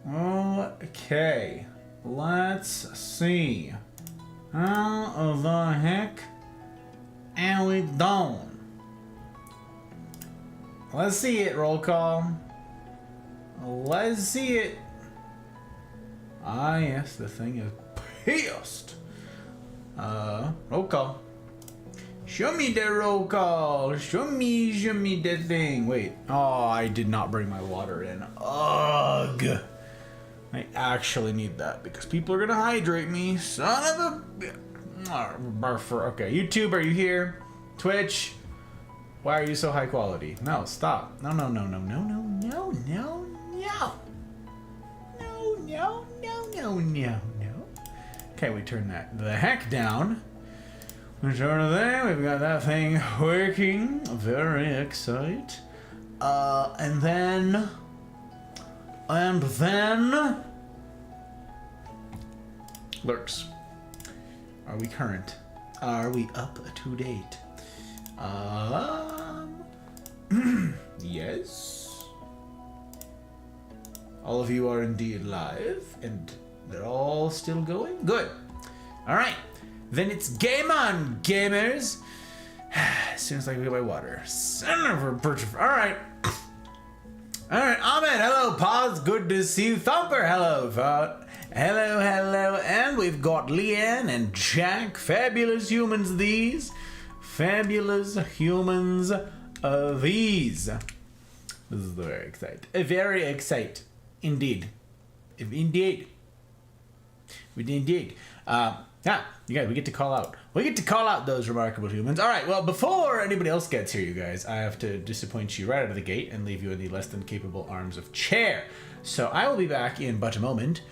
Okay. Let's see. How the heck are we doing? Let's see it, roll call. Let's see it. Ah, yes, the thing is pissed. Roll call. Show me the roll call. Show me the thing. Wait. Oh, I did not bring my water in. Ugh. I actually need that because people are gonna hydrate me. Son of a barfer. Okay, YouTube, are you here? Twitch, why are you so high quality? No, stop. No. Okay, we turn that the heck down. We turn it there. We've got that thing working. Very excited. And then. Lurks. Are we current? Are we up to date? Yes. All of you are indeed live, and they're all still going? Good. All right. Then it's game on, gamers. As soon as I get my water. Son of a birch. All right. All right, Ahmed, hello, Paz, good to see you. Thumper, hello, hello, and we've got Leanne and Jack, fabulous humans these. Fabulous humans these. This is very exciting. Very exciting, indeed. Indeed. Yeah, you guys, we get to call out. We get to call out those remarkable humans. All right, well, before anybody else gets here, you guys, I have to disappoint you right out of the gate and leave you in the less than capable arms of Chair. So I will be back in but a moment,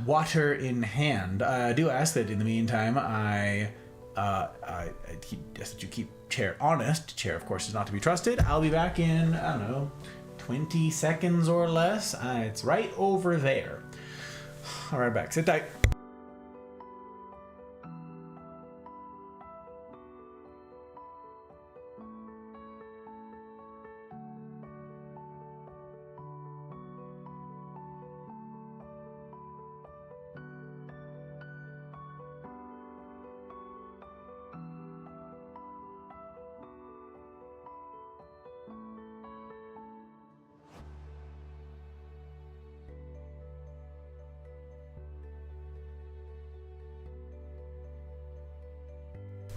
water in hand. I do ask that in the meantime, I ask that you keep Chair honest. Chair, of course, is not to be trusted. I'll be back in, I don't know, 20 seconds or less. It's right over there. All right, back. Sit tight.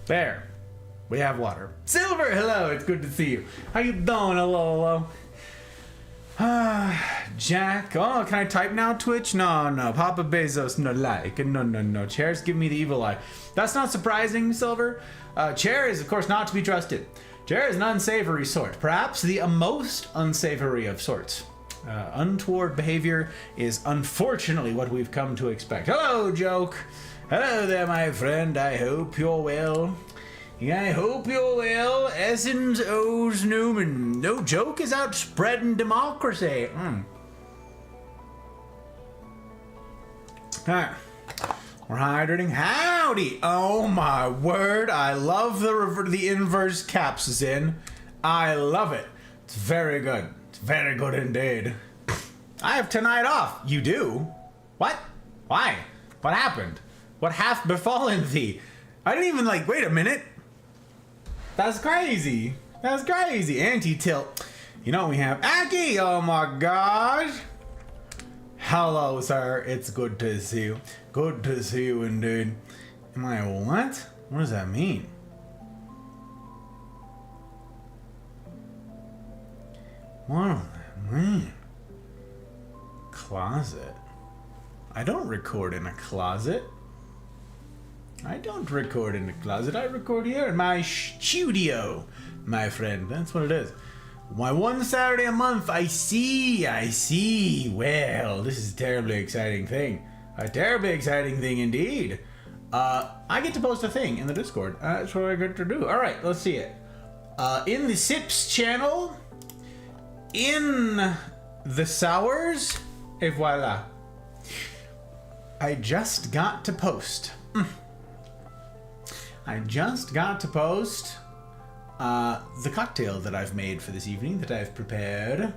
There. We have water. Silver, hello, it's good to see you. How you doing? Hello. Jack. Oh, can I type now, Twitch? No. Papa Bezos, no like. No. Chair's giving me the evil eye. That's not surprising, Silver. Chair is, of course, not to be trusted. Chair is an unsavory sort. Perhaps the most unsavory of sorts. Untoward behavior is unfortunately what we've come to expect. Hello, Joke. Hello there, my friend. I hope you're well. Essence O's Newman. No joke is out spreading democracy. Alright. We're hydrating. Howdy. Oh my word. I love the inverse caps is in. I love it. It's very good. It's very good indeed. I have tonight off. You do? What? Why? What happened? What hath befallen thee? I didn't even wait a minute. That's crazy. Anti-tilt. You know what we have? Aki! Oh my gosh. Hello, sir. It's good to see you. Good to see you indeed. Am I what? What does that mean? What does that mean? Closet. I don't record in a closet. I don't record in the closet. I record here in my studio, my friend. That's what it is. My one Saturday a month. I see. Well, this is a terribly exciting thing. A terribly exciting thing indeed. I get to post a thing in the Discord. That's what I get to do. All right, let's see it. In the Sips channel, in the Sours, et voila. I just got to post. The cocktail that I've made for this evening, that I've prepared.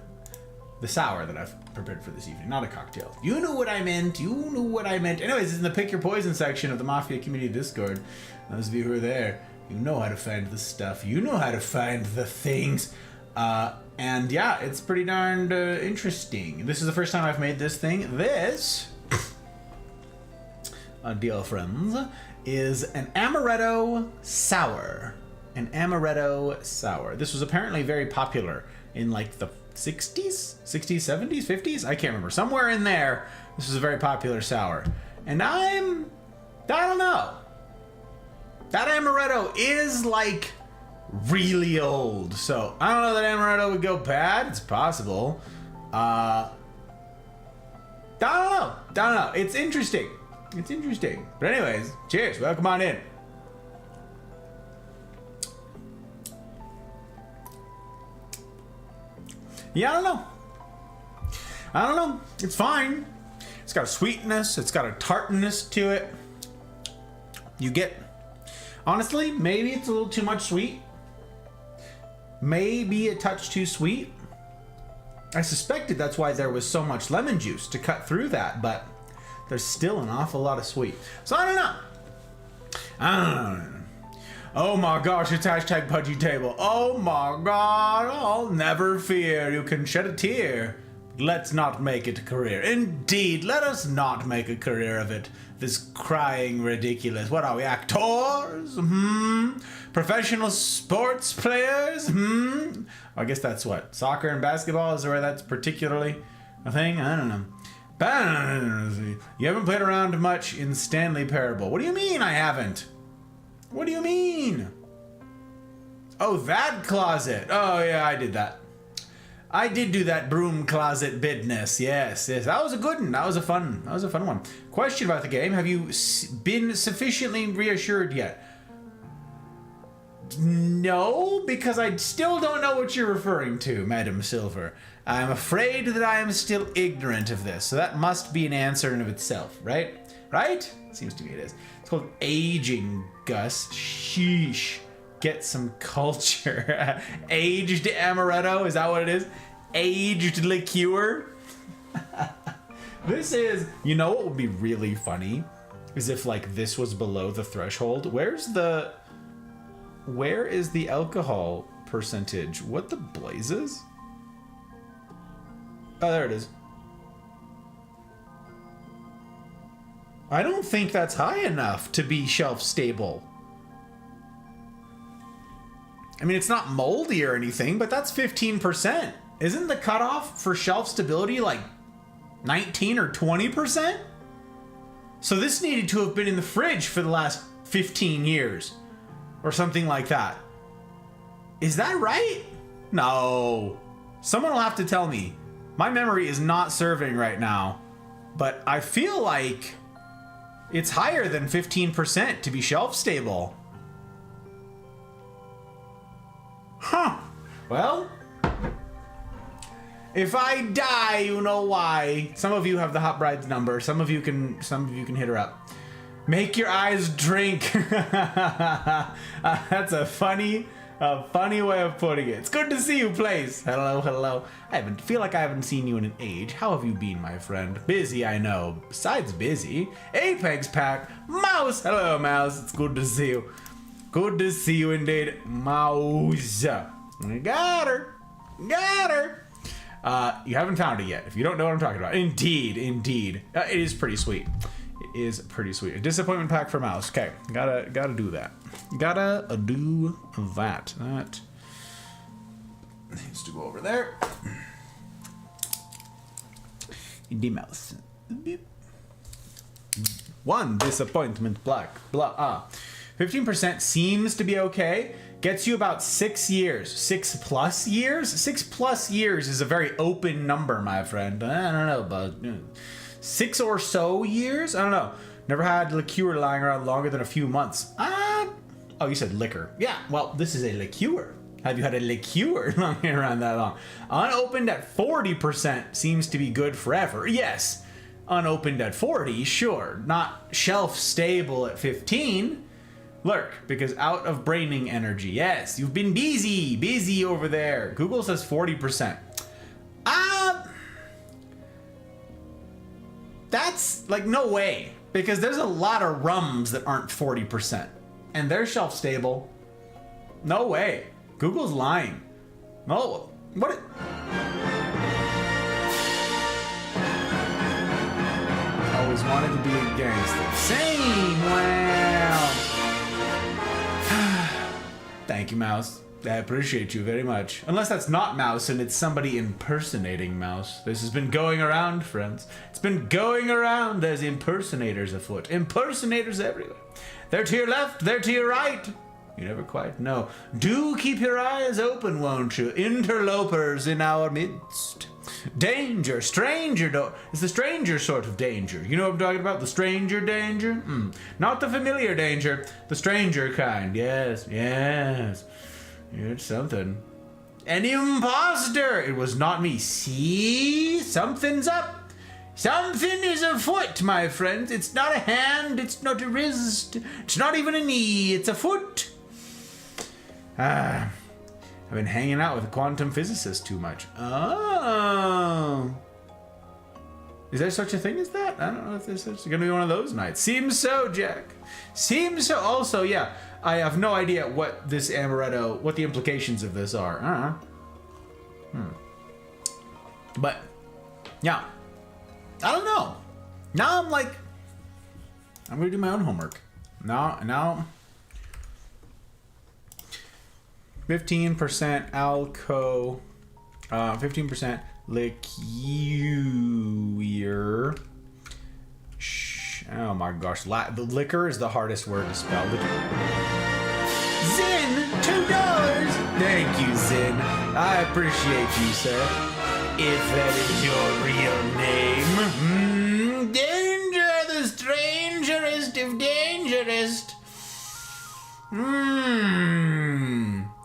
the sour that I've prepared for this evening, not a cocktail. You knew what I meant. You knew what I meant. Anyways, it's in the Pick Your Poison section of the Mafia Community Discord. Those of you who are there, you know how to find the stuff. You know how to find the things. And yeah, it's pretty darned interesting. This is the first time I've made this thing. This, dear friends, is an amaretto sour. An amaretto sour. This was apparently very popular in like the 60s, 70s, 50s? I can't remember. Somewhere in there, this was a very popular sour. And I don't know. That amaretto is like really old. So I don't know that amaretto would go bad. It's possible. I don't know. It's interesting. It's interesting. But anyways, cheers. Welcome on in. Yeah, I don't know. It's fine. It's got a sweetness. It's got a tartness to it. You get... Honestly, maybe it's a little too much sweet. Maybe a touch too sweet. I suspected that's why there was so much lemon juice to cut through that, but there's still an awful lot of sweet. So I don't know. Oh my gosh, it's hashtag Pudgy Table. Oh my god, I'll never fear. You can shed a tear. Let's not make it a career. Indeed, let us not make a career of it. This crying ridiculous. What are we, actors? Professional sports players? I guess that's what? Soccer and basketball is where that's particularly a thing? I don't know. You haven't played around much in Stanley Parable. What do you mean I haven't? What do you mean? Oh, that closet. Oh, yeah, I did that. I did do that broom closet business. Yes. That was a good one. That was a fun one. Question about the game. Have you been sufficiently reassured yet? No, because I still don't know what you're referring to, Madam Silver. I'm afraid that I am still ignorant of this. So that must be an answer in of itself, right? Right? Seems to me it is. It's called aging, Gus. Sheesh. Get some culture. Aged amaretto, is that what it is? Aged liqueur? This is, you know what would be really funny? Is if like this was below the threshold. Where is the alcohol percentage? What the blazes? Oh, there it is. I don't think that's high enough to be shelf stable. I mean, it's not moldy or anything, but that's 15%. Isn't the cutoff for shelf stability like 19 or 20%? So this needed to have been in the fridge for the last 15 years or something like that. Is that right? No. Someone will have to tell me. My memory is not serving right now, but I feel like it's higher than 15% to be shelf stable. Huh. Well, if I die, you know why. Some of you have the Hot Bride's number. Some of you can hit her up. Make your eyes drink. That's a funny way of putting it. It's good to see you, Place. Hello. I feel like I haven't seen you in an age. How have you been, my friend? Busy, I know. Besides busy, Apex Pack, Mouse. Hello, Mouse. It's good to see you. Good to see you indeed, Mouse. Got her. You haven't found it yet. If you don't know what I'm talking about, indeed. It is pretty sweet. A disappointment pack for Mouse. Okay, gotta do that. Gotta do that. That needs to go over there. The mouse. One disappointment black. 15% seems to be okay. Gets you about 6 years. 6+ years? 6+ years is a very open number, my friend. I don't know, but 6 or so years? I don't know. Never had liqueur lying around longer than a few months. Oh, you said liquor. Yeah, well, this is a liqueur. Have you had a liqueur lying around that long? Unopened at 40% seems to be good forever. Yes, unopened at 40, sure. Not shelf stable at 15. Lurk, because out of braining energy. Yes, you've been busy over there. Google says 40%. That's like no way, because there's a lot of rums that aren't 40%, and they're shelf stable. No way. Google's lying. No, what? Always wanted to be a gangster. Same. Wow. Thank you, Mouse. I appreciate you very much. Unless that's not Mouse and it's somebody impersonating Mouse. This has been going around, friends. It's been going around. There's impersonators afoot. Impersonators everywhere. They're to your left, they're to your right. You never quite know. Do keep your eyes open, won't you? Interlopers in our midst. Danger, stranger, it's the stranger sort of danger. You know what I'm talking about? The stranger danger? Not the familiar danger, the stranger kind. Yes, yes. It's something. An imposter! It was not me. See? Something's up. Something is afoot, my friends. It's not a hand, it's not a wrist, it's not even a knee, it's a foot. I've been hanging out with a quantum physicist too much. Oh. Is there such a thing as that? I don't know if there's such. It's gonna be one of those nights. Seems so, Jack. Seems so. Also, yeah, I have no idea what this amaretto, what the implications of this are. But, yeah. I don't know. Now I'm like, I'm gonna do my own homework. Now. 15% alco, 15% liqueur. Oh my gosh, the liquor is the hardest word to spell. Zin, $2. Thank you, Zin. I appreciate you, sir. If that is your real name. Danger, the strangerest of dangerous.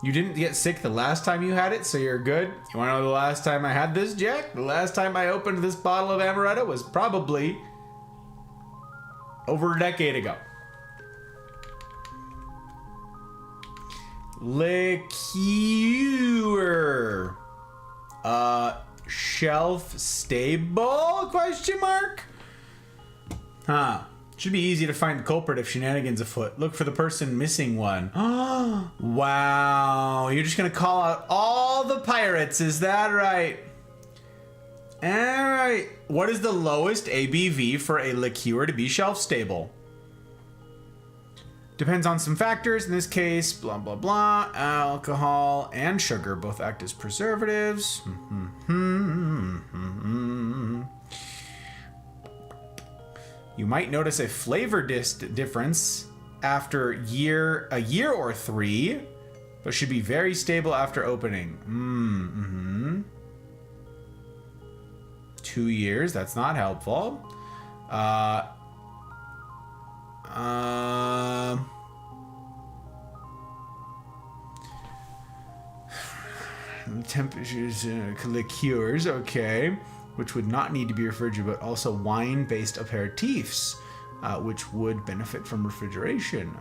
You didn't get sick the last time you had it, so you're good. You wanna know the last time I had this, Jack? The last time I opened this bottle of amaretto was probably over a decade ago. Liqueur. Shelf stable? Question mark? Huh. Should be easy to find the culprit if shenanigans afoot. Look for the person missing one. Wow. You're just gonna call out all the pirates, is that right? Alright. What is the lowest ABV for a liqueur to be shelf stable? Depends on some factors. In this case, blah, blah, blah. Alcohol and sugar both act as preservatives. You might notice a flavor difference after a year or 3, but should be very stable after opening. 2 years, that's not helpful. Temperatures, liqueurs, okay. Which would not need to be refrigerated, but also wine-based aperitifs, which would benefit from refrigeration.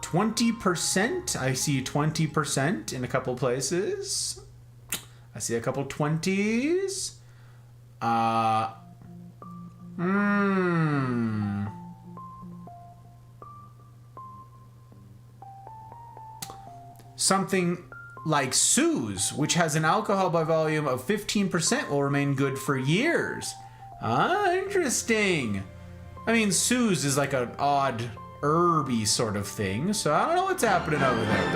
20%. I see 20% in a couple places. I see a couple 20s. Something like Suze, which has an alcohol by volume of 15%, will remain good for years. Interesting. I mean, Suze is like an odd herby sort of thing, so I don't know what's happening over there.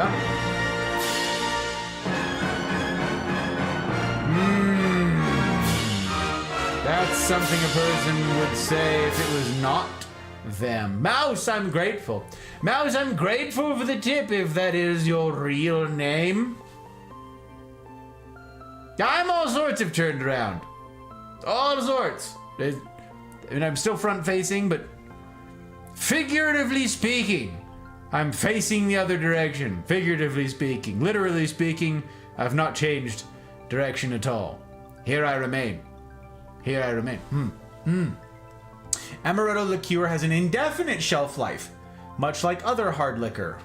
That's something a person would say if it was not them. Mouse, I'm grateful. Mouse, I'm grateful for the tip, if that is your real name. I'm all sorts of turned around. All sorts. I mean, I'm still front-facing, but figuratively speaking, I'm facing the other direction. Figuratively speaking. Literally speaking, I've not changed direction at all. Here I remain. Here I remain. Amaretto liqueur has an indefinite shelf life, much like other hard liquor.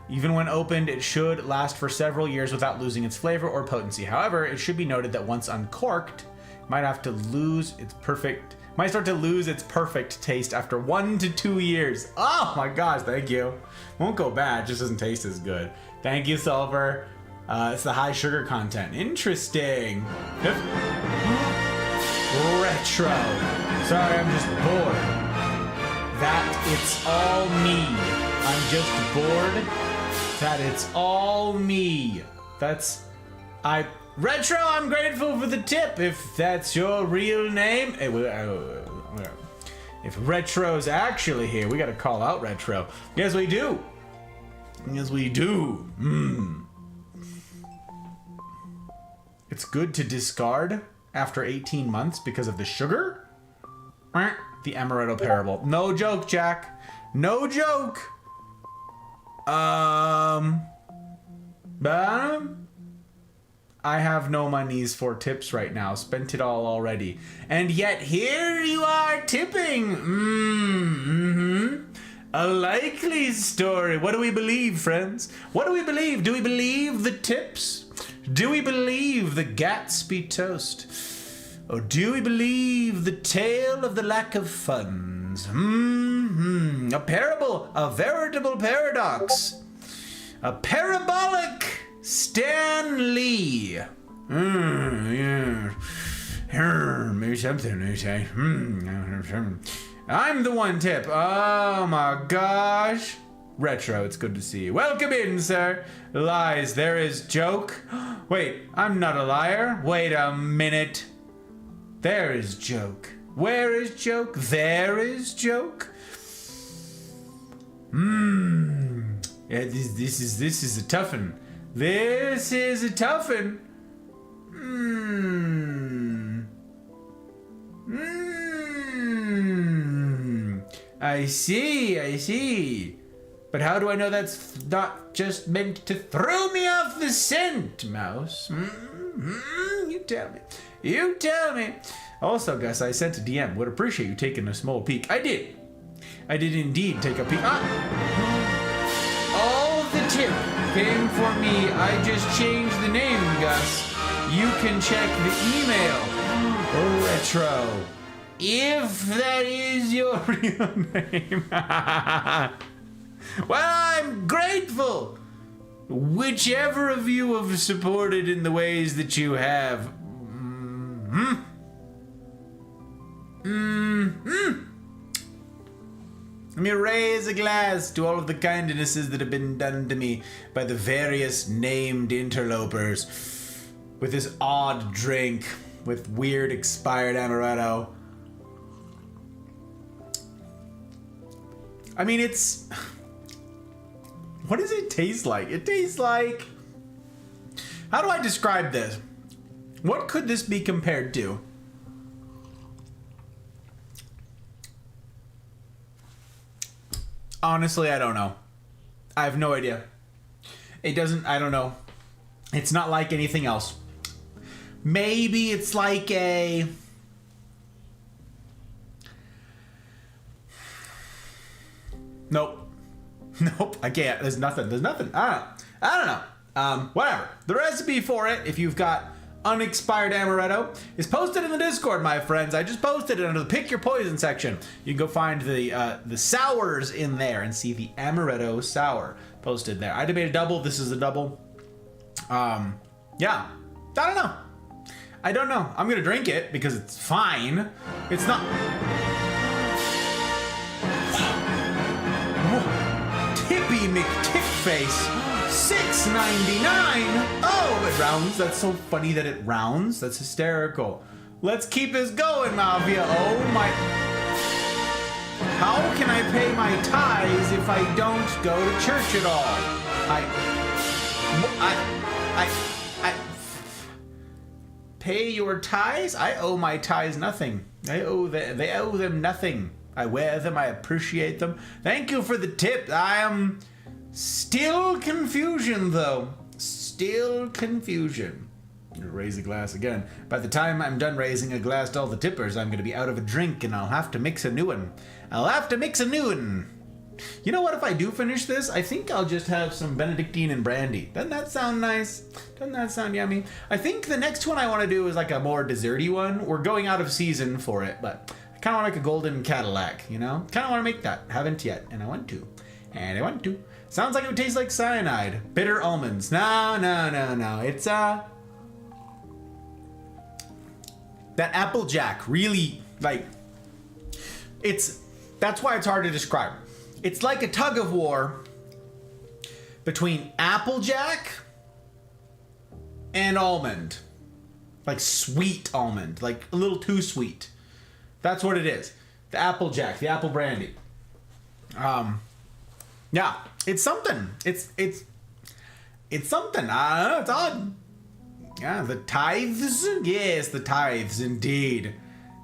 Even when opened, it should last for several years without losing its flavor or potency. However, it should be noted that once uncorked, Might have to lose its perfect... Might start to lose its perfect taste after 1 to 2 years. Oh my gosh, thank you. Won't go bad, just doesn't taste as good. Thank you, Silver. It's the high sugar content. Interesting. Retro. Sorry, I'm just bored. That it's all me. I'm just bored. That it's all me. Retro, I'm grateful for the tip. If that's your real name. If Retro's actually here, we gotta call out Retro. Yes, we do. Yes, we do. It's good to discard after 18 months because of the sugar? The Amaretto Parable. No joke, Jack. No joke. I have no monies for tips right now. Spent it all already. And yet here you are tipping. A likely story. What do we believe, friends? What do we believe? Do we believe the tips? Do we believe the Gatsby toast? Or do we believe the tale of the lack of funds? A parable, a veritable paradox. A parabolic Stanley. Maybe something they say. I'm the one tip. Oh my gosh. Retro, it's good to see you. Welcome in, sir. Lies, there is joke. Wait, I'm not a liar. Wait a minute. There is joke. Where is joke? There is joke. Yeah, this is a toughin'. This is a toughin'. I see. But how do I know that's not just meant to throw me off the scent, Mouse? You tell me. Also, Gus, I sent a DM. Would appreciate you taking a small peek. I did indeed take a peek. All the tip came for me. I just changed the name, Gus. You can check the email. Retro. If that is your real name. Well, I'm grateful. Whichever of you have supported in the ways that you have. Let me raise a glass to all of the kindnesses that have been done to me by the various named interlopers with this odd drink with weird expired amaretto. I mean, it's... What does it taste like? It tastes like... How do I describe this? What could this be compared to? Honestly, I don't know. I have no idea. I don't know. It's not like anything else. Maybe it's like a... Nope. I can't. There's nothing. I don't know. Whatever. The recipe for it, if you've got unexpired amaretto, is posted in the Discord, my friends. I just posted it under the Pick Your Poison section. You can go find the sours in there and see the amaretto sour posted there. I made a double. This is a double. Yeah. I don't know. I'm gonna drink it because it's fine. It's not... Tippy McTipface, $6.99. Oh, it rounds. That's so funny that it rounds. That's hysterical. Let's keep this going, Mafia. Oh my... How can I pay my tithes if I don't go to church at all? I pay your tithes? I owe my tithes nothing. They owe them nothing. I wear them, I appreciate them. Thank you for the tip. I am still confusion, though. Still confusion. I'm gonna raise a glass again. By the time I'm done raising a glass to all the tippers, I'm gonna be out of a drink and I'll have to mix a new one. You know what? If I do finish this, I think I'll just have some Benedictine and brandy. Doesn't that sound nice? Doesn't that sound yummy? I think the next one I want to do is like a more desserty one. We're going out of season for it, but I kind of want to make a golden Cadillac, you know? Kind of want to make that. Haven't yet, and I want to. And I want to. Sounds like it would taste like cyanide. Bitter almonds. No. It's, that Applejack really, like, that's why it's hard to describe. It's like a tug of war between Applejack and almond. Like sweet almond, like a little too sweet. That's what it is. The Applejack, the apple brandy. Yeah, it's something. It's something. It's odd. Yeah, the tithes. Yes, the tithes, indeed.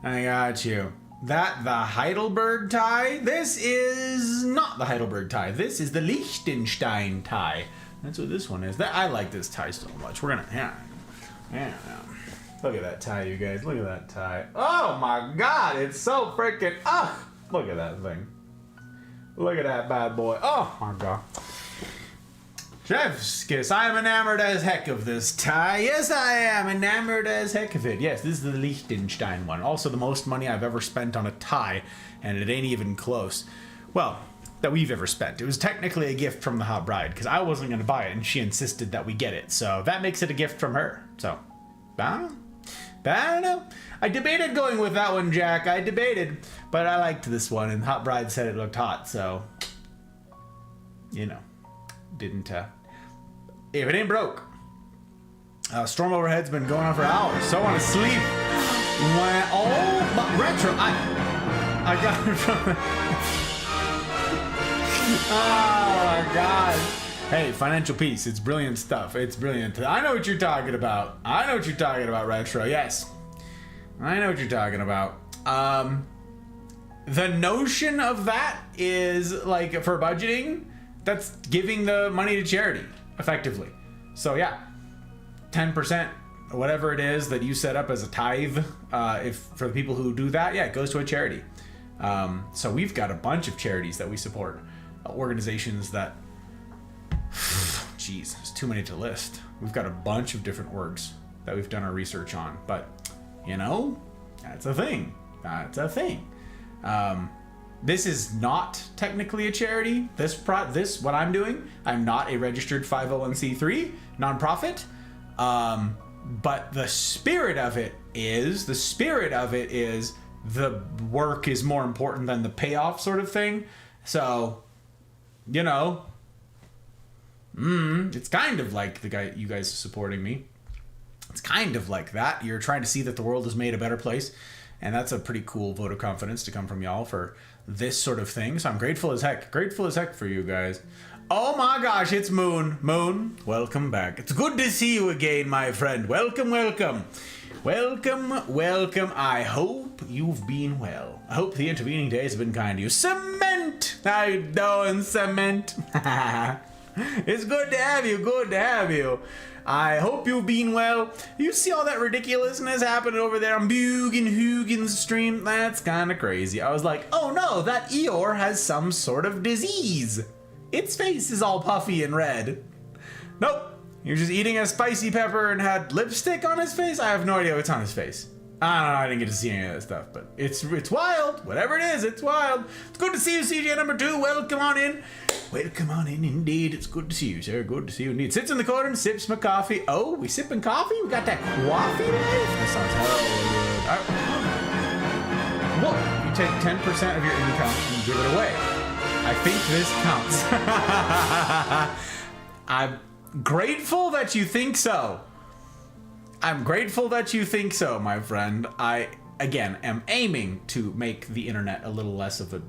I got you. That the Heidelberg tie? This is not the Heidelberg tie. This is the Liechtenstein tie. That's what this one is. I like this tie so much. We're gonna, yeah. Look at that tie, you guys. Look at that tie. Oh my God, it's so freaking, look at that thing. Look at that bad boy. Oh my God. Chef's kiss. I am enamored as heck of this tie. Yes, I am enamored as heck of it. Yes, this is the Liechtenstein one. Also the most money I've ever spent on a tie, and it ain't even close. Well, that we've ever spent. It was technically a gift from the hot bride, because I wasn't going to buy it, and she insisted that we get it. So that makes it a gift from her. So, I don't know. I debated going with that one, Jack. I debated, but I liked this one, and hot bride said it looked hot, so, you know, didn't, if it ain't broke. Storm overhead's been going on for hours, so I want to sleep. Retro. I got it from. Oh my God. Hey, financial peace. It's brilliant stuff. It's brilliant. I know what you're talking about. Retro. Yes. I know what you're talking about. The notion of that is like for budgeting, that's giving the money to charity. Effectively. So yeah, 10%, whatever it is that you set up as a tithe, if for the people who do that, yeah, it goes to a charity. So we've got a bunch of charities that we support, organizations that, geez, there's too many to list. We've got a bunch of different orgs that we've done our research on, but you know, that's a thing. This is not technically a charity. This what I'm doing, I'm not a registered 501c3 nonprofit. But the spirit of it is the work is more important than the payoff sort of thing. So, you know, it's kind of like you guys supporting me. It's kind of like that. You're trying to see that the world is made a better place. And that's a pretty cool vote of confidence to come from y'all for this sort of thing. So I'm grateful as heck for you guys. Oh my gosh, it's Moon, welcome back. It's good to see you again, my friend. Welcome. I hope you've been well. I hope the intervening days have been kind to you. Cement! How you doing, Cement? It's good to have you. I hope you've been well. You see all that ridiculousness happening over there on Hugen's stream? That's kind of crazy. I was like, oh no, that Eeyore has some sort of disease. Its face is all puffy and red. Nope. He was just eating a spicy pepper and had lipstick on his face? I have no idea what's on his face. I don't know, I didn't get to see any of that stuff, but it's wild. Whatever it is, it's wild. It's good to see you, CJ number 2. Welcome on in. Welcome on in, indeed. It's good to see you, sir. Good to see you, indeed. Sits in the corner and sips my coffee. Oh, we sipping coffee? We got that coffee life? That sounds hell good. Whoa, you take 10% of your income and give it away. I think this counts. I'm grateful that you think so. My friend. I, again, am aiming to make the internet a little less of a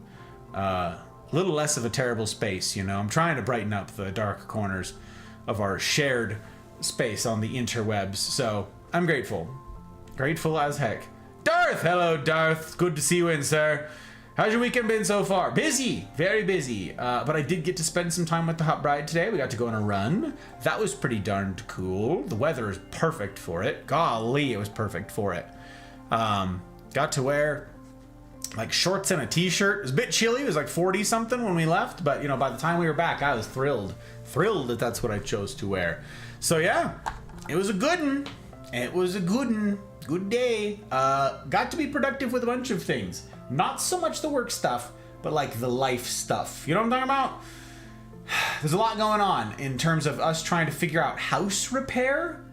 terrible space, you know. I'm trying to brighten up the dark corners of our shared space on the interwebs. So, I'm grateful. Grateful as heck. Darth! Hello, Darth. Good to see you in, sir. How's your weekend been so far? Busy, very busy. But I did get to spend some time with the hot bride today. We got to go on a run. That was pretty darned cool. The weather is perfect for it. Golly, it was perfect for it. Got to wear like shorts and a t-shirt. It was a bit chilly. It was like 40 something when we left, but you know, by the time we were back, I was thrilled that that's what I chose to wear. So yeah, it was a good one. It was a good one. Good day. Got to be productive with a bunch of things. Not so much the work stuff, but like the life stuff. You know what I'm talking about? There's a lot going on in terms of us trying to figure out house repair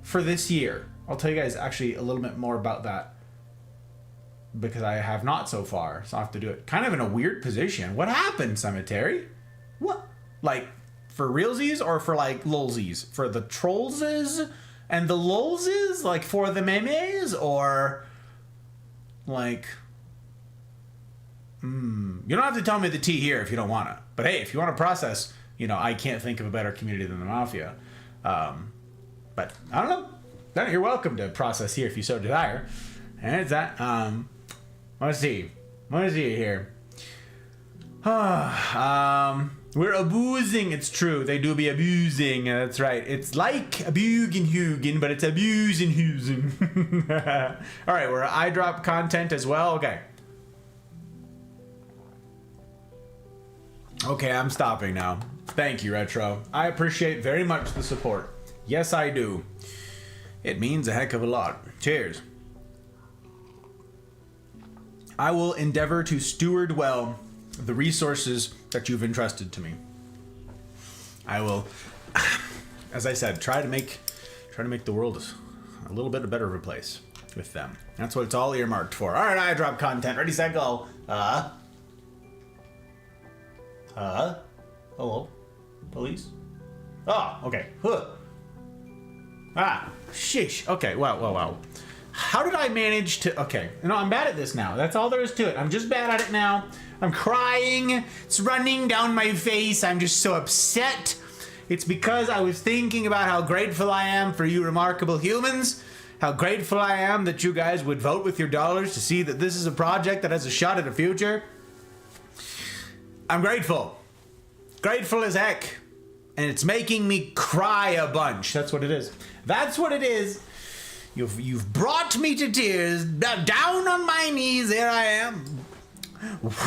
for this year. I'll tell you guys actually a little bit more about that because I have not so far, so I have to do it kind of in a weird position. What happened, Cemetery? What? Like, for realsies or for like lolsies? For the trollses and the lolses? Like for the memes? Or like... You don't have to tell me the tea here if you don't want to. But hey, if you want to process, you know, I can't think of a better community than the Mafia. But I don't know. Then you're welcome to process here if you so desire. And it's that. Let's see. What is he here? We're abusing. It's true. They do be abusing. That's right. It's like abusing Hugin, but it's abusing Hugin. All right. We're eye drop content as well. Okay. Okay, I'm stopping now. Thank you, Retro. I appreciate very much the support. Yes, I do. It means a heck of a lot. Cheers. I will endeavor to steward well the resources that you've entrusted to me. I will, as I said, try to make the world a little bit better of a place with them. That's what it's all earmarked for. All right, I drop content. Ready, set, go. Hello? Police? Oh, okay. Huh. Sheesh. Okay, wow. How did I manage to... Okay, you know, I'm bad at this now. That's all there is to it. I'm just bad at it now. I'm crying. It's running down my face. I'm just so upset. It's because I was thinking about how grateful I am for you remarkable humans. How grateful I am that you guys would vote with your dollars to see that this is a project that has a shot at a future. I'm grateful. Grateful as heck. And it's making me cry a bunch. That's what it is. That's what it is. You've brought me to tears. Down on my knees, there I am.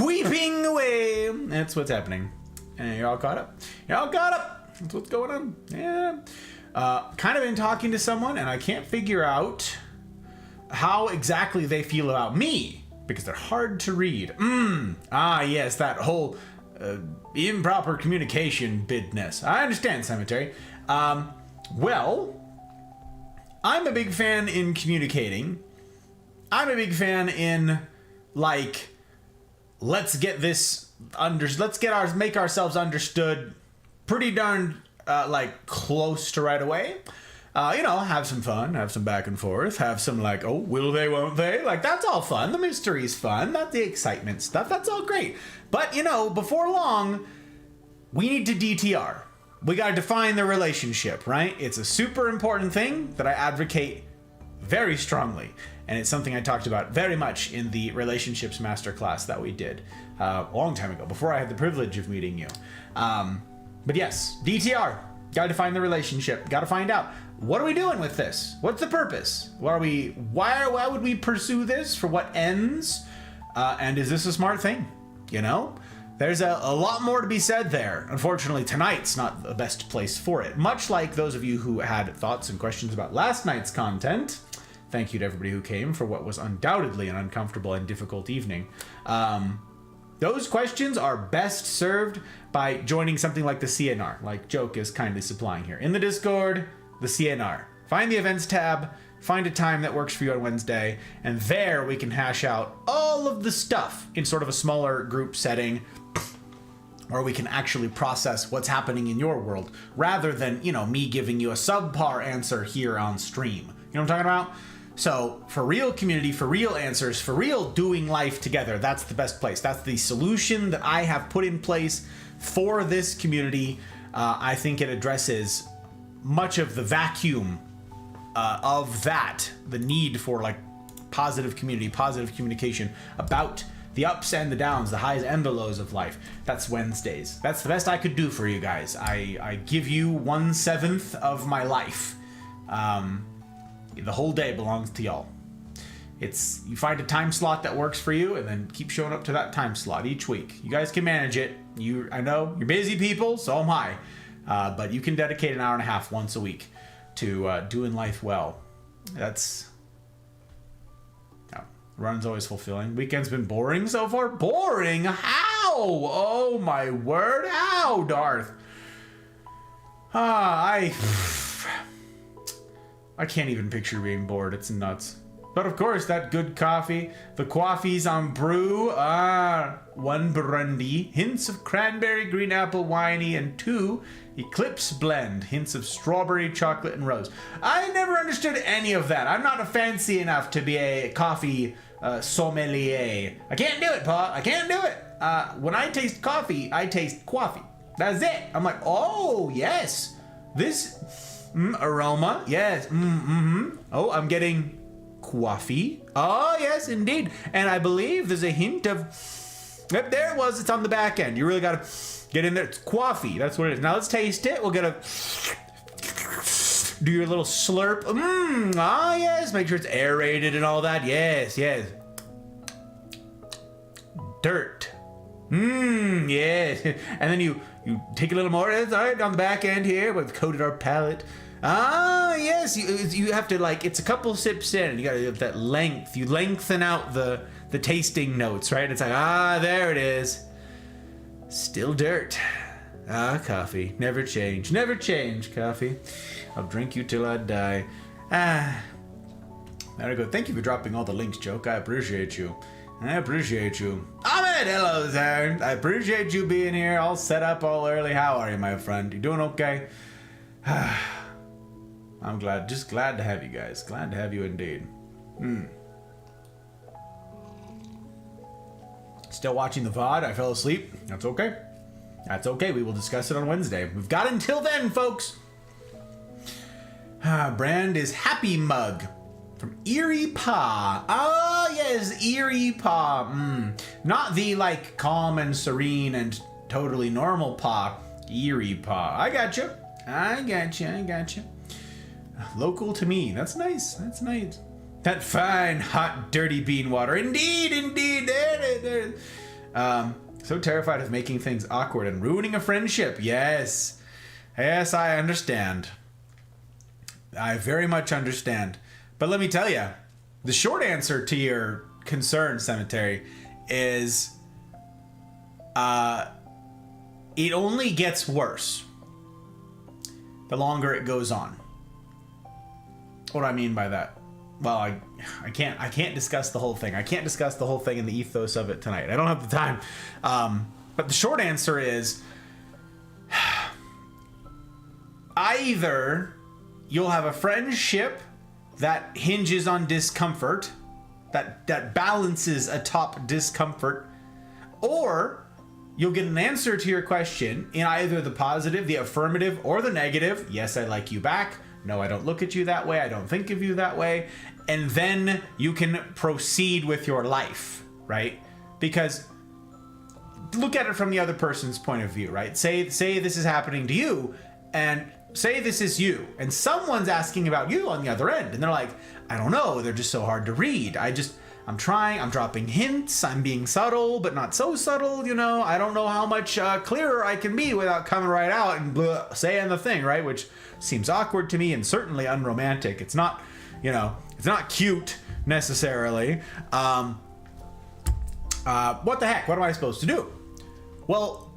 Weeping away. That's what's happening. And you're all caught up. You're all caught up. That's what's going on. Yeah. Kind of been talking to someone, and I can't figure out how exactly they feel about me. Because they're hard to read. Yes, that whole improper communication business. I understand, Cemetery. Well, I'm a big fan in communicating. I'm a big fan in, like, make ourselves understood pretty darn, close to right away. Have some fun, have some back and forth, have some like, oh, will they, won't they? Like, that's all fun. The mystery's fun. That's the excitement stuff. That's all great. But, before long, we need to DTR. We got to define the relationship, right? It's a super important thing that I advocate very strongly. And it's something I talked about very much in the relationships masterclass that we did a long time ago, before I had the privilege of meeting you. But yes, DTR. Got to define the relationship. Got to find out. What are we doing with this? What's the purpose? Why would we pursue this? For what ends? And is this a smart thing? There's a lot more to be said there. Unfortunately, tonight's not the best place for it. Much like those of you who had thoughts and questions about last night's content. Thank you to everybody who came for what was undoubtedly an uncomfortable and difficult evening. Those questions are best served by joining something like the CNR, like Joke is kindly supplying here. In the Discord, the CNR. Find the events tab, find a time that works for you on Wednesday, and there we can hash out all of the stuff in sort of a smaller group setting where we can actually process what's happening in your world rather than, me giving you a subpar answer here on stream. You know what I'm talking about? So for real community, for real answers, for real doing life together, that's the best place. That's the solution that I have put in place for this community. I think it addresses much of the vacuum of that, the need for positive community, positive communication about the ups and the downs, the highs and the lows of life. That's Wednesdays. That's the best I could do for you guys. I give you 1/7 of my life. The whole day belongs to y'all. you find a time slot that works for you, and then keep showing up to that time slot each week. You guys can manage it. I know you're busy people, so am I. But you can dedicate an hour and a half once a week to doing life well. Run's always fulfilling. Weekend's been boring so far. Boring? How? Oh my word! How, Darth? I can't even picture being bored. It's nuts. But of course, that good coffee. The coffee's on brew. One brandy. Hints of cranberry, green apple, winey, and 2 Eclipse blend. Hints of strawberry, chocolate, and rose. I never understood any of that. I'm not fancy enough to be a coffee sommelier. I can't do it, Pa. I can't do it. When I taste coffee, I taste coffee. That's it. I'm like, oh, yes. This aroma. Yes. Oh, I'm getting coffee. Oh, yes, indeed. And I believe there's a hint of... Yep, there it was. It's on the back end. You really got to get in there. It's coffee. That's what it is. Now let's taste it. We'll get a... Do your little slurp. Yes. Make sure it's aerated and all that. Yes. Dirt. Yes. And then you take a little more. That's all right. On the back end here, we've coated our palate. Yes. You have to, like, it's a couple sips in, and you got to have that length. You lengthen out the tasting notes, right? It's like, there it is. Still dirt. Coffee. Never change. Never change, coffee. I'll drink you till I die. There we go. Thank you for dropping all the links, Joke. I appreciate you. Ahmed, hello, sir. I appreciate you being here. All set up all early. How are you, my friend? You doing okay? I'm glad. Just glad to have you guys. Glad to have you indeed. Still watching the VOD. I fell asleep. That's okay. That's okay. We will discuss it on Wednesday. We've got until then, folks. Brand is Happy Mug from Eerie Pa. Yes, Eerie Pa. Not the, like, calm and serene and totally normal Pa. Eerie Pa. I gotcha. Local to me. That's nice. That fine, hot, dirty bean water. Indeed. So terrified of making things awkward and ruining a friendship. Yes, I understand. I very much understand. But let me tell you, the short answer to your concern, Cemetery, is it only gets worse the longer it goes on. What do I mean by that? Well, I can't discuss the whole thing. I can't discuss the whole thing in the ethos of it tonight. I don't have the time. But the short answer is either you'll have a friendship that hinges on discomfort, that balances atop discomfort, or you'll get an answer to your question in either the positive, the affirmative, or the negative. Yes, I like you back. No, I don't look at you that way. I don't think of you that way. And then you can proceed with your life, right? Because look at it from the other person's point of view, right? Say this is happening to you, and say this is you, and someone's asking about you on the other end, and they're like, I don't know, they're just so hard to read. I'm trying, I'm dropping hints, I'm being subtle, but not so subtle, you know? I don't know how much clearer I can be without coming right out and saying the thing, right? Which seems awkward to me and certainly unromantic. It's not, it's not cute necessarily. What the heck? What am I supposed to do? Well,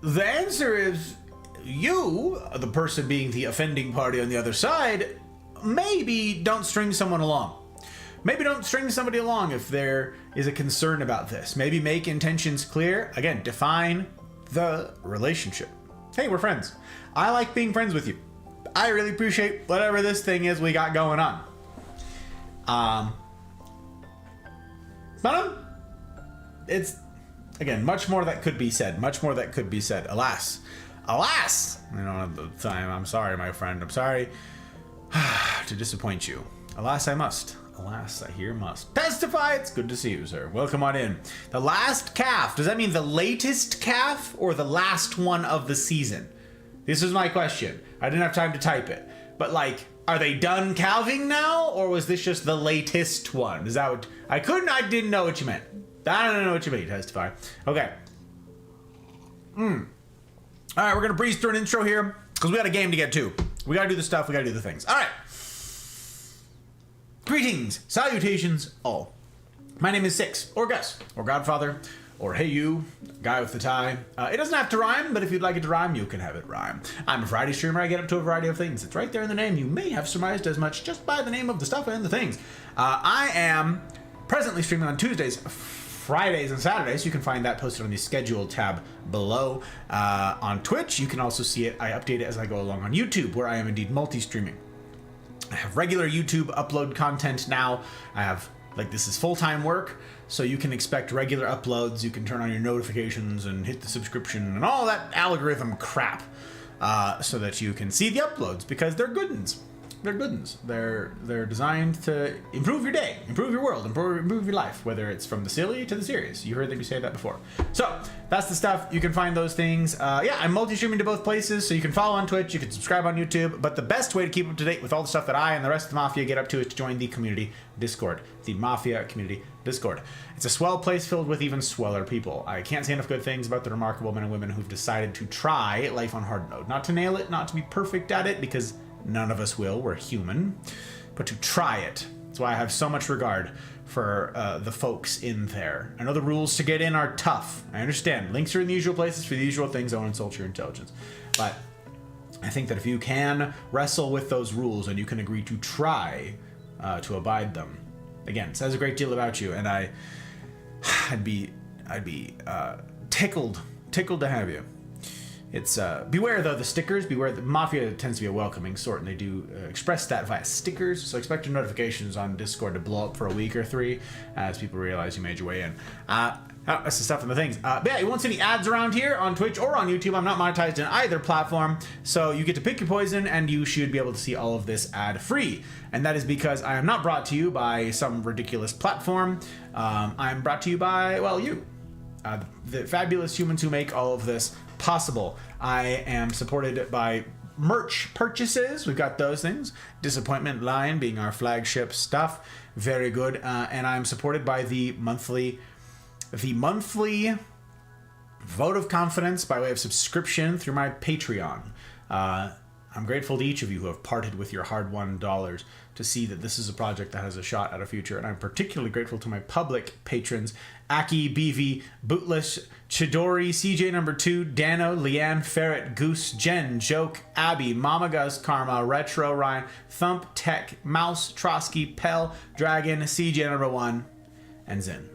the answer is you, the person being the offending party on the other side, maybe don't string someone along. Maybe don't string somebody along if there is a concern about this. Maybe make intentions clear. Again, define the relationship. Hey, we're friends. I like being friends with you. I really appreciate whatever this thing is we got going on. But it's, again, much more that could be said. Alas, I don't have the time. I'm sorry, my friend. I'm sorry to disappoint you. Alas, I must. Alas, I here must. Testify! It's good to see you, sir. Welcome on in. The last calf. Does that mean the latest calf or the last one of the season? This is my question. I didn't have time to type it. But, like, Are they done calving now, or was this just the latest one? Is that what I didn't know what you meant. I don't know what you mean. Testify. Okay. All right, we're gonna breeze through an intro here because we got a game to get to. We gotta do the stuff. We gotta do the things. All right. Greetings, salutations, all. My name is Six, or Gus, or Godfather, or Hey You, Guy with the Tie. It doesn't have to rhyme, but if you'd like it to rhyme, you can have it rhyme. I'm a variety streamer. I get up to a variety of things. It's right there in the name. You may have surmised as much just by the name of the stuff and the things. I am presently streaming on Tuesdays, Fridays, and Saturdays. You can find that posted on the schedule tab below. On Twitch, you can also see it. I update it as I go along on YouTube, where I am indeed multi-streaming. I have regular YouTube upload content now. This is full-time work, so you can expect regular uploads. You can turn on your notifications and hit the subscription and all that algorithm crap so that you can see the uploads, because they're good uns. They're good uns. They're designed to improve your day, improve your world, improve your life, whether it's from the silly to the serious. You heard me say that before. So that's the stuff. You can find those things. I'm multi-streaming to both places, so you can follow on Twitch, you can subscribe on YouTube, but the best way to keep up to date with all the stuff that I and the rest of the Mafia get up to is to join the community Discord, the Mafia community Discord. It's a swell place filled with even sweller people. I can't say enough good things about the remarkable men and women who've decided to try life on hard mode. Not to nail it, not to be perfect at it, because none of us will, we're human, but to try it. That's why I have so much regard for the folks in there. I know the rules to get in are tough. I understand. Links are in the usual places for the usual things. I won't insult your intelligence. But I think that if you can wrestle with those rules and you can agree to try to abide them, again, it says a great deal about you, and I'd be tickled to have you. It's beware though the stickers. Beware, the Mafia tends to be a welcoming sort, and they do express that via stickers. So expect your notifications on Discord to blow up for a week or 3 as people realize you made your way in. That's the stuff and the things. But yeah, you won't see any ads around here on Twitch or on YouTube. I'm not monetized in either platform, so you get to pick your poison, and you should be able to see all of this ad-free. And that is because I am not brought to you by some ridiculous platform. I'm brought to you by, well, you. The fabulous humans who make all of this possible. I am supported by merch purchases. We've got those things. Disappointment line being our flagship stuff. Very good. And I'm supported by the monthly vote of confidence by way of subscription through my Patreon. I'm grateful to each of you who have parted with your hard-won dollars to see that this is a project that has a shot at a future. And I'm particularly grateful to my public patrons, Aki, BV, Bootless, Chidori, CJ number 2, Dano, Leanne, Ferret, Goose, Jen, Joke, Abby, Mama Gus, Karma, Retro, Ryan, Thump, Tech, Mouse, Trotsky, Pell, Dragon, CJ number 1, and Zin.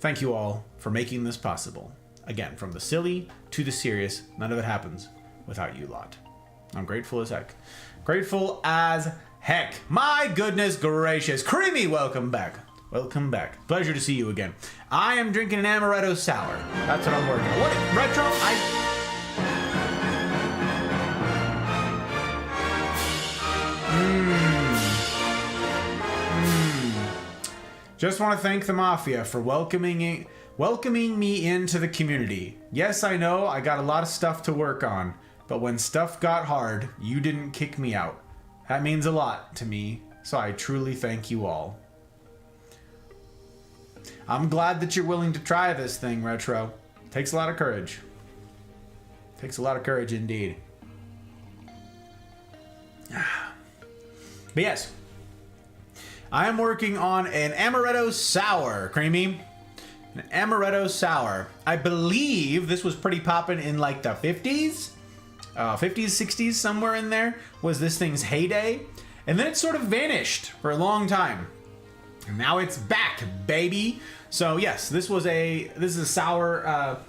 Thank you all for making this possible. Again, from the silly to the serious, none of it happens without you lot. I'm grateful as heck. Grateful as heck. My goodness gracious. Creamy, welcome back. Welcome back. Pleasure to see you again. I am drinking an amaretto sour. That's what I'm working on. What? Retro? Just want to thank the Mafia for welcoming me into the community. Yes, I know I got a lot of stuff to work on, but when stuff got hard, you didn't kick me out. That means a lot to me, so I truly thank you all. I'm glad that you're willing to try this thing, Retro. Takes a lot of courage. Takes a lot of courage indeed. But yes, I am working on an amaretto sour, Creamy. An amaretto sour. I believe this was pretty poppin' in like the 50s? 50s, 60s, somewhere in there was this thing's heyday. And then it sort of vanished for a long time. And now it's back, baby. So yes, this is a sour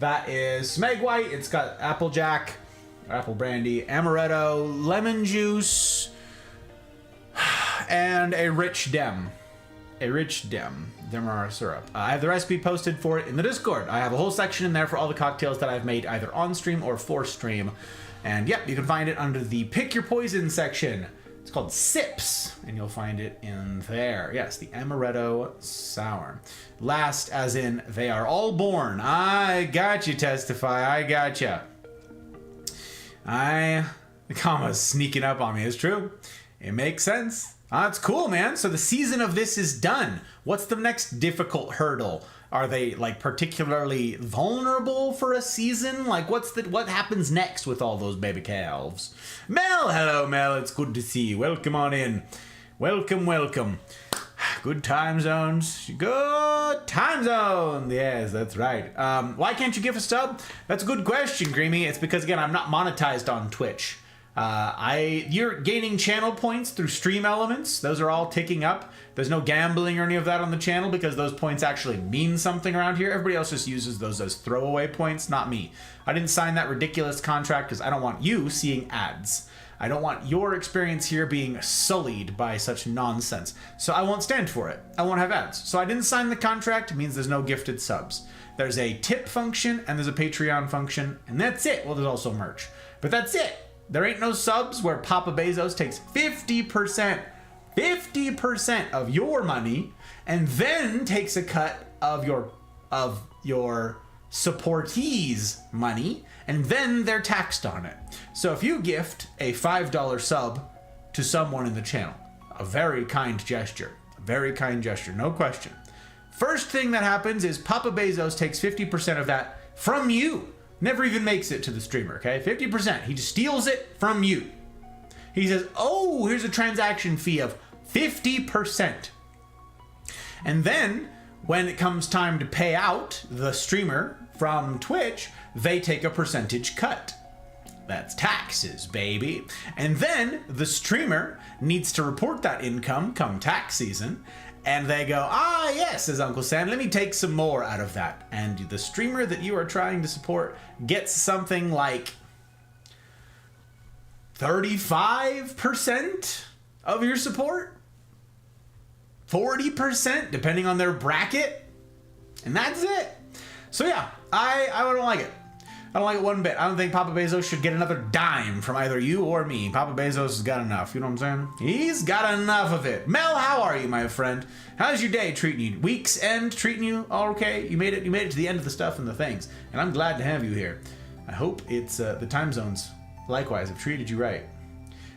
that is Smeg White. It's got Applejack, apple brandy, amaretto, lemon juice, and a rich demerara syrup. I have the recipe posted for it in the Discord. I have a whole section in there for all the cocktails that I've made either on stream or for stream. And yep, you can find it under the Pick Your Poison section. It's called Sips, and you'll find it in there. Yes, the amaretto sour. Last, as in, they are all born. I got you, Testify. I got you. The comma's sneaking up on me. It's true. It makes sense. That's cool, man. So the season of this is done. What's the next difficult hurdle? Are they like particularly vulnerable for a season? Like what happens next with all those baby calves? Mel, hello Mel, it's good to see you. Welcome on in. Welcome, welcome. Good time zones. Good time zone. Yes, that's right. Why can't you give a sub? That's a good question, Creamy. It's because again, I'm not monetized on Twitch. You're gaining channel points through stream elements. Those are all ticking up. There's no gambling or any of that on the channel because those points actually mean something around here. Everybody else just uses those as throwaway points, not me. I didn't sign that ridiculous contract because I don't want you seeing ads. I don't want your experience here being sullied by such nonsense. So I won't stand for it. I won't have ads. So I didn't sign the contract. It means there's no gifted subs. There's a tip function and there's a Patreon function, and that's it. Well, there's also merch, but that's it. There ain't no subs where Papa Bezos takes 50% of your money and then takes a cut of your supportees' money, and then they're taxed on it. So if you gift a $5 sub to someone in the channel, a very kind gesture, no question. First thing that happens is Papa Bezos takes 50% of that from you. Never even makes it to the streamer, okay? 50%. He just steals it from you. He says, oh, here's a transaction fee of 50%. And then when it comes time to pay out the streamer from Twitch, they take a percentage cut. That's taxes, baby. And then the streamer needs to report that income come tax season. And they go, ah, yes, says Uncle Sam, let me take some more out of that. And the streamer that you are trying to support gets something like 35% of your support, 40%, depending on their bracket. And that's it. So yeah, I don't like it. I don't like it one bit. I don't think Papa Bezos should get another dime from either you or me. Papa Bezos has got enough. You know what I'm saying? He's got enough of it. Mel, how are you, my friend? How's your day treating you? Week's end treating you all okay? You made it to the end of the stuff and the things. And I'm glad to have you here. I hope it's the time zones, likewise, have treated you right.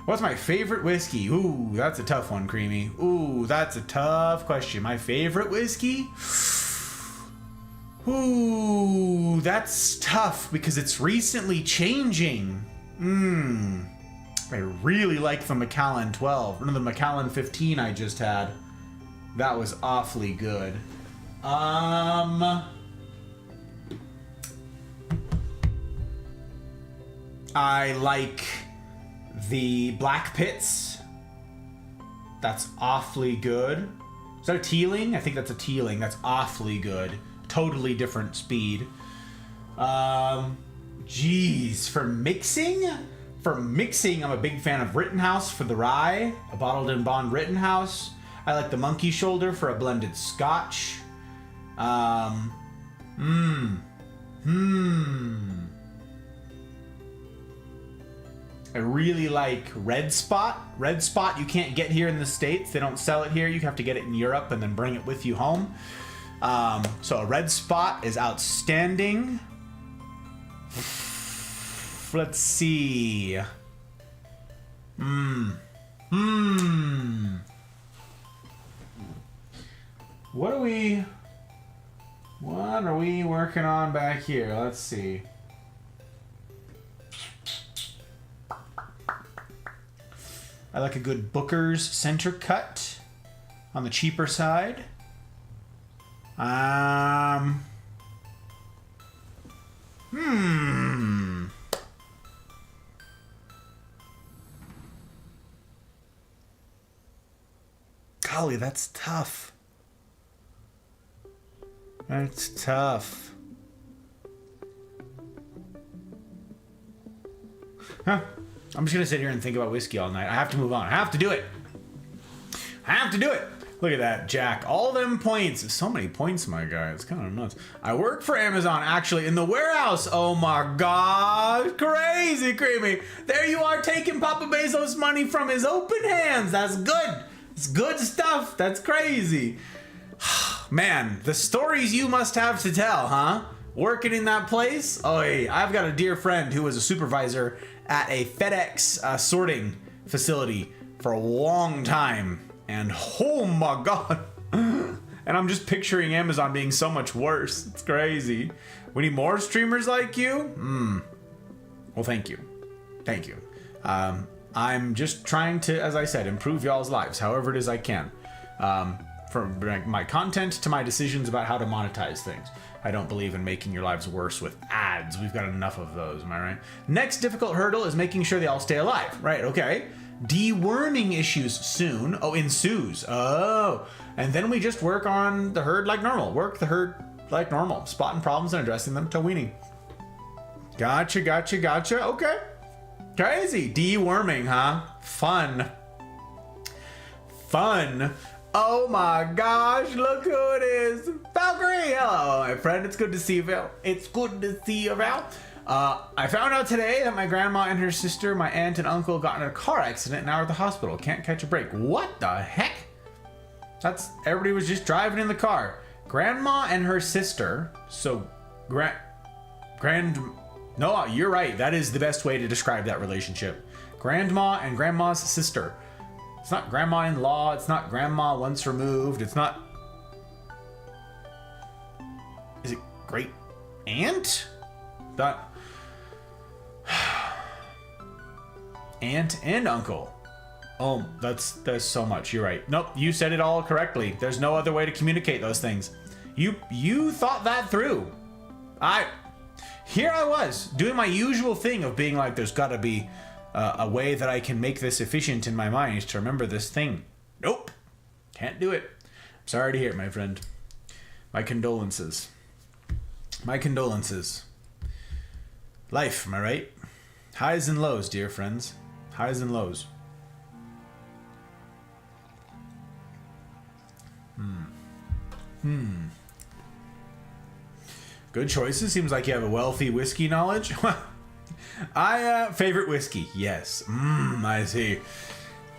What's my favorite whiskey? Ooh, that's a tough one, Creamy. Ooh, that's a tough question. My favorite whiskey? Ooh, that's tough because it's recently changing. I really like the Macallan 12. Or the Macallan 15 I just had. That was awfully good. I like the Black Pits. That's awfully good. Is that a Teeling? I think that's a Teeling. That's awfully good. Totally different speed. Geez, for mixing, I'm a big fan of Rittenhouse for the rye, a bottled in bond Rittenhouse. I like the Monkey Shoulder for a blended Scotch. I really like Red Spot. Red Spot you can't get here in the States. They don't sell it here. You have to get it in Europe and then bring it with you home. So a Red Spot is outstanding. Let's see. What are we working on back here? Let's see. I like a good Booker's center cut on the cheaper side. Golly, that's tough. That's tough. Huh. I'm just gonna sit here and think about whiskey all night. I have to move on. I have to do it. Look at that, Jack. All them points. So many points, my guy. It's kind of nuts. I work for Amazon, actually, in the warehouse. Oh my God. Crazy, Creamy. There you are taking Papa Bezos' money from his open hands. That's good. It's good stuff. That's crazy. Man, the stories you must have to tell, huh? Working in that place? Oh, hey, I've got a dear friend who was a supervisor at a FedEx sorting facility for a long time. And oh my god. And I'm just picturing Amazon being so much worse. It's crazy. We need more streamers like you? Well, thank you. Thank you. I'm just trying to, as I said, improve y'all's lives however it is I can. From my content to my decisions about how to monetize things. I don't believe in making your lives worse with ads. We've got enough of those, am I right? Next difficult hurdle is making sure they all stay alive. Right, okay. Deworming issues soon. Oh, ensues. Oh. And then we just work on the herd like normal. Work the herd like normal. Spotting problems and addressing them till weaning. Gotcha, gotcha, gotcha. Okay. Crazy. Deworming, huh? Fun. Fun. Oh my gosh, look who it is. Valkyrie! Hello, my friend. It's good to see you, Val. It's good to see you, Val. I found out today that my grandma and her sister, my aunt and uncle got in a car accident and now are at the hospital. Can't catch a break. What the heck? Everybody was just driving in the car. Grandma and her sister, so no, you're right. That is the best way to describe that relationship. Grandma and grandma's sister. It's not grandma-in-law. It's not grandma once removed. It's not... Is it great aunt? That... Aunt and uncle. Oh, that's so much. You're right. Nope, you said it all correctly. There's no other way to communicate those things. You thought that through. Here I was, doing my usual thing of being like, there's gotta be a way that I can make this efficient in my mind to remember this thing. Nope. Can't do it. I'm sorry to hear it, my friend. My condolences. My condolences. Life, am I right? Highs and lows, dear friends. Highs and lows. Good choices. Seems like you have a wealthy whiskey knowledge. Favorite whiskey? Yes. I see.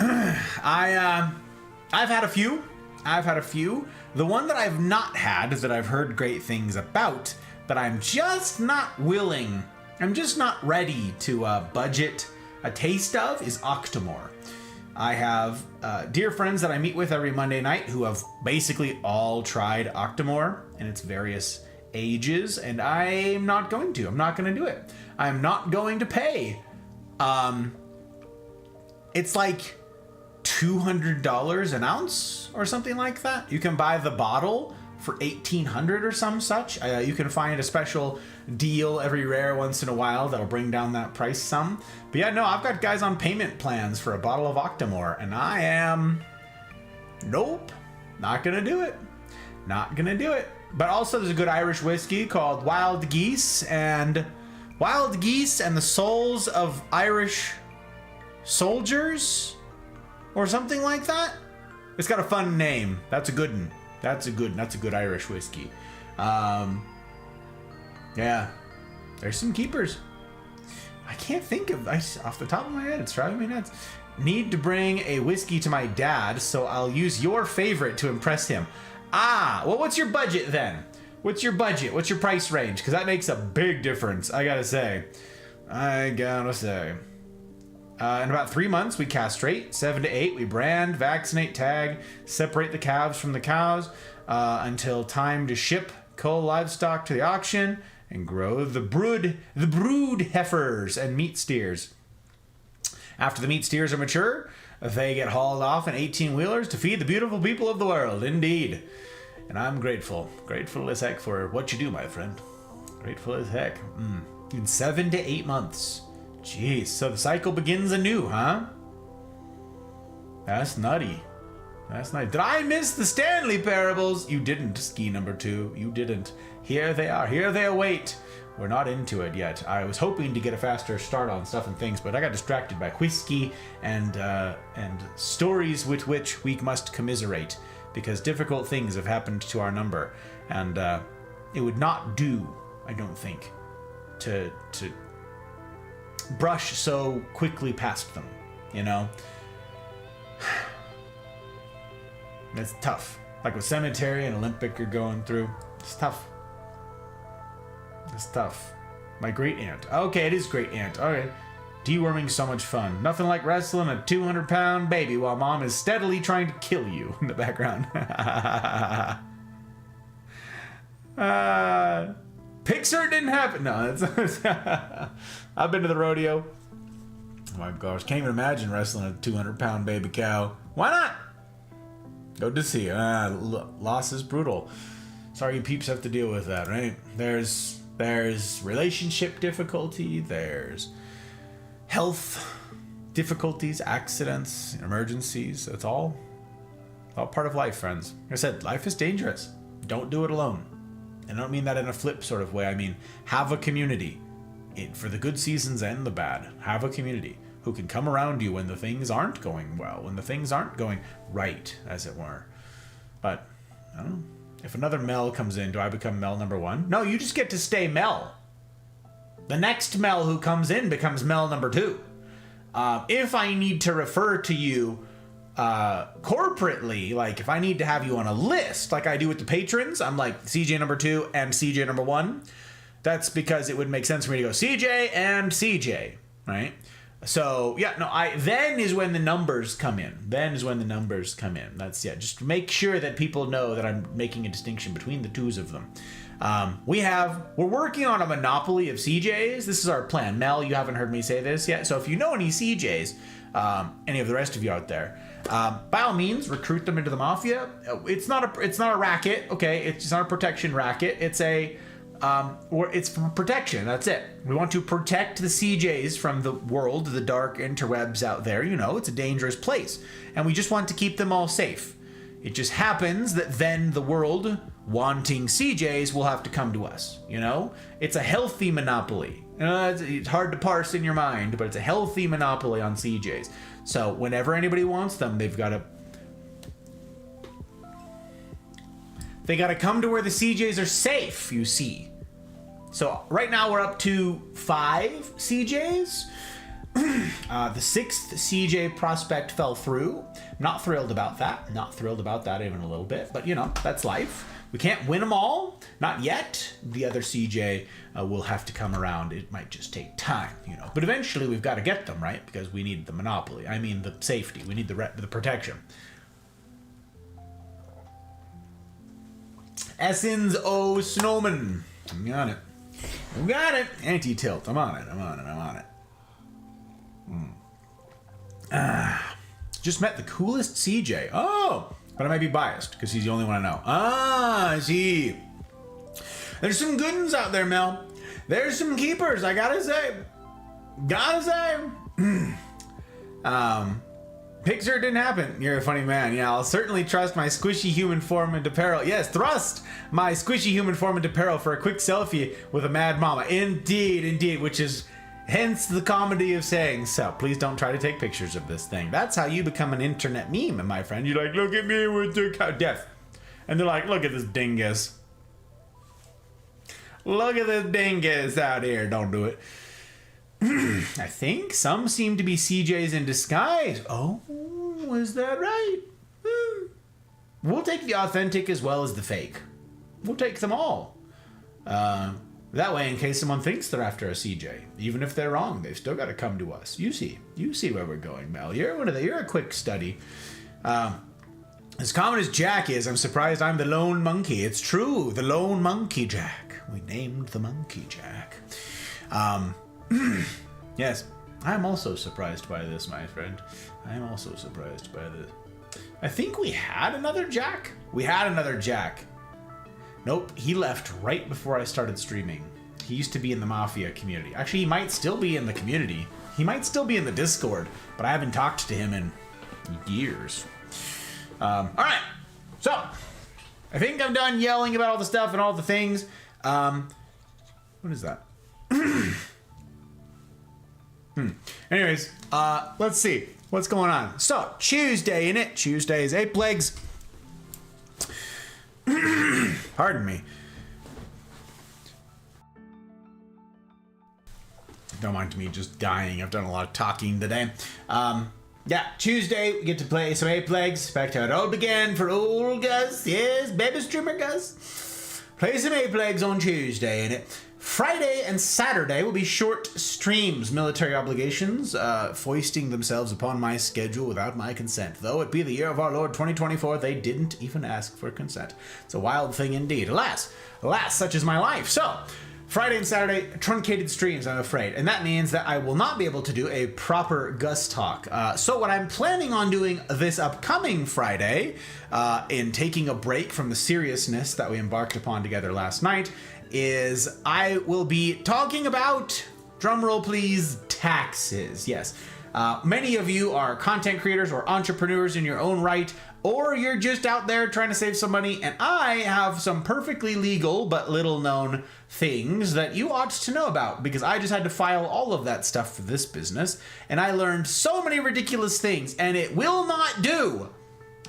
I've had a few. The one that I've not had, that I've heard great things about, but I'm just not willing. I'm just not ready to budget a taste of is Octomore. I have dear friends that I meet with every Monday night who have basically all tried Octomore in its various ages, and I'm not going to. I'm not going to do it. I'm not going to pay. It's like $200 an ounce or something like that. You can buy the bottle for $1,800 or some such. You can find a special deal every rare once in a while that'll bring down that price some. But yeah, no, I've got guys on payment plans for a bottle of Octomore, and I am... Nope. Not gonna do it. Not gonna do it. But also there's a good Irish whiskey called Wild Geese and the Souls of Irish Soldiers or something like that. It's got a fun name. That's a good one. That's a good Irish whiskey. Yeah, there's some keepers. I can't think of off the top of my head. It's driving me nuts. Need to bring a whiskey to my dad, so I'll use your favorite to impress him. Well, what's your budget then? What's your budget? What's your price range? Because that makes a big difference, I gotta say. In about 3 months, we castrate. 7 to 8, we brand, vaccinate, tag, separate the calves from the cows until time to ship cull livestock to the auction and grow the brood heifers and meat steers. After the meat steers are mature, they get hauled off in 18-wheelers to feed the beautiful people of the world, indeed. And I'm grateful as heck for what you do, my friend. Grateful as heck. In 7 to 8 months. Jeez, so the cycle begins anew, huh? That's nutty. That's nice. Did I miss the Stanley parables? You didn't, ski number 2. You didn't. Here they are. Here they await. We're not into it yet. I was hoping to get a faster start on stuff and things, but I got distracted by whiskey and stories with which we must commiserate, because difficult things have happened to our number, and it would not do, I don't think, to brush so quickly past them, you know? It's tough. Like with Cemetery and Olympic you're going through. It's tough. It's tough. My great aunt. Okay, it is great aunt. Okay. Deworming's so much fun. Nothing like wrestling a 200-pound baby while mom is steadily trying to kill you in the background. Pixar didn't happen. No, it's I've been to the rodeo. Oh my gosh, can't even imagine wrestling a 200-pound baby cow. Why not? Go to see. Loss is brutal. Sorry you peeps have to deal with that, right? There's relationship difficulty, there's health difficulties, accidents, emergencies. It's all part of life, friends. Like I said, life is dangerous. Don't do it alone. And I don't mean that in a flip sort of way. I mean, have a community. For the good seasons and the bad. Have a community who can come around you when the things aren't going well, when the things aren't going right, as it were. But, I don't know. If another Mel comes in, do I become Mel number 1? No, you just get to stay Mel. The next Mel who comes in becomes Mel number 2. If I need to refer to you corporately, like if I need to have you on a list, like I do with the patrons, I'm like CJ number 2 and CJ number 1. That's because it would make sense for me to go CJ and CJ, right? So yeah, no, then is when the numbers come in. That's just make sure that people know that I'm making a distinction between the twos of them. We're working on a monopoly of CJs. This is our plan. Mel, you haven't heard me say this yet. So if you know any CJs, any of the rest of you out there, by all means, recruit them into the mafia. It's not a racket, okay? It's not a protection racket. It's for protection. That's it. We want to protect the CJs from the world, the dark interwebs out there. You know, it's a dangerous place, and we just want to keep them all safe. It just happens that then the world wanting CJs will have to come to us. You know, it's a healthy monopoly. It's hard to parse in your mind, but it's a healthy monopoly on CJs. So whenever anybody wants them, they got to come to where the CJs are safe, you see. So right now we're up to 5 CJs. The 6th CJ prospect fell through. Not thrilled about that. Not thrilled about that even a little bit. But, you know, that's life. We can't win them all. Not yet. The other CJ will have to come around. It might just take time, you know. But eventually we've got to get them, right? Because we need the monopoly. I mean the safety. We need the protection. Essence O Snowman. I'm on it. We got it. Anti-tilt. I'm on it. Just met the coolest CJ. Oh, but I might be biased because he's the only one I know. I see. There's some good ones out there, Mel. There's some keepers, I gotta say. Pixar didn't happen. You're a funny man. Yeah, I'll certainly trust my squishy human form into peril. Yes, thrust my squishy human form into peril for a quick selfie with a mad mama. Indeed, which is hence the comedy of saying so. Please don't try to take pictures of this thing. That's how you become an internet meme, my friend. You're like, look at me with the cow death. And they're like, look at this dingus. Look at this dingus out here. Don't do it. I think some seem to be CJs in disguise. Oh, is that right? We'll take the authentic as well as the fake. We'll take them all. That way, in case someone thinks they're after a CJ, even if they're wrong, they've still got to come to us. You see where we're going, Mel. You're a quick study. As common as Jack is, I'm surprised I'm the lone monkey. It's true, the lone monkey Jack. We named the monkey Jack. Yes, I'm also surprised by this, my friend. I'm also surprised by this. I think we had another Jack. Nope, he left right before I started streaming. He used to be in the Mafia community. Actually, he might still be in the community. He might still be in the Discord, but I haven't talked to him in years. All right, so I think I'm done yelling about all the stuff and all the things. What is that? Anyways, let's see what's going on. So Tuesday, innit? Tuesday's 8 legs. Pardon me. Don't mind me just dying. I've done a lot of talking today. Yeah, Tuesday we get to play some 8 legs. Back to how it all began for old Gus. Yes, baby streamer Gus. Play some Apex on Tuesday, and Friday and Saturday will be short streams. Military obligations foisting themselves upon my schedule without my consent. Though it be the year of our Lord 2024, they didn't even ask for consent. It's a wild thing indeed. Alas, such is my life. So, Friday and Saturday, truncated streams, I'm afraid. And that means that I will not be able to do a proper Gus talk. So what I'm planning on doing this upcoming Friday, in taking a break from the seriousness that we embarked upon together last night, is I will be talking about, drumroll please, taxes. Yes. Many of you are content creators or entrepreneurs in your own right, or you're just out there trying to save some money, and I have some perfectly legal but little known things that you ought to know about, because I just had to file all of that stuff for this business, and I learned so many ridiculous things, and it will not do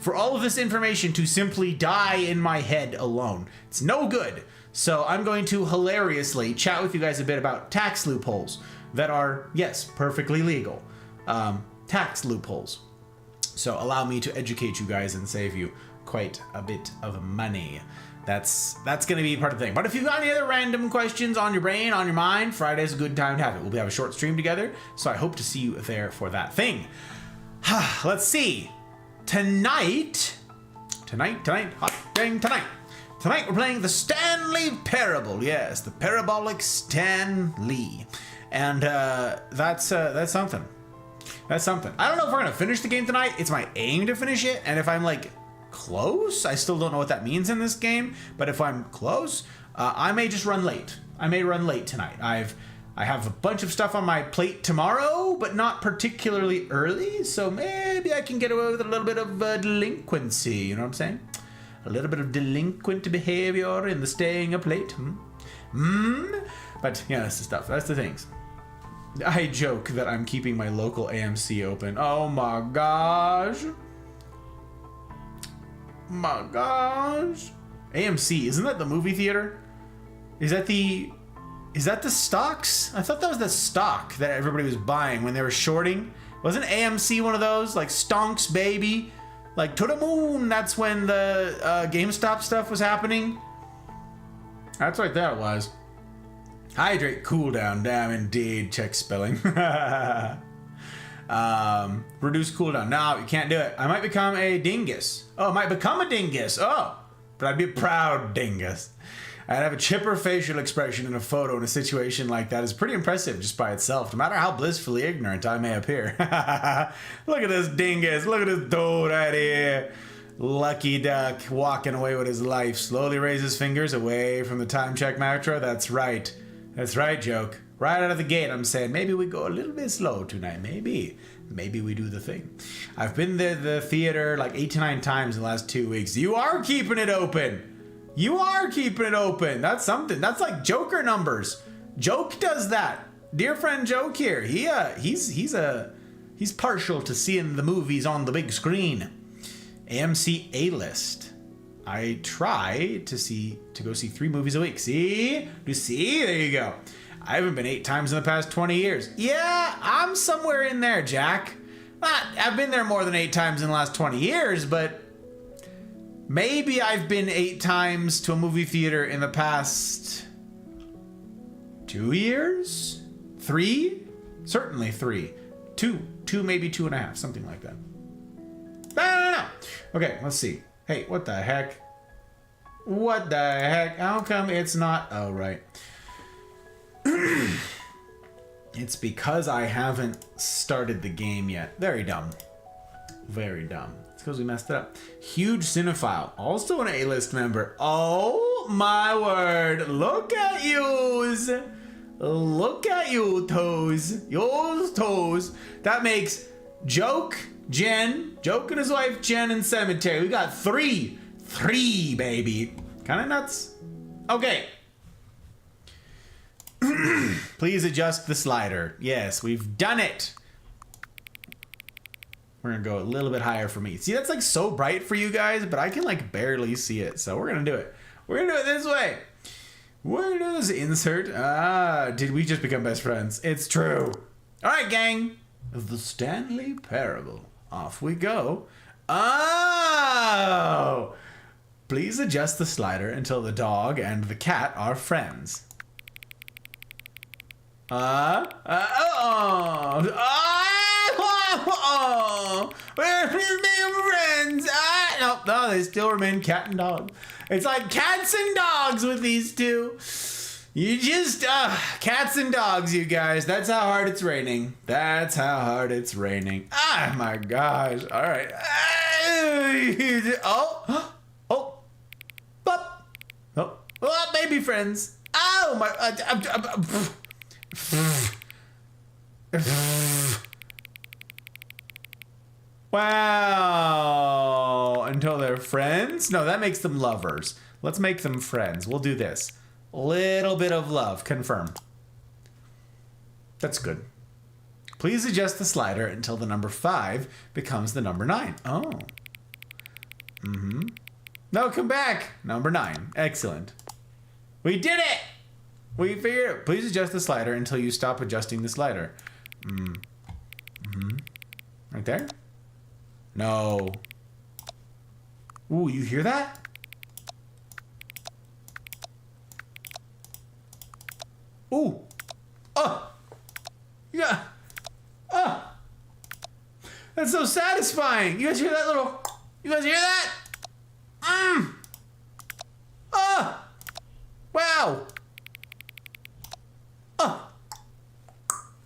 for all of this information to simply die in my head alone. It's no good. So I'm going to hilariously chat with you guys a bit about tax loopholes that are, yes, perfectly legal. Tax loopholes. So allow me to educate you guys and save you quite a bit of money. That's going to be part of the thing. But if you've got any other random questions on your brain, on your mind, Friday's a good time to have it. We'll have a short stream together, so I hope to see you there for that thing. Let's see. Tonight, hot dang tonight. Tonight we're playing the Stanley Parable. Yes, the parabolic Stanley. And that's something. That's something. I don't know if we're going to finish the game tonight. It's my aim to finish it. And if I'm like close, I still don't know what that means in this game. But if I'm close, I may just run late. I may run late tonight. I have a bunch of stuff on my plate tomorrow, but not particularly early. So maybe I can get away with a little bit of delinquency. You know what I'm saying? A little bit of delinquent behavior in the staying up late. But yeah, that's the stuff. That's the things. I joke that I'm keeping my local AMC open. Oh my gosh. My gosh. AMC, isn't that the movie theater? Is that the stocks? I thought that was the stock that everybody was buying when they were shorting. Wasn't AMC one of those? Like stonks, baby. Like to the moon. That's when the GameStop stuff was happening. That's right there it was. Hydrate, cool down, damn indeed, check spelling. Reduce cooldown. No, you can't do it. I might become a dingus. Oh, I might become a dingus. Oh, but I'd be a proud dingus. I'd have a chipper facial expression in a photo in a situation like that is pretty impressive just by itself, no matter how blissfully ignorant I may appear. Look at this dingus. Look at this dude right here. Lucky duck walking away with his life. Slowly raises fingers away from the time check macro. That's right. That's right, joke. Right out of the gate, I'm saying maybe we go a little bit slow tonight. Maybe we do the thing. I've been to the theater like 8 to 9 times in the last 2 weeks. You are keeping it open. You are keeping it open. That's something. That's like Joker numbers. Joke does that. Dear friend Joke here. He's partial to seeing the movies on the big screen. AMC A-list. I try to go see 3 movies a week. See? You see? There you go. I haven't been 8 times in the past 20 years. Yeah, I'm somewhere in there, Jack. I've been there more than 8 times in the last 20 years, but maybe I've been 8 times to a movie theater in the past 2 years? 3? Certainly 3. 2, maybe 2.5, something like that. No. Okay, let's see. Hey, what the heck? What the heck? How come it's not? Oh, right. It's because I haven't started the game yet. Very dumb. Very dumb. It's because we messed it up. Huge cinephile. Also an A-list member. Oh, my word. Look at yous. Look at you, toes. Yours toes. That makes Joke, Jen, Joke and his wife, Jen, and Cemetery. We got 3. 3, baby. Kind of nuts. Okay. Please adjust the slider. Yes, we've done it. We're going to go a little bit higher for me. See, that's like so bright for you guys, but I can like barely see it. So we're going to do it. We're going to do it this way. Where does insert? Did we just become best friends? It's true. All right, gang. The Stanley Parable. Off we go. Oh! Please adjust the slider until the dog and the cat are friends. We're friends. No, they still remain cat and dog. It's like cats and dogs with these two. You just, cats and dogs, you guys. That's how hard it's raining. That's how hard it's raining. Ah, my gosh. All right. Oh, baby friends. Oh, my. Wow. Until they're friends? No, that makes them lovers. Let's make them friends. We'll do this. Little bit of love. Confirm. That's good. Please adjust the slider until the number 5 becomes the number 9. Oh. No, come back. Number 9. Excellent. We did it! We figured it. Please adjust the slider until you stop adjusting the slider. Right there? No. Ooh, you hear that? Ooh. Oh. Yeah. Oh. That's so satisfying. You guys hear that little... You guys hear that? Oh. Wow. Oh.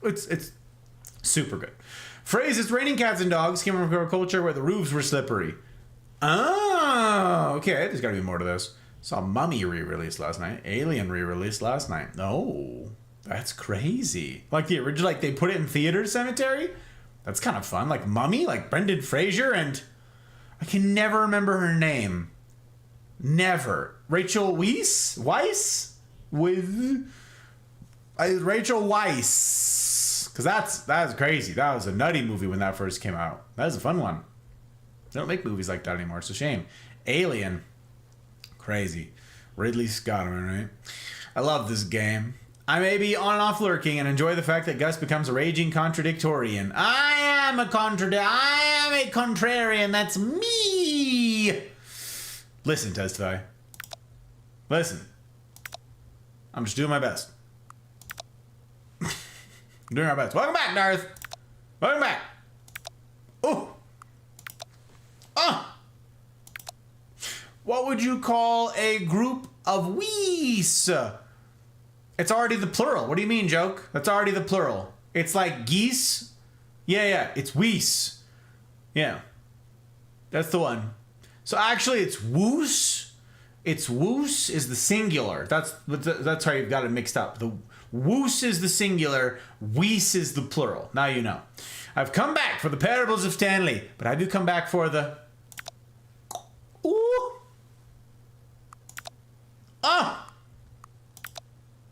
It's super good. Phrase, it's raining cats and dogs, came from a culture where the roofs were slippery. Oh, okay. There's got to be more to this. Saw Mummy re-released last night. Alien re-released last night. Oh, that's crazy. Like the original, like they put it in theater cemetery? That's kind of fun. Like Mummy, like Brendan Fraser and... I can never remember her name. Never. Rachel Weisz? Rachel Weisz. Because that was crazy. That was a nutty movie when that first came out. That was a fun one. They don't make movies like that anymore. It's a shame. Alien. Crazy. Ridley Scott, am I right? I love this game. I may be on and off lurking and enjoy the fact that Gus becomes a raging contradictorian. I am a contrarian. That's me. Listen, Testify. Listen. I'm just doing my best. I'm doing our best. Welcome back, Darth. Welcome back. Oh. What would you call a group of wees? It's already the plural. What do you mean, joke? That's already the plural. It's like geese. Yeah. It's wees. Yeah. That's the one. So actually, it's woos. It's woos is the singular. That's how you've got it mixed up. The woos is the singular. Wees is the plural. Now you know. I've come back for the parables of Stanley, but I do come back for the... Ooh.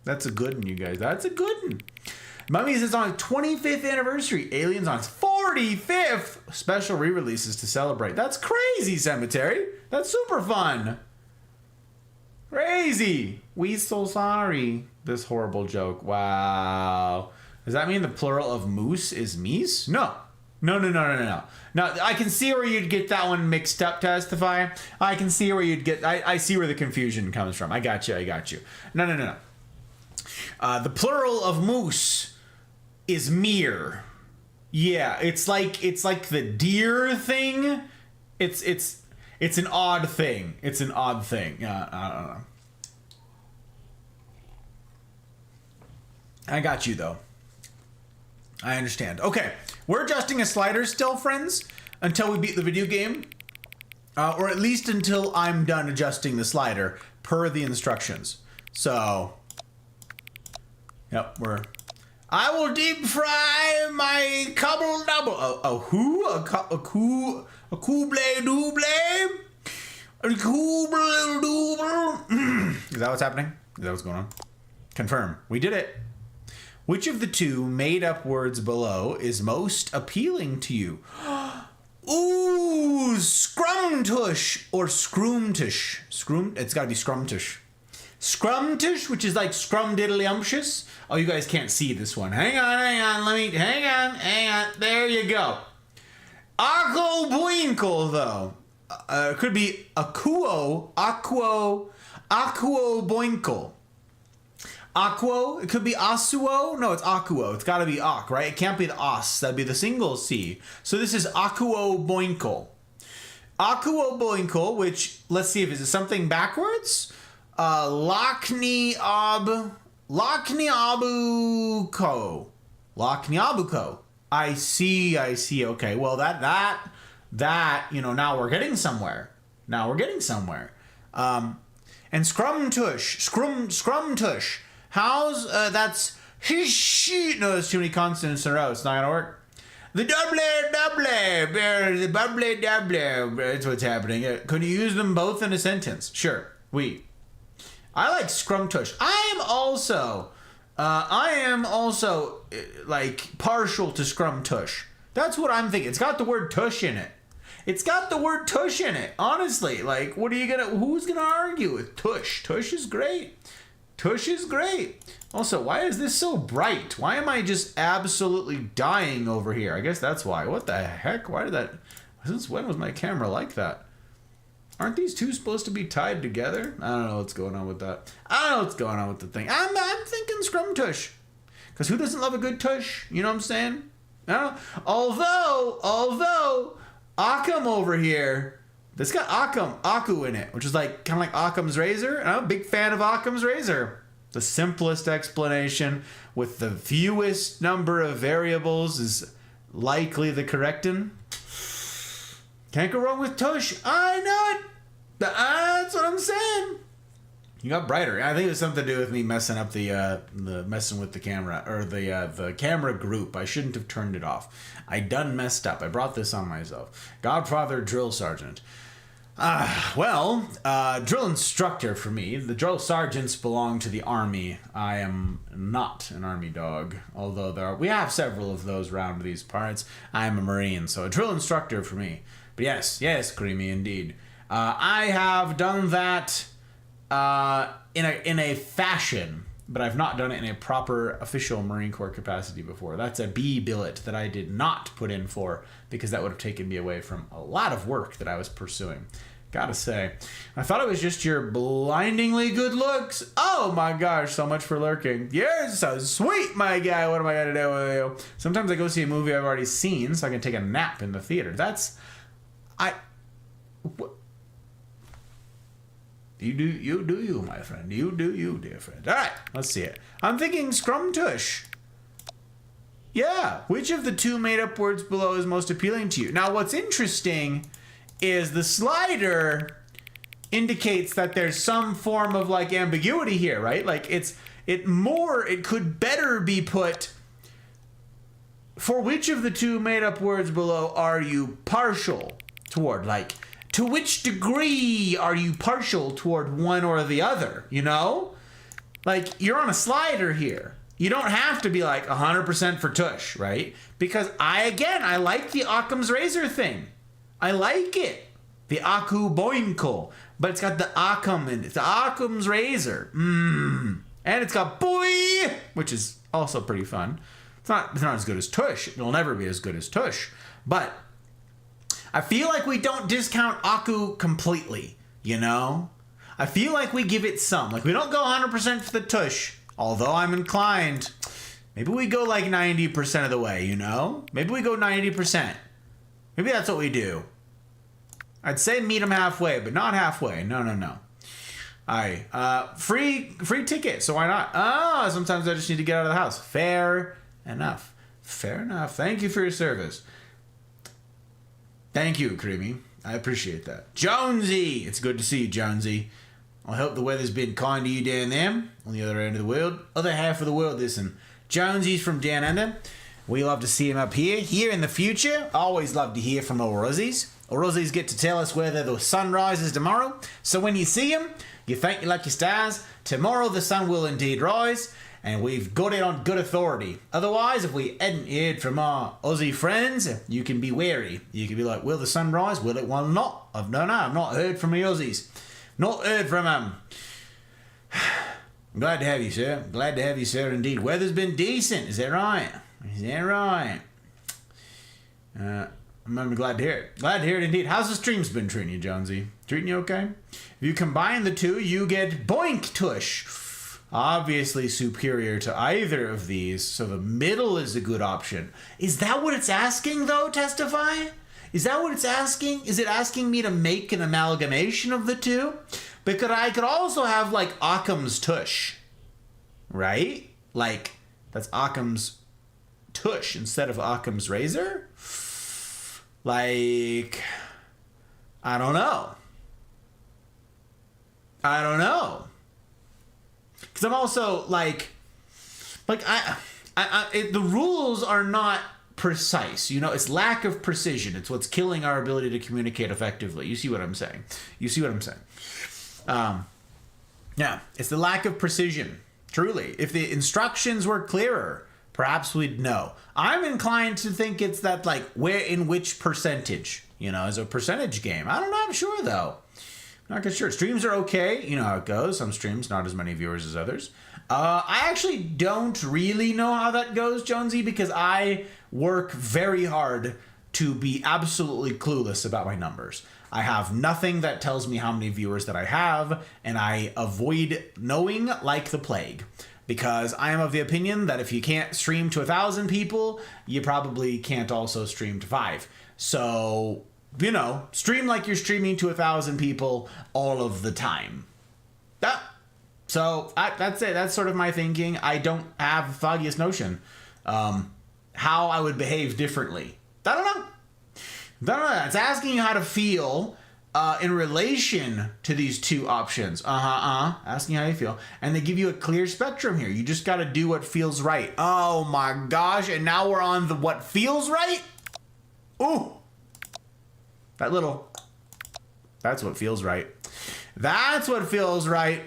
That's a good one, you guys. That's a good one. Mummies is on its 25th anniversary. Aliens on its 45th. Special re-releases to celebrate. That's crazy, Cemetery. That's super fun. Crazy. We so sorry. This horrible joke. Wow. Does that mean the plural of moose is meese? No. No. Now, I can see where you'd get that one mixed up, Testify. I can see where you'd get... I see where the confusion comes from. I got you. No. The plural of moose is mere. Yeah, it's like the deer thing. It's an odd thing. It's an odd thing. I don't know. I got you though. I understand. Okay, we're adjusting a slider still, friends, until we beat the video game, or at least until I'm done adjusting the slider per the instructions. So. Yep, I will deep fry my cobble double. A who? A cooble double? A cooble double? Is that what's happening? Is that what's going on? Confirm. We did it. Which of the two made-up words below is most appealing to you? Ooh, scrumtush or scroomtish. It's got to be scrumtish. Scrumtish, which is like scrumdiddlyumptious. Oh, you guys can't see this one. Hang on. Hang on. There you go. Arco Buinkle, though. could be aquo boinkle. Aquo, it could be asuo. No, it's aquo. It's got to be ak, right? It can't be the os. That'd be the single C. So this is aquo boinkle. Aquo boinkle, which, let's see if it's something backwards. Lakni abuko. I see. Okay. Well, that, now we're getting somewhere. And scrum tush. How's, that's, no, there's too many consonants in a row. It's not gonna work. The double, that's what's happening. Could you use them both in a sentence? Sure. I like scrum tush. I am also like partial to scrum tush. That's what I'm thinking. It's got the word tush in it. Honestly, like, who's gonna argue with tush? Tush is great. Also, why is this so bright? Why am I just absolutely dying over here? I guess that's why. What the heck? Since when was my camera like that? Aren't these two supposed to be tied together? I don't know what's going on with that. I don't know what's going on with the thing. I'm thinking scrum tush. Because who doesn't love a good tush? You know what I'm saying? I don't know. Although, Occam over here, this got Aku in it, which is like kind of like Occam's razor. And I'm a big fan of Occam's razor. The simplest explanation with the fewest number of variables is likely the correct one. Can't go wrong with tush. I know it. That's what I'm saying. You got brighter. I think it was something to do with me messing up messing with the camera, or the camera group. I shouldn't have turned it off. I done messed up. I brought this on myself. Godfather Drill Sergeant. Drill instructor for me. The drill sergeants belong to the Army. I am not an Army dog, although we have several of those around these parts. I am a Marine, so a drill instructor for me. But yes, Creamy, indeed. I have done that in a fashion, but I've not done it in a proper official Marine Corps capacity before. That's a B billet that I did not put in for, because that would have taken me away from a lot of work that I was pursuing. Gotta say, I thought it was just your blindingly good looks. Oh my gosh, so much for lurking. You're so sweet, my guy. What am I gonna do with you? Sometimes I go see a movie I've already seen so I can take a nap in the theater. You do you, my friend. You do you, dear friend. All right, let's see it. I'm thinking scrum tush. Yeah, which of the two made-up words below is most appealing to you? Now, what's interesting is the slider indicates that there's some form of like ambiguity here, right? Like it could better be put, for which of the two made-up words below are you partial toward? Like, to which degree are you partial toward one or the other, you know? Like, you're on a slider here. You don't have to be like 100% for tush, right? Because I like the Occam's razor thing. I like it. The Aku boinkle. But it's got the Occam in it. It's the Occam's razor. And it's got boy, which is also pretty fun. It's not as good as tush. It'll never be as good as tush. But I feel like we don't discount Aku completely, you know? I feel like we give it some. Like, we don't go 100% for the tush. Although I'm inclined, maybe we go like 90% of the way, you know? Maybe we go 90%. Maybe that's what we do. I'd say meet them halfway, but not halfway. No. Alright, free ticket, so why not? Sometimes I just need to get out of the house. Fair enough. Thank you for your service. Thank you, Creamy. I appreciate that. Jonesy! It's good to see you, Jonesy. I hope the weather's been kind to you down there, on the other end of the world. Other half of the world, listen. Jonesy's from down under. We love to see him up here. Here in the future, always love to hear from old Aussies. Old Aussies get to tell us whether the sun rises tomorrow. So when you see him, you thank you like your stars. Tomorrow the sun will indeed rise. And we've got it on good authority. Otherwise, if we hadn't heard from our Aussie friends, you can be wary. You can be like, will the sun rise? Will it? Well, not. I've not heard from the Aussies. Not heard from them. I'm glad to have you, sir. Glad to have you, sir, indeed. Weather's been decent. Is that right? I'm I'm glad to hear it. Glad to hear it indeed. How's the streams been treating you, Jonesy? Treating you okay? If you combine the two, you get Boink Tush. Obviously superior to either of these, so the middle is a good option. Is that what it's asking, though, Testify? Is that what it's asking? Is it asking me to make an amalgamation of the two? Because I could also have, like, Occam's Tush. Right? Like, that's Occam's Tush instead of Occam's Razor? Like, I don't know. Because I'm also like the rules are not precise. You know, it's lack of precision. It's what's killing our ability to communicate effectively. You see what I'm saying? Yeah, it's the lack of precision. Truly, if the instructions were clearer, perhaps we'd know. I'm inclined to think it's that, like, where in which percentage, you know, is a percentage game. I don't know. I'm sure, though. Not good, sure. Streams are okay. You know how it goes. Some streams, not as many viewers as others. I actually don't really know how that goes, Jonesy, because I work very hard to be absolutely clueless about my numbers. I have nothing that tells me how many viewers that I have, and I avoid knowing like the plague. Because I am of the opinion that if you can't stream to 1,000 people, you probably can't also stream to 5. So, you know, stream like you're streaming to 1,000 people all of the time. So that's it. That's sort of my thinking. I don't have the foggiest notion how I would behave differently. I don't know. It's asking you how to feel in relation to these two options. Asking how you feel. And they give you a clear spectrum here. You just got to do what feels right. Oh my gosh. And now we're on the what feels right? Ooh. That's what feels right. That's what feels right.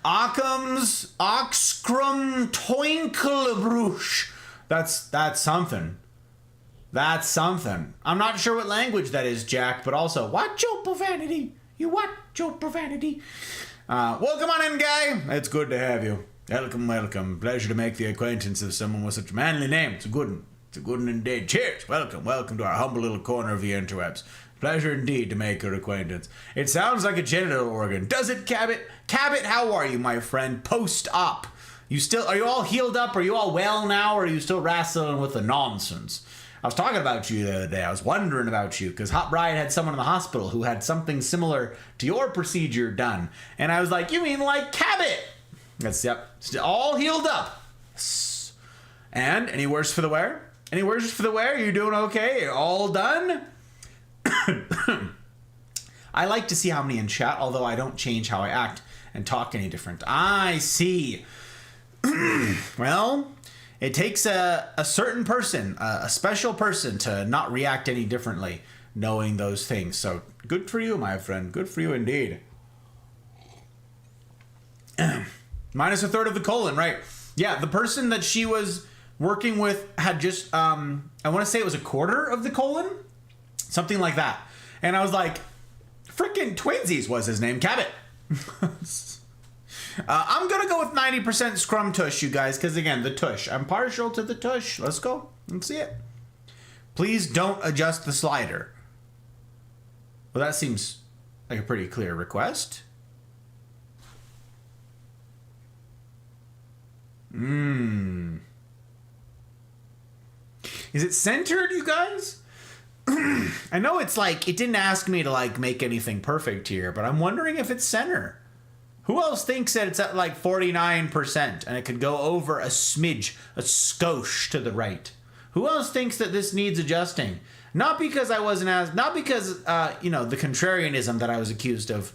Occam's Oxcrum Toinklebrush. That's something. That's something. I'm not sure what language that is, Jack, but also, watch your profanity. You watch your profanity. Welcome on in, guy. It's good to have you. Welcome. Pleasure to make the acquaintance of someone with such a manly name. It's a good one indeed. Cheers. Welcome to our humble little corner of the interwebs. Pleasure indeed to make your acquaintance. It sounds like a genital organ. Does it, Cabot? Cabot, how are you, my friend? Post-op. Are you all healed up? Are you all well now? Or are you still wrestling with the nonsense? I was talking about you the other day. I was wondering about you because Hot Bride had someone in the hospital who had something similar to your procedure done. And I was like, you mean like Cabot? That's, yep. All healed up. And any worse for the wear? You doing okay? All done? I like to see how many in chat, although I don't change how I act and talk any different. I see. Well, it takes a certain person, a special person, to not react any differently, knowing those things. So good for you, my friend. Good for you indeed. Minus a third of the colon, right? Yeah, the person that she was working with had just, I want to say it was a quarter of the colon. Something like that. And I was like, frickin' twinsies was his name, Cabot. I'm going to go with 90% scrum tush, you guys, because, again, the tush. I'm partial to the tush. Let's go. Let's see it. Please don't adjust the slider. Well, that seems like a pretty clear request. Is it centered, you guys? I know it's like, it didn't ask me to like make anything perfect here, but I'm wondering if it's center. Who else thinks that it's at like 49% and it could go over a smidge, a skosh to the right? Who else thinks that this needs adjusting? Not because not because, the contrarianism that I was accused of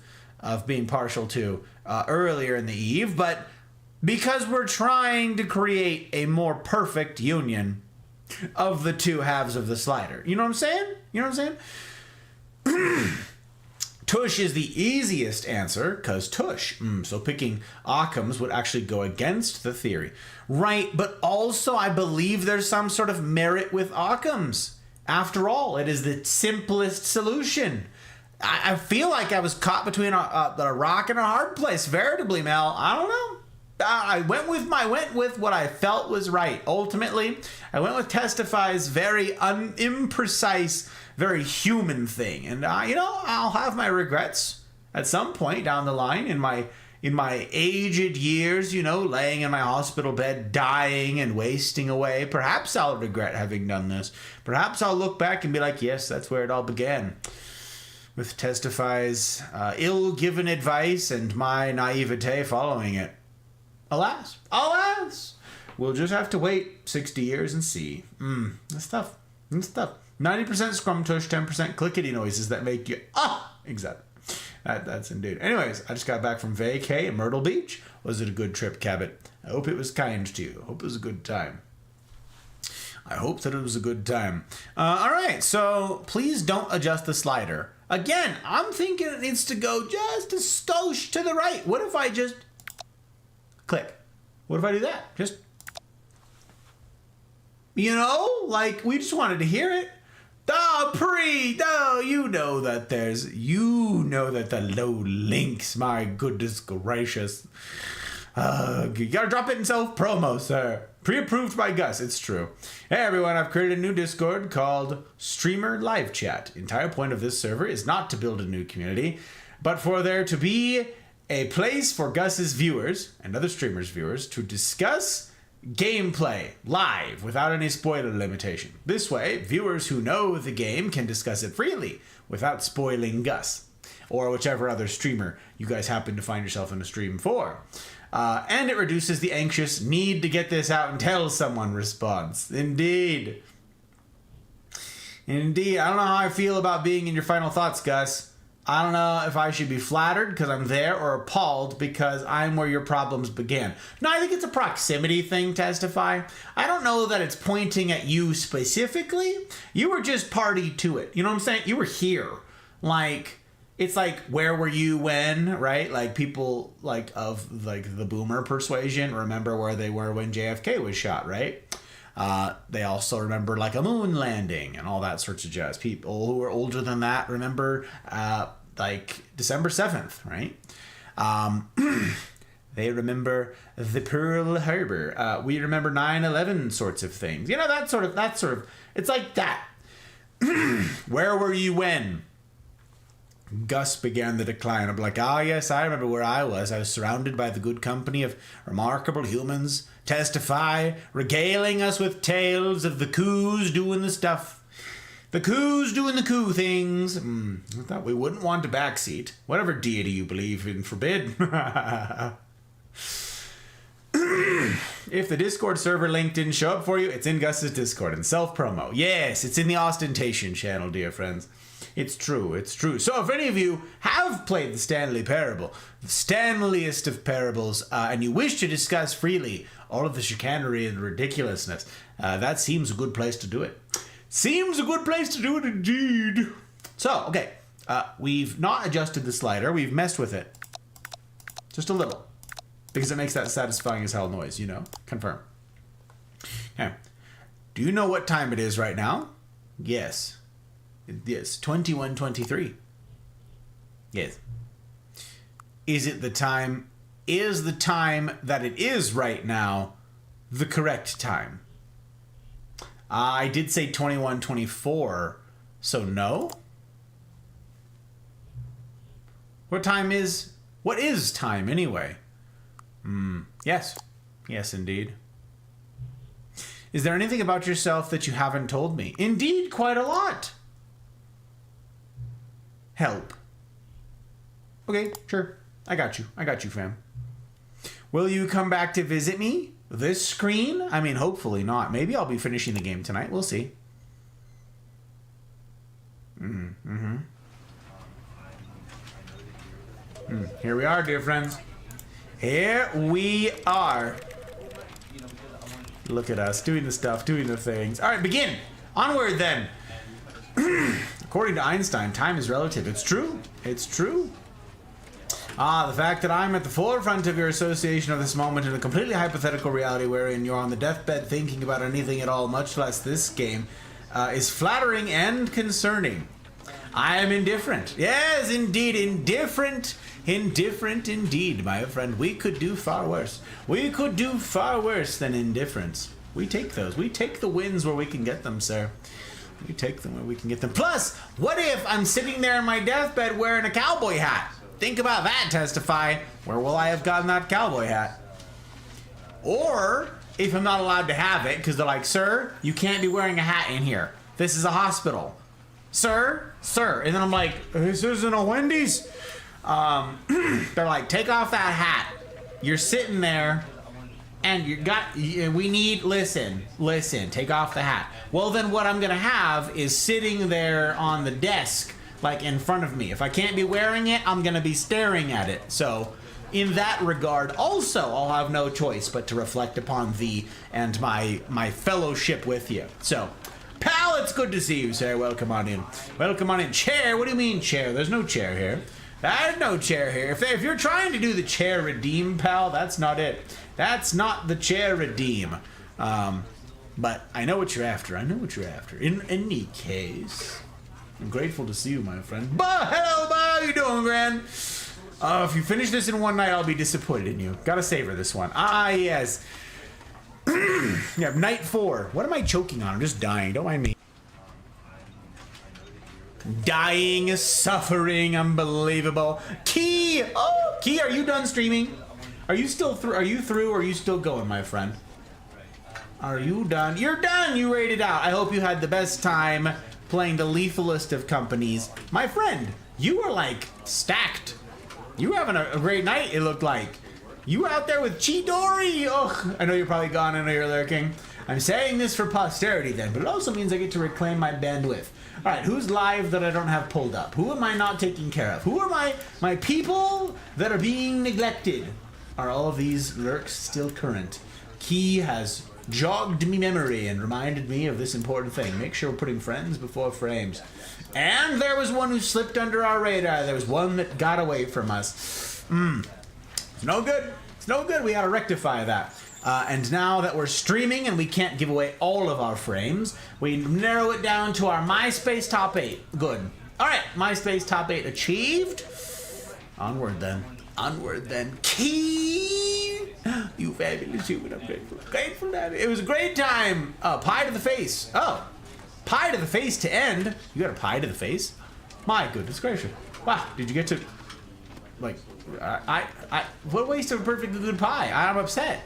being partial to earlier in the eve, but because we're trying to create a more perfect union of the two halves of the slider. You know what I'm saying? Tush is the easiest answer, because tush. So picking Occam's would actually go against the theory. Right, but also I believe there's some sort of merit with Occam's. After all, it is the simplest solution. I feel like I was caught between a rock and a hard place, veritably, Mel. I don't know. I went with what I felt was right. Ultimately, I went with Testify's very imprecise, very human thing. And I'll have my regrets at some point down the line in my aged years, laying in my hospital bed, dying and wasting away. Perhaps I'll regret having done this. Perhaps I'll look back and be like, yes, that's where it all began. With Testify's ill-given advice and my naivete following it. Alas. We'll just have to wait 60 years and see. That's tough. 90% scrum tush, 10% clickety noises that make you, exactly. That's indeed. Anyways, I just got back from vacay in Myrtle Beach. Was it a good trip, Cabot? I hope it was kind to you. I hope it was a good time. All right, so please don't adjust the slider. Again, I'm thinking it needs to go just a skosh to the right. What if I just click? What if I do that? Just, we just wanted to hear it. You know that the low links, my goodness gracious. You gotta drop it in self-promo, sir. Pre-approved by Gus, it's true. Hey everyone, I've created a new Discord called Streamer Live Chat. Entire point of this server is not to build a new community, but for there to be a place for Gus's viewers and other streamers' viewers to discuss gameplay live without any spoiler limitation. This way, viewers who know the game can discuss it freely without spoiling Gus or whichever other streamer you guys happen to find yourself in a stream for. And it reduces the anxious need to get this out and tell someone response. Indeed. I don't know how I feel about being in your final thoughts, Gus. I don't know if I should be flattered because I'm there or appalled because I'm where your problems began. No, I think it's a proximity thing, Testify. I don't know that it's pointing at you specifically. You were just party to it. You know what I'm saying? You were here. It's like, where were you when, right? Like, people of the boomer persuasion remember where they were when JFK was shot, right? They also remember a moon landing and all that sorts of jazz. People who are older than that remember December 7th, right? They remember the Pearl Harbor. We remember 9/11 sorts of things. That sort of, it's like that. Where were you when Gus began the decline? I'm like, yes, I remember where I was. I was surrounded by the good company of remarkable humans. Testify, regaling us with tales of the coups doing the stuff. The coups doing the coup things. I thought we wouldn't want a backseat. Whatever deity you believe in, forbid. If the Discord server link didn't show up for you, it's in Gus's Discord and self-promo. Yes, it's in the ostentation channel, dear friends. It's true. So if any of you have played the Stanley Parable, the Stanleyest of parables, and you wish to discuss freely all of the chicanery and ridiculousness, that seems a good place to do it. Indeed. So, okay, we've not adjusted the slider. We've messed with it. Just a little. Because it makes that satisfying as hell noise, Confirm. Okay. Do you know what time it is right now? Yes. Yes, 21:23. Yes. Is the time that it is right now the correct time? I did say 21:24, so no? What is time anyway? Yes. Yes, indeed. Is there anything about yourself that you haven't told me? Indeed, quite a lot. Help. Okay, sure. I got you, fam. Will you come back to visit me? This screen? I mean, hopefully not. Maybe I'll be finishing the game tonight. We'll see. Here we are, dear friends. Here we are. Look at us, doing the stuff, doing the things. All right, begin. Onward, then. According to Einstein, time is relative. It's true. The fact that I'm at the forefront of your association of this moment in a completely hypothetical reality wherein you're on the deathbed thinking about anything at all, much less this game, is flattering and concerning. I am indifferent. Yes, indeed, indifferent Indifferent indeed, my friend. We could do far worse. We could do far worse than indifference. We take those. We take the wins where we can get them, sir. We take them where we can get them. Plus, what if I'm sitting there in my deathbed wearing a cowboy hat? Think about that, Testify. Where will I have gotten that cowboy hat? Or, if I'm not allowed to have it, because they're like, sir, you can't be wearing a hat in here. This is a hospital. Sir, sir. And then I'm like, this isn't a Wendy's. They're like, take off that hat. You're sitting there, and we need, listen, take off the hat. Well, then what I'm gonna have is sitting there on the desk, like in front of me. If I can't be wearing it, I'm gonna be staring at it. So, in that regard, also, I'll have no choice but to reflect upon thee and my fellowship with you. So, pal, it's good to see you, sir. Welcome on in. Welcome on in. Chair? What do you mean chair? There's no chair here. There's no chair here. If you're trying to do the chair redeem, pal, that's not it. That's not the chair redeem. But I know what you're after. I know what you're after. In any case, I'm grateful to see you, my friend. Bah, hello, bah, how you doing, Gran? If you finish this in one night, I'll be disappointed in you. Gotta savor this one. Ah, yes. Yeah, night 4. What am I choking on? I'm just dying. Don't mind me. Dying, suffering, unbelievable. Key! Oh, Key, are you done streaming? Are you still through? Are you through or are you still going, my friend? Are you done? You're done! You rated out. I hope you had the best time playing the lethalest of companies. My friend, you were like stacked. You were having a great night, it looked like. You were out there with Chidori! Oh, I know you're probably gone, I know you're lurking. I'm saying this for posterity then, but it also means I get to reclaim my bandwidth. Alright, who's live that I don't have pulled up? Who am I not taking care of? Who are my people that are being neglected? Are all of these lurks still current? Key has jogged me memory and reminded me of this important thing. Make sure we're putting friends before frames. And there was one who slipped under our radar. There was one that got away from us. It's no good. It's no good. We gotta rectify that. And now that we're streaming and we can't give away all of our frames, we narrow it down to our MySpace top 8. Good. Alright, MySpace top 8 achieved. Onward then. Onward then. Key! You fabulous human. I'm grateful. Grateful, Daddy. It was a great time. Pie to the face. Oh. Pie to the face to end. You got a pie to the face? My goodness gracious. Wow. Did you get to... Like... what a waste of a perfectly good pie. I'm upset.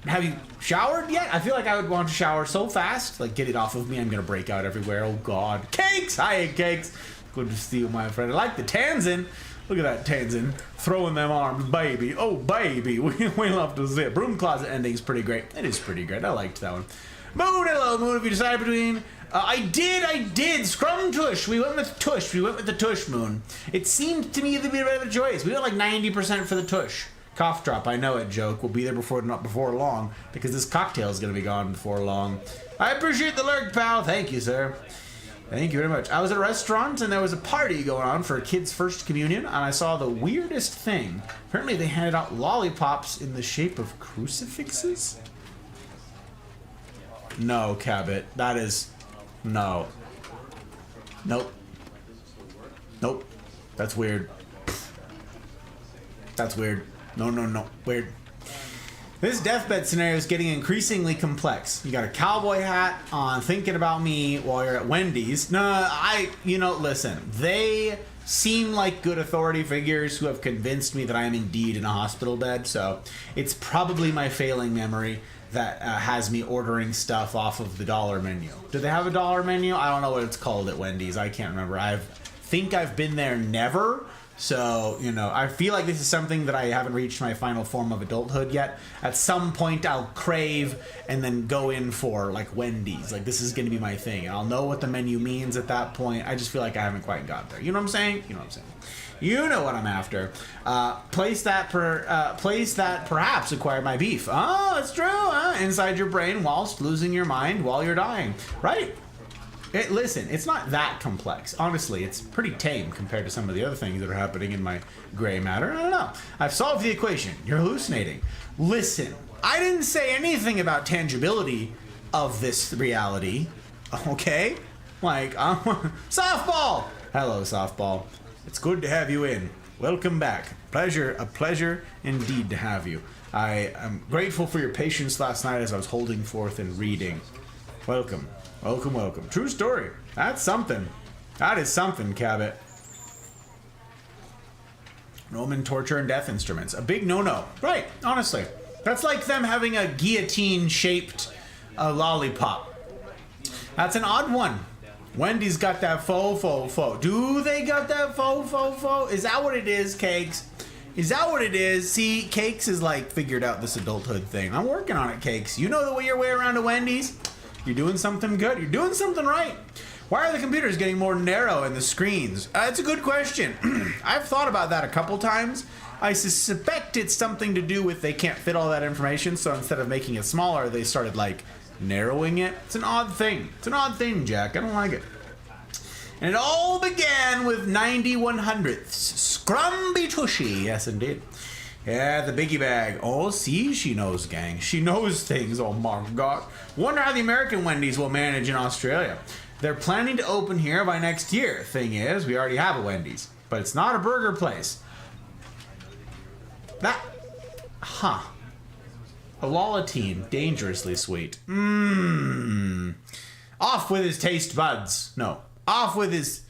Have you showered yet? I feel like I would want to shower so fast. Like, get it off of me. I'm gonna break out everywhere. Oh, God. Cakes! I ate cakes. Good to see you, my friend. I like the Tanzan. Look at that Tanzan. Throwing them arms. Baby. Oh, baby. We love to see it. Broom closet ending's pretty great. It is pretty great. I liked that one. Moon, hello, Moon. If you decide between... I did. Scrum Tush. We went with Tush. We went with the Tush, Moon. It seemed to me to be a better choice. We went like 90% for the Tush. Cough drop. I know it, joke. We'll be there not before long, because this cocktail is going to be gone before long. I appreciate the lurk, pal. Thank you, sir. Thank you very much. I was at a restaurant, and there was a party going on for a kid's first communion, and I saw the weirdest thing. Apparently, they handed out lollipops in the shape of crucifixes? No, Cabot. That is... No. Nope. Nope. That's weird. That's weird. No. Weird. This deathbed scenario is getting increasingly complex. You got a cowboy hat on thinking about me while you're at Wendy's. No, listen. They seem like good authority figures who have convinced me that I am indeed in a hospital bed, so it's probably my failing memory that has me ordering stuff off of the dollar menu. Do they have a dollar menu? I don't know what it's called at Wendy's. I can't remember. I think I've been there never. So, I feel like this is something that I haven't reached my final form of adulthood yet. At some point, I'll crave and then go in for, like, Wendy's. Like, this is going to be my thing. And I'll know what the menu means at that point. I just feel like I haven't quite got there. You know what I'm saying? You know what I'm saying. You know what I'm after. Place that perhaps acquire my beef. Oh, it's true, huh? Inside your brain whilst losing your mind while you're dying. Right? Listen, it's not that complex. Honestly, it's pretty tame compared to some of the other things that are happening in my gray matter. I don't know. I've solved the equation. You're hallucinating. Listen, I didn't say anything about tangibility of this reality. Okay? Like, softball! Hello, softball. It's good to have you in. Welcome back. A pleasure indeed to have you. I am grateful for your patience last night as I was holding forth and reading. Welcome. Welcome, welcome. True story. That's something. That is something, Cabot. Roman torture and death instruments. A big no-no. Right, honestly. That's like them having a guillotine-shaped lollipop. That's an odd one. Wendy's got that faux. Do they got that faux? Is that what it is, Cakes? Is that what it is? See, Cakes is like figured out this adulthood thing. I'm working on it, Cakes. You know the way your way around to Wendy's? You're doing something good. You're doing something right. Why are the computers getting more narrow in the screens? It's a good question. I've thought about that a couple times. I suspect it's something to do with they can't fit all that information, so instead of making it smaller, they started like narrowing it. It's an odd thing. It's an odd thing, Jack. I don't like it. And it all began with 90/100ths. Scrumby Tushy. Yes, indeed. Yeah, the biggie bag. Oh, see, she knows, gang. She knows things. Oh, my God. Wonder how the American Wendy's will manage in Australia. They're planning to open here by next year. Thing is, we already have a Wendy's, but it's not a burger place. A Lollatine, dangerously sweet. Off with his taste buds. No, off with his...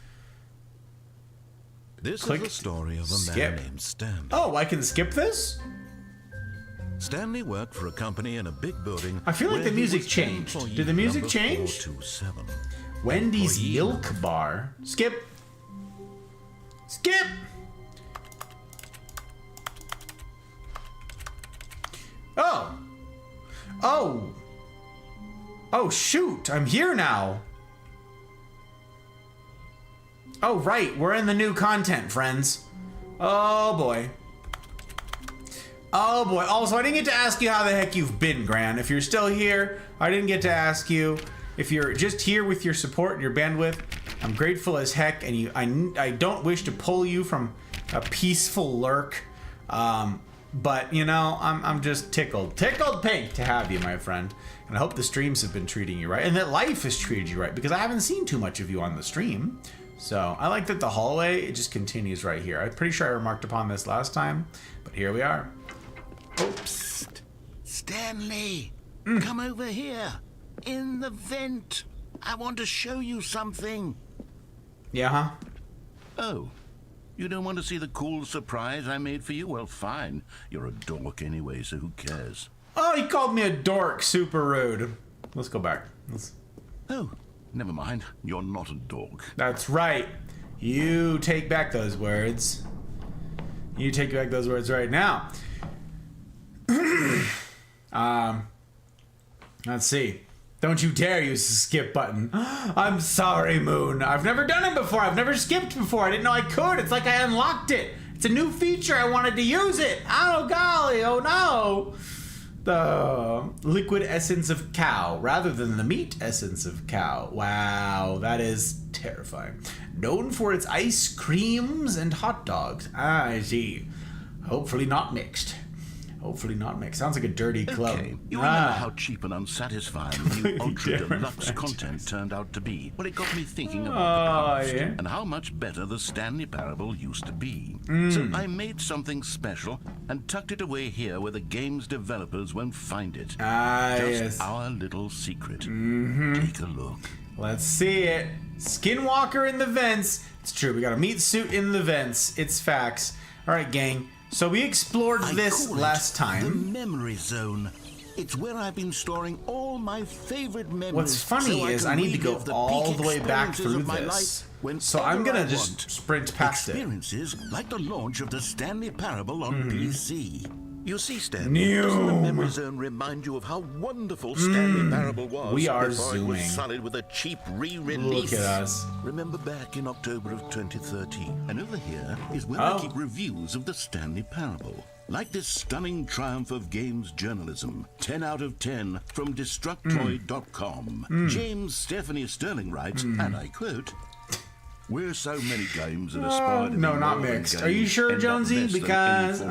This is the story of a man named Stanley. Oh, I can skip this? Stanley worked for a company in a big building. I feel like the music changed. Did the music change? 427. Wendy's Milk Bar. Skip. Skip. Oh. Oh. Oh, shoot. I'm here now. Oh, right. We're in the new content, friends. Oh, boy. Oh, boy. Also, I didn't get to ask you how the heck you've been, Gran. If you're still here, I didn't get to ask you. If you're just here with your support and your bandwidth, I'm grateful as heck, and I don't wish to pull you from a peaceful lurk. But, you know, I'm just tickled pink to have you, my friend. And I hope the streams have been treating you right, and that life has treated you right, because I haven't seen too much of you on the stream. So I like that the hallway, it just continues right here. I'm pretty sure I remarked upon this last time, but here we are. Oops. Stanley, come over here. In the vent. I want to show you something. Yeah, huh? Oh, you don't want to see the cool surprise I made for you? Well, fine. You're a dork anyway, so who cares? Oh, he called me a dork. Super rude. Let's go back. Oh, never mind. You're not a dork. That's right. You take back those words. You take back those words right now. Let's see. Don't you dare use the skip button. I'm sorry, Moon. I've never done it before. I've never skipped before. I didn't know I could. It's like I unlocked it. It's a new feature. I wanted to use it. Oh, golly. Oh, no. The liquid essence of cow rather than the meat essence of cow. Wow, that is terrifying. Known for its ice creams and hot dogs. I see. Hopefully not mixed. Hopefully not mixed. Sounds like a dirty club. Okay, you remember how cheap and unsatisfying the new Ultra Deluxe content turned out to be? Well, it got me thinking about the past and how much better the Stanley Parable used to be. So I made something special and tucked it away here where the game's developers won't find it. Just our little secret. Take a look. Let's see it. Skinwalker in the vents. It's true. We got a meat suit in the vents. It's facts. All right, gang. So we explored this last time. The memory zone. It's where I've been storing all my favorite memories. What's funny is I need to go all the way back through this. So I'm gonna just sprint past it. Experiences like the launch of the Stanley Parable on PC. You see, Stanley, doesn't the memory zone remind you of how wonderful Stanley Parable was? We are before zooming. It was solid with a cheap re-release. Look at us. Remember back in October of 2013, and over here is where I keep reviews of the Stanley Parable. Like this stunning triumph of games journalism, 10 out of 10 from Destructoid.com. James Stephanie Sterling writes, and I quote, "We're so many games that aspire to be no, not mixed. Are you sure, Jonesy? Because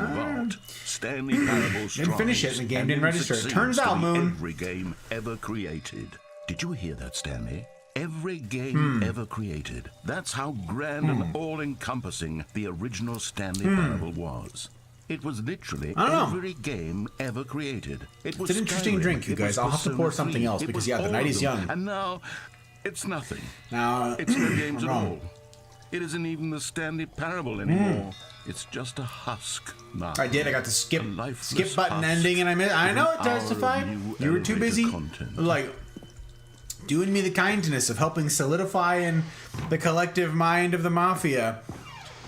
Stanley Parable didn't finish it, and the game didn't register. It turns out, Moon, every game ever created. Did you hear that, Stanley? every game ever created. That's how grand and all-encompassing the original Stanley Parable was. It was literally every game ever created. It was It's an interesting Skyrim, drink, you it guys. was I'll have to pour Persona something 3, else it because, was yeah, the all night of is them. young. And now, it's nothing. Now, It's no games at wrong. all. It isn't even the Stanley Parable anymore. It's just a husk now. I did. I got the skip A lifeless button husk ending, and I missed. I with know an it hour of testified. new You were too elevator busy, content. like, doing me the kindness of helping solidify in the collective mind of the mafia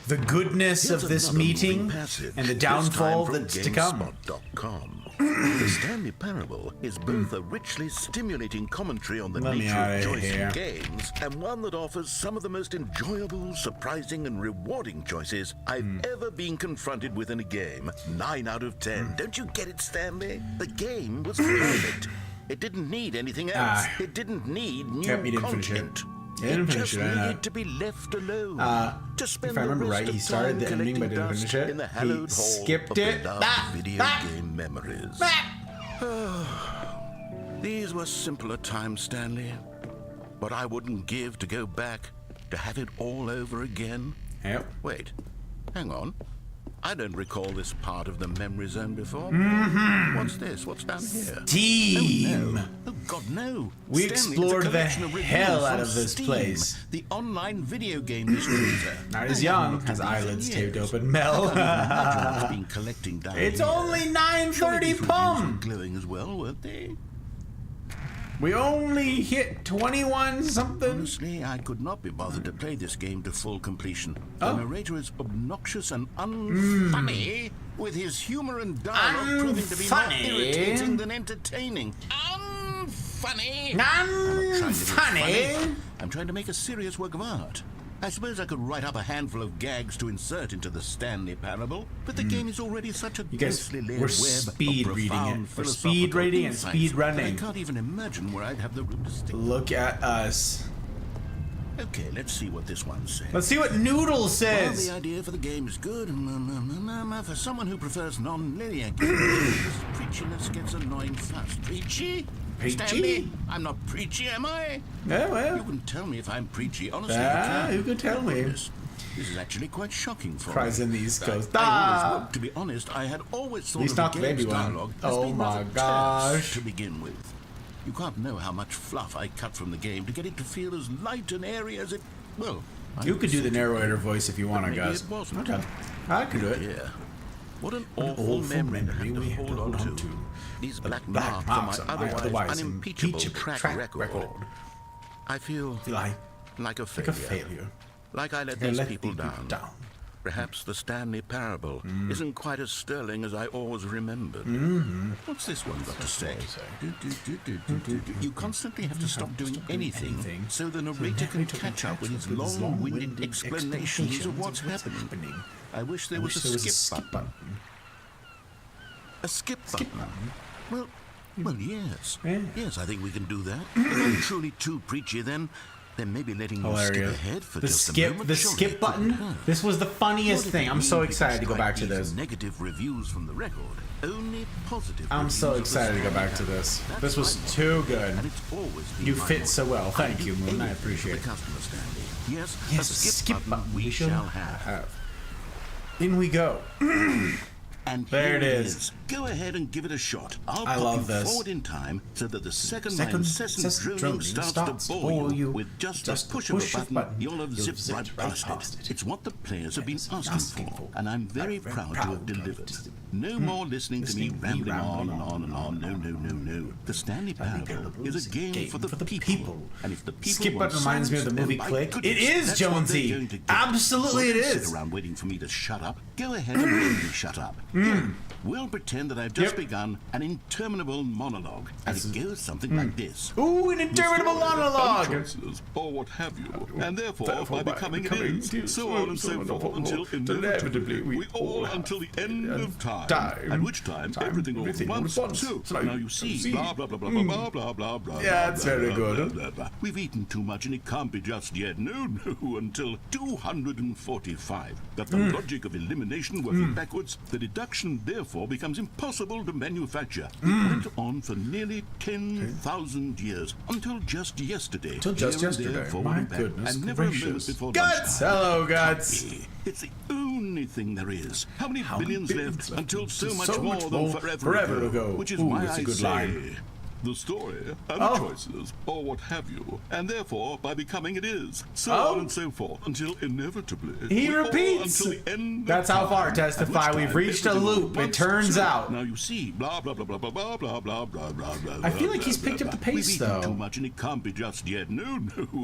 the goodness Here's of this another meeting moving passage, and the this downfall time from that's to come. GameSpot.com. The Stanley Parable is both a richly stimulating commentary on the Let me nature outta of choice here. in games, and one that offers some of the most enjoyable, surprising, and rewarding choices I've ever been confronted with in a game. 9 out of 10. Don't you get it, Stanley? The game was perfect. It didn't need anything else. It didn't need new Yep, you didn't finish it. content. You didn't It finish just it, I know. needed to be left alone. To spend If I remember the rest right, he of started time the ending but collecting didn't dust finish it. in the He hallowed hall skipped of it. beloved video Bah! game memories. These were simpler times, Stanley. But I wouldn't give to go back to have it all over again. Yep. Wait, hang on. I don't recall this part of the memory zone before. What's this? What's down here? Team. Oh, God, no. We Stanley, it's a explored the collection of reviews hell out from of this Steam, place. The online video game distributor. Not as I young, haven't looked has at these in eyelids years. taped open. I Mel. can't even imagine what's been collecting down It's here. only Surely 9:30 these reviews were pum. glowing as well, weren't they? We only hit 21 something. Honestly, I could not be bothered to play this game to full completion. Oh. The narrator is obnoxious and unfunny, with his humor and dialogue proving to be more Unfunny? irritating than entertaining. Unfunny! Unfunny? I'm trying to make a serious work of art. I suppose I could write up a handful of gags to insert into the Stanley Parable, but the game is already such a You guys, densely layered we're web speed of reading profound it. We're speed philosophical reading and insights speed that running. I can't even imagine where I'd have the room to stick. Look at us. Okay, let's see what this one says. Let's see what Noodle Well, says. the idea for the game is good. For someone who prefers non-linear games, this preachiness gets annoying fast. Preachy? Preachy? Stanley, I'm not preachy, am I? Yeah, You well. can tell me if I'm preachy. Honestly, you Ah, can. who can tell me? This is actually quite shocking for Cries me. in the East Coast. Well, to be honest, I had always thought Least of not the the game's baby one. dialogue as Oh being my rather terse gosh. to begin with. You can't know how much fluff I cut from the game to get it to feel as light and airy as it. Well, You could do the narrator voice if you want to, Maybe guys. it wasn't. Okay. I could do it. Yeah. What an awful awful memory to memory have we to have hold on to. These black marks on my otherwise unimpeachable track record. I feel Like like a a failure. failure. Like I let I these let people the people down. down. Perhaps the Stanley Parable isn't quite as sterling as I always remembered. What's this one got to say? You constantly have to stop doing anything so the narrator can catch up with his long-winded explanations of what's happening. I wish there was a skip button. A skip button? Well, yes. Yeah. Yes, I think we can do that. If I'm truly too preachy, then maybe letting you skip Hilarious. ahead for The just a skip, moment. the surely skip it button. couldn't hurt. This was the funniest What if thing. it I'm means so we can excited to go back to strike this. these negative reviews from the record. Only positive. I'm so reviews of the excited to go Stanley back to Parable. this. That's This was my too motto, good. and it's always been You my fit motto. so well. Thank I'll you, do Moon. I anything appreciate for it. the customer, Stanley. Yes, Yes, a skip button we shall have. In we go. And There here it is. Go ahead and give it a shot. I'll I pop love you this. forward in time so that the second my Second incessant droning starts to bore you with just a push of a button, you'll have zipped right past it. It's what the players have been asking for, and I'm very proud to have delivered. No more listening to me rambling on and on and on. No. The Stanley Parable is a game for the people. And if the people Skip want button reminds me of the silence, movie then by Click. goodness, It is, that's what they're Jonesy. going to get. Absolutely it Don't sit is. around waiting for me to shut up. Go ahead and make me shut up. Here, we'll pretend that I've just Yep. begun an interminable monologue, and it goes something like this. Ooh, an interminable monologue. Choices, or what have you, and therefore by becoming it is, so on and so forth, until inevitably we all until the end of time, at which time everything all at once. So now you see, blah blah blah blah blah blah blah blah. Yeah, that's very good. Blah, blah. We've eaten too much, and it can't be just yet. No, until 245. That the logic of elimination working backwards, the deduction therefore therefore becomes impossible to manufacture. It went on for nearly 10,000 years, until just yesterday. Until just here and yesterday. there, forward My and back, goodness and never a moment gracious. before Guts! lunchtime. Hello, Guts. It's the only thing there is. How many billions billions left until so much so more much than more forever ago? Which is Ooh, why that's a I good say... line. The story, and Oh. the choices, or what have you, and therefore, by becoming it is, so Oh. on and so forth, until inevitably... He or repeats. Until the end That's of how far, time, testify. at which We've time reached a everything will loop, it once turns slow. out. Now you see, blah, blah, blah, blah, blah, blah, blah, blah, blah, blah, blah, I feel like blah, he's blah, picked up blah. the pace, We've eaten though. too much, and it can't be just yet. No,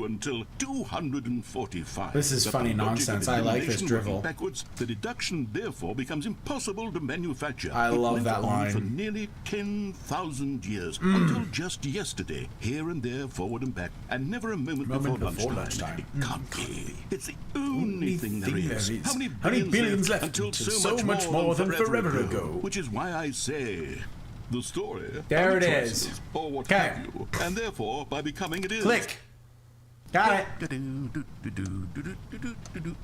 until 245. This is But funny the logic nonsense. of I like this elimination drivel. working backwards, the deduction, therefore, becomes impossible to manufacture. I It love went that on for line. nearly 10,000 years, until just yesterday, here and there, forward and back, and never a moment before lunchtime. It can't be. It's the only thing there is. How many billions left until so much more than forever ago? Which is why I say... The story, There and the it choices, is. or what Okay. have you, and therefore, by becoming it is... Click. Got it.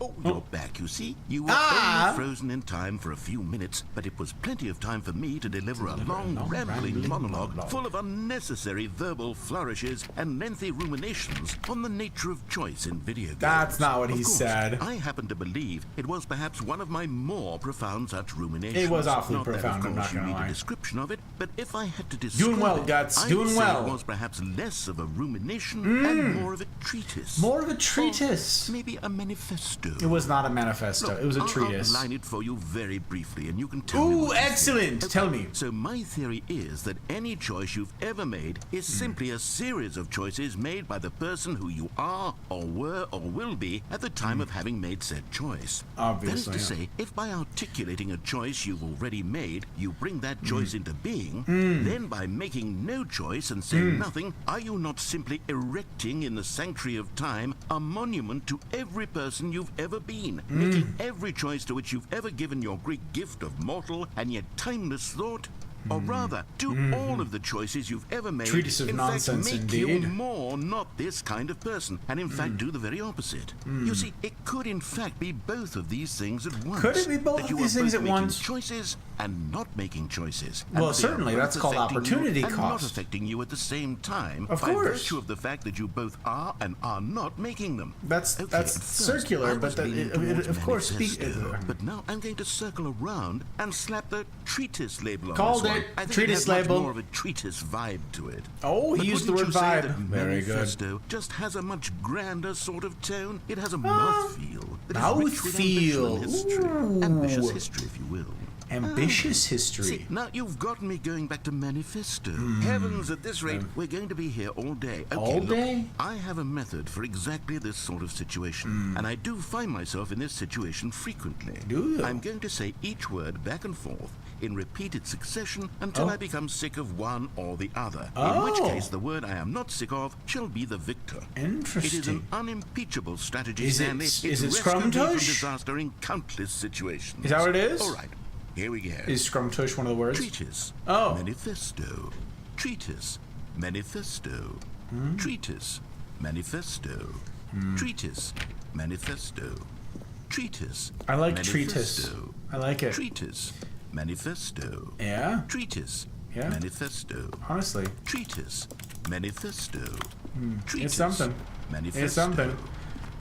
Oh, you're back, you see? You were only frozen in time for a few minutes, but it was plenty of time for me to deliver a long, rambling monologue full of unnecessary verbal flourishes and lengthy ruminations on the nature of choice in video games. That's not what he Of course, said. I happen to believe it was perhaps one of my more profound such ruminations. It was awfully Not that, profound, of I'm not course, you gonna need lie. a description of it, but if I had to describe Doing well, it, Guts, I'd doing say well. it was perhaps less of a rumination and more of a treatise. More of a treatise. Or maybe a manifesto. It was not a manifesto. Look, It was a I'll treatise. outline it for you very briefly, and you can tell me Ooh, what you think. excellent. Tell me. So my theory is that any choice you've ever made is simply a series of choices made by the person who you are, or were, or will be at the time of having made said choice. Obviously, That is to yeah. say, if by articulating a choice you've already made, you bring that choice into being, then by making no choice and saying nothing, are you not simply erecting in the sanctuary of time a monument to every person you've ever been, making every choice to which you've ever given your Greek gift of mortal and yet timeless thought? Or rather, do all of the choices you've ever made Treatise of in nonsense, fact make you indeed. more not this kind of person, and in fact do the very opposite? You see, it could in fact be both of these things at once. Could it be both That of you these are things both at making once? choices and not making choices. Well, and they are certainly, both that's called affecting opportunity you and not cost. affecting you at the same time. Of by course. virtue of the fact that you both are and are not making them. That's Okay, that's at first, circular, I but was that, leaning it, towards of course, manifesto, but now I'm going to circle around and slap the treatise label on Called this one. it. I think Treatise it has much label. more of a treatise vibe to it. Oh, he But used the wouldn't word you say vibe. that Very good. manifesto just has a much grander sort of tone. It has a mouthfeel. that is rich with Mouthfeel. ambition and history. Ooh. Ambitious history, if you will. Ambitious history. See, now you've gotten me going back to manifesto. Heavens, at this rate, we're going to be here all day. Okay, All look, day? I have a method for exactly this sort of situation, and I do find myself in this situation frequently. Do you? I'm going to say each word back and forth in repeated succession until I become sick of one or the other. In which Oh. case, the word I am not sick of shall be the victor. Interesting. It is an unimpeachable strategy, Is it- Stanley. is It's it rescued me from Scrumtush? disaster in countless situations. Is that what it is? All right, here we go. Is Scrumtush one of the words? Treatise. Oh. Manifesto. Treatise. Manifesto. Treatise. Manifesto. Treatise. Manifesto. Treatise. I like treatise. Manifesto. I like it. Treatise. Manifesto. Yeah, Treatise. Yeah. Manifesto. honestly. Treatise. Manifesto. Treatise. It's something. Manifesto. It's something.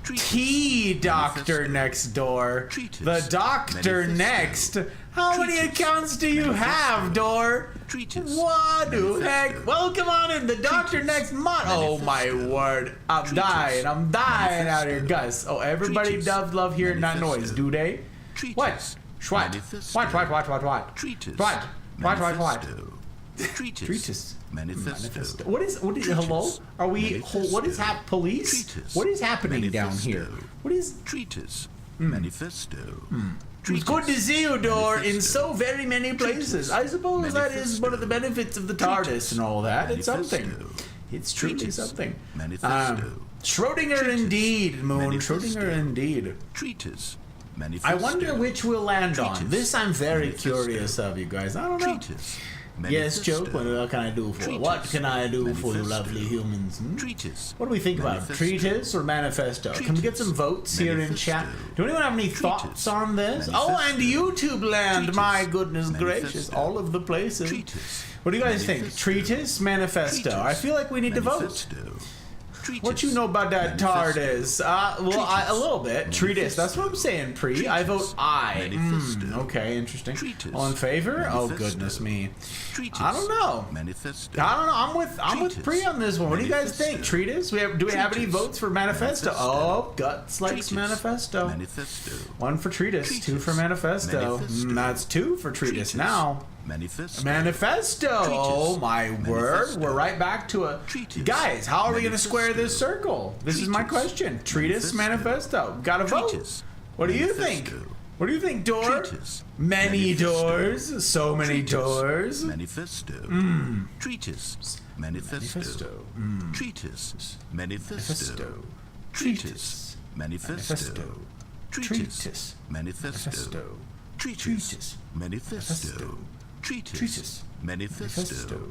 Treatise. T doctor Manifesto. next door. Treatise. The doctor Manifesto. next. How many Treatise. accounts do you Manifesto. have, door? Treatise. What the Manifesto. heck? Welcome on in, the doctor Treatise. next month. Oh my Manifesto. word. I'm Treatise. dying. I'm dying out here, Manifesto. Gus. Oh, everybody Treatise. does love hearing that Manifesto. noise, do they? Treatise. What? What? Manifesto. What? Treatise. What? Manifesto. Treatise. Treatise. Manifesto. What is Treatise. hello? Are we what is Manifesto. police? Treatise. What is happening down Manifesto. here? What is Treatise. Manifesto. It's Treatise. good to see you, Dor, in Manifesto. so very many places. Treatise. I suppose that is one of the Manifesto. benefits of the TARDIS Treatise. and all that. It's something. Manifesto. It's truly Treatise. something. Manifesto. Schrodinger Treatise. indeed, Moon. Manifesto. Schrodinger indeed. Treatise. Manifesto. I wonder which we'll land on. Treatise. This I'm very Manifesto. curious of, you guys. I don't know. Treatise. Yes, joke. What can I do for you? What can I do for you, lovely humans? Treatise. What do we think about it? Treatise or manifesto? Can we get some votes here in chat? Do anyone have any thoughts on this? Oh, and YouTube land! My goodness gracious, all of the places. What do you guys think? Treatise, manifesto? I feel like we need to vote. What you know about that TARDIS? Well, a little bit. Treatise. That's what I'm saying, Pre. I vote I. Okay, interesting. All in favor? Oh, goodness me. I don't know. I don't know. I'm with Pre on this one. What do you guys think? Treatise? Do we have any votes for manifesto? Oh, Guts likes manifesto. One for treatise, two for manifesto. That's two for treatise now. Manifesto. Oh my word. We're right back to a... Guys, how are we going to square this circle? This is my question. Treatise, manifesto. Gotta vote. What do you think? What do you think, door? Many doors. So many doors. Manifesto. Treatise. Manifesto. Treatise. Manifesto. Treatise. Manifesto. Treatise. Manifesto. Treatise. Manifesto. Treatise. Manifesto.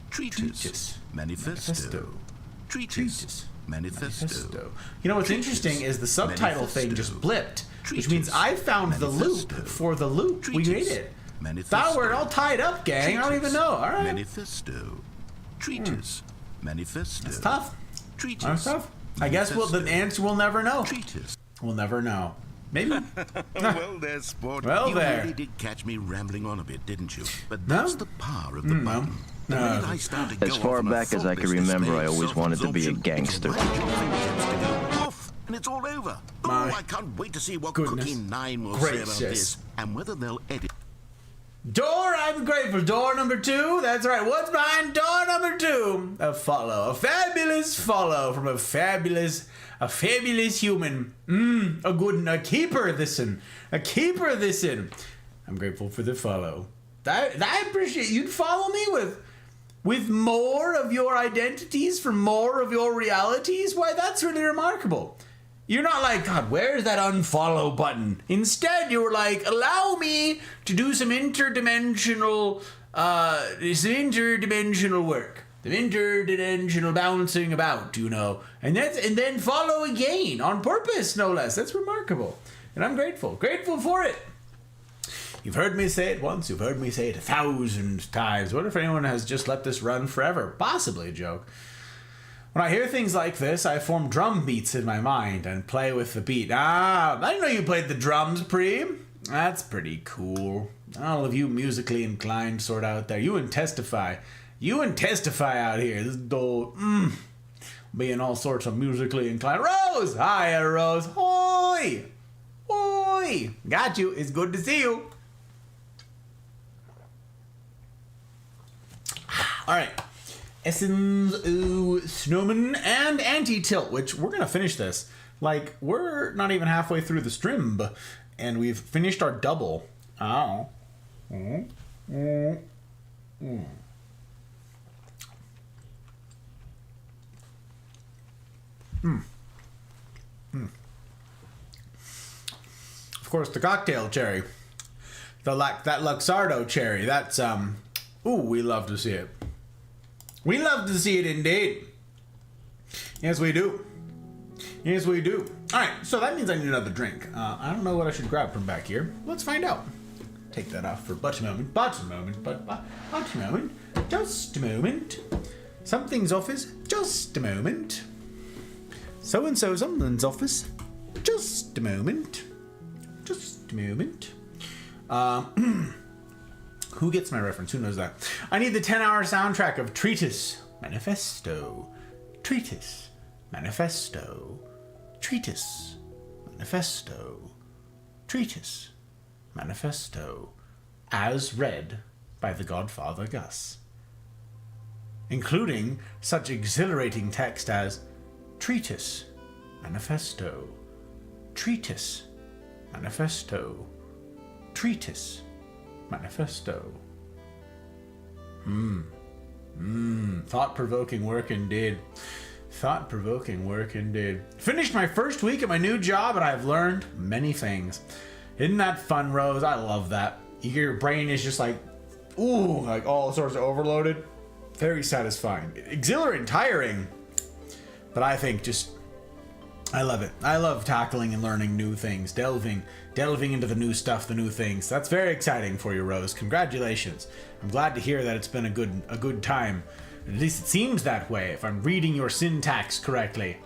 Treatise. Manifesto. Treatise. Manifesto. You know what's interesting is the subtitle thing just blipped, which means I found the loop for the loop. We made it. Thought we're all tied up, gang. I don't even know. All right. Manifesto. Treatise. Manifesto. That's tough. That's tough. I guess the answer we'll never know. We'll never know. Maybe. Well, there, sport. Well, you there. really did catch me rambling on a bit, didn't you? But that's the power of the button. The minute I started to As go far off on back a as I thought can remember, I business, always wanted to be a self-absorption, gangster. it's right, your fingertips to go off, and it's all over. My I can't wait to see what goodness Cookie 9 will say about gracious. this, and whether they'll edit. Door, I'm grateful. Door number 2. That's right. What's behind door number 2? A follow. A fabulous follow from a fabulous human. A good one. A keeper this'n. A keeper this'n. I'm grateful for the follow. I appreciate you'd follow me with more of your identities for more of your realities. Why, that's really remarkable. You're not like, God, where's that unfollow button? Instead, you were like, allow me to do some interdimensional work. The interdimensional bouncing about, you know. And then follow again, on purpose, no less. That's remarkable. And I'm grateful. Grateful for it. You've heard me say it once. You've heard me say it 1,000 times. What if anyone has just let this run forever? Possibly a joke. When I hear things like this, I form drum beats in my mind and play with the beat. I didn't know you played the drums, Pre. That's pretty cool. All of you musically inclined sort out there. You and Testify out here. This doll, being all sorts of musically inclined. Rose! Hiya, Rose. Hoi! Hoi! Got you. It's good to see you. All right. Essence, Snowman, and Anti-Tilt, which we're going to finish this. Like, we're not even halfway through the stream, and we've finished our double. Oh. Of course, the cocktail cherry. That Luxardo cherry. That's, we love to see it. We love to see it indeed. Yes, we do. Yes, we do. All right, so that means I need another drink. I don't know what I should grab from back here. Let's find out. Take that off for but a moment. Just a moment. Something's office. Just a moment. So-and-so something's office. Just a moment. Just a moment. Who gets my reference? Who knows that? I need the 10-hour soundtrack of Treatise, Manifesto, Treatise, Manifesto, Treatise, Manifesto, Treatise, Manifesto, as read by the Godfather Gus, including such exhilarating text as Treatise, Manifesto, Treatise, Manifesto, Treatise, Manifesto. Thought-provoking work indeed. Thought-provoking work indeed. Finished my first week at my new job and I've learned many things. Isn't that fun, Rose? I love that. Your brain is just like ooh, like all sorts of overloaded. Very satisfying. Exhilarating, tiring. But I think I love it. I love tackling and learning new things, delving into the new stuff, the new things. That's very exciting for you, Rose. Congratulations. I'm glad to hear that it's been a good time. At least it seems that way, if I'm reading your syntax correctly.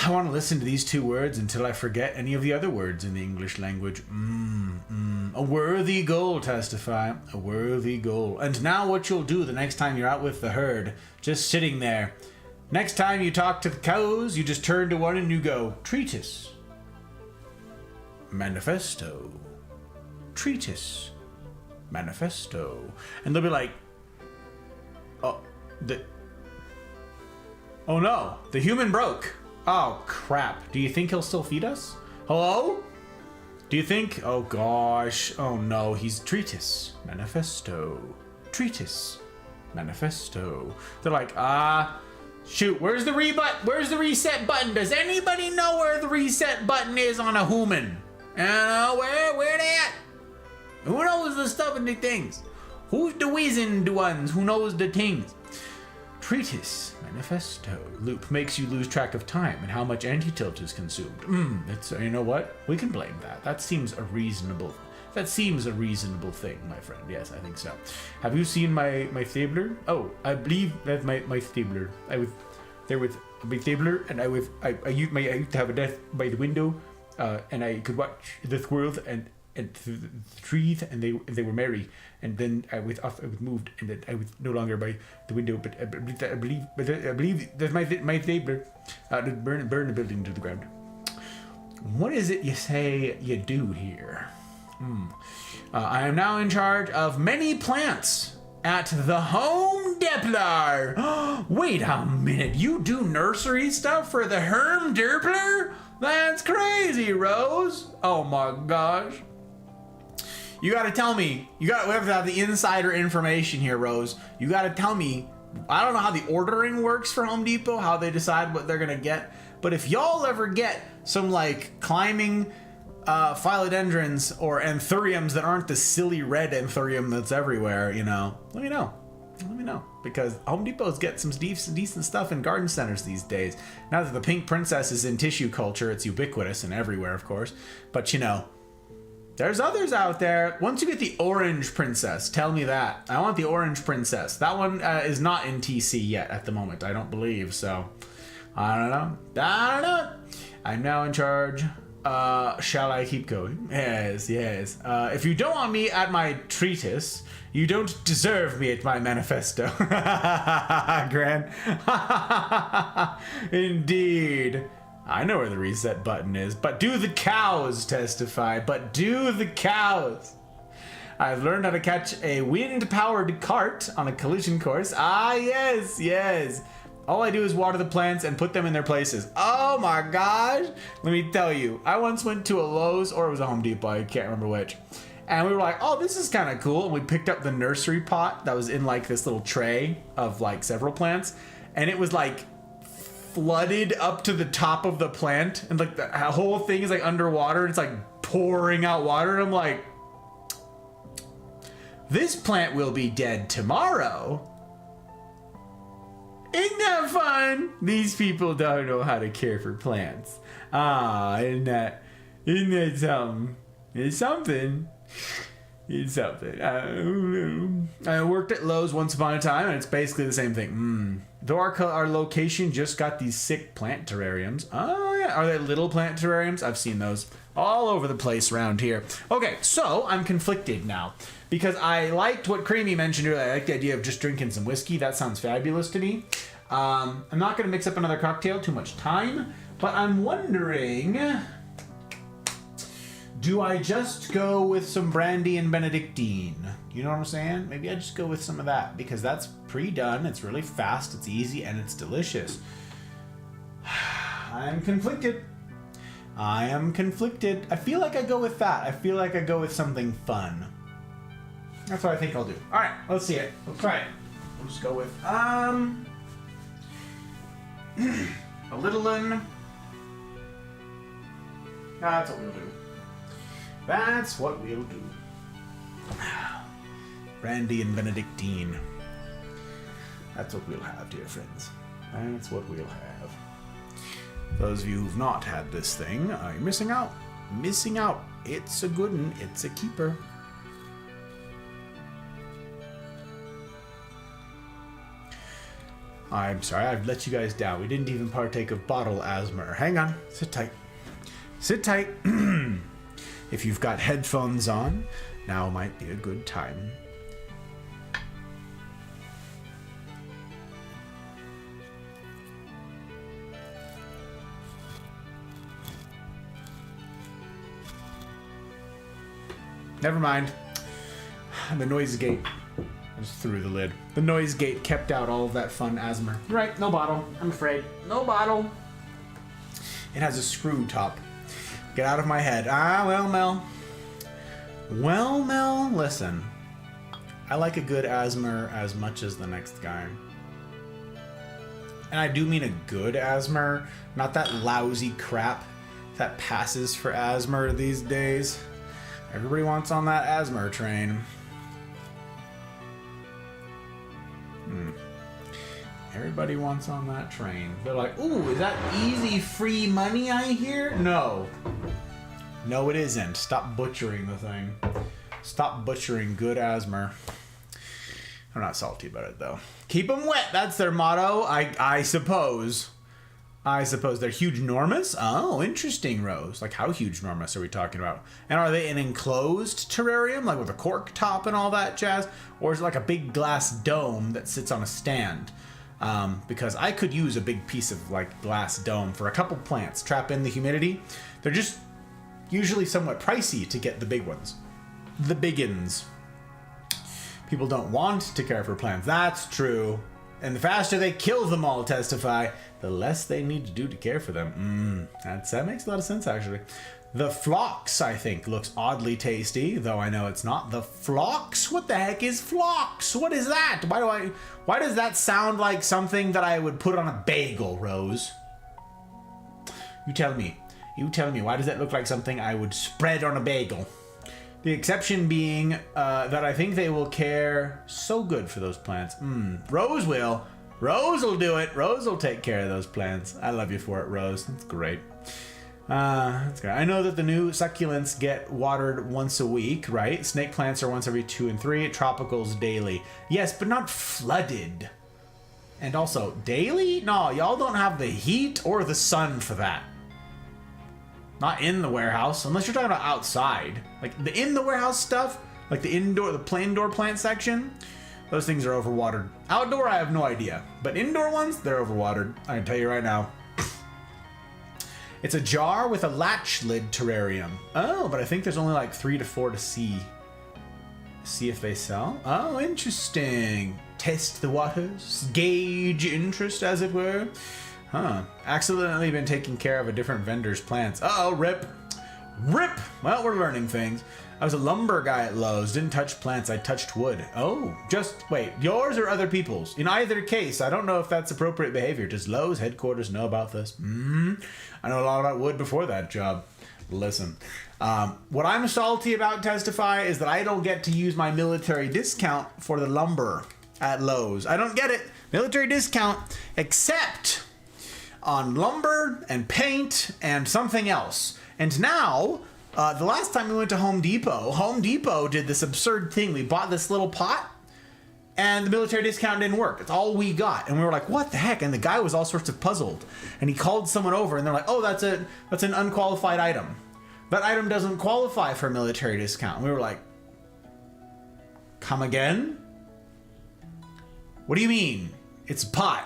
I want to listen to these 2 words until I forget any of the other words in the English language. A worthy goal, Testify. A worthy goal. And now what you'll do the next time you're out with the herd, just sitting there. Next time you talk to the cows, you just turn to one and you go, treatise. Manifesto. Treatise. Manifesto. And they'll be like, oh no, the human broke. Oh, crap. Do you think he'll still feed us? Hello? Do you think? Oh, gosh. Oh, no. He's treatise. Manifesto. Treatise. Manifesto. They're like, shoot. Where's the reset button? Does anybody know where the reset button is on a human? Where they at? Who knows the stuff and the things? Who's the wizard ones who knows the things? Treatise. Manifesto. Loop makes you lose track of time and how much anti-tilt is consumed. It's, you know what? We can blame that. That seems a reasonable thing, my friend. Yes, I think so. Have you seen my stabler? Oh, I believe that's my stabler. I was there with my stabler, and I used to have a desk by the window, and I could watch the squirrels and the trees, and they were merry. And then I was moved, and then I was no longer by the window. But I believe that's my stabler. To burn the building to the ground. What is it you say you do here? I am now in charge of many plants at the Home Depot. Wait a minute, you do nursery stuff for the Herm Derpler? That's crazy, Rose. Oh my gosh. You gotta tell me, we have to have the insider information here, Rose. You gotta tell me, I don't know how the ordering works for Home Depot, how they decide what they're gonna get, but if y'all ever get some like climbing philodendrons or anthuriums that aren't the silly red anthurium that's everywhere, let me know. Let me know, because Home Depot's get some decent stuff in garden centers these days. Now that the pink princess is in tissue culture, it's ubiquitous and everywhere, of course, but there's others out there. Once you get the orange princess, tell me that. I want the orange princess. That one is not in TC yet at the moment, I don't believe, so I don't know. I'm now in charge. Shall I keep going? Yes. If you don't want me at my treatise, you don't deserve me at my manifesto. Gran. Indeed. I know where the reset button is, but do the cows testify? But do the cows? I've learned how to catch a wind-powered cart on a collision course. Yes. All I do is water the plants and put them in their places. Oh my gosh. Let me tell you, I once went to a Lowe's, or it was a Home Depot, I can't remember which. And we were like, oh, this is kind of cool. And we picked up the nursery pot that was in like this little tray of like several plants. And it was like flooded up to the top of the plant. And like the whole thing is like underwater. And it's like pouring out water. And I'm like, this plant will be dead tomorrow. Isn't that fun? These people don't know how to care for plants. Isn't that something? It's something. I worked at Lowe's once upon a time, and it's basically the same thing. Though our location just got these sick plant terrariums. Oh yeah, are they little plant terrariums? I've seen those all over the place around here. Okay, so I'm conflicted now because I liked what Creamy mentioned earlier. I like the idea of just drinking some whiskey. That sounds fabulous to me. I'm not going to mix up another cocktail, too much time, but I'm wondering, do I just go with some brandy and Benedictine? You know what I'm saying? Maybe I just go with some of that because that's pre-done. It's really fast, it's easy, and it's delicious. I'm conflicted. I feel like I go with that. I feel like I go with something fun. That's what I think I'll do. All right, let's see it. Let's try it. We'll just go with a little one. That's what we'll do. Brandy and Benedictine. That's what we'll have, dear friends. That's what we'll have. Those of you who've not had this thing, you're missing out. Missing out. It's a good one. It's a keeper. I'm sorry, I've let you guys down. We didn't even partake of bottle asthma. Hang on. Sit tight. Sit tight. If you've got headphones on, now might be a good time. Never mind. The noise gate. Just threw the lid. The noise gate kept out all of that fun asthma. You're right, no bottle. I'm afraid. No bottle. It has a screw top. Get out of my head. Well, Mel. Well, Mel, listen. I like a good asthma as much as the next guy. And I do mean a good asthma, not that lousy crap that passes for asthma these days. Everybody wants on that asthma train. Everybody wants on that train. They're like, ooh, is that easy free money I hear? No. No, it isn't. Stop butchering the thing. Stop butchering good asthma. I'm not salty about it, though. Keep them wet. That's their motto, I suppose. I suppose they're huge enormous. Oh, interesting, Rose. Like, how huge enormous are we talking about? And are they an enclosed terrarium, like with a cork top and all that jazz? Or is it like a big glass dome that sits on a stand? Because I could use a big piece of like glass dome for a couple plants. Trap in the humidity. They're just usually somewhat pricey to get the big ones. The biggins. People don't want to care for plants. That's true. And the faster they kill them all, testify, the less they need to do to care for them. That makes a lot of sense, actually. The phlox, I think, looks oddly tasty, though I know it's not. The phlox? What the heck is phlox? What is that? Why does that sound like something that I would put on a bagel, Rose? You tell me. You tell me. Why does that look like something I would spread on a bagel? The exception being that I think they will care so good for those plants. Rose will. Rose will do it. Rose will take care of those plants. I love you for it, Rose. That's great. That's great. I know that the new succulents get watered once a week, right? Snake plants are once every 2 and 3. Tropicals daily. Yes, but not flooded. And also, daily? No, y'all don't have the heat or the sun for that. Not in the warehouse, unless you're talking about outside. Like the in the warehouse stuff, like the indoor plant section, those things are overwatered. Outdoor, I have no idea. But indoor ones, they're overwatered. I can tell you right now. It's a jar with a latch lid terrarium. Oh, but I think there's only like 3 to 4 to see. See if they sell. Oh, interesting. Test the waters. Gauge interest, as it were. Huh. Accidentally been taking care of a different vendor's plants. Uh-oh, rip. Rip! Well, we're learning things. I was a lumber guy at Lowe's. Didn't touch plants, I touched wood. Oh, just wait. Yours or other people's? In either case, I don't know if that's appropriate behavior. Does Lowe's headquarters know about this? I know a lot about wood before that job. Listen. What I'm salty about, testify, is that I don't get to use my military discount for the lumber at Lowe's. I don't get it. Military discount, except on lumber and paint and something else. And now, the last time we went to Home Depot did this absurd thing. We bought this little pot, and the military discount didn't work. It's all we got. And we were like, what the heck? And the guy was all sorts of puzzled. And he called someone over, and they're like, oh, that's an unqualified item. That item doesn't qualify for a military discount. And we were like, come again? What do you mean? It's a pot.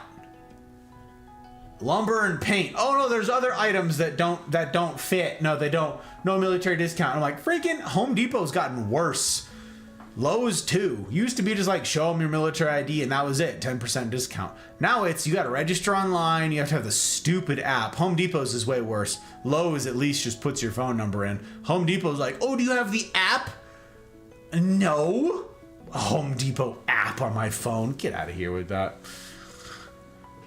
Lumber and paint. Oh no, there's other items that don't fit. No, they don't. No military discount. I'm like, freaking Home Depot's gotten worse. Lowe's too. Used to be just like, show them your military ID and that was it, 10% discount. Now it's, you gotta register online, you have to have the stupid app. Home Depot's is way worse. Lowe's at least just puts your phone number in. Home Depot's like, oh, do you have the app? No. A Home Depot app on my phone. Get out of here with that.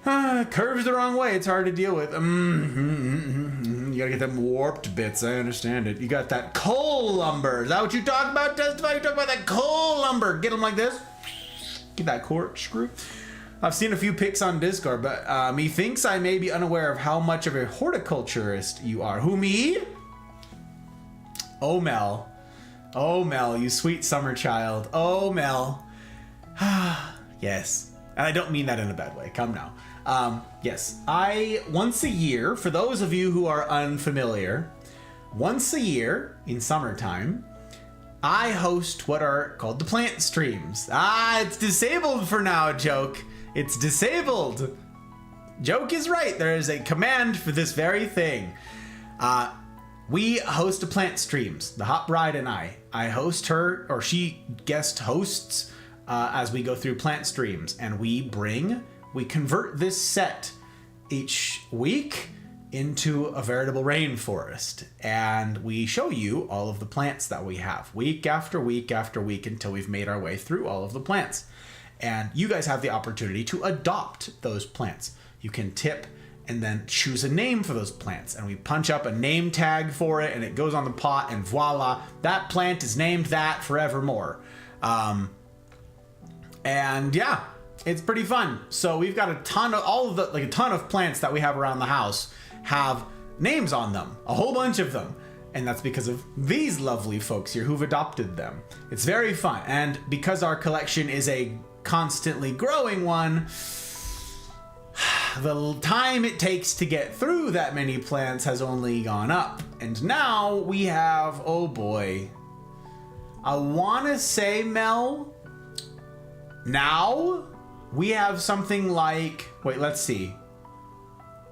Curves the wrong way. It's hard to deal with. You gotta get them warped bits. I understand it. You got that coal lumber. Is that what you talk about, Testify? You talk about that coal lumber. Get them like this. Get that corkscrew. I've seen a few pics on Discord, but methinks I may be unaware of how much of a horticulturist you are. Who, me? Oh, Mel. Oh, Mel, you sweet summer child. Oh, Mel. Yes. And I don't mean that in a bad way. Come now. Yes. Once a year, for those of you who are unfamiliar, once a year in summertime, I host what are called the plant streams. It's disabled for now, Joke. It's disabled. Joke is right. There is a command for this very thing. We host a plant streams. The Hot Bride and I host her, or she guest hosts as we go through plant streams, and we convert this set each week into a veritable rainforest, and we show you all of the plants that we have week after week after week until we've made our way through all of the plants. And you guys have the opportunity to adopt those plants. You can tip and then choose a name for those plants, and we punch up a name tag for it, and it goes on the pot, and voila, that plant is named that forevermore. And yeah, it's pretty fun. So we've got a ton of plants that we have around the house have names on them, a whole bunch of them. And that's because of these lovely folks here who've adopted them. It's very fun. And because our collection is a constantly growing one, the time it takes to get through that many plants has only gone up. And now we have, oh boy, I want to say, Mel, now we have something like, wait, let's see.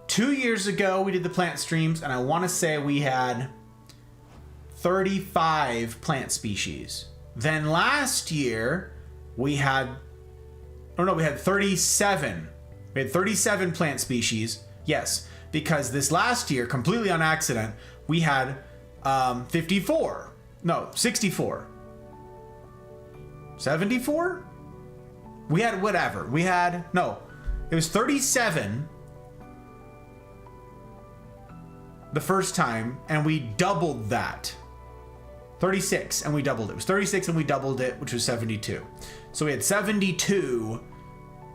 2 years ago, we did the plant streams, and I want to say we had 35 plant species. Then last year, we had 37. We had 37 plant species. Yes, because this last year, completely on accident, we had 54. No, 64. 74? We had whatever. It was 37 the first time, and we doubled that. 36, and we doubled it. It was 36, and we doubled it, which was 72. So we had 72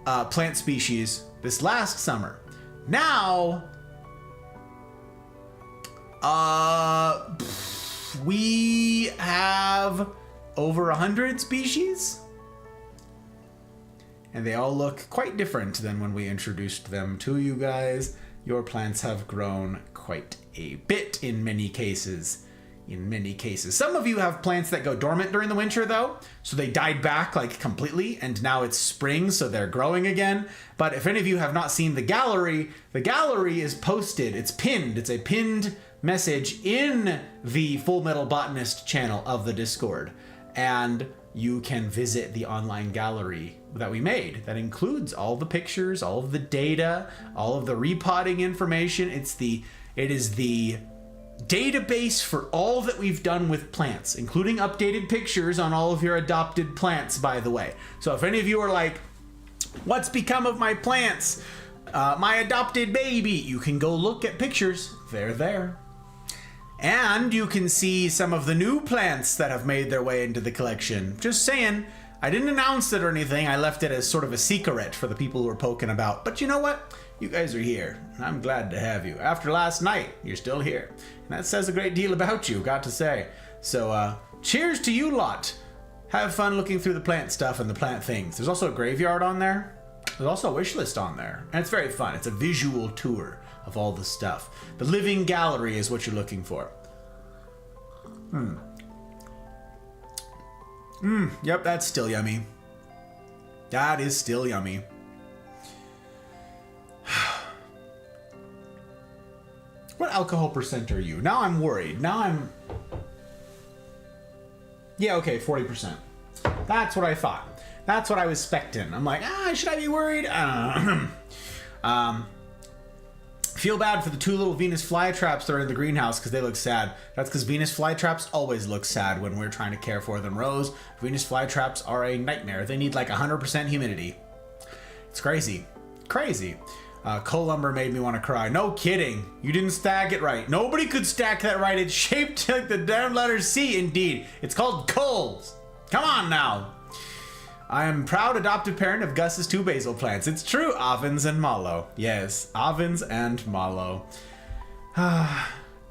plant species this last summer. Now, we have over 100 species, and they all look quite different than when we introduced them to you guys. Your plants have grown quite a bit in many cases. Some of you have plants that go dormant during the winter, though, so they died back like completely, and now it's spring, so they're growing again. But if any of you have not seen the gallery is posted. It's pinned. It's a pinned message in the Full Metal Botanist channel of the Discord, and you can visit the online gallery that we made. That includes all the pictures, all of the data, all of the repotting information. It is the database for all that we've done with plants, including updated pictures on all of your adopted plants, by the way. So if any of you are like, what's become of my plants? My adopted baby, you can go look at pictures. They're there. And you can see some of the new plants that have made their way into the collection. Just saying, I didn't announce it or anything. I left it as sort of a secret for the people who are poking about. But you know what? You guys are here, and I'm glad to have you. After last night, you're still here. And that says a great deal about you, got to say. So, cheers to you lot. Have fun looking through the plant stuff and the plant things. There's also a graveyard on there. There's also a wish list on there. And it's very fun. It's a visual tour of all the stuff. The living gallery is what you're looking for. Yep, that's still yummy. That is still yummy. What alcohol percent are you? Now I'm worried. Yeah, okay, 40%. That's what I thought. That's what I was expecting. I'm like, should I be worried? Feel bad for the two little Venus flytraps that are in the greenhouse because they look sad. That's because Venus flytraps always look sad when we're trying to care for them. Rose, Venus flytraps are a nightmare. They need like 100% humidity. It's crazy. Crazy. Coal lumber made me want to cry. No kidding. You didn't stack it right. Nobody could stack that right. It's shaped like the damn letter C, indeed. It's called coals. Come on now. I am proud adoptive parent of Gus's 2 basil plants. It's true, Avens and Malo. Yes, Avens and Malo.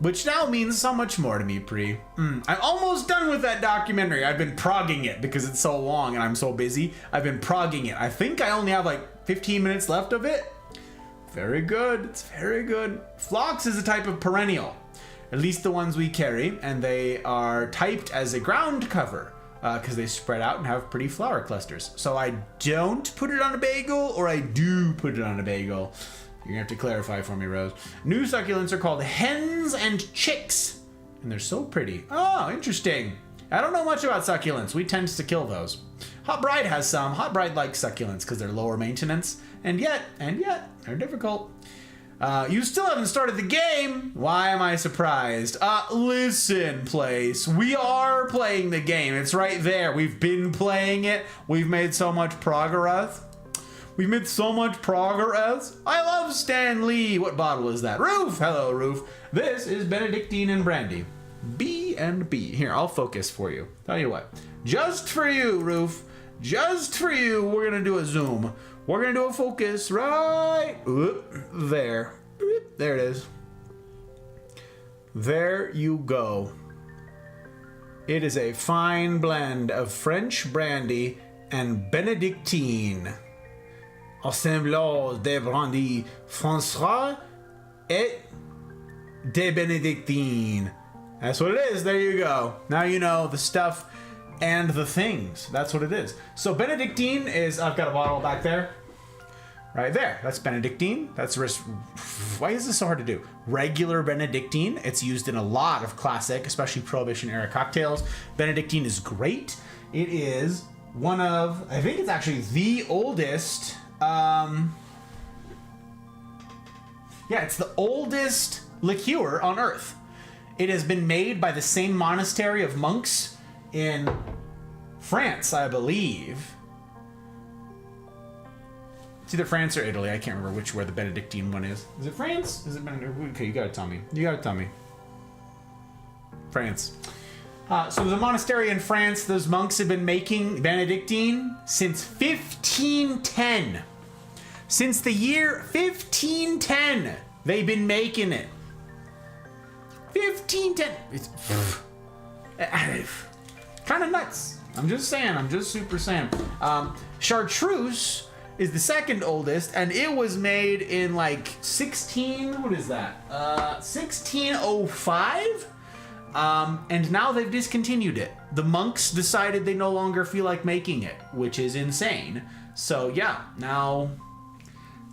Which now means so much more to me, Pri. I'm almost done with that documentary. I've been progging it because it's so long and I'm so busy. I've been progging it. I think I only have like 15 minutes left of it. Very good. It's very good. Phlox is a type of perennial, at least the ones we carry, and they are typed as a ground cover because they spread out and have pretty flower clusters. So I don't put it on a bagel, or I do put it on a bagel. You're gonna have to clarify for me, Rose. New succulents are called hens and chicks, and they're so pretty. Oh, interesting. I don't know much about succulents. We tend to kill those. Hot Bride has some. Hot Bride likes succulents because they're lower maintenance, and yet, they're difficult. You still haven't started the game. Why am I surprised? Listen, place. We are playing the game. It's right there. We've been playing it. We've made so much progress. We've made so much progress. I love Stanley. What bottle is that? Roof. Hello, Roof. This is Benedictine and Brandy. B and B. Here, I'll focus for you. Tell you what. Just for you, Roof. Just for you, we're going to do a zoom. We're going to do a focus right there. There it is. There you go. It is a fine blend of French brandy and Benedictine. Assemblage de brandy François et de Benedictine. That's what it is. There you go. Now you know the stuff and the things. That's what it is. So Benedictine is, I've got a bottle back there. Right there. That's Benedictine. That's, why is this so hard to do? Regular Benedictine. It's used in a lot of classic, especially Prohibition era cocktails. Benedictine is great. It is one of, I think it's actually the oldest, it's the oldest liqueur on earth. It has been made by the same monastery of monks in France, I believe. It's either France or Italy. I can't remember where the Benedictine one is. Is it France? Is it Benedictine? Okay, you gotta tell me. You gotta tell me. France. So there's a monastery in France. Those monks have been making Benedictine since 1510. Since the year 1510, they've been making it. 1510. It's kind of nuts. I'm just saying. I'm just super saying. Chartreuse is the second oldest, and it was made in like 1605. And now they've discontinued it. The monks decided they no longer feel like making it, which is insane. So yeah, now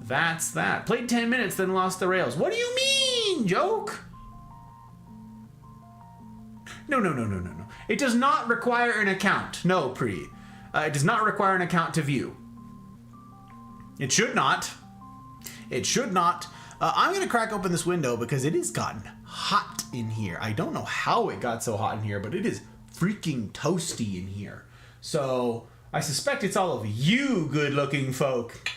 that's that. Played 10 minutes, then lost the rails. What do you mean, joke? No. It does not require an account. No, Pri. It does not require an account to view. It should not. It should not. I'm going to crack open this window because it has gotten hot in here. I don't know how it got so hot in here, but it is freaking toasty in here. So I suspect it's all of you good-looking folk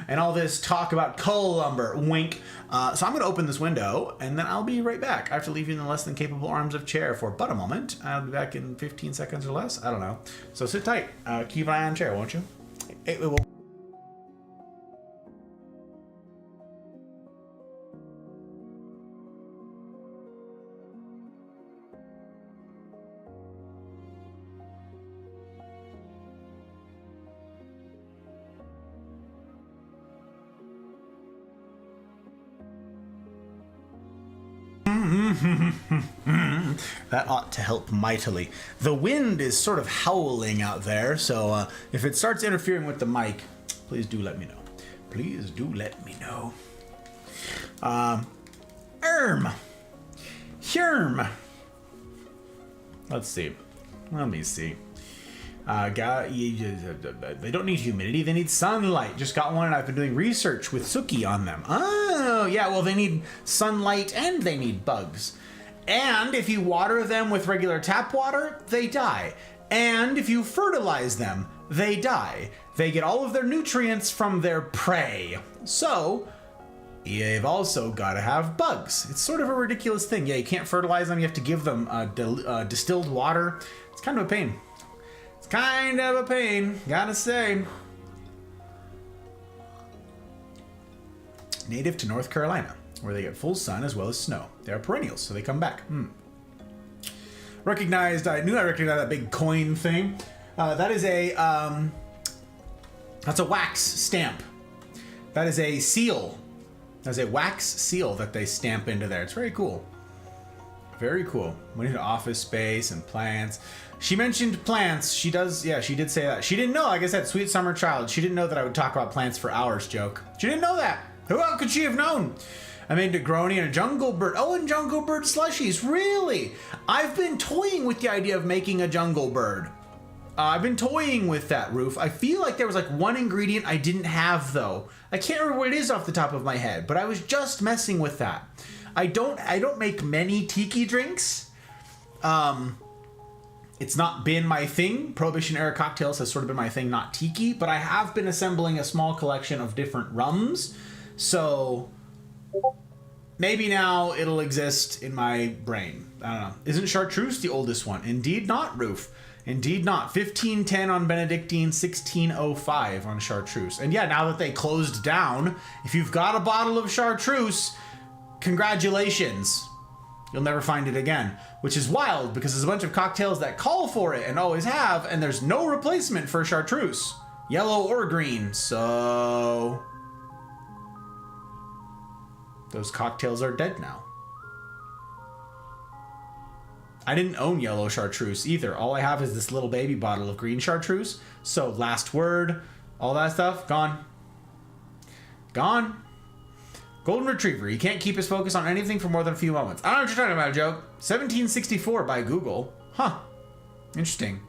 and all this talk about coal lumber. Wink. So I'm going to open this window, and then I'll be right back. I have to leave you in the less than capable arms of Chair for but a moment. I'll be back in 15 seconds or less. I don't know. So sit tight. Keep an eye on Chair, won't you? It will. That ought to help mightily. The wind is sort of howling out there, so if it starts interfering with the mic, please do let me know. Please do let me know. Herm. Let's see. Let me see. They don't need humidity, they need sunlight. Just got one, and I've been doing research with Suki on them. Oh, yeah, well, they need sunlight and they need bugs. And if you water them with regular tap water, they die. And if you fertilize them, they die. They get all of their nutrients from their prey. So, you've also got to have bugs. It's sort of a ridiculous thing. Yeah, you can't fertilize them. You have to give them distilled water. It's kind of a pain. It's kind of a pain, gotta say. Native to North Carolina, where they get full sun as well as snow. They are perennials, so they come back. I knew I recognized that big coin thing. That is that's a wax stamp. That is a seal. That's a wax seal that they stamp into there. It's very cool. Very cool. Went into office space and plants. She mentioned plants. She does, yeah, she did say that. She didn't know, like I said, sweet summer child. She didn't know that I would talk about plants for hours, joke. She didn't know that. Who else could she have known? I made Negroni and a jungle bird. Oh, and jungle bird slushies. Really? I've been toying with the idea of making a jungle bird. I've been toying with that, Roof. I feel like there was like one ingredient I didn't have though. I can't remember what it is off the top of my head, but I was just messing with that. I don't make many tiki drinks. It's not been my thing. Prohibition era cocktails has sort of been my thing, not tiki, but I have been assembling a small collection of different rums. So maybe now it'll exist in my brain. I don't know. Isn't chartreuse the oldest one? Indeed not, Roof. Indeed not. 1510 on Benedictine, 1605 on chartreuse. And yeah, now that they closed down, if you've got a bottle of chartreuse, congratulations. You'll never find it again. Which is wild because there's a bunch of cocktails that call for it and always have, and there's no replacement for chartreuse. Yellow or green. So those cocktails are dead now. I didn't own yellow chartreuse either. All I have is this little baby bottle of green chartreuse. So last word, all that stuff, gone. Gone. Golden Retriever. He can't keep his focus on anything for more than a few moments. I don't know what you're talking about, joke. 1764 by Google. Huh. Interesting.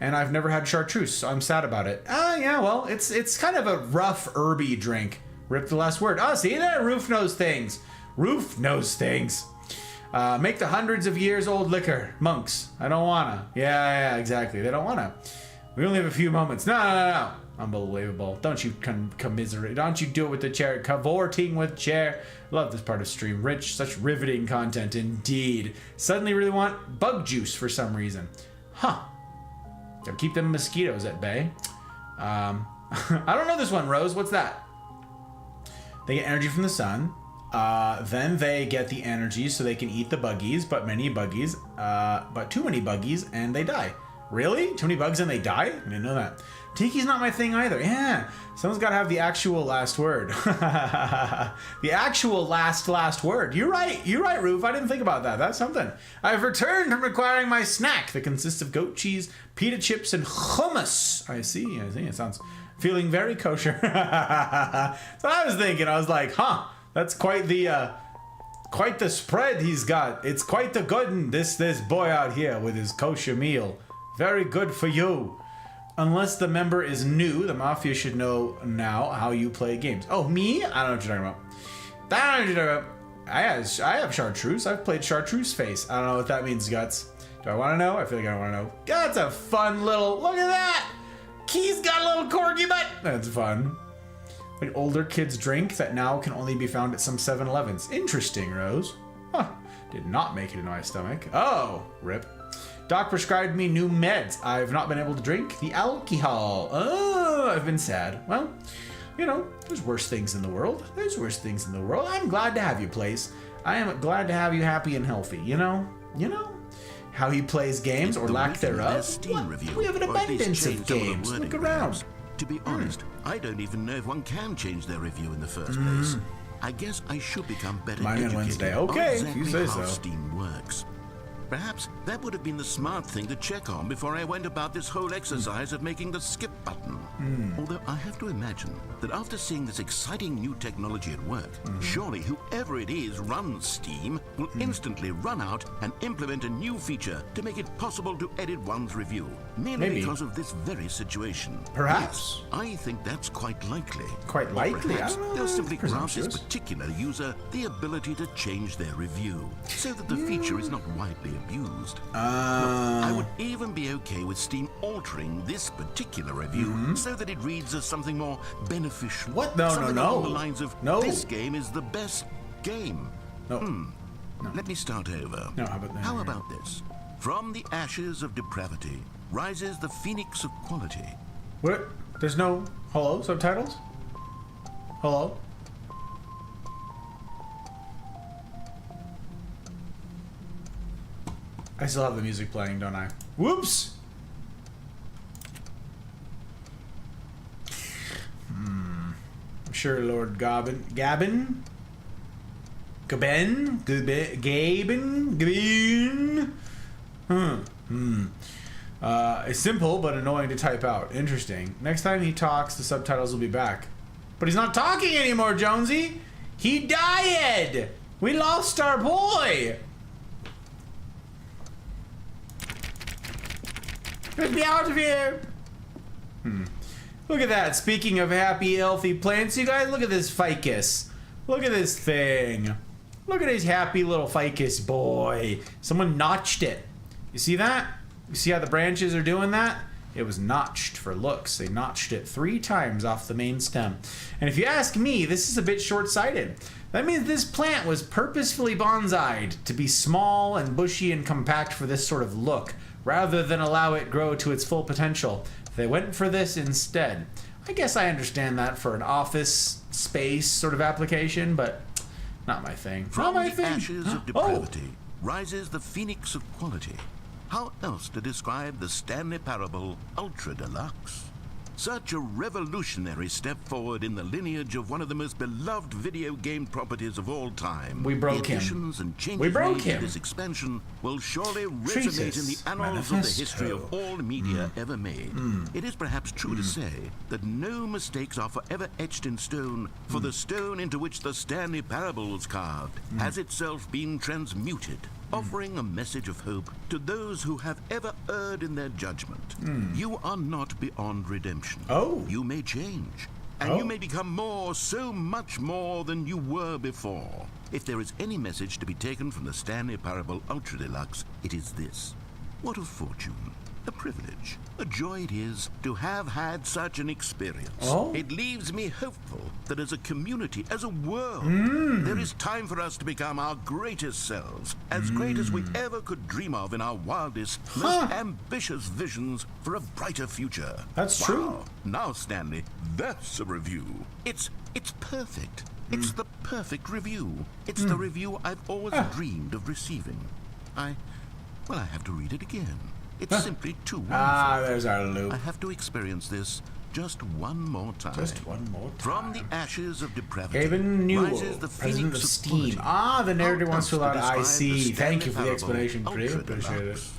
And I've never had chartreuse, so I'm sad about it. Yeah, well, it's kind of a rough, herby drink. Rip the last word. Oh, see there? Roof knows things. Roof knows things. Make the hundreds of years old liquor. Monks. I don't wanna. Yeah, exactly. They don't wanna. We only have a few moments. No. Unbelievable. Don't you commiserate. Don't you do it with the chair. Cavorting with chair. Love this part of stream. Rich, such riveting content indeed. Suddenly really want bug juice for some reason. Huh. Gotta keep them mosquitoes at bay. I don't know this one, Rose. What's that? They get energy from the sun. Then they get the energy so they can eat the buggies, but too many buggies and they die. Really? Too many bugs and they die? I didn't know that. Tiki's not my thing either. Yeah, someone's got to have the actual last word. The actual last word. You're right, Roof. I didn't think about that. That's something. I've returned from acquiring my snack that consists of goat cheese, pita chips, and hummus. I see. It sounds feeling very kosher. That's what I was thinking. I was like, huh. That's quite the spread he's got. It's quite the good one, this boy out here with his kosher meal. Very good for you. Unless the member is new, the Mafia should know now how you play games. Oh, me? I don't know what you're talking about. I have chartreuse. I've played chartreuse face. I don't know what that means, Guts. Do I want to know? I feel like I don't want to know. That's a fun little... Look at that! Key's got a little corgi butt. That's fun. Like older kids drink that now can only be found at some 7-Elevens. Interesting, Rose. Huh. Did not make it into my stomach. Oh, rip. Doc prescribed me new meds. I've not been able to drink the alcohol. Oh, I've been sad. Well, there's worse things in the world. I'm glad to have you, Place. I am glad to have you happy and healthy. You know how he plays games or lack thereof. We have an abundance of games. Look around. To be honest, I don't even know if one can change their review in the first place. I guess I should become better educated Wednesday. Okay, on if you exactly say how so. Steam works. Perhaps that would have been the smart thing to check on before I went about this whole exercise of making the skip button. Although I have to imagine that after seeing this exciting new technology at work, surely whoever it is runs Steam will instantly run out and implement a new feature to make it possible to edit one's review, merely because of this very situation. Perhaps. Yes, I think that's quite likely. Quite likely? Perhaps I don't know. they'll simply grant Presumptuous. this particular user the ability to change their review, so that the feature is not widely abused. Look, I would even be okay with Steam altering this particular review so that it reads as something more beneficial. What? No, something no, no. along the lines of, No. this game is the best game. No. No. Let me start over. No, how about that? How about this? From the ashes of depravity rises the phoenix of quality. What? There's no hello subtitles? Hello? I still have the music playing, don't I? Whoops! I'm sure Lord Gaben? It's simple but annoying to type out. Interesting. Next time he talks, the subtitles will be back. But he's not talking anymore, Jonesy! He died! We lost our boy! Get me out of here! Look at that. Speaking of happy, healthy plants, you guys, look at this ficus. Look at this thing. Look at his happy little ficus boy. Someone notched it. You see that? You see how the branches are doing that? It was notched for looks. They notched it 3 times off the main stem. And if you ask me, this is a bit short-sighted. That means this plant was purposefully bonsai'd to be small and bushy and compact for this sort of look, rather than allow it grow to its full potential. They went for this instead. I guess I understand that for an office space sort of application, but not my thing. From not my the thing. ashes of depravity rises the phoenix of quality. How else to describe the Stanley Parable Ultra Deluxe? Such a revolutionary step forward in the lineage of one of the most beloved video game properties of all time. We broke the him. additions and changes We broke made him. to this expansion will surely resonate in the Jesus. annals of the history of all media ever made. It is perhaps true to say that no mistakes are forever etched in stone, for the stone into which the Stanley Parable was carved has itself been transmuted, offering a message of hope to those who have ever erred in their judgment. You are not beyond redemption. Oh. You may change, and you may become more, so much more than you were before. If there is any message to be taken from the Stanley Parable Ultra Deluxe, it is this. What a fortune, a privilege, a joy it is to have had such an experience. Oh. It leaves me hopeful that as a community, as a world, there is time for us to become our greatest selves, as great as we ever could dream of in our wildest, most ambitious visions for a brighter future. That's Wow. true. Now, Stanley, that's a review. It's perfect. It's the perfect review. It's the review I've always dreamed of receiving. I have to read it again. It's simply too wonderful. Ah, there's our loop. I have to experience this just one more time. Just one more time. From the ashes of depravity Gaben Newell, rises the president phoenix of of Steam. quality. Ah, the narrator How wants to else allow describe I see. the Thank Stanley you for the Parable explanation, Cree. Ultra Appreciate it. Deluxe?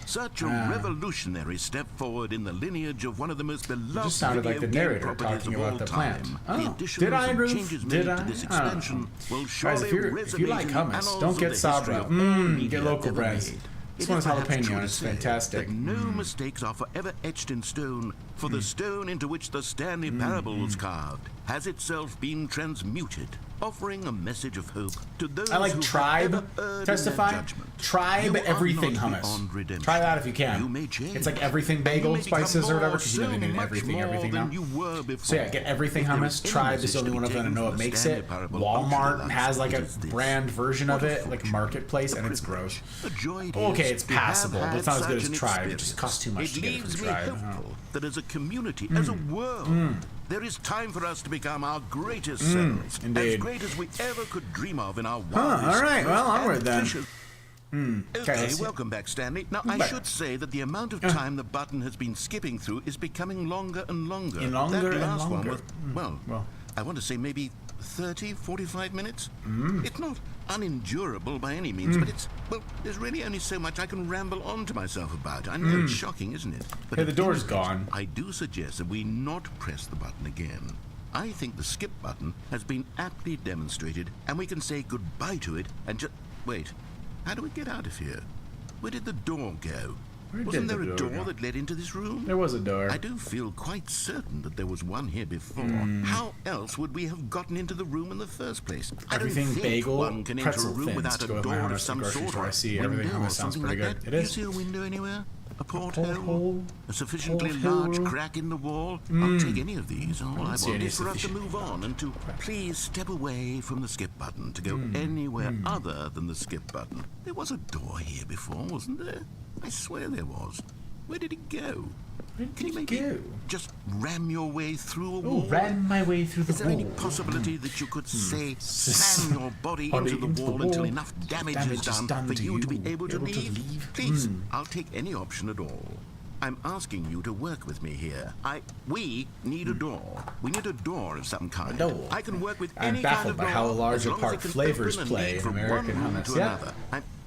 Such a revolutionary step forward in the lineage of one of the most beloved just sounded like video the game narrator properties talking of about all the time. plant. The Oh, additions did I, and Ruth? changes Did made I? to this I don't know. expansion will Guys, surely if you resonate like in the hummus, annals don't of get the history Sabra. of all media Get local ever brands. made. This It one's is perhaps jalapeno. true to It's say fantastic. that no mistakes are forever etched in stone, for the stone into which the Stanley Parable was carved has itself been transmuted, offering a message of hope to those I like who Tribe have ever erred in testify. their judgment. Tribe You are everything not hummus. beyond redemption. Try that if you can. You may change. It's like everything And you bagel may become spices or whatever, more, because you know they so made much everything more now. than you were before. So yeah, get everything If there hummus. is any Tribe is message the only to be one of them I taken know from it the makes Stanley it. Parable Ultra Walmart Deluxe, has like it a is this. brand version of What a it, like fortune, marketplace, a and it's privilege, gross. a joy it Okay, is it's to have passable, but had it's not as good such as an Tribe. It experience. just costs too much to get it leaves from me Tribe. hopeful that as a community, as a world, there is time for us to become our greatest selves, as indeed. great as we ever could dream of in our Huh, wildest, all right, well, most onward then. ambitious- Okay, let's see. welcome back, Stanley. Now, I Back. should say that the amount of time the button has been skipping through is becoming longer and longer. And longer that and last longer. one was, Well. I want to say maybe 30, 45 minutes. It's not unendurable by any means, but there's really only so much I can ramble on to myself about. I know it's shocking, isn't it? But Hey, the in door's any gone. case, I do suggest that we not press the button again. I think the skip button has been aptly demonstrated, and we can say goodbye to it and just... Wait, how do we get out of here? Where did the door go? Wasn't there a door that led into this room? There was a door. I do feel quite certain that there was one here before. How else would we have gotten into the room in the first place? Everything I don't think bagel, one can enter a pretzel room thins without to go a with my door of honest some grocery sort. store. I see Window everything on or this sounds something pretty like good. that. It You is. see a window anywhere? A porthole? porthole? A sufficiently Porthole? large crack in the wall? I'll take any of these. All I see want any is for us to sufficient- move on and to please step away from the skip button to go anywhere other than the skip button. There was a door here before, wasn't there? I swear there was. Where did it go? Can you make it just ram your way through a wall? Ram my way through the Is there any wall. possibility that you could say slam your body into the wall until enough damage is done for you to be able to leave? Please, I'll take any option at all. I'm asking you to work with me here. We need a door. We need a door of some kind. A door. I can work with I'm any baffled kind by of how door large as a long part as it can flavors open and play lead in from American one room hummus. to Yeah. another.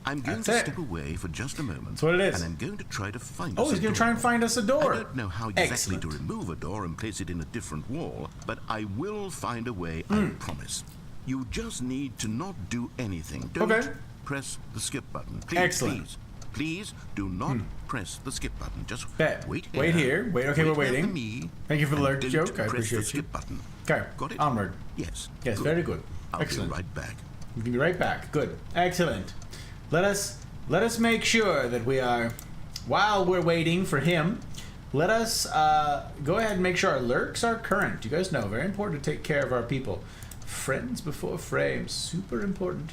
I'm going That's to it. step away for just a moment. That's what it is. And I'm going to try to find Oh, us he's a going to door. try and find us a door. I don't know how exactly Excellent. to remove a door and place it in a different wall, but I will find a way, I promise. You just need to not do anything. Don't Okay. press the skip button. Please, Excellent. please do not press the skip button. Just Bet. wait here. Wait here. Wait, okay, we're here waiting. for me, Thank you for the and alert don't joke. I press appreciate the you. skip button. Okay. Got it? Onward. Yes. Yes, good. very good. I'll Excellent. be right back. We can be right back. Good. Excellent. Let us make sure that we are, while we're waiting for him, let us go ahead and make sure our lurks are current. You guys know, very important to take care of our people. Friends before frames. Super important.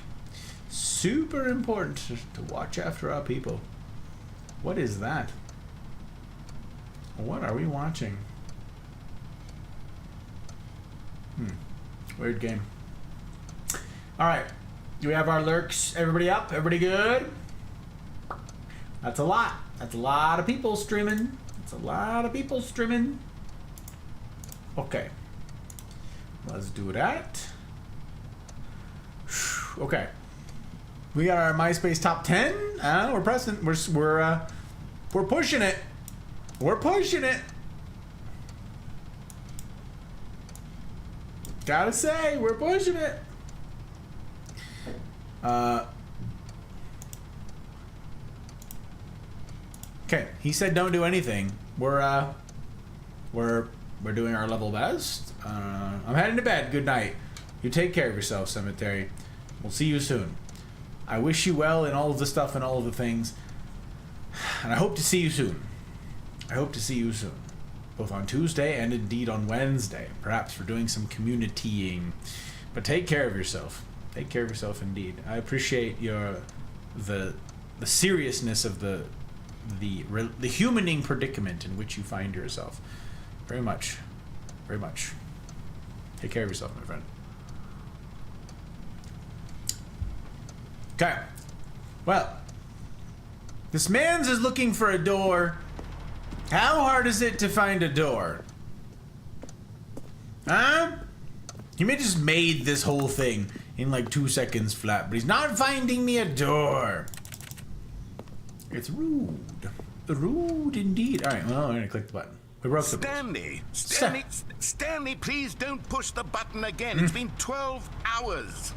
Super important to watch after our people. What is that? What are we watching? Weird game. All right. Do we have our lurks? Everybody up? Everybody good? That's a lot. That's a lot of people streaming. That's a lot of people streaming. Okay. Let's do that. Okay. We got our MySpace top 10. We're pressing. We're pushing it. We're pushing it. Gotta say, we're pushing it. Okay, he said don't do anything. We're doing our level best. I'm heading to bed. Good night. You take care of yourself, Cemetery. We'll see you soon. I wish you well in all of the stuff and all of the things. And I hope to see you soon. I hope to see you soon. Both on Tuesday and indeed on Wednesday. Perhaps for doing some communitying. But take care of yourself. Take care of yourself indeed. I appreciate the seriousness of the humaning predicament in which you find yourself. Very much. Very much. Take care of yourself, my friend. Okay. Well, this man's is looking for a door. How hard is it to find a door? Huh? He may just made this whole thing in like 2 seconds flat, but he's not finding me a door. It's rude. Rude indeed. All right, well, I'm gonna click the button. We broke the Stanley, please don't push the button again. It's been 12 hours.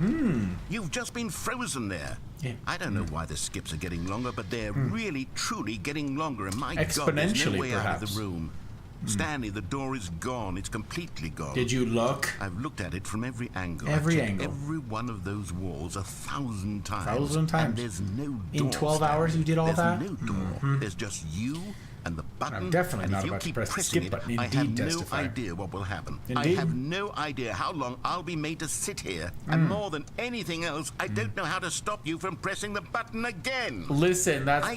You've just been frozen there. Yeah. I don't know why the skips are getting longer, but they're really, truly getting longer. And my God, there's no Exponentially, way out of perhaps. the room. Stanley, the door is gone. It's completely gone. Did you look? I've looked at it from every angle. Every I've checked angle. every one of those walls 1,000 times. 1,000 times. And there's no door. In 12 hours you did all there's that? no door. There's just you and the button. I'm definitely and not if you about to keep press the pressing skip button. I Indeed, have testify. no idea what will happen. Indeed. I have no idea how long I'll be made to sit here. And more than anything else, I don't know how to stop you from pressing the button again. Listen, that's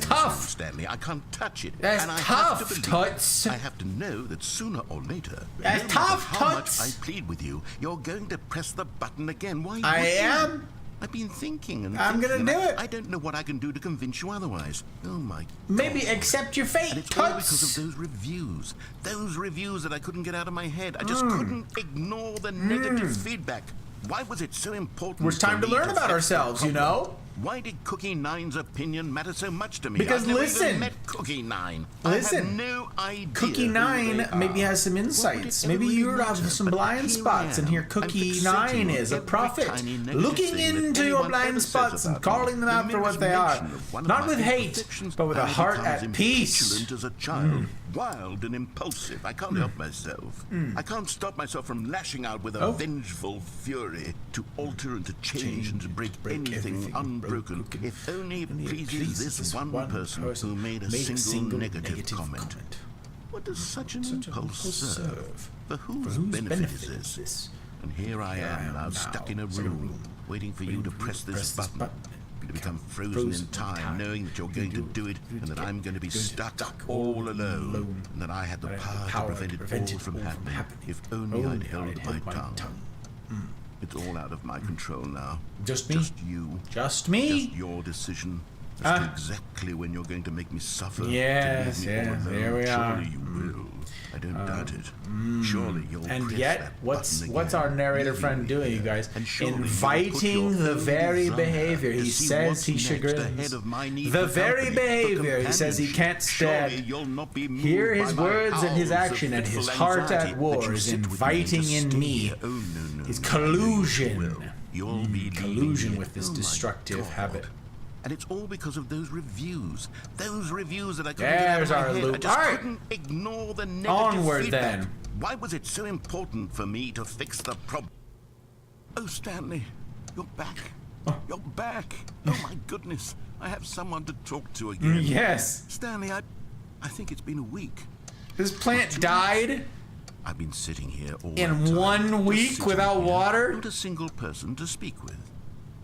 tough. Stanley. I can't touch it. That's and I tough, have to believe Toots. it. I have to know that sooner or later, That's no tough, matter how Toots. much I plead with you, you're going to press the button again. Why? I would you? am. I've been thinking and I'm thinking, gonna and do it. I don't know what I can do to convince you otherwise. Oh my Maybe God. accept your And fate, it's all because Toots. of those reviews. Those reviews that I couldn't get out of my head. I just couldn't ignore the negative feedback. Why was it so important? It's time to me learn about fix the ourselves, you problem? know? Why did Cookie Nine's opinion matter so much to me? Because I've never listen. even met Cookie Nine. Listen. I have no idea. Cookie who Nine they maybe are. has some What would insights. it ever Maybe really you have matter? some But blind here spots, I and am. here I'm Cookie fixating Nine on is a every prophet, tiny negative looking thing that into your anyone blind ever says spots and about me. calling them out The for what merest they are. mention of one of Not my with hate, imperfections, but with a and heart becomes at peace. impetulant as a child, wild and impulsive. I can't help myself. I can't stop myself from lashing out with a vengeful fury to alter and to change and to break anything unbroken. If only it pleases this one person who made a single negative comment. What does such an impulse serve? For whose benefit is this? And here I am now stuck in a room, waiting for you to press this button. To become frozen in time, knowing that you're going to do it, and that I'm going to be stuck all alone, and that I had the power to prevent it all from happening, if only I'd held my tongue. It's all out of my control now. Just me? Just you. Just me? Just your decision as to exactly when you're going to make me suffer. Yes, to leave me all alone. there we are. Surely you will. I don't doubt it. Surely you'll And press yet, that what's button our again, narrator leaving friend me doing, you here. guys? And surely you'll put Inviting your the own very desire behavior to he see says what's he next chagrins. ahead of my need The for very company, for behavior he says he can't companionship. Surely stand. you'll not be moved Hear his by my words and his howls of action and his fitful heart anxiety at war that you is sit with me inviting to in stay me. here. Oh, no, His I know collusion. you will. You'll be Collusion leaving with this me. Oh, my destructive God. habit. And it's all because of those reviews. Those reviews that I couldn't There's get out our of my head. loop. I just All right. couldn't ignore the negative Onward, feedback. then. Why was it so important for me to fix the problem? Oh, Stanley, you're back. You're back. Oh, my goodness. I have someone to talk to again. Yes. Stanley, I think it's been a week. This plant died I've been sitting here all in that time, 1 just week sitting without here, water? Not a single person to speak with.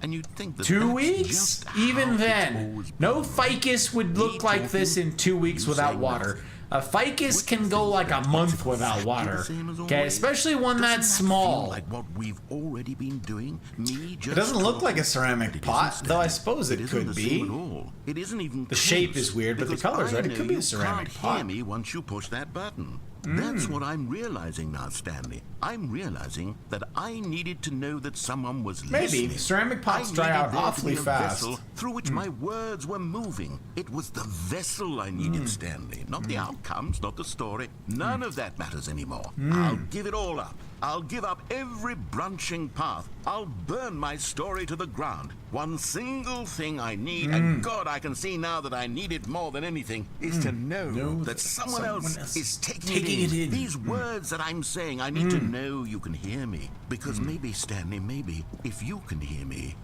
And you'd think that 2 that's weeks? just Even how it's then, always no been. ficus would Me look like this talking, in 2 weeks you without saying water. nothing. A ficus Would can you go think like a that month it's without exactly water. the same as Okay, always? especially one Doesn't that's that feel small. like what we've already been doing? Me just It doesn't look talking? like a ceramic But it pot, isn't, though I Stanley. suppose it isn't could the be. same at all. It isn't even The shape close, is weird, but the because color's I right. It know could be a you ceramic can't pot. hear me once you push that button. That's what I'm realizing now, Stanley. I'm realizing that I needed to know that someone was Maybe. listening. Ceramic pots I dry needed out there to awfully be a fast. vessel through which my words were moving. It was the vessel I needed, Stanley. Not the outcomes, not the story. None of that matters anymore. I'll give it all up. I'll give up every branching path. I'll burn my story to the ground. One single thing I need, and God, I can see now that I need it more than anything, is to know that someone else is taking it in. These words that I'm saying, I need to know you can hear me. Because maybe, Stanley, maybe, if you can hear me,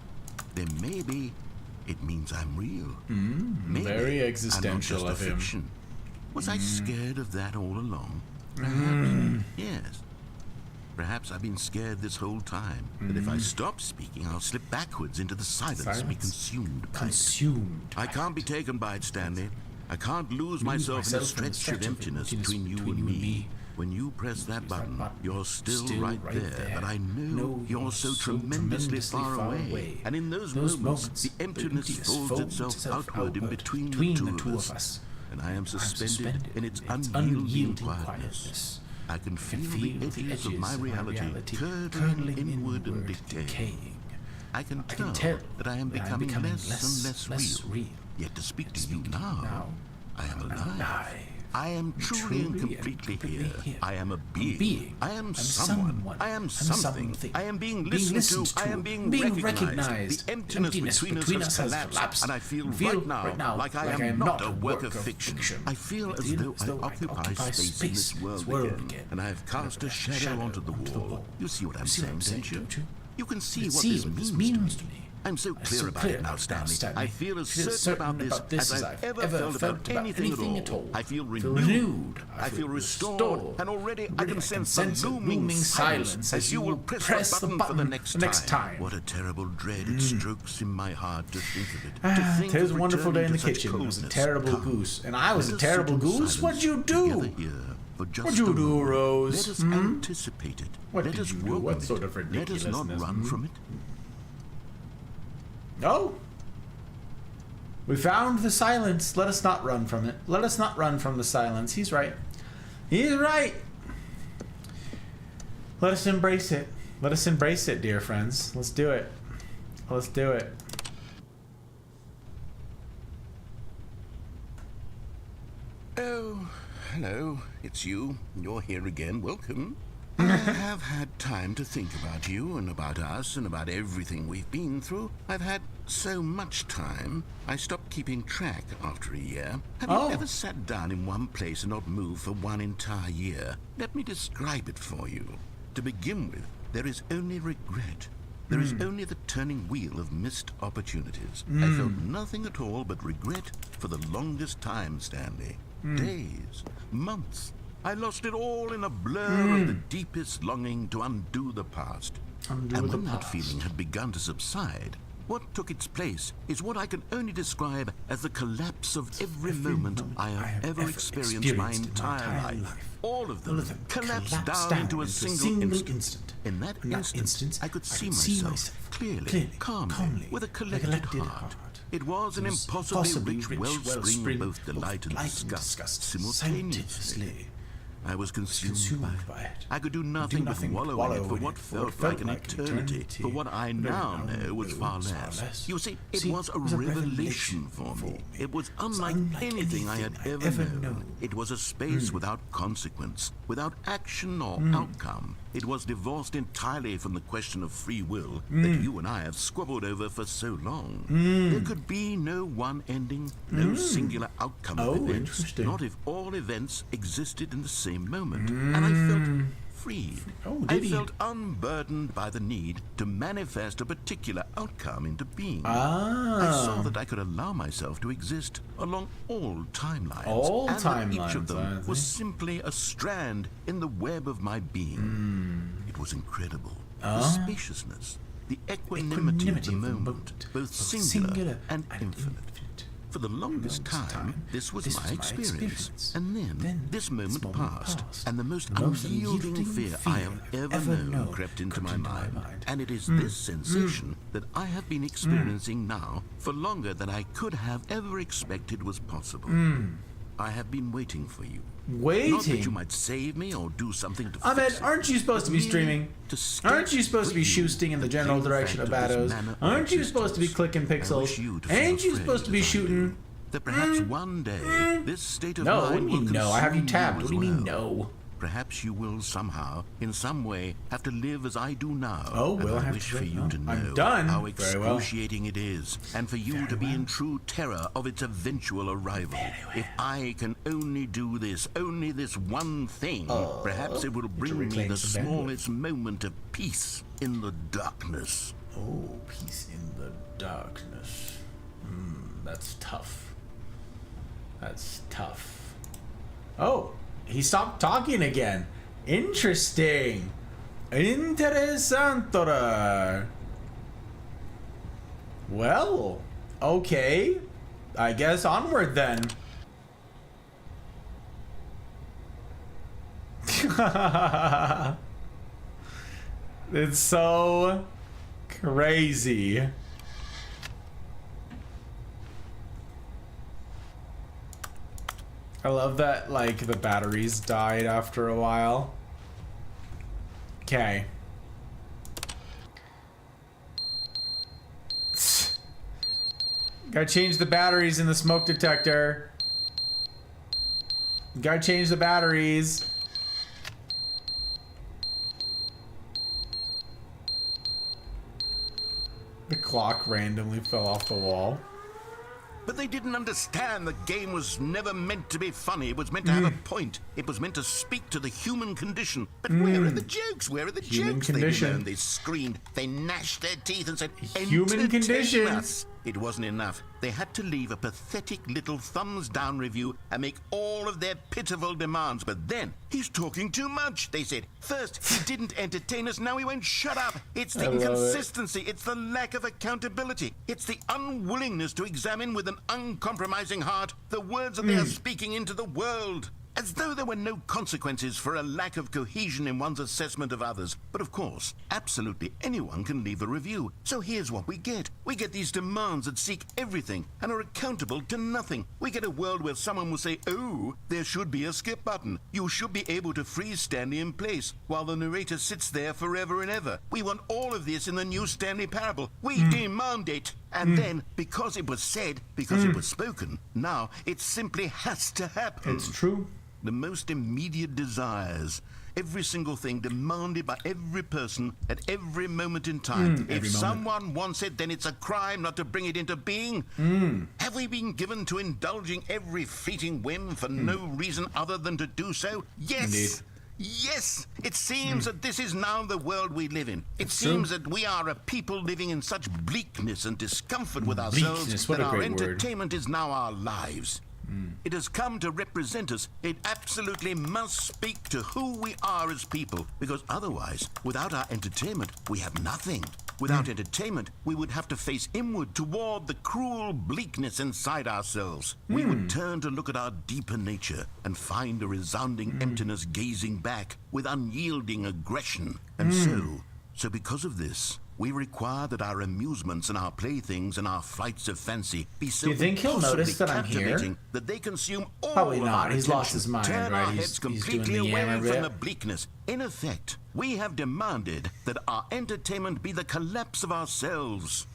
then maybe it means I'm real. Maybe Very I'm existential not just of a him. fiction. Was I scared of that all along? Perhaps. Yes. Perhaps I've been scared this whole time. That if I stop speaking, I'll slip backwards into the silence and be consumed by it. Consumed. I can't be taken by it, Stanley. I can't lose myself in the stretch of emptiness between you and me. When you press that button, you're still right there, but I know you're so tremendously far away. And in those moments, the emptiness folds itself outward in between the two of us. And I am suspended in its unyielding quietness. I can feel the edges of my reality curling inward and decaying. I can tell that I am becoming less and less real. Yet to speak to you now, I am alive. I am truly and completely here. I am a being. I am someone. I am something. I am being listened to. I am being recognized. The emptiness between us has collapsed, and I feel right now like I am not a work of fiction. I feel as though I occupy space in this world again, and I have cast a shadow onto the wall. You see what I'm saying, don't you? You can see what this means to me. I'm so clear about it now, Stanley. I feel as certain about this as I've ever felt about anything at all. I feel renewed. I feel restored. And already I can sense the looming silence as you will press the button for the next time. What a terrible dread it strokes in my heart to think of it. Today's a wonderful day in the kitchen. It was a terrible goose. And I was a terrible goose? What'd you do? What'd you do, Rose? Let us anticipate it. What Let did us you do? welcome What it. sort of Let us not ridiculousness? run from it. No. We found the silence. Let us not run from it. Let us not run from the silence. He's right. He's right. Let us embrace it. Let us embrace it, dear friends. Let's do it. Let's do it. Oh, hello. It's you. You're here again. Welcome. I have had time to think about you and about us and about everything we've been through. I've had so much time, I stopped keeping track after a year. Have you ever sat down in one place and not moved for one entire year? Let me describe it for you. To begin with, there is only regret. There is only the turning wheel of missed opportunities. I felt nothing at all but regret for the longest time, Stanley. Days, months. I lost it all in a blur of the deepest longing to undo the past. And when that feeling had begun to subside, what took its place is what I can only describe as the collapse of every moment I have ever experienced my entire life. All of them collapsed down into a single instant. In that instant, I could see myself clearly, calmly, with a collected heart. It was an impossibly rich wellspring of both delight and disgust simultaneously. I was consumed by it. I could do nothing but wallow in it for what felt like an eternity, for what I now know was far less. You see, it was a revelation for me. It was unlike anything I had ever known. It was a space without consequence, without action or outcome. It was divorced entirely from the question of free will that you and I have squabbled over for so long. There could be no one ending, no singular outcome of events, not if all events existed in the same moment. And I felt free. I felt unburdened by the need to manifest a particular outcome into being. I saw that I could allow myself to exist along all timelines, and that each of them was simply a strand in the web of my being. It was incredible. The spaciousness, the equanimity of the moment, both singular and infinite. For the longest time, this was my experience. And then this moment passed, and the most unyielding fear I have ever known crept into my mind. And it is this sensation that I have been experiencing now for longer than I could have ever expected was possible. I have been waiting for you. Not that you might save me or do something to fix it. Aren't you supposed to be streaming? Aren't you supposed to be shooting in the general direction of Battles? Aren't you supposed to be clicking pixels? Ain't you supposed to be shooting? That perhaps one day this state of No, mind what do you mean no? I have you tabbed. What do you mean well. no? Perhaps you will somehow, in some way, have to live as I do now. Oh, well, and I have wish to for you to know I'm done. how Very well. excruciating it is, and for you to be in true terror of its eventual arrival. If I can only do this, only this one thing, perhaps it will bring me the smallest moment of peace in the darkness. Oh, peace in the darkness. That's tough. That's tough. Oh, he stopped talking again. Interesting. Interesantora. Well, okay. I guess onward then. It's so crazy. I love that, like, the batteries died after a while. Okay. Gotta change the batteries in the smoke detector. Gotta change the batteries. The clock randomly fell off the wall. But they didn't understand the game was never meant to be funny. It was meant to have a point. It was meant to speak to the human condition. But where are the jokes? Where are the Human jokes? condition. They moaned, they screamed, they gnashed their teeth and said, Human "Entertain condition." us." It wasn't enough. They had to leave a pathetic little thumbs-down review and make all of their pitiful demands. But then, he's talking too much, they said. First, he didn't entertain us, now he won't shut up. It's the inconsistency, it's the lack of accountability. It's the unwillingness to examine with an uncompromising heart the words that they are speaking into the world. As though there were no consequences for a lack of cohesion in one's assessment of others. But of course, absolutely anyone can leave a review. So here's what we get. We get these demands that seek everything and are accountable to nothing. We get a world where someone will say, "Oh, there should be a skip button. You should be able to freeze Stanley in place," while the narrator sits there forever and ever. We want all of this in the new Stanley parable. We demand it. And then, because it was said, because it was spoken, now it simply has to happen. It's true. The most immediate desires, every single thing demanded by every person at every moment in time. If someone wants it, then it's a crime not to bring it into being. Have we been given to indulging every fleeting whim for no reason other than to do so? Yes. Indeed. Yes, it seems that this is now the world we live in. It seems that we are a people living in such bleakness and discomfort with ourselves what that a our great word. entertainment is now our lives. It has come to represent us. It absolutely must speak to who we are as people, because otherwise, without our entertainment, we have nothing. Without entertainment, we would have to face inward toward the cruel bleakness inside ourselves. We would turn to look at our deeper nature and find a resounding emptiness gazing back with unyielding aggression. And so because of this, we require that our amusements and our playthings and our flights of fancy be so Do you think he'll impossibly notice that I'm here? captivating that they consume all Probably of not. our He's lost attention, his mind, turn right? our He's heads doing completely the away yammer from bit. the bleakness. In effect, we have demanded that our entertainment be the collapse of ourselves.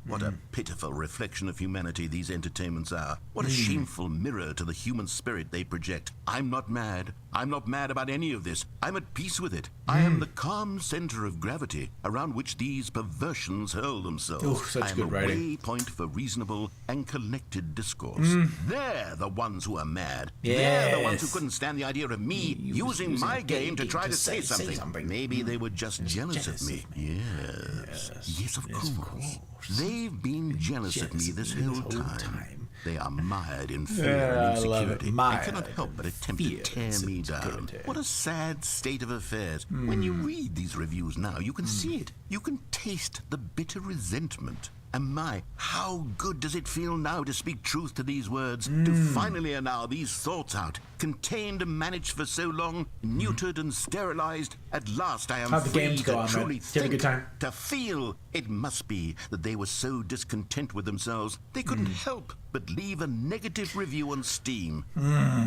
What a pitiful reflection of humanity these entertainments are. What a shameful mirror to the human spirit they project. I'm not mad. I'm not mad about any of this. I'm at peace with it. I am the calm center of gravity around which these perversions hurl themselves. Ooh, such I am good a writing. waypoint for reasonable and collected discourse. They're the ones who are mad. They're the ones who Yes. couldn't stand the idea of me using my game to try to say something. Maybe they were just jealous of me. Yes, of course. They've been jealous of me this whole time. They are mired in fear and I love it. insecurity. I Mired cannot help but attempt to fear tear and me down. insecurity. What a sad state of affairs. When you read these reviews now, you can see it. You can taste the bitter resentment. And my, how good does it feel now to speak truth to these words, to finally allow these thoughts out, contained and managed for so long, neutered and sterilized. At last I am How'd the free games go to on, man? truly Did you have a think, good time? to feel. It must be that they were so discontent with themselves, they couldn't help but leave a negative review on Steam.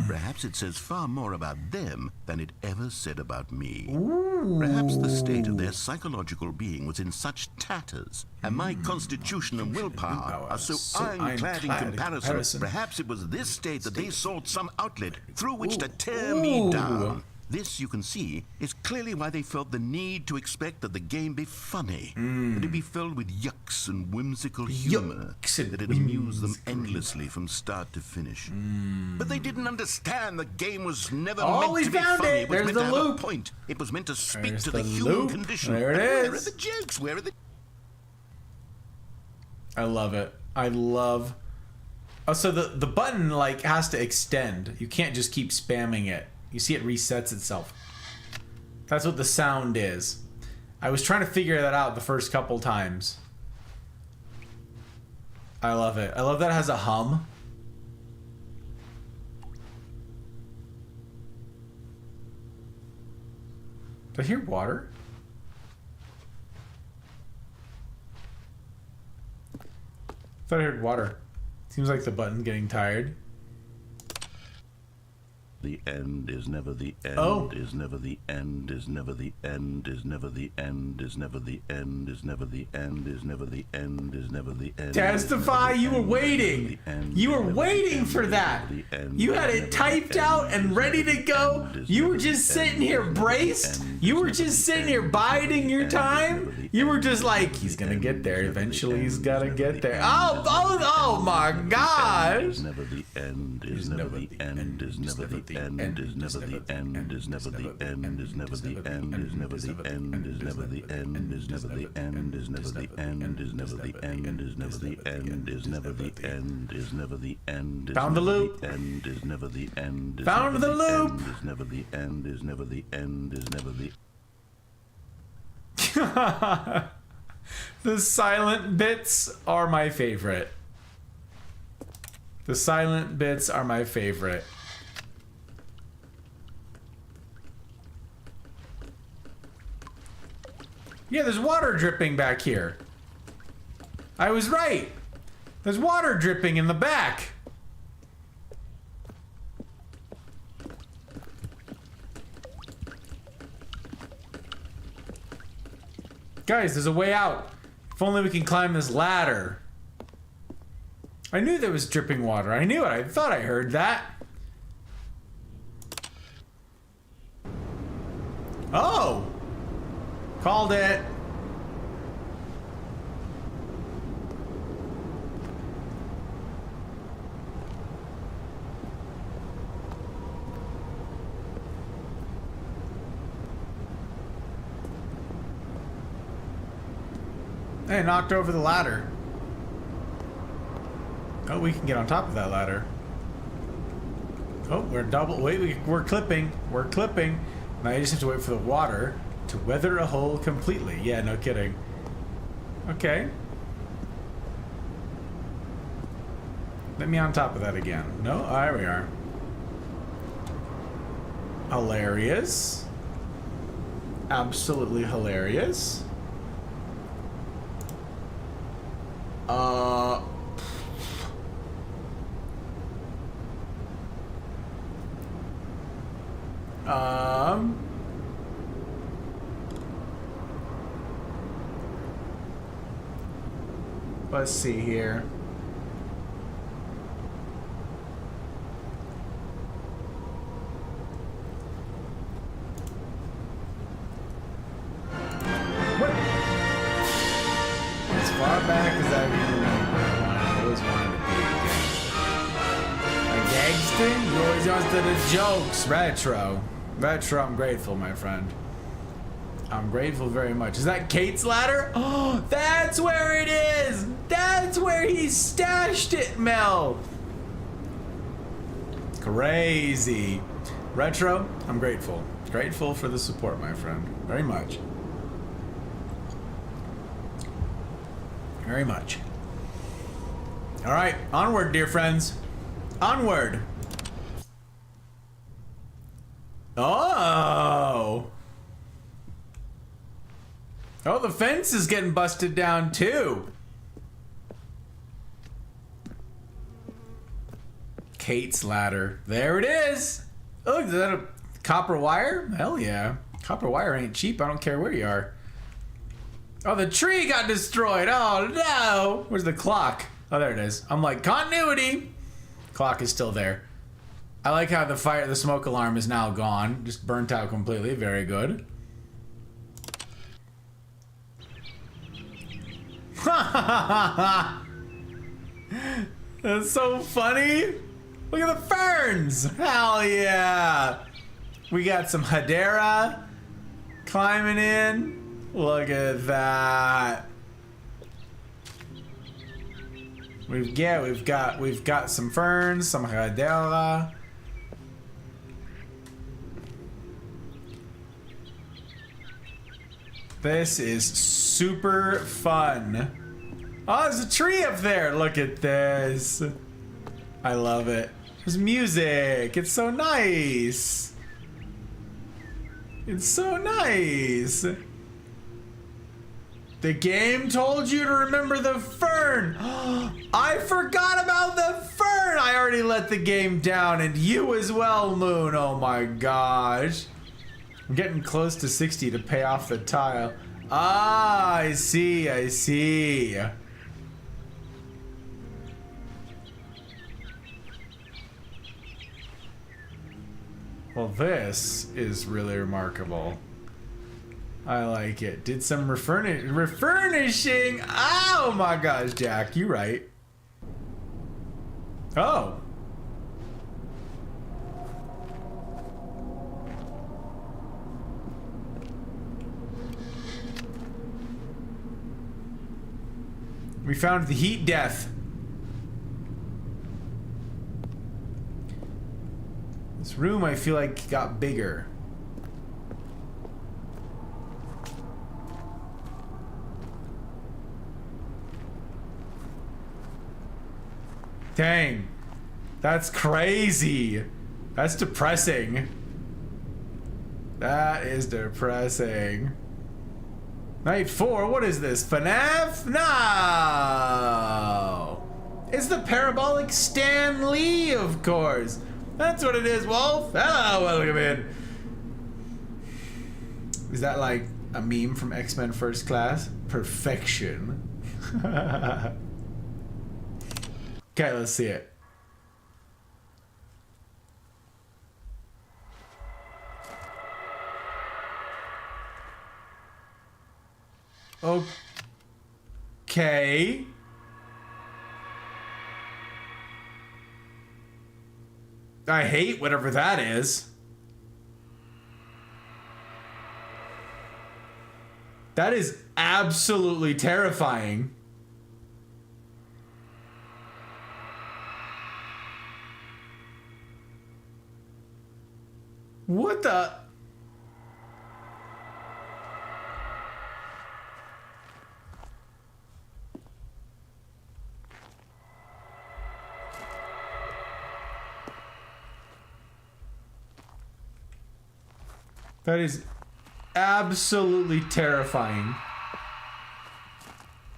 Perhaps it says far more about them than it ever said about me. Perhaps the state of their psychological being was in such tatters, and my constitution and willpower are so ironclad in comparison. Perhaps it was this state that they sought some outlet through which to tear me down. This, you can see, is clearly why they felt the need to expect that the game be funny, that it be filled with yucks and whimsical humor, Yucks and that it amuse them endlessly from start to finish. But they didn't understand the game was never meant we to be found funny. it. It was There's meant the to have loop. a point. It was meant to speak There's to the the human loop. condition. There it And where is. are the jokes? Where are the... I love it. I love... Oh, so the button, like, has to extend. You can't just keep spamming it. You see it resets itself. That's what the sound is. I was trying to figure that out the first couple times. I love it. I love that it has a hum. Do I hear water? I thought I heard water. Seems like the button's getting tired. The end is never the end, Oh. is never the end, is never the end, is never the end, is never the end, is never the end, is never the end, is never the end. Testify, you were waiting. You were waiting for that. You had it typed out and ready to go. You were just sitting here braced. You were just sitting here biding your time. You were just like, he's gonna get there. Eventually, he's gonna get there. Oh my gosh. Is never the end, is never the end, is never the end, is never the end, is never the end, is never the end, is never the end, is never the end, is never the end, is never the end, is never the end, is never the end, is never the end, is never the end. Found the loop. End is never the end. Found the loop. Is never the end. Is never the end. Is never the. The silent bits are my favorite. The silent bits are my favorite. Yeah, there's water dripping back here. I was right. There's water dripping in the back. Guys, there's a way out. If only we can climb this ladder. I knew there was dripping water. I knew it. I thought I heard that. Oh! Called it. Hey, knocked over the ladder. Oh, we can get on top of that ladder. Oh, we're double. Wait, we're clipping. We're clipping. Now you just have to wait for the water to weather a hole completely. Yeah, no kidding. Okay. Let me on top of that again. No? Oh, there we are. Hilarious. Absolutely hilarious. Let's see here. What? As far back as I can remember, I always wanted to be a gangster. A gangster? You always answer the jokes. Retro. Retro, I'm grateful, my friend. I'm grateful very much. Is that Kate's ladder? Oh, that's where it is! That's where he stashed it, Mel! Crazy. Retro, I'm grateful. Grateful for the support, my friend. Very much. Very much. Alright, onward, dear friends. Onward. Oh! Oh, the fence is getting busted down too. Kate's ladder. There it is. Oh, is that a copper wire? Hell yeah. Copper wire ain't cheap. I don't care where you are. Oh, the tree got destroyed. Oh, no. Where's the clock? Oh, there it is. I'm like, continuity. Clock is still there. I like how the smoke alarm is now gone. Just burnt out completely. Very good. That's so funny. Look at the ferns. Hell yeah. We got some Hedera climbing in. Look at that. We've got some ferns, some Hedera. This is super fun. Oh, there's a tree up there. Look at this. I love it. There's music. It's so nice. It's so nice. The game told you to remember the fern. I forgot about the fern. I already let the game down, and you as well, Moon. Oh my gosh. I'm getting close to 60 to pay off the tile. Ah, I see, I see. Well, this is really remarkable. I like it. Did some refurnishing. Oh my gosh, Jack, you right. Oh. We found the heat death. This room, I feel like, got bigger. Dang. That's crazy. That's depressing. That is depressing. Night 4, what is this? FNAF? No! It's the parabolic Stanley, of course. That's what it is, Wolf. Hello, welcome in. Is that like a meme from X-Men First Class? Perfection. Okay, let's see it. Okay. I hate whatever that is. That is absolutely terrifying. What the? That is absolutely terrifying.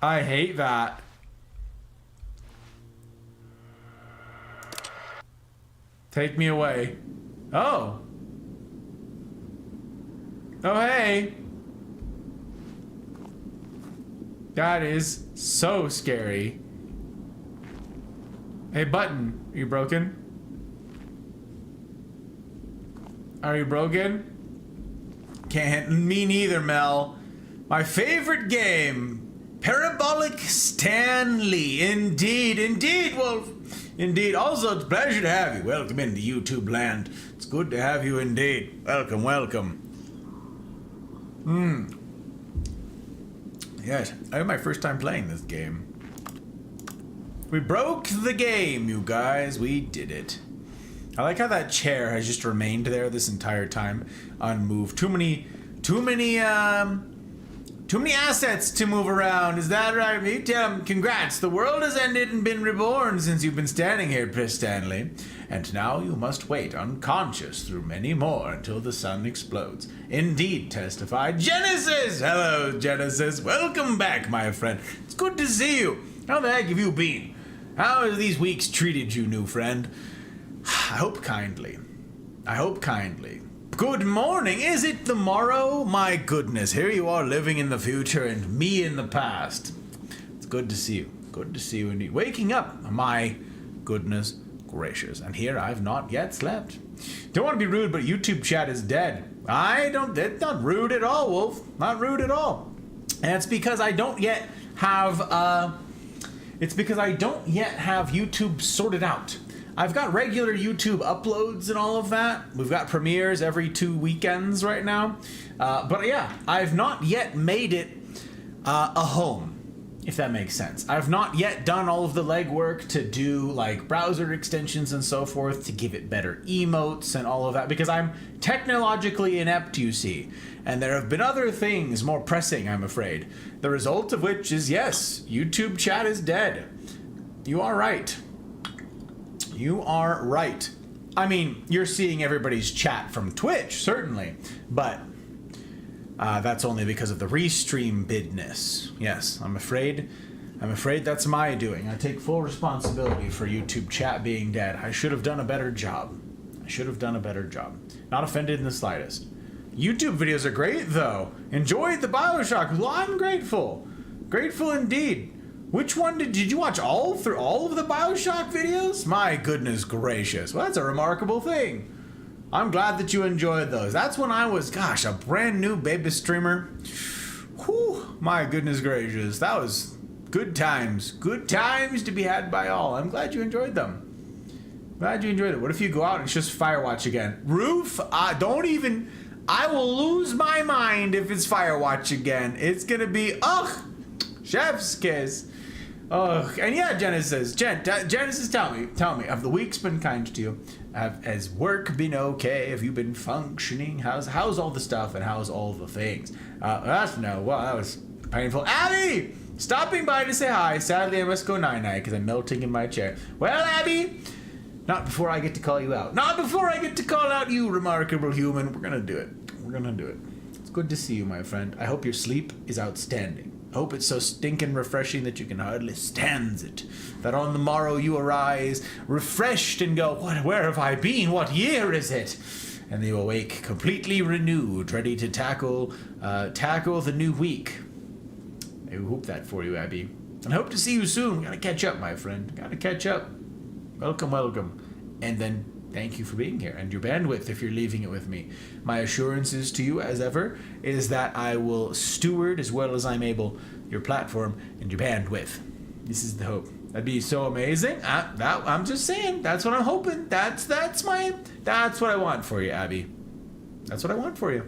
I hate that. Take me away. Oh. Oh, hey. That is so scary. Hey, button. Are you broken? Are you broken? Can't. Me neither, Mel. My favorite game. Parabolic Stanley. Indeed, indeed, Wolf. Indeed. Also, it's a pleasure to have you. Welcome into YouTube land. It's good to have you indeed. Welcome, welcome. Yes, I had my first time playing this game. We broke the game, you guys. We did it. I like how that chair has just remained there this entire time, unmoved. Too many assets to move around. Is that right? Me tell him, congrats. The world has ended and been reborn since you've been standing here, Chris Stanley. And now you must wait unconscious through many more until the sun explodes. Indeed, testified Genesis. Hello, Genesis. Welcome back, my friend. It's good to see you. How the heck have you been? How have these weeks treated you, new friend? I hope kindly. I hope kindly. Good morning. Is it the morrow? My goodness, here you are living in the future and me in the past. It's good to see you. Good to see you indeed. Waking up, my goodness gracious. And here I've not yet slept. Don't want to be rude, but YouTube chat is dead. It's not rude at all, Wolf. Not rude at all. And it's because I don't yet have, YouTube sorted out. I've got regular YouTube uploads and all of that. We've got premieres every 2 weekends right now. But yeah, I've not yet made it a home, if that makes sense. I've not yet done all of the legwork to do like browser extensions and so forth to give it better emotes and all of that because I'm technologically inept, you see. And there have been other things more pressing, I'm afraid. The result of which is, yes, YouTube chat is dead. You are right. You are right. I mean, you're seeing everybody's chat from Twitch, certainly, but that's only because of the restream bidness. Yes, I'm afraid that's my doing. I take full responsibility for YouTube chat being dead. I should have done a better job. Not offended in the slightest. YouTube videos are great, though. Enjoyed the Bioshock. Well, I'm grateful. Grateful indeed. Which one did you watch all of the Bioshock videos? My goodness gracious. Well, that's a remarkable thing. I'm glad that you enjoyed those. That's when I was, gosh, a brand new baby streamer. Whew, my goodness gracious. That was good times. Good times to be had by all. I'm glad you enjoyed them. Glad you enjoyed it. What if you go out and it's just Firewatch again? Roof, I will lose my mind if it's Firewatch again. It's gonna be, chef's kiss. And yeah, Genesis, tell me, have the weeks been kind to you? Has work been okay? Have you been functioning? How's all the stuff and how's all the things? That was painful. Abby, stopping by to say hi. Sadly, I must go night-night because I'm melting in my chair. Well, Abby, not before I get to call you out. Not before I get to call out you, remarkable human. We're gonna do it. It's good to see you, my friend. I hope your sleep is outstanding. Hope it's so stinking refreshing that you can hardly stand it. That on the morrow you arise refreshed and go, where have I been? What year is it? And you awake completely renewed, ready to tackle the new week. I hope that for you, Abby. And hope to see you soon. Gotta catch up, my friend. Gotta catch up. Welcome, welcome. And then thank you for being here and your bandwidth if you're leaving it with me. My assurances to you, as ever, is that I will steward as well as I'm able your platform and your bandwidth. This is the hope. That'd be so amazing. I'm just saying. That's what I'm hoping. That's what I want for you, Abby. That's what I want for you.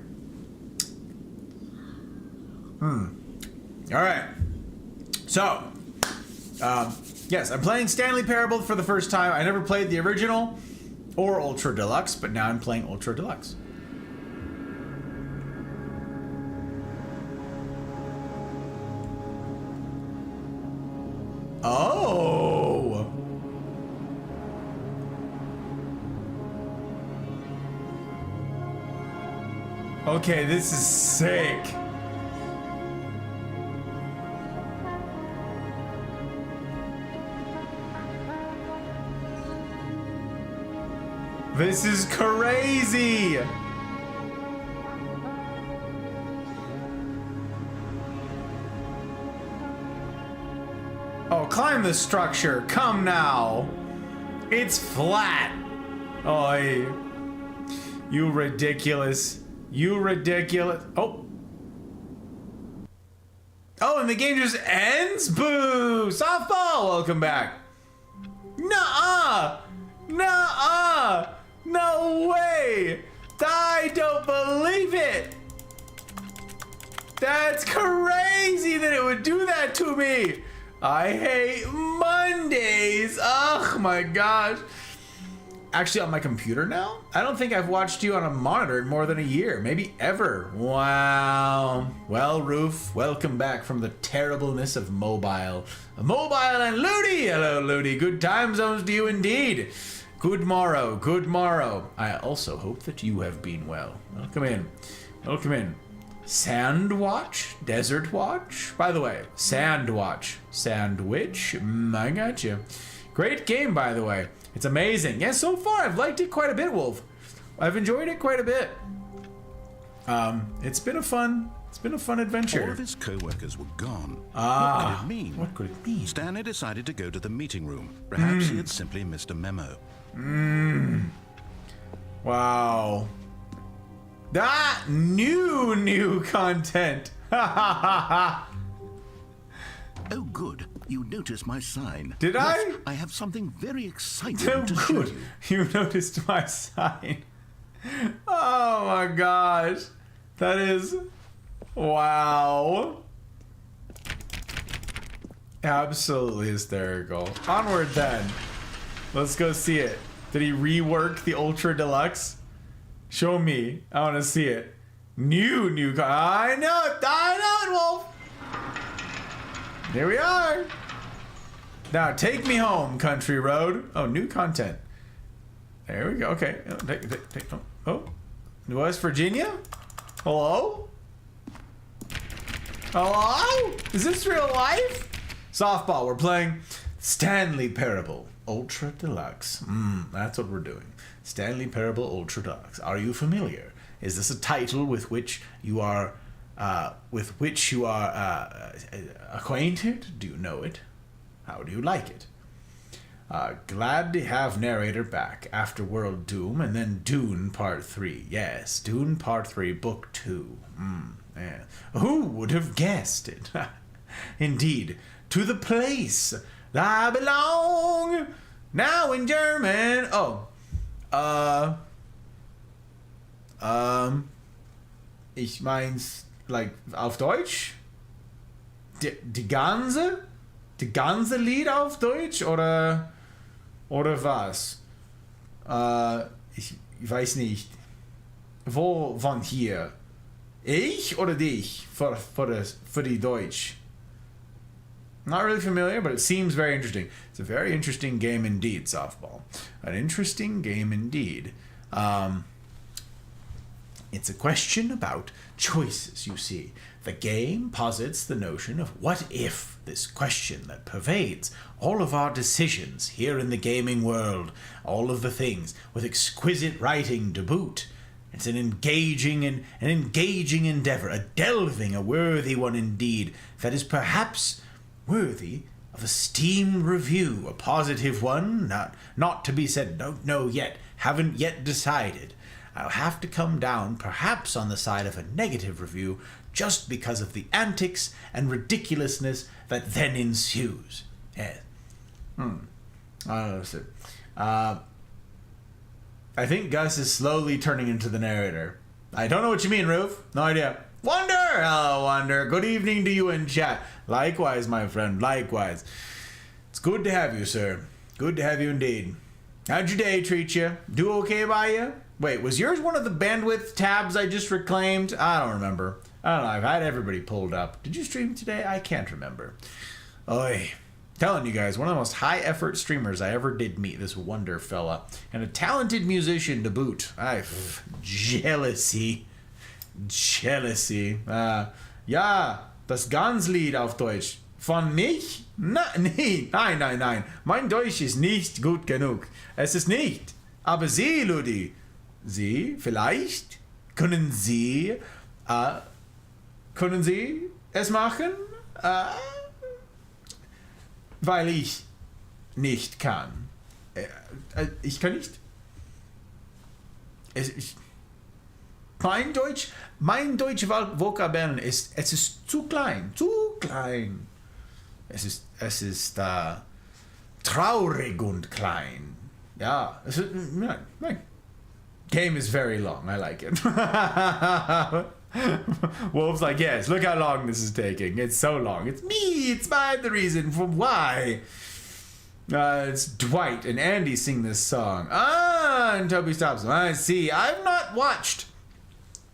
All right. So, yes, I'm playing Stanley Parable for the first time. I never played the original or Ultra Deluxe, but now I'm playing Ultra Deluxe. Oh! Okay, this is sick. This is crazy! Oh, climb the structure. Come now. It's flat. Oi. You ridiculous. You ridiculous. Oh. Oh, and the game just ends? Boo! Softball! Welcome back. Nuh-uh! Nuh-uh! No way! I don't believe it! That's crazy that it would do that to me! I hate Mondays! Oh my gosh! Actually, on my computer now? I don't think I've watched you on a monitor in more than a year, maybe ever. Wow. Well, Roof, welcome back from the terribleness of mobile. Mobile and Ludi! Hello, Ludi. Good time zones to you indeed. Good morrow, good morrow. I also hope that you have been well. Welcome in. Welcome in. Sandwatch? Desert Watch? By the way, Sandwatch. Sandwich? I got you. Great game, by the way. It's amazing. Yeah, so far I've liked it quite a bit, Wolf. I've enjoyed it quite a bit. It's been a fun adventure. All of his co-workers were gone. Ah, what could it mean? What could it mean? Stanley decided to go to the meeting room. Perhaps he had simply missed a memo. Wow. That new content. Oh, good. You noticed my sign. Did Yes, I? I have something very exciting Oh, to show good. you. You noticed my sign. Oh my gosh. That is... Wow. Absolutely hysterical. Onward then. Let's go see it. Did he rework the Ultra Deluxe? Show me. I want to see it. New. I know it, Wolf. Here we are. Now take me home, country road. Oh, new content. There we go. Okay. Oh, West Virginia? Hello? Hello? Is this real life? Softball. We're playing Stanley Parable Ultra Deluxe. That's what we're doing. Stanley Parable Ultra Deluxe. Are you familiar? Is this a title with which you are acquainted? Do you know it? How do you like it? Glad to have narrator back after World Doom and then Dune Part 3. Yes, Dune Part 3, Book 2. Yeah. Who would have guessed it? Indeed, to the place I belong. Now in German. Ich mein's like auf Deutsch? Die ganze Lied auf Deutsch oder was? Ich weiß nicht. Wo von hier? Ich oder dich für die Deutsch? Not really familiar, but it seems very interesting. It's a very interesting game indeed, Softball. An interesting game indeed. It's a question about choices, you see. The game posits the notion of what if, this question that pervades all of our decisions here in the gaming world, all of the things, with exquisite writing to boot. It's an engaging endeavor, a delving, a worthy one indeed, that is perhaps worthy of a steam review, a positive one, not to be said, don't know yet, haven't yet decided. I'll have to come down perhaps on the side of a negative review just because of the antics and ridiculousness that then ensues. Yes. I think Gus is slowly turning into the narrator. I don't know what you mean, Roof. No idea. Wonder! Hello, Wonder. Good evening to you in chat. Likewise, my friend. Likewise. It's good to have you, sir. Good to have you indeed. How'd your day treat you? Do okay by you? Wait, was yours one of the bandwidth tabs I just reclaimed? I don't remember. I don't know. I've had everybody pulled up. Did you stream today? I can't remember. Oy. Telling you guys, one of the most high-effort streamers I ever did meet, this Wonder fella. And a talented musician to boot. Jealousy. Jealousy. Ja, das Ganslied auf Deutsch. Von mich? Nein. Mein Deutsch ist nicht gut genug. Es ist nicht. Aber Sie, Ludi, Sie, vielleicht, können Sie es machen? Weil ich nicht kann. Ich kann nicht. Mein deutsche Vokabeln ist zu klein. Es ist traurig und klein. Ja, nein. Game is very long. I like it. Wolf's like, yes, look how long this is taking. It's so long. It's me. It's the reason for why. It's Dwight and Andy sing this song. And Toby stops him. I see. I've not watched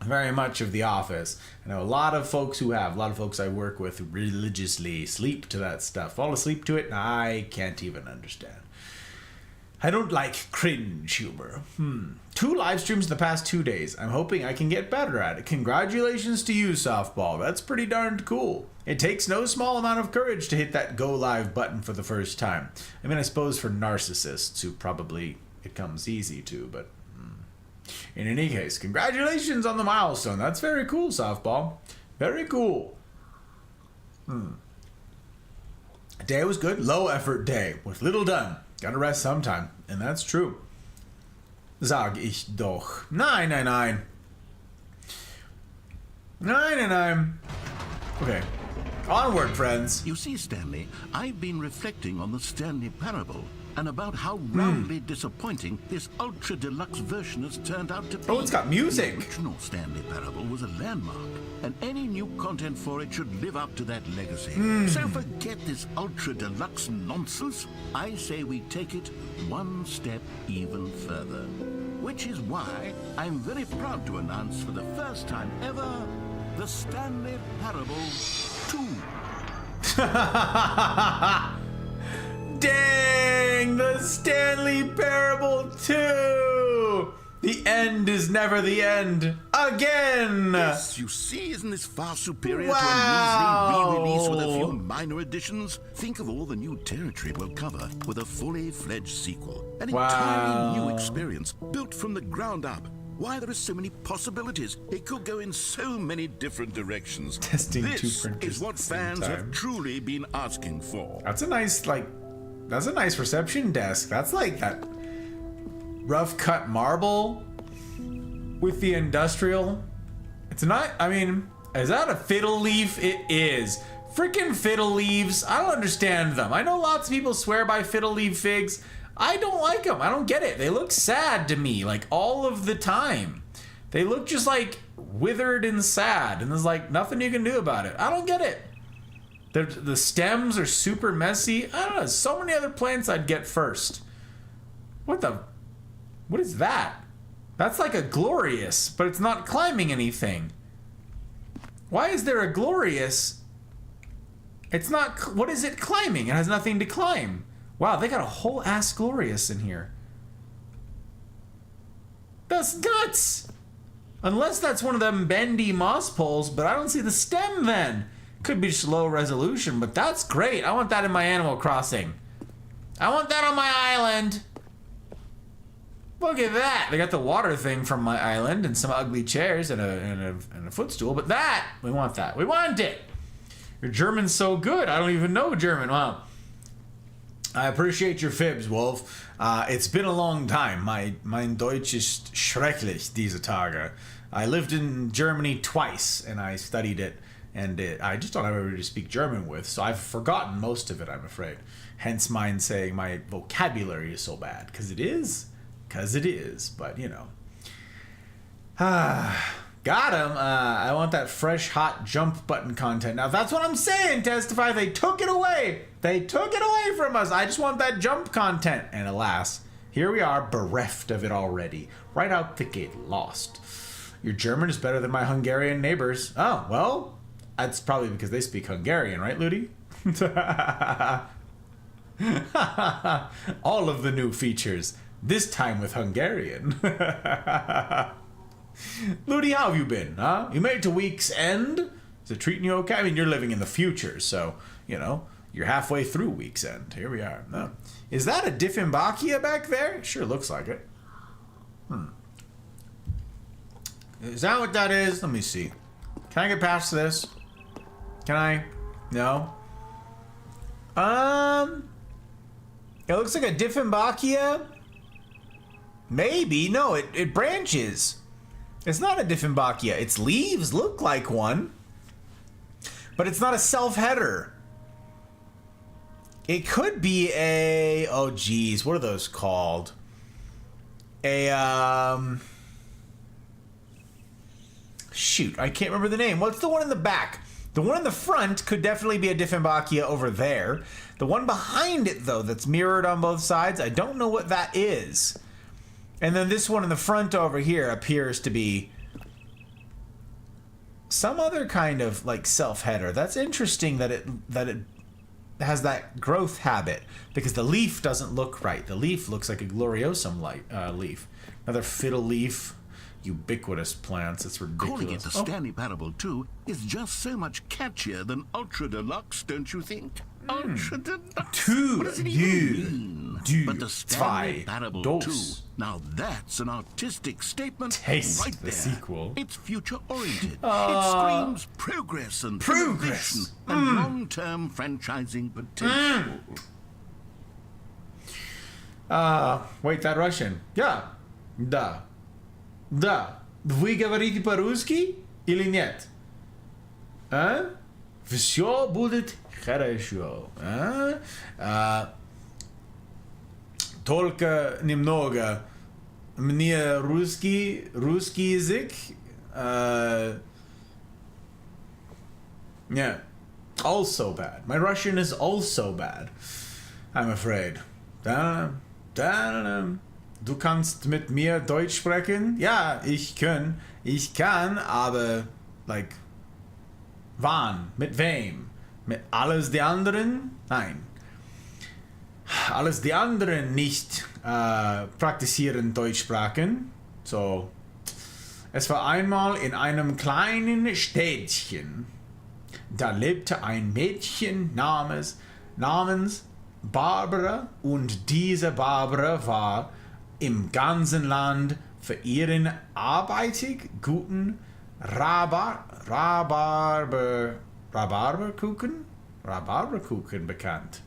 very much of The Office. I know a lot of folks who have. A lot of folks I work with religiously sleep to that stuff. Fall asleep to it, and I can't even understand. I don't like cringe humor. 2 live streams in the past 2 days. I'm hoping I can get better at it. Congratulations to you, Softball. That's pretty darned cool. It takes no small amount of courage to hit that go live button for the first time. I mean, I suppose for narcissists who probably it comes easy to, but in any case, congratulations on the milestone. That's very cool, Softball. Very cool. Day was good. Low effort day with little done. Gotta rest sometime, and that's true. Sag ich doch. Nein. Okay. Onward, friends. You see, Stanley, I've been reflecting on the Stanley parable and about how roundly disappointing this ultra deluxe version has turned out to be. Oh, it's got music. The original Stanley parable was a landmark, and any new content for it should live up to that legacy. So forget this ultra deluxe nonsense. I say we take it one step even further. Which is why I'm very proud to announce for the first time ever, the Stanley Parable 2. Dang! The Stanley Parable 2! The end is never the end. Again! Yes, you see, isn't this far superior to a Wow. measly re-release with a few minor additions? Think of all the new territory we'll cover with a fully fledged sequel. An entirely new experience, built from the ground up. Why, there are so many possibilities. It could go in so many different directions. Testing two This printers is what at the same fans time. have truly been asking for. That's a nice reception desk. That's like that rough cut marble with the industrial. It's not, I mean, is that a fiddle leaf? It is. Freaking fiddle leaves. I don't understand them. I know lots of people swear by fiddle leaf figs. I don't like them. I don't get it. They look sad to me, like all of the time. They look just like withered and sad, and there's like nothing you can do about it. I don't get it. The stems are super messy. I don't know. So many other plants I'd get first. What is that? That's like a glorious, but it's not climbing anything. Why is there a glorious? It's not, what is it climbing? It has nothing to climb. Wow, they got a whole ass glorious in here. That's nuts. Unless that's one of them bendy moss poles, but I don't see the stem then. Could be just low resolution, but that's great. I want that in my Animal Crossing. I want that on my island. Look at that. They got the water thing from my island and some ugly chairs and a footstool, but that, we want that. We want it. Your German's so good. I don't even know German. Wow. I appreciate your fibs, Wolf. It's been a long time. Mein Deutsch ist schrecklich diese Tage. I lived in Germany twice, and I studied it, and I just don't have anybody to speak German with, so I've forgotten most of it, I'm afraid. Hence mine saying my vocabulary is so bad, because it is, but you know. Got him. I want that fresh, hot jump button content. Now, that's what I'm saying, Testify. They took it away. They took it away from us. I just want that jump content. And alas, here we are, bereft of it already. Right out the gate, lost. Your German is better than my Hungarian neighbors. Oh, well, that's probably because they speak Hungarian, right, Ludi? All of the new features, this time with Hungarian. Ludi, how have you been, huh? You made it to week's end? Is it treating you okay? I mean, you're living in the future, so, you know, you're halfway through week's end. Here we are. No. Is that a Diffenbachia back there? Sure looks like it. Is that what that is? Let me see. Can I get past this? Can I? No? It looks like a Diffenbachia. Maybe. No, it branches. It's not a Diffenbachia. Its leaves look like one. But it's not a self-header. It could be a... Oh, geez. What are those called? Shoot, I can't remember the name. What's the one in the back? The one in the front could definitely be a Diffenbachia over there. The one behind it, though, that's mirrored on both sides, I don't know what that is. And then this one in the front over here appears to be some other kind of, like, self-header. That's interesting that it has that growth habit, because the leaf doesn't look right. The leaf looks like a gloriosum leaf. Another fiddle leaf. Ubiquitous plants. It's ridiculous. Calling it the Stanley Parable 2 is just so much catchier than Ultra Deluxe, don't you think? Ultra Deluxe. What does it even mean? But the Stanley Parable 2, now that's an artistic statement. Taste right the there. sequel. It's future-oriented. It screams progress and innovation and long-term franchising potential. Wait, that Russian. Yeah. Да. Да. Вы говорите по-русски или нет? А? Все будет хорошо. А? Только немного. Мне русский язык. Yeah. Also bad. My Russian is also bad. I'm afraid. Du kannst mit mir Deutsch sprechen? Ja, ich kann, aber, like, wann? Mit wem? Mit alles die anderen? Nein. Alles die anderen nicht praktizieren Deutsch sprechen. So. Es war einmal in einem kleinen Städtchen. Da lebte ein Mädchen namens Barbara, und diese Barbara war im ganzen Land für ihren arbeitig guten Rhabarberkuchen bekannt.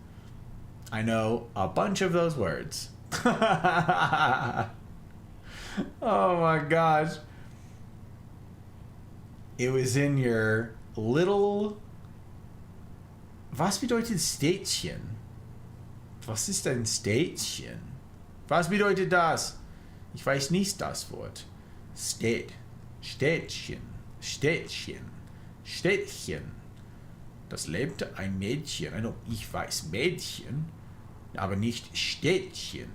I know a bunch of those words. Oh my gosh. It was in your little... Was bedeutet Städtchen? Was ist ein Städtchen? Was bedeutet das? Ich weiß nicht das Wort. Städtchen. Das lebte ein Mädchen. Ich weiß Mädchen, aber nicht Städtchen.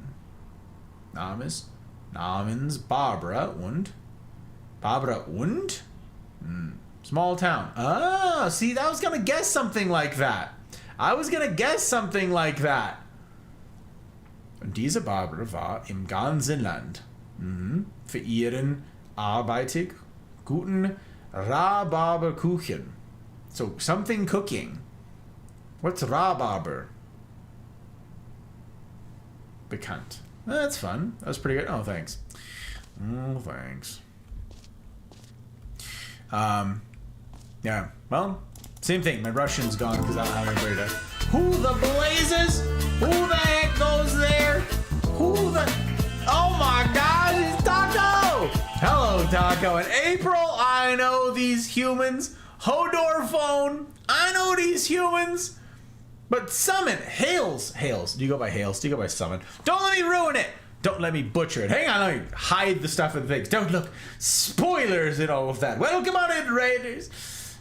Namens Barbara und? Small town. Ah, see, I was gonna guess something like that. Und diese Barbara war im ganzen Land für ihren arbeitig guten Rhabarberkuchen. So, something cooking. What's Rhabarber? Bekannt. That's fun. That was pretty good. Oh, thanks. Yeah. Well, Same thing. My Russian's gone because I don't have anybody to. Who the blazes? Who the heck goes there? Who the? Oh my God! It's Taco. Hello, Taco. And April, I know these humans. Hodor phone. I know these humans. But Summon, Hales. Do you go by Hales? Do you go by Summon? Don't let me ruin it. Don't let me butcher it. Hang on, let me hide the stuff and things. Don't look. Spoilers and all of that. Welcome on in, Raiders.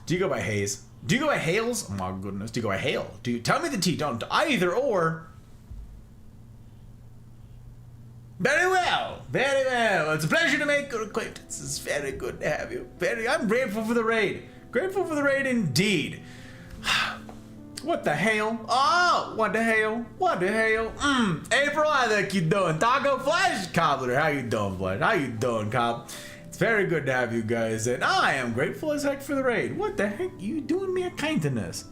Do you go by Hayes? Do you go by Hales? Oh my goodness. Do you go by Hale? Do you tell me the T? Don't either or. Very well. Very well. It's a pleasure to make your acquaintance. It's very good to have you. I'm grateful for the raid. Grateful for the raid indeed. What the hell? Oh, what the hell? What the hell? April, how the heck you doing? Taco Flash Cobbler, how you doing, Flash? How you doing, Cobb? It's very good to have you guys, and I am grateful as heck for the raid. What the heck? You doing me a kindness,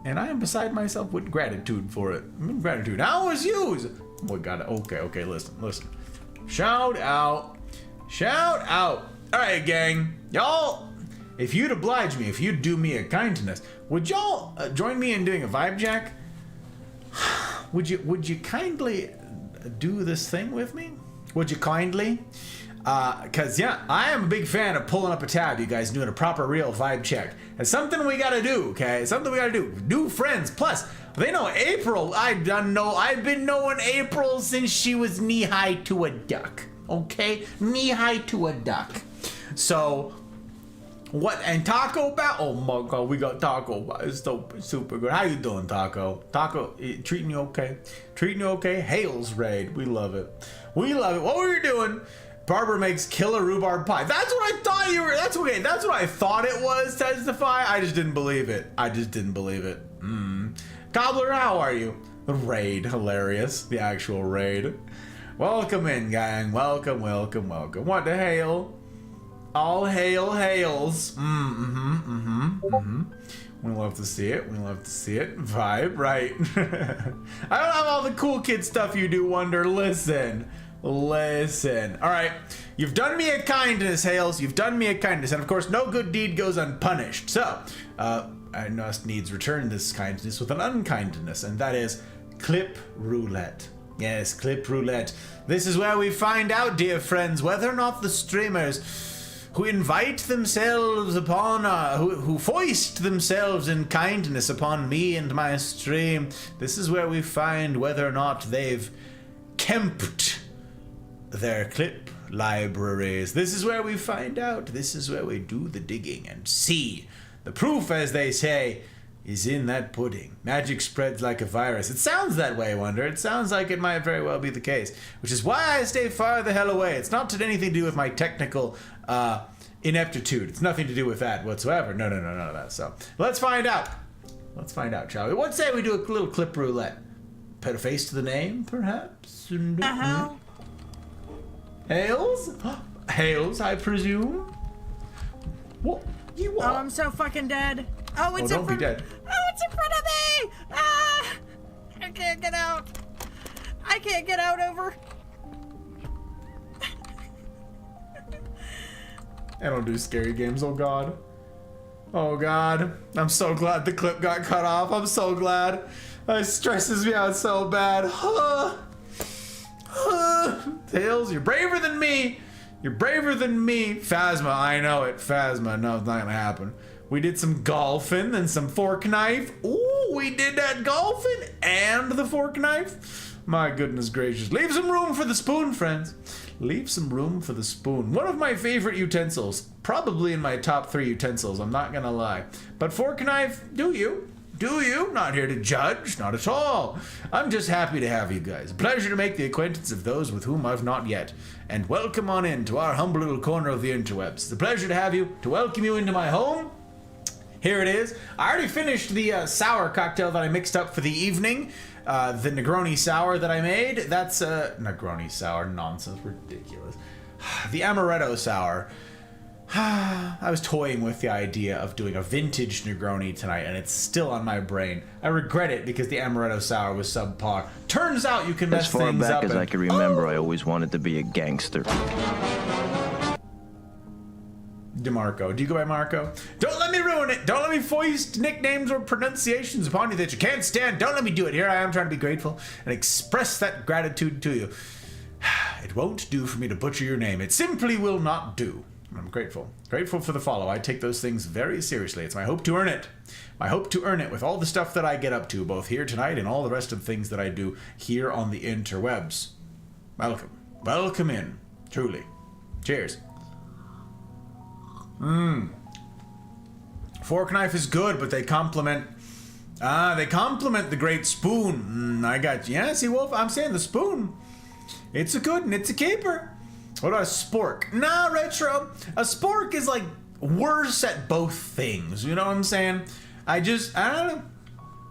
and I am beside myself with gratitude for it. Gratitude. How was yours? Oh, got it. Okay. Listen. Shout out. All right, gang, y'all. If you'd oblige me, if you'd do me a kindness, would y'all join me in doing a vibe check? Would you kindly do this thing with me? Would you kindly? Cause yeah, I am a big fan of pulling up a tab, you guys, doing a proper real vibe check. It's something we gotta do, okay? It's something we gotta do. New friends, plus they know April. I've been knowing April since she was knee-high to a duck. Okay? Knee-high to a duck. So what, and Taco Bell? Oh my God, we got Taco Bell. It's so super good. How you doing, Taco? Taco, treating you okay? Treating you okay? Hales raid. We love it. What were you doing? Barbara makes killer rhubarb pie. That's what I thought you were. That's okay. That's what I thought it was. Testify. I just didn't believe it. Cobbler, how are you? The raid, hilarious. The actual raid. Welcome in, gang. Welcome. What the hell? All hail Hales. We love to see it. Vibe, right? I don't have all the cool kid stuff you do, Wonder. Listen. All right. You've done me a kindness, Hales. You've done me a kindness. And of course, no good deed goes unpunished. So, I must needs return this kindness with an unkindness. And that is clip roulette. Yes, clip roulette. This is where we find out, dear friends, whether or not the streamers who invite themselves upon, who foist themselves in kindness upon me and my stream, this is where we find whether or not they've kemped their clip libraries. This is where we find out. This is where we do the digging and see. The proof, as they say, is in that pudding. Magic spreads like a virus. It sounds that way, Wonder. It sounds like it might very well be the case, which is why I stay far the hell away. It's not anything to do with my technical ineptitude. It's nothing to do with that whatsoever. No, none of that. So let's find out. Shall we? What say we do a little clip roulette? Put a face to the name, perhaps? Hales? Hales, I presume? What? You are? Oh, I'm so fucking dead. Oh, it's don't be dead. Oh, it's in front of me! Ah! I can't get out. Over. I don't do scary games, oh god. I'm so glad the clip got cut off. I'm so glad. It stresses me out so bad. Tails, you're braver than me. Phasma, I know it. Phasma, no, it's not gonna happen. We did some golfing and some fork knife. Ooh, we did that golfing and the fork knife. My goodness gracious. Leave some room for the spoon, friends. Leave some room for the spoon. One of my favorite utensils. Probably in my top 3 utensils, I'm not gonna lie. But fork knife, do you? Not here to judge, not at all. I'm just happy to have you guys. Pleasure to make the acquaintance of those with whom I've not yet. And welcome on in to our humble little corner of the interwebs. It's a pleasure to have you, to welcome you into my home. Here it is. I already finished the sour cocktail that I mixed up for the evening. The Negroni sour that I made. That's Negroni sour, nonsense, ridiculous. The Amaretto sour. I was toying with the idea of doing a vintage Negroni tonight, and it's still on my brain. I regret it because the Amaretto sour was subpar. Turns out you can mess things up. As far back as I can remember, I always wanted to be a gangster. DeMarco. Do you go by Marco? Don't let me ruin it. Don't let me foist nicknames or pronunciations upon you that you can't stand. Don't let me do it. Here I am trying to be grateful and express that gratitude to you. It won't do for me to butcher your name. It simply will not do. I'm grateful. Grateful for the follow. I take those things very seriously. It's my hope to earn it. My hope to earn it with all the stuff that I get up to, both here tonight and all the rest of the things that I do here on the interwebs. Welcome. Welcome in. Truly. Cheers. Fork knife is good, but they complement the great spoon. I got you. Yeah, see, Wolf, I'm saying the spoon. It's a good and it's a keeper. What about a spork? Nah, Retro. A spork is like worse at both things. You know what I'm saying? I don't know.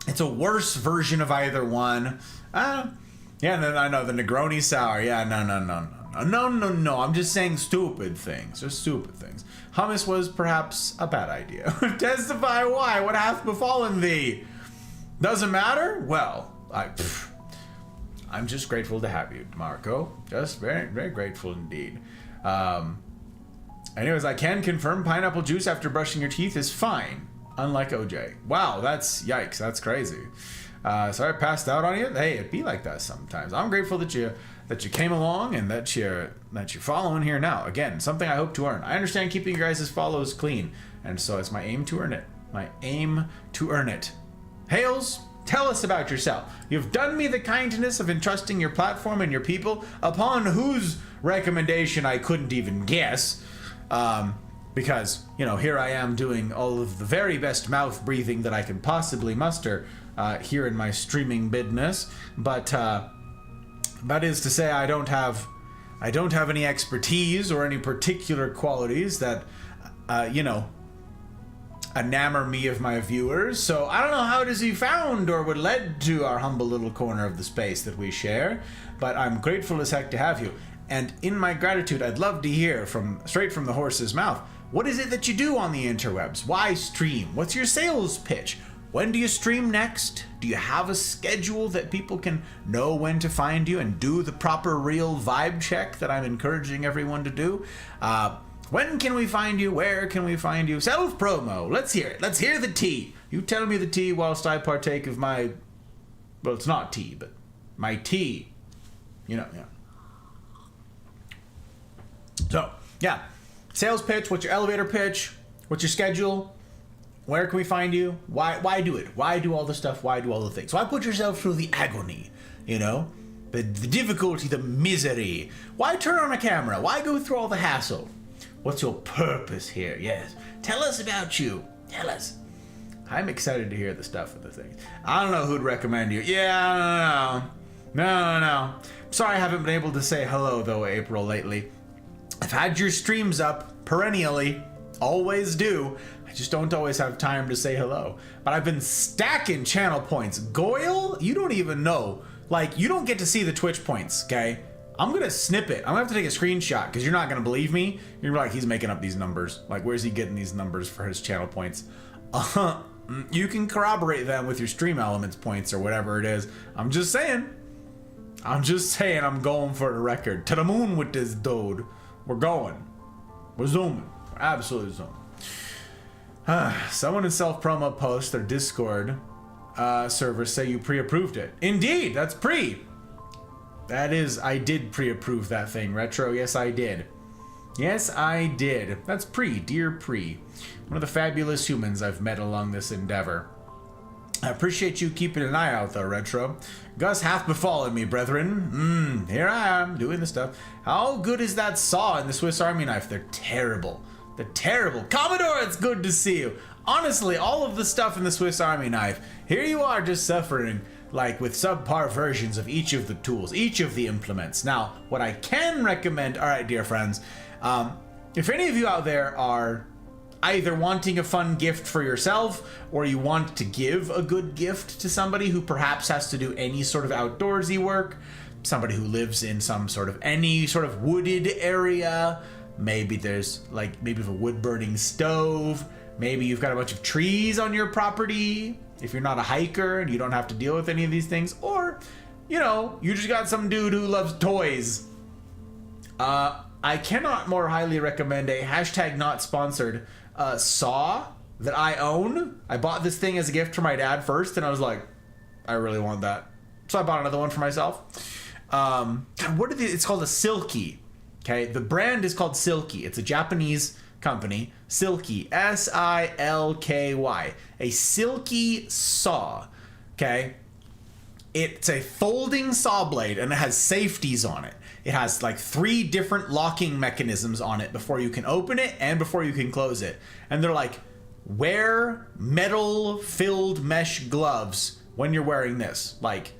It's a worse version of either one. Yeah, no, I know the Negroni sour. Yeah, no. I'm just saying stupid things. Just stupid things. Hummus was perhaps a bad idea. Testify why. What hath befallen thee? Doesn't matter? Well, I'm just grateful to have you, Marco. Just very, very grateful indeed. Anyways, I can confirm pineapple juice after brushing your teeth is fine. Unlike OJ. Wow, that's yikes. That's crazy. Sorry I passed out on you. Hey, it be like that sometimes. I'm grateful that you came along and that you're following here now. Again, something I hope to earn. I understand keeping your guys' follows clean, and so it's my aim to earn it. My aim to earn it. Hales, tell us about yourself. You've done me the kindness of entrusting your platform and your people, upon whose recommendation I couldn't even guess. Because, you know, here I am doing all of the very best mouth breathing that I can possibly muster here in my streaming business. But that is to say, I don't have any expertise or any particular qualities that, enamor me of my viewers. So I don't know how it is you found or what led to our humble little corner of the space that we share, but I'm grateful as heck to have you. And in my gratitude, I'd love to hear straight from the horse's mouth. What is it that you do on the interwebs? Why stream? What's your sales pitch? When do you stream next? Do you have a schedule that people can know when to find you and do the proper real vibe check that I'm encouraging everyone to do? When can we find you? Where can we find you? Self-promo. Let's hear it. Let's hear the tea. You tell me the tea whilst I partake of my... Well, it's not tea, but my tea. You know, yeah. So, yeah. Sales pitch. What's your elevator pitch? What's your schedule? Where can we find you? Why do it? Why do all the stuff? Why do all the things? Why put yourself through the agony? You know? The difficulty, the misery. Why turn on a camera? Why go through all the hassle? What's your purpose here? Yes. Tell us about you. Tell us. I'm excited to hear the stuff of the things. I don't know who'd recommend you. Yeah, no. Sorry I haven't been able to say hello, though, April, lately. I've had your streams up perennially. Always do. I just don't always have time to say hello. But I've been stacking channel points. Goyle, you don't even know. Like, you don't get to see the Twitch points, okay? I'm gonna snip it. I'm gonna have to take a screenshot because you're not gonna believe me. You're like, he's making up these numbers. Like, where's he getting these numbers for his channel points? You can corroborate them with your stream elements points or whatever it is. I'm just saying. I'm going for the record. To the moon with this dude. We're going. We're zooming. We're absolutely zooming. Someone in self-promo post their Discord server say you pre-approved it. Indeed, that's pre. That is, I did pre-approve that thing, Retro. Yes, I did. Yes, I did. That's pre, dear pre. One of the fabulous humans I've met along this endeavor. I appreciate you keeping an eye out, though, Retro. Gus hath befallen me, brethren. Here I am, doing the stuff. How good is that saw and the Swiss Army knife? They're terrible. They're terrible. Commodore, it's good to see you. Honestly, all of the stuff in the Swiss Army knife, here you are just suffering like with subpar versions of each of the tools, each of the implements. Now, what I can recommend, all right, dear friends, if any of you out there are either wanting a fun gift for yourself or you want to give a good gift to somebody who perhaps has to do any sort of outdoorsy work, somebody who lives in any sort of wooded area, maybe there's maybe a wood burning stove, maybe you've got a bunch of trees on your property, if you're not a hiker and you don't have to deal with any of these things, or, you know, you just got some dude who loves toys. I cannot more highly recommend a hashtag not sponsored saw that I own. I bought this thing as a gift for my dad first, and I was like, I really want that. So I bought another one for myself. It's called a Silky. Okay, the brand is called Silky. It's a Japanese company. Silky, Silky. A Silky saw. Okay, it's a folding saw blade, and it has safeties on it. It has like 3 different locking mechanisms on it before you can open it and before you can close it. And they're like, wear metal filled mesh gloves when you're wearing this. Like,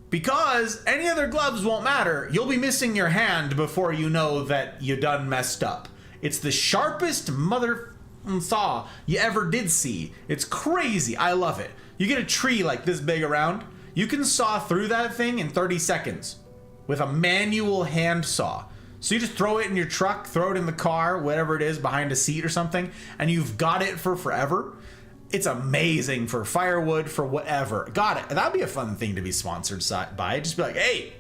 because any other gloves won't matter. You'll be missing your hand before you know that you done messed up. It's the sharpest mother saw you ever did see. It's crazy. I love it. You get a tree like this big around, you can saw through that thing in 30 seconds with a manual hand saw. So you just throw it in your truck, throw it in the car, whatever it is, behind a seat or something, and you've got it for forever. It's amazing for firewood, for whatever. Got it. That'd be a fun thing to be sponsored by. Just be like, hey,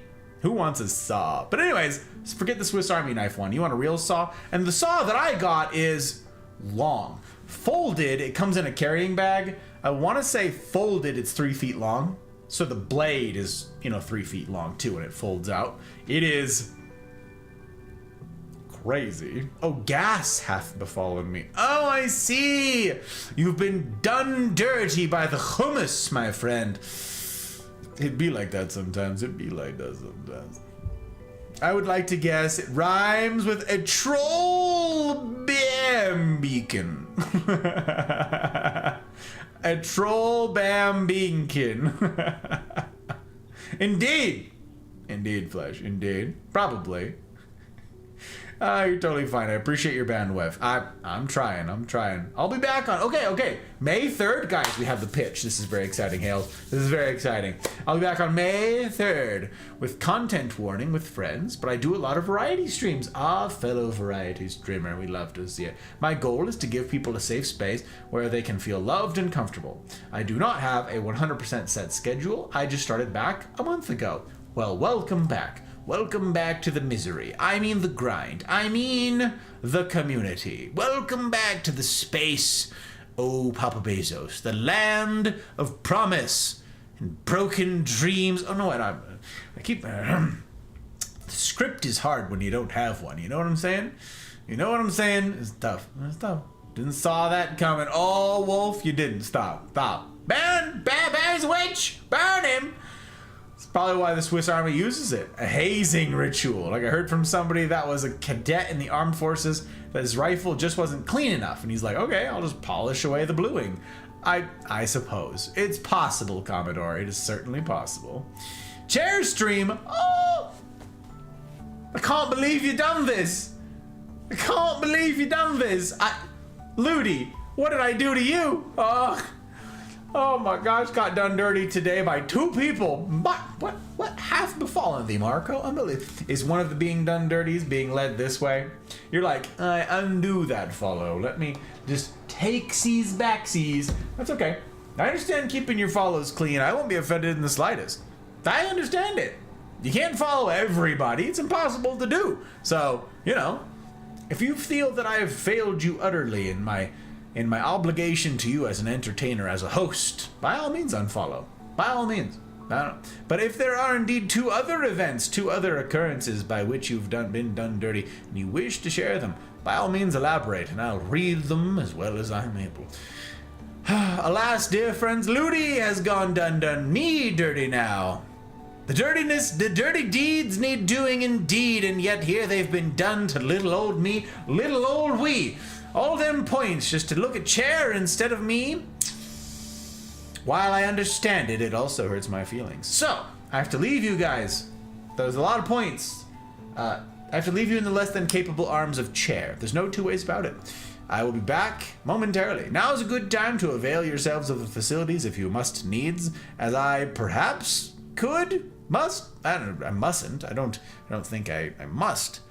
who wants a saw? But anyways, forget the Swiss Army knife one. You want a real saw? And the saw that I got is long. Folded, it comes in a carrying bag. I want to say folded, it's 3 feet long. So the blade is, 3 feet long too, and it folds out. It is crazy. Oh, gas hath befallen me. Oh, I see. You've been done dirty by the hummus, my friend. It'd be like that sometimes. I would like to guess it rhymes with a troll bam beacon. A troll bam beacon. Indeed, Flesh. Indeed. Probably. You're totally fine. I appreciate your bandwidth. I'm trying. I'll be back on. Okay. May 3rd. Guys, we have the pitch. This is very exciting, Hales. This is very exciting. I'll be back on May 3rd with content warning with friends, but I do a lot of variety streams. Fellow variety streamer. We love to see it. My goal is to give people a safe space where they can feel loved and comfortable. I do not have a 100% set schedule. I just started back a month ago. Well, welcome back. Welcome back to the misery. I mean the grind. I mean the community. Welcome back to the space, oh Papa Bezos, the land of promise and broken dreams. Oh no, I keep... the script is hard when you don't have one. You know what I'm saying? It's tough. Didn't saw that coming. Oh, Wolf, you didn't. Stop. Burn! Bear's a witch! Burn him! Probably why the Swiss Army uses it. A hazing ritual. Like I heard from somebody that was a cadet in the armed forces that his rifle just wasn't clean enough. And he's like, okay, I'll just polish away the bluing. I suppose. It's possible, Commodore. It is certainly possible. Chair stream. Oh! I can't believe you done this. Ludi, what did I do to you? Oh my gosh, got done dirty today by 2 people. What hath befallen thee, Marco? Unbelievable. Is one of the being done dirties being led this way? You're like, I undo that follow. Let me just take seas backsies. That's okay. I understand keeping your follows clean. I won't be offended in the slightest. I understand it. You can't follow everybody. It's impossible to do. So, if you feel that I have failed you utterly in my obligation to you as an entertainer, as a host, by all means unfollow. By all means. But if there are indeed 2 other events, 2 other occurrences by which you've been done dirty, and you wish to share them, by all means elaborate, and I'll read them as well as I'm able. Alas, dear friends, Ludi has done me dirty now. The dirty deeds need doing indeed, and yet here they've been done to little old me, little old we. All them points just to look at chair instead of me. While I understand it, it also hurts my feelings. So, I have to leave you guys. There's a lot of points. I have to leave you in the less than capable arms of chair. There's no 2 ways about it. I will be back momentarily. Now is a good time to avail yourselves of the facilities if you must needs, as I perhaps could, must. I mustn't. I don't think I must.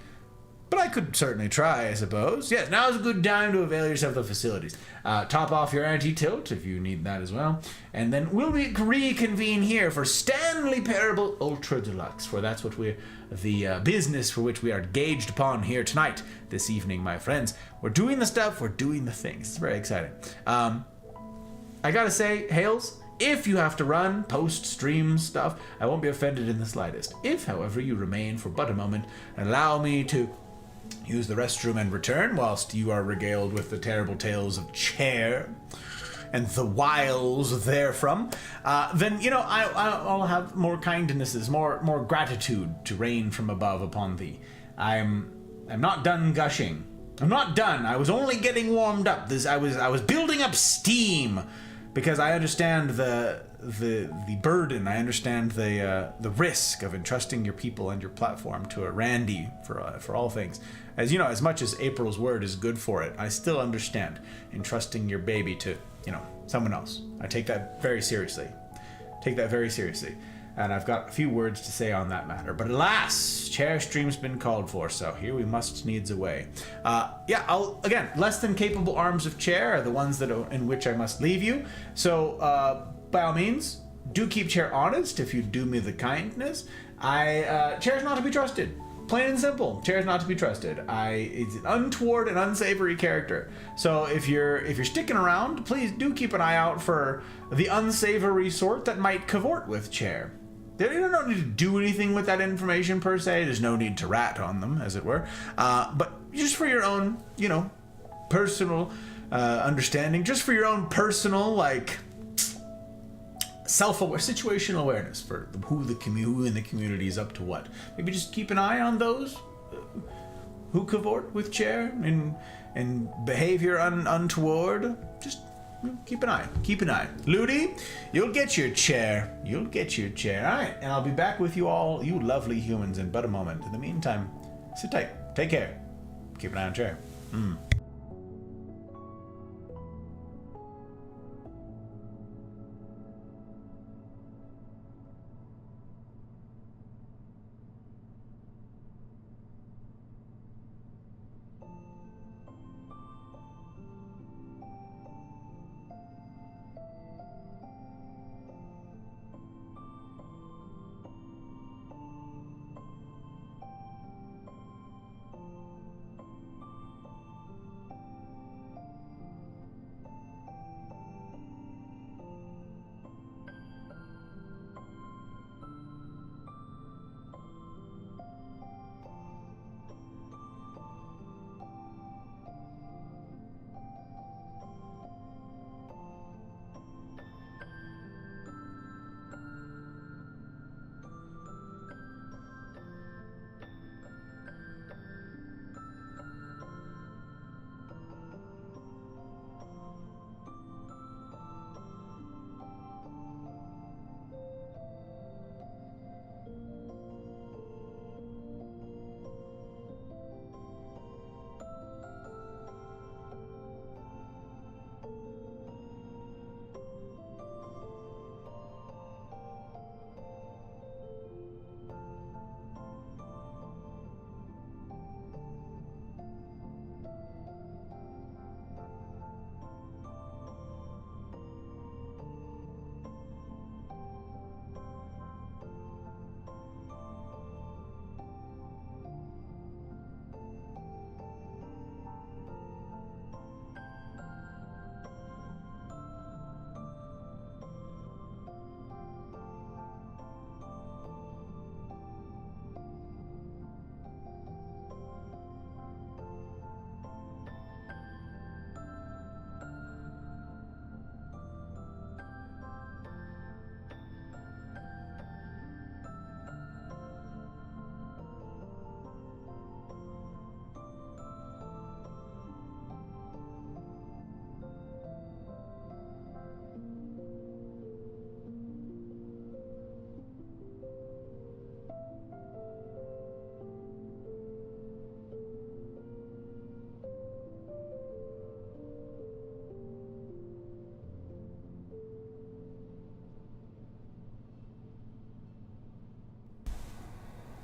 But I could certainly try, I suppose. Yes, now is a good time to avail yourself of the facilities. Top off your anti-tilt if you need that as well. And then we'll reconvene here for Stanley Parable Ultra Deluxe, for that's what we're, the business for which we are gauged upon here tonight, this evening, my friends. We're doing the stuff, we're doing the things. It's very exciting. I gotta say, Hales, if you have to run post-stream stuff, I won't be offended in the slightest. If, however, you remain for but a moment and allow me to use the restroom and return whilst you are regaled with the terrible tales of Chair and the wiles therefrom, then, you know, I'll have more kindnesses, more gratitude to rain from above upon thee. I'm not done gushing. I'm not done. I was only getting warmed up. I was building up steam because I understand the burden. I understand the risk of entrusting your people and your platform to a Randy for all things. As you know, as much as April's word is good for it, I still understand entrusting your baby to, you know, someone else. I take that very seriously. And I've got a few words to say on that matter. But alas, Chair Stream's been called for, so here we must needs away. Again, less than capable arms of Chair are the ones in which I must leave you. So, by all means, do keep Chair honest if you do me the kindness. Chair's not to be trusted. Plain and simple. Chair's not to be trusted. It's an untoward and unsavory character. So if you're sticking around, please do keep an eye out for the unsavory sort that might cavort with Chair. You don't need to do anything with that information per se. There's no need to rat on them, as it were. But just for your own, you know, personal understanding, just for your own personal, like, self-aware, situational awareness for who in the community is up to what. Maybe just keep an eye on those who cavort with Chair and behavior untoward. Just keep an eye. Ludi, you'll get your chair. All right, and I'll be back with you all, you lovely humans, in but a moment. In the meantime, sit tight. Take care. Keep an eye on Chair.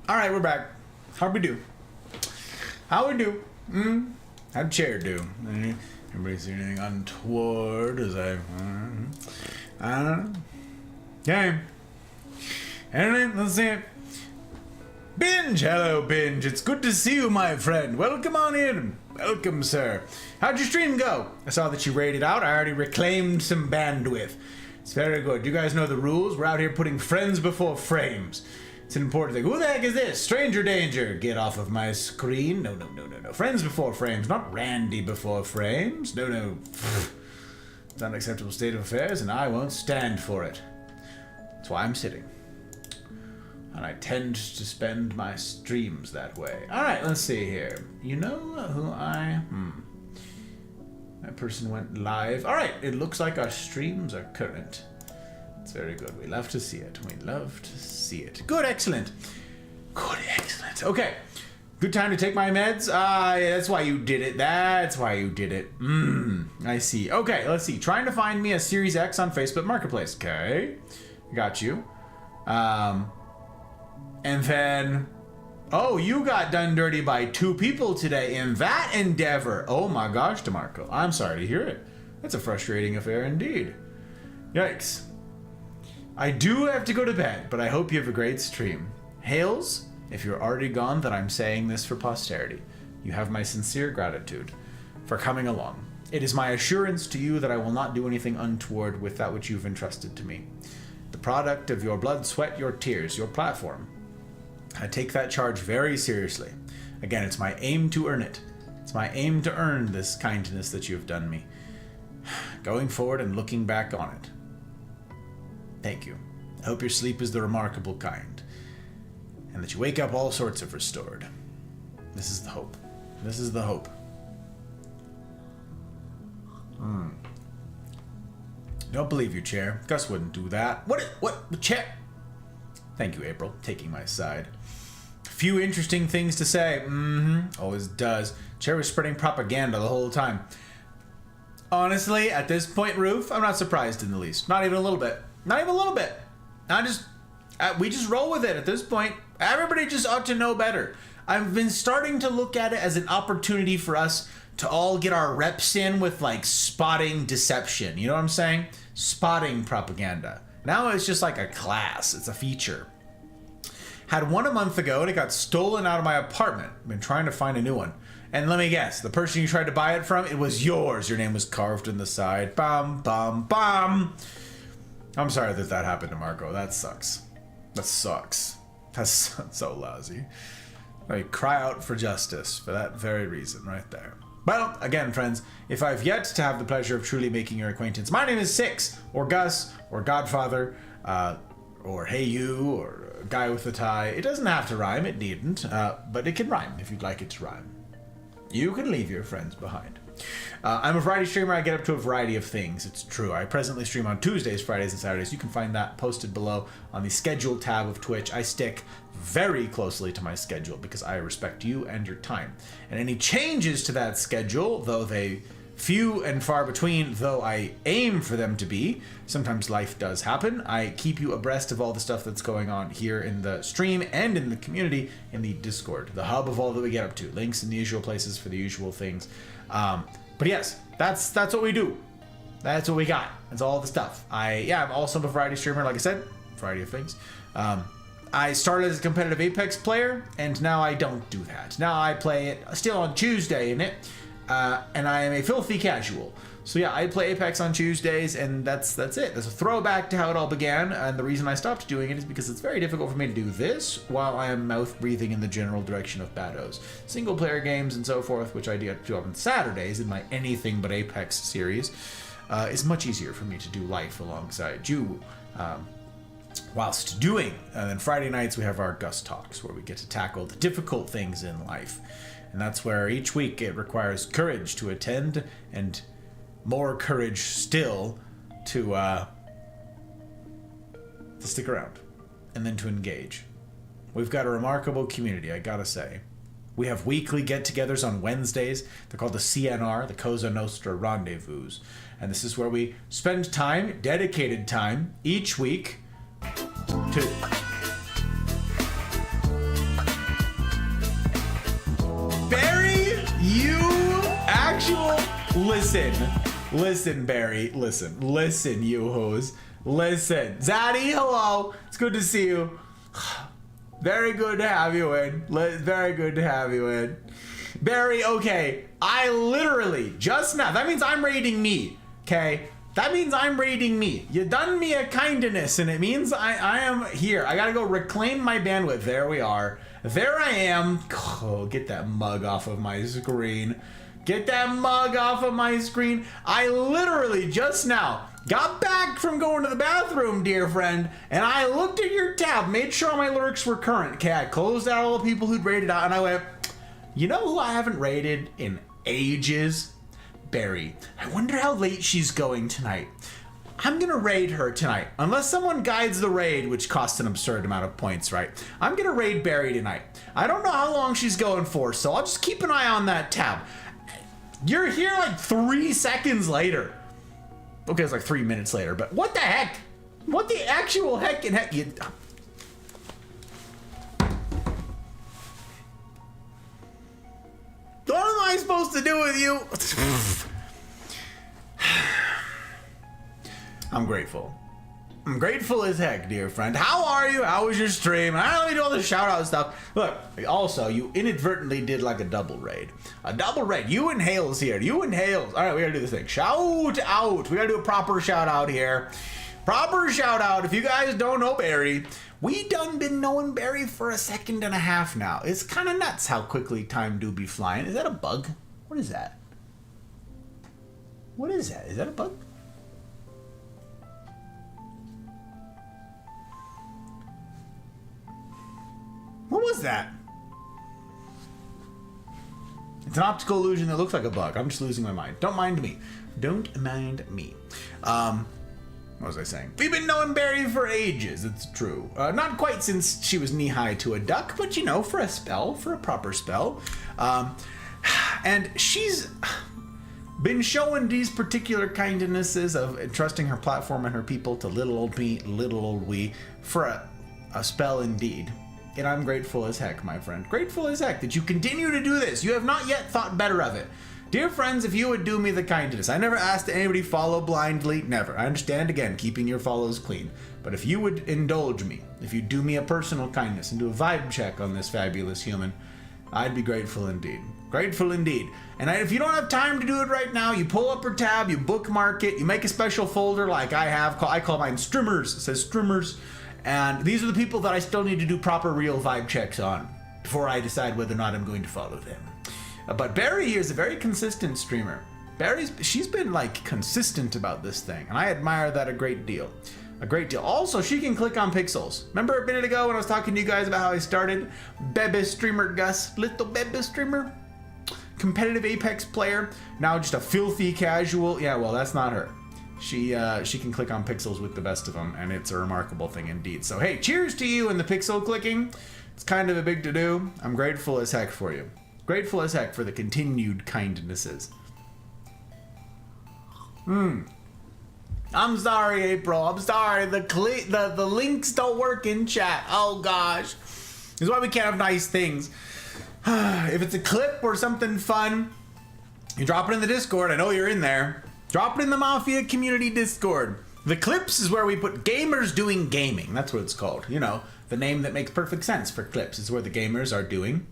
All right, we're back. How'd we do? How we do? How'd chair do? Everybody see anything untoward as I don't know. Okay. Anything? Let's see it. Binge! Hello, Binge. It's good to see you, my friend. Welcome on in. Welcome, sir. How'd your stream go? I saw that you rated out. I already reclaimed some bandwidth. It's very good. You guys know the rules. We're out here putting friends before frames. It's an important thing. Who the heck is this? Stranger danger. Get off of my screen. No. Friends before frames, not Randy before frames. No. It's an unacceptable state of affairs, and I won't stand for it. That's why I'm sitting. And I tend to spend my streams that way. Alright, let's see here. You know who I... That person went live. Alright, it looks like our streams are current. It's very good. We love to see it. We love to see it. Good, excellent. Good, excellent. Okay. Good time to take my meds? Yeah, that's why you did it. That's why you did it. I see. Okay, let's see. Trying to find me a Series X on Facebook Marketplace. Okay. Got you. And then, oh, you got done dirty by 2 people today in that endeavor. Oh my gosh, DeMarco. I'm sorry to hear it. That's a frustrating affair indeed. Yikes. I do have to go to bed, but I hope you have a great stream. Hales, if you're already gone, then I'm saying this for posterity. You have my sincere gratitude for coming along. It is my assurance to you that I will not do anything untoward with that which you've entrusted to me. The product of your blood, sweat, your tears, your platform. I take that charge very seriously. Again, it's my aim to earn it. It's my aim to earn this kindness that you have done me. Going forward and looking back on it. Thank you. I hope your sleep is the remarkable kind. And that you wake up all sorts of restored. This is the hope. This is the hope. Don't believe you, Chair. Gus wouldn't do that. What? Chair? Thank you, April, taking my side. Few interesting things to say. Always does. Chair was spreading propaganda the whole time. Honestly, at this point, Roof, I'm not surprised in the least. Not even a little bit. Not even a little bit. We just roll with it at this point. Everybody just ought to know better. I've been starting to look at it as an opportunity for us to all get our reps in with, like, spotting deception. You know what I'm saying? Spotting propaganda. Now it's just like a class. It's a feature. Had one a month ago and it got stolen out of my apartment. Been trying to find a new one. And let me guess, the person you tried to buy it from, it was yours. Your name was carved in the side. Bum, bum, bum. I'm sorry that happened to Marco. That sucks. That sucks. That's so lousy. I cry out for justice for that very reason right there. Well, again, friends, if I've yet to have the pleasure of truly making your acquaintance, my name is Six, or Gus, or Godfather, or Hey You, or Guy with the Tie. It doesn't have to rhyme, it needn't, but it can rhyme if you'd like it to rhyme. You can leave your friends behind. I'm a variety streamer. I get up to a variety of things. It's true. I presently stream on Tuesdays, Fridays, and Saturdays. You can find that posted below on the schedule tab of Twitch. I stick very closely to my schedule because I respect you and your time. And any changes to that schedule, though they few and far between, though I aim for them to be, sometimes life does happen. I keep you abreast of all the stuff that's going on here in the stream and in the community in the Discord, the hub of all that we get up to. Links in the usual places for the usual things. But yes, that's what we do. That's what we got. That's all the stuff. I'm also a variety streamer, like I said, variety of things. I started as a competitive Apex player, and now I don't do that. Now I play it still on Tuesday in it, and I am a filthy casual. So yeah, I play Apex on Tuesdays, and that's it. There's a throwback to how it all began, and the reason I stopped doing it is because it's very difficult for me to do this while I am mouth breathing in the general direction of Bados. Single player games and so forth, which I do on Saturdays in my Anything But Apex series, is much easier for me to do life alongside you. Whilst doing, and then Friday nights we have our Gus Talks, where we get to tackle the difficult things in life. And that's where each week it requires courage to attend, and more courage still to stick around, and then to engage. We've got a remarkable community, I gotta say. We have weekly get-togethers on Wednesdays. They're called the CNR, the Cosa Nostra Rendezvous. And this is where we spend time, dedicated time, each week to... Barry! Listen, Barry. Listen, you hoes. Listen. Zaddy, hello. It's good to see you. Very good to have you in. Very good to have you in. Barry, okay. I literally just now. That means I'm rating me. Okay? That means I'm rating me. You done me a kindness, and it means I am here. I gotta go reclaim my bandwidth. There we are. There I am. Oh, get that mug off of my screen. Get that mug off of my screen. I literally just now got back from going to the bathroom, dear friend, and I looked at your tab, made sure all my lyrics were current. Okay, I closed out all the people who'd rated out, and I went, you know who I haven't rated in ages? Barry. I wonder how late she's going tonight. I'm gonna raid her tonight. Unless someone guides the raid, which costs an absurd amount of points, right? I'm gonna raid Barry tonight. I don't know how long she's going for, so I'll just keep an eye on that tab. You're here like 3 seconds later. Okay, it's like 3 minutes later, but what the heck? What the actual heck in heck? What am I supposed to do with you? I'm grateful. I'm grateful as heck, dear friend. How are you? How was your stream? I don't need all the shout out stuff. Look, also, you inadvertently did like a double raid. A double raid. You and Hales here. You and Hales. All right, we gotta do this thing. Shout out. We gotta do a proper shout out here. Proper shout out. If you guys don't know Barry, we done been knowing Barry for a second and a half now. It's kind of nuts how quickly time do be flying. Is that a bug? What is that? What is that? Is that a bug? What was that? It's an optical illusion that looks like a bug. I'm just losing my mind. Don't mind me. Don't mind me. What was I saying? We've been knowing Barry for ages, it's true. Not quite since she was knee-high to a duck, but you know, for a spell, for a proper spell. And she's been showing these particular kindnesses of entrusting her platform and her people to little old me, little old we, for a spell indeed. And I'm grateful as heck, my friend. Grateful as heck that you continue to do this. You have not yet thought better of it. Dear friends, if you would do me the kindness, I never asked anybody follow blindly, never. I understand, again, keeping your follows clean. But if you would indulge me, if you do me a personal kindness and do a vibe check on this fabulous human, I'd be grateful indeed. Grateful indeed. And if you don't have time to do it right now, you pull up her tab, you bookmark it, you make a special folder like I have. I call mine Streamers. It says Streamers. And these are the people that I still need to do proper real vibe checks on before I decide whether or not I'm going to follow them. But Barry is a very consistent streamer. She's been like consistent about this thing, and I admire that a great deal. A great deal. Also, she can click on pixels. Remember a minute ago when I was talking to you guys about how I started? Bebe streamer Gus, little Bebe streamer, competitive Apex player, now just a filthy casual. Yeah, well, that's not her. She can click on pixels with the best of them, and it's a remarkable thing indeed. So hey, cheers to you and the pixel clicking. It's kind of a big to-do. I'm grateful as heck for you. Grateful as heck for the continued kindnesses. I'm sorry, April. I'm sorry. The links don't work in chat. Oh gosh. This is why we can't have nice things. If it's a clip or something fun, you drop it in the Discord. I know you're in there. Drop it in the Mafia community Discord. The clips is where we put gamers doing gaming. That's what it's called. You know, the name that makes perfect sense for clips is where the gamers are doing,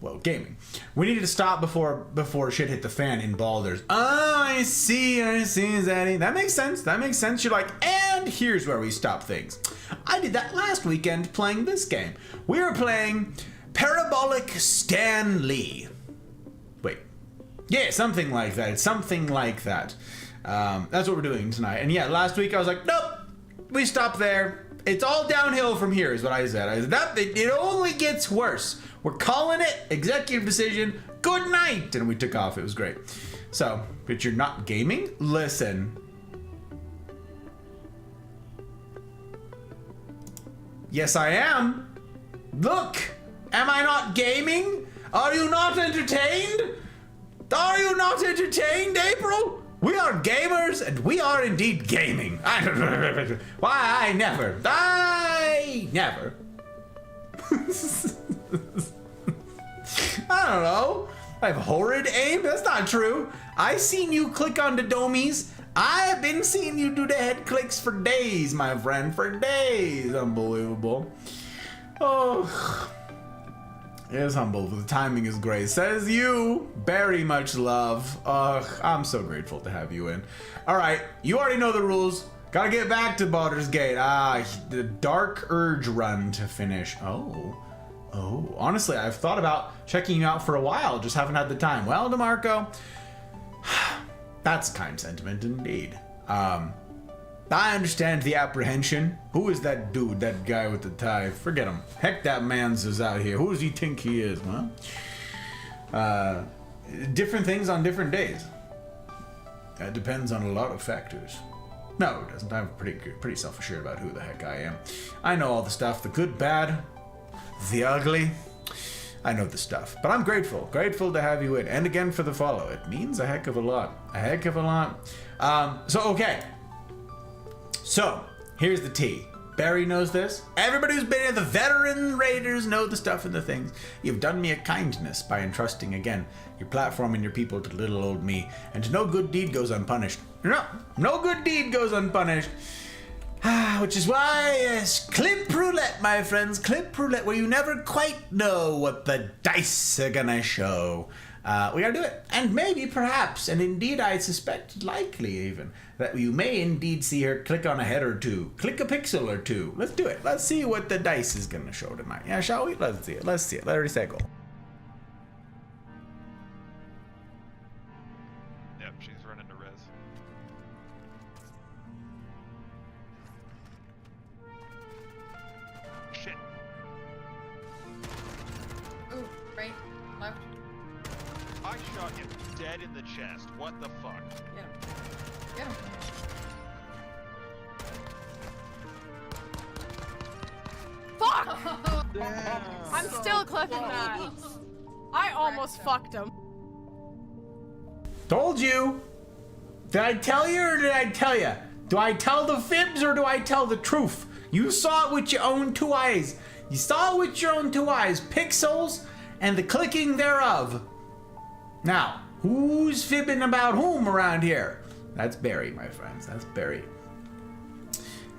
well, gaming. We needed to stop before shit hit the fan in Baldur's. Oh, I see, Zaddy. That makes sense. That makes sense. You're like, and here's where we stop things. I did that last weekend playing this game. We were playing Parabolic Stanley. Wait. Yeah, something like that. It's something like that. That's what we're doing tonight. And yeah, last week I was like, nope, we stop there. It's all downhill from here is what I said. I said, it only gets worse. We're calling it executive decision. Good night. And we took off. It was great. So, but you're not gaming? Listen. Yes, I am. Look, am I not gaming? Are you not entertained? Are you not entertained, April? We are gamers, and we are indeed gaming. Why, I never. I don't know. I have horrid aim? That's not true. I seen you click on the domies. I have been seeing you do the head clicks for days, my friend, for days. Unbelievable. Oh, it is humble. The timing is great. Says you. Very much love. I'm so grateful to have you in. All right, you already know the rules. Gotta get back to Baldur's Gate. The Dark Urge run to finish. Oh, honestly, I've thought about checking you out for a while, just haven't had the time. Well, DeMarco, that's kind sentiment indeed. I understand the apprehension. Who is that dude, that guy with the tie? Forget him. Heck, that man's is out here. Who does he think he is, huh? Different things on different days. That depends on a lot of factors. No, it doesn't. I'm pretty self-assured about who the heck I am. I know all the stuff, the good, bad, the ugly. I know the stuff, but I'm grateful to have you in, and again for the follow. It means a heck of a lot, okay. So here's the tea. Barry knows this. Everybody who's been in the veteran raiders know the stuff and the things. You've done me a kindness by entrusting again your platform and your people to little old me, and no good deed goes unpunished. No good deed goes unpunished. Which is why, yes, clip roulette, my friends, clip roulette, where you never quite know what the dice are gonna show. We gotta do it. And maybe, perhaps, and indeed I suspect, likely even, that you may indeed see her click on a head or two, click a pixel or two. Let's do it. Let's see what the dice is gonna show tonight. Yeah, shall we? Let's see it. Let her say go. Yep, she's running to res. Shit. Ooh, right, left. I shot you dead in the chest. What the fuck? Get him. Get him. Fuck! I'm still clipping that. I almost fucked him. Told you. Did I tell you or did I tell you? Do I tell the fibs or do I tell the truth? You saw it with your own two eyes. You saw it with your own two eyes. Pixels and the clicking thereof. Now, who's fibbing about whom around here? That's Barry, my friends. That's Barry.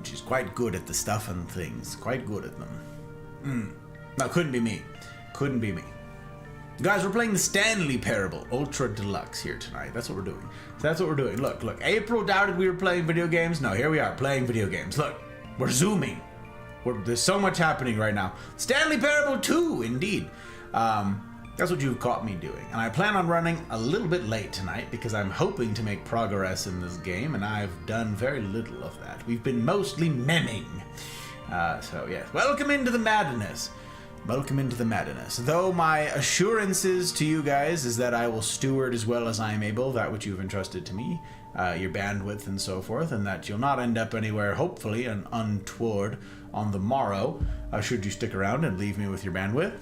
She's quite good at the stuff and things. Quite good at them. No, couldn't be me. Couldn't be me. Guys, we're playing the Stanley Parable Ultra Deluxe here tonight. That's what we're doing. So that's what we're doing. Look. April doubted we were playing video games. No, here we are playing video games. Look, we're zooming. There's so much happening right now. Stanley Parable 2, indeed. That's what you've caught me doing. And I plan on running a little bit late tonight because I'm hoping to make progress in this game, and I've done very little of that. We've been mostly memming. So, yes. Welcome into the madness. Welcome into the madness. Though my assurances to you guys is that I will steward as well as I am able that which you've entrusted to me, your bandwidth and so forth, and that you'll not end up anywhere, hopefully, untoward on the morrow, should you stick around and leave me with your bandwidth.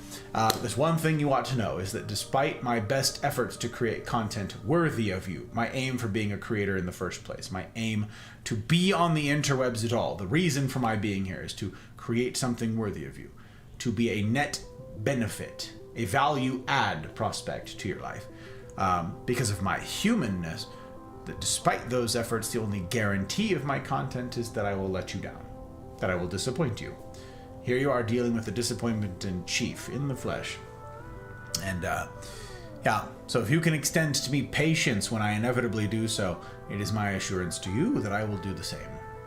There's one thing you ought to know, is that despite my best efforts to create content worthy of you, my aim for being a creator in the first place, my aim to be on the interwebs at all, the reason for my being here is to create something worthy of you, to be a net benefit, a value add prospect to your life. Because of my humanness, that despite those efforts, the only guarantee of my content is that I will let you down, that I will disappoint you. Here you are dealing with a disappointment in chief, in the flesh. And, yeah, so if you can extend to me patience when I inevitably do so, it is my assurance to you that I will do the same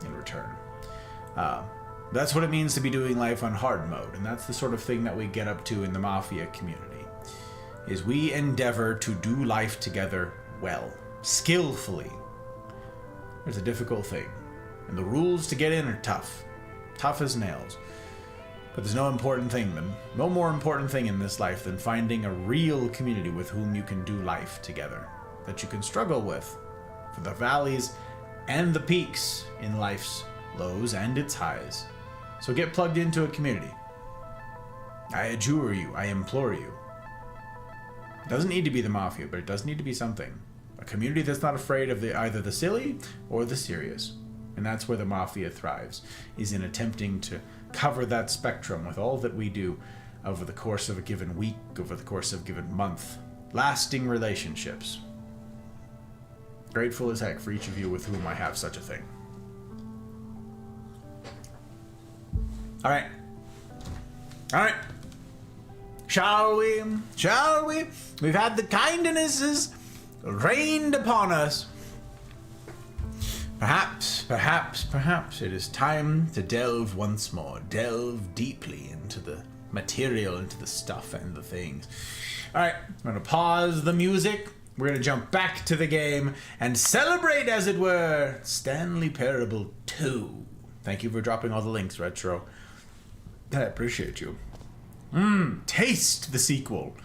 in return. That's what it means to be doing life on hard mode, and that's the sort of thing that we get up to in the Mafia community, is we endeavor to do life together well, skillfully. It's a difficult thing, and the rules to get in are tough as nails. But there's no more important thing in this life than finding a real community with whom you can do life together, that you can struggle with, for the valleys and the peaks in life's lows and its highs. So get plugged into a community. I adjure you, I implore you. It doesn't need to be the Mafia, but it does need to be something. A community that's not afraid of either the silly or the serious. And that's where the Mafia thrives, is in attempting to cover that spectrum with all that we do over the course of a given week, over the course of a given month, Lasting relationships. Grateful as heck for each of you with whom I have such a thing. Alright. Alright. Shall we? Shall we? We've had the kindnesses rained upon us. Perhaps it is time to delve once more. Delve deeply into the material, into the stuff and the things. Alright, I'm going to pause the music. We're going to jump back to the game and celebrate, as it were, Stanley Parable 2. Thank you for dropping all the links, Retro. I appreciate you. Taste the sequel.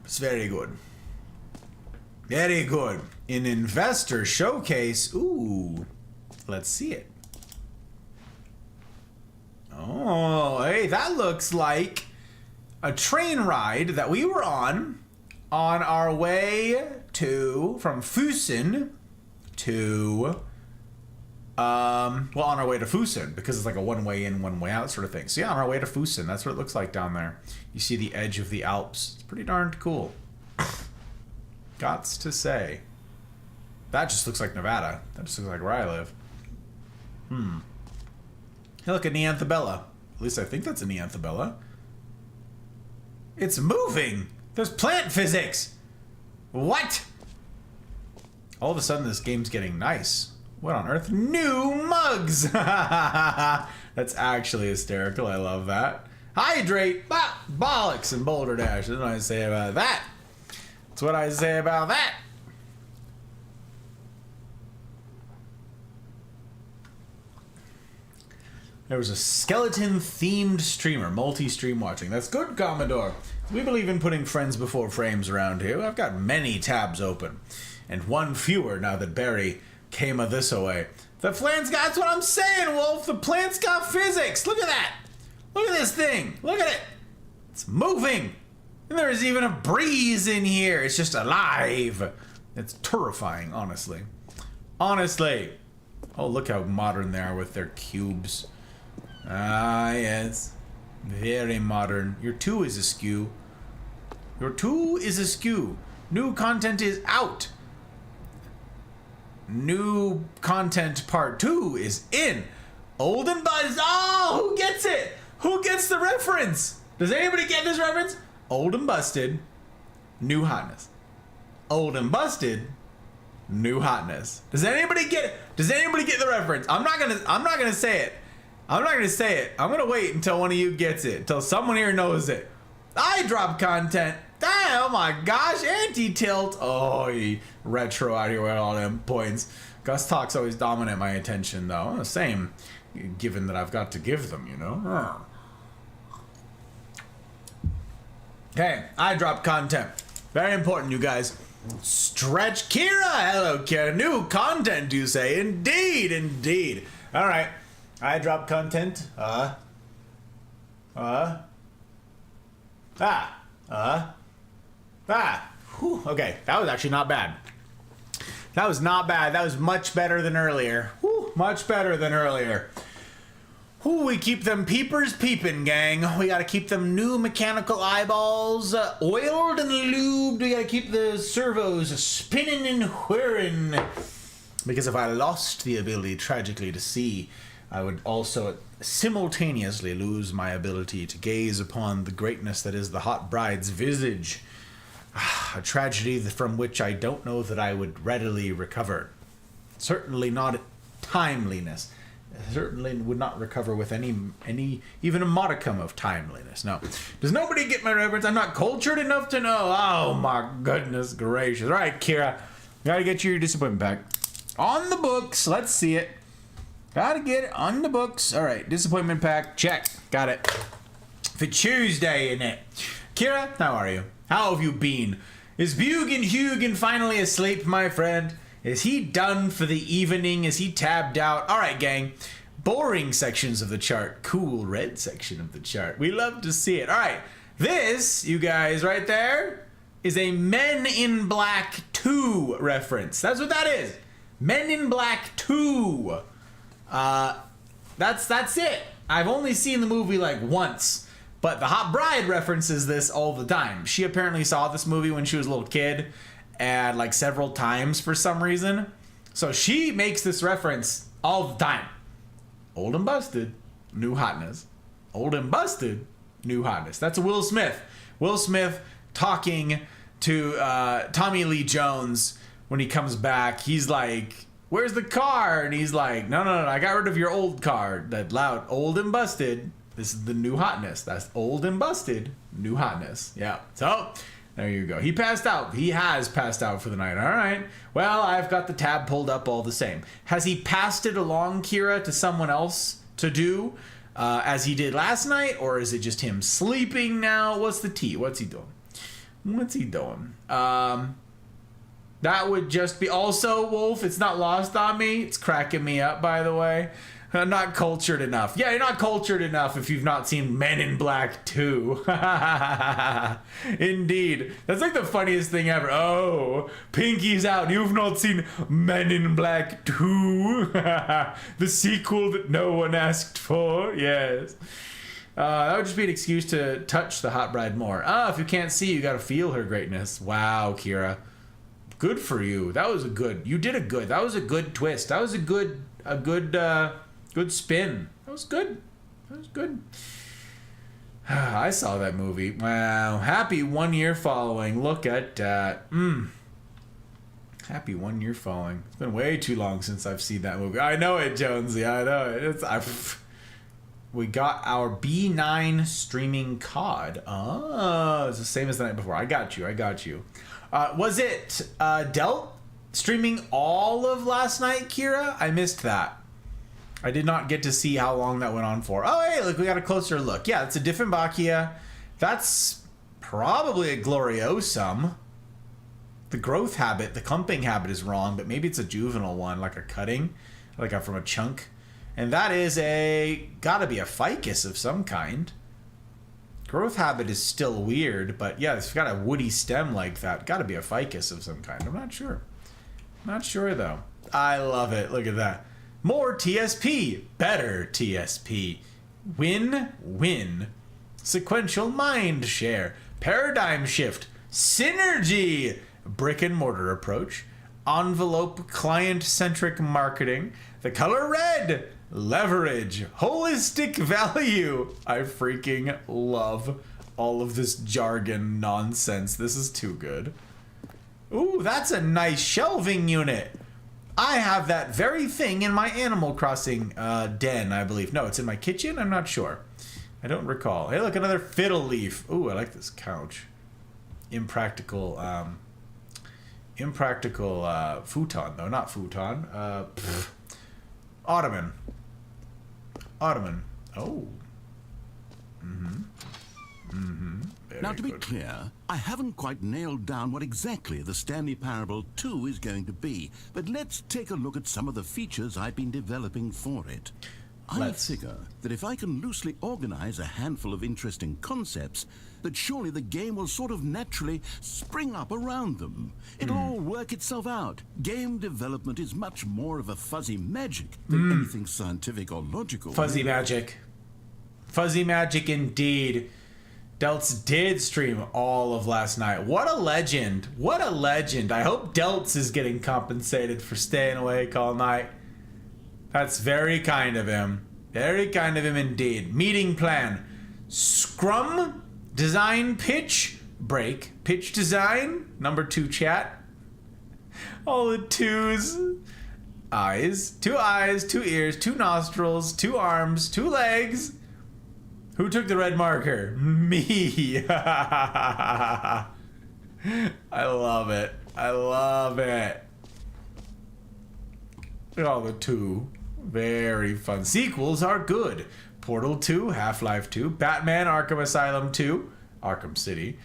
It's very good. Very good. In Investor Showcase. Ooh. Let's see it. Oh, hey, that looks like a train ride that we were on our way to, from Fusen to, on our way to Fusen, because it's like a one way in, one way out sort of thing. So yeah, on our way to Fusen, that's what it looks like down there. You see the edge of the Alps. It's pretty darn cool. Gots to say. That just looks like Nevada. That just looks like where I live. Hey, look, a Neanthobella. At least I think that's a Neanthobella. It's moving! There's plant physics! What? All of a sudden this game's getting nice. What on earth? New mugs! That's actually hysterical. I love that. Hydrate! Bollocks and Boulder Dash. That's what I say about that. That's what I say about that. There was a skeleton-themed streamer, multi-stream watching. That's good, Commodore. We believe in putting friends before frames around here. I've got many tabs open, and one fewer now that Barry came a this away. The plant's got, that's what I'm saying, Wolf. The plant's got physics. Look at that. Look at this thing. Look at it. It's moving. And there's even a breeze in here. It's just alive. It's terrifying, honestly. Honestly. Oh, look how modern they are with their cubes. Ah, yes. Very modern. Your 2 is askew. Your 2 is askew. New content is out. New content part 2 is in. Old and buzzed. Oh, who gets it? Who gets the reference? Does anybody get this reference? Old and busted. New hotness. Old and busted. New hotness. Does anybody get it? Does anybody get the reference? I'm not gonna say it. I'm not gonna say it. I'm gonna wait until one of you gets it. Until someone here knows it. I drop content. Oh my gosh, anti-tilt. Oh, Retro out here with all them points. Gus Talk's always dominate my attention though. Same, given that I've got to give them, you know. Okay, I drop content. Very important, you guys. Stretch Kira. Hello, Kira. New content, you say? Indeed, indeed. All right. I drop content. Whew. Okay, that was actually not bad. That was not bad. That was much better than earlier. Whew, much better than earlier. Whew, we keep them peepers peeping, gang. We gotta keep them new mechanical eyeballs oiled and lubed. We gotta keep the servos spinning and whirring. Because if I lost the ability tragically to see, I would also simultaneously lose my ability to gaze upon the greatness that is the hot bride's visage. A tragedy from which I don't know that I would readily recover. Certainly not timeliness. Certainly would not recover with any even a modicum of timeliness. No. Does nobody get my reference? I'm not cultured enough to know. Oh my goodness gracious. All right, Kira. Gotta get your disappointment back. On the books. Let's see it. Gotta get it on the books. All right, disappointment pack. Check. Got it. For Tuesday, innit? Kira, how are you? How have you been? Is Bugan finally asleep, my friend? Is he done for the evening? Is he tabbed out? All right, gang. Boring sections of the chart. Cool red section of the chart. We love to see it. All right. This, you guys, right there, is a Men in Black 2 reference. That's what that is. Men in Black 2. That's it. I've only seen the movie like once, But the Hot Bride references this all the time. She apparently saw this movie when she was a little kid, and like several times for some reason. So she makes this reference all the time. Old and busted, new hotness. Old and busted, new hotness. That's a Will Smith. Will Smith talking to Tommy Lee Jones when he comes back. He's like, where's the car? And he's like, no, I got rid of your old car. That loud, old and busted. This is the new hotness. That's old and busted, new hotness. Yeah. So there you go. He passed out. He has passed out for the night. All right. Well, I've got the tab pulled up all the same. Has he passed it along, Kira, to someone else to do as he did last night? Or is it just him sleeping now? What's the tea? What's he doing? What's he doing? That would just be also, Wolf, it's not lost on me. It's cracking me up, by the way. I'm not cultured enough. Yeah, you're not cultured enough if you've not seen Men in Black 2. Indeed. That's like the funniest thing ever. Oh, Pinky's out. You've not seen Men in Black 2. The sequel that no one asked for. Yes. That would just be an excuse to touch the hot bride more. If you can't see, you gotta feel her greatness. Wow, Kira. Good for you. That was a good. You did a good. That was a good twist. That was a good spin. That was good. That was good. I saw that movie. Wow. Happy 1 year following. Look at that. Happy 1 year following. It's been way too long since I've seen that movie. I know it, Jonesy. I know it. We got our B9 streaming COD. Oh, it's the same as the night before. I got you. Was it Delt streaming all of last night, Kira? I missed that. I did not get to see how long that went on for. Oh, hey, look, we got a closer look. Yeah, it's a Dieffenbachia. That's probably a Gloriosum. The growth habit, the clumping habit is wrong, but maybe it's a juvenile one, like a cutting, from a chunk. And that is gotta be a ficus of some kind. Growth habit is still weird, but yeah, it's got a woody stem like that. Gotta be a ficus of some kind. I'm not sure. Not sure, though. I love it. Look at that. More TSP. Better TSP. Win-win. Sequential mind share. Paradigm shift. Synergy. Brick and mortar approach. Envelope client-centric marketing. The color red. Leverage. Holistic value. I freaking love all of this jargon nonsense. This is too good. Ooh, that's a nice shelving unit. I have that very thing in my Animal Crossing den, I believe. No, it's in my kitchen? I'm not sure. I don't recall. Hey, look, another fiddle leaf. Ooh, I like this couch. Impractical futon, though. Not futon. Ottoman. Oh. Now, to be good. clear, I haven't quite nailed down what exactly the Stanley Parable 2 is going to be, but let's take a look at some of the features I've been developing for it. I figure that if I can loosely organize a handful of interesting concepts, that surely the game will sort of naturally spring up around them. It'll all work itself out. Game development is much more of a fuzzy magic than anything scientific or logical. Fuzzy magic. Fuzzy magic indeed. Delts did stream all of last night. What a legend. What a legend. I hope Delts is getting compensated for staying awake all night. That's very kind of him. Very kind of him indeed. Meeting plan. Scrum. Design pitch. Break. Pitch design. Number 2 chat. All the 2s. Eyes. 2 eyes. 2 ears. 2 nostrils. 2 arms. 2 legs. Who took the red marker? Me. I love it. I love it. Look at all the 2. Very fun. Sequels are good. Portal 2, Half-Life 2, Batman Arkham Asylum 2, Arkham City,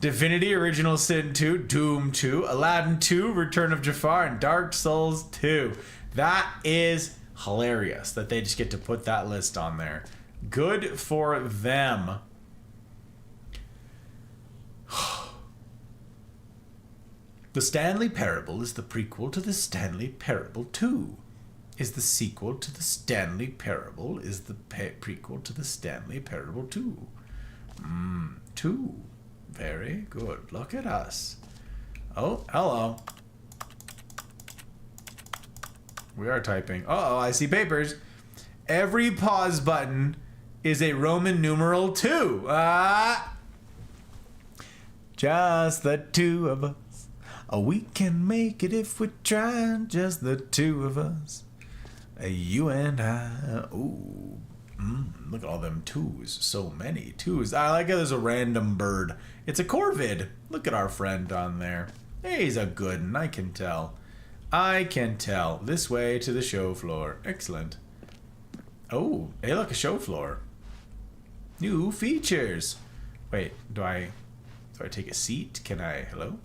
Divinity Original Sin 2, Doom 2, Aladdin 2, Return of Jafar, and Dark Souls 2. That is hilarious that they just get to put that list on there. Good for them. The Stanley Parable is the prequel to the Stanley Parable 2. Is the sequel to the Stanley Parable is the prequel to the Stanley Parable 2. 2. Very good. Look at us. Oh, hello. We are typing. Uh-oh, I see papers. Every pause button is a Roman numeral 2. Just the two of us. Oh, we can make it if we try. Just the two of us. You and I. Ooh. Look at all them 2s. So many 2s. I like how there's a random bird. It's a corvid. Look at our friend on there. He's a good one. I can tell. I can tell. This way to the show floor. Excellent. Oh, hey, look, a show floor. New features. Wait, do I take a seat? Can I? Hello?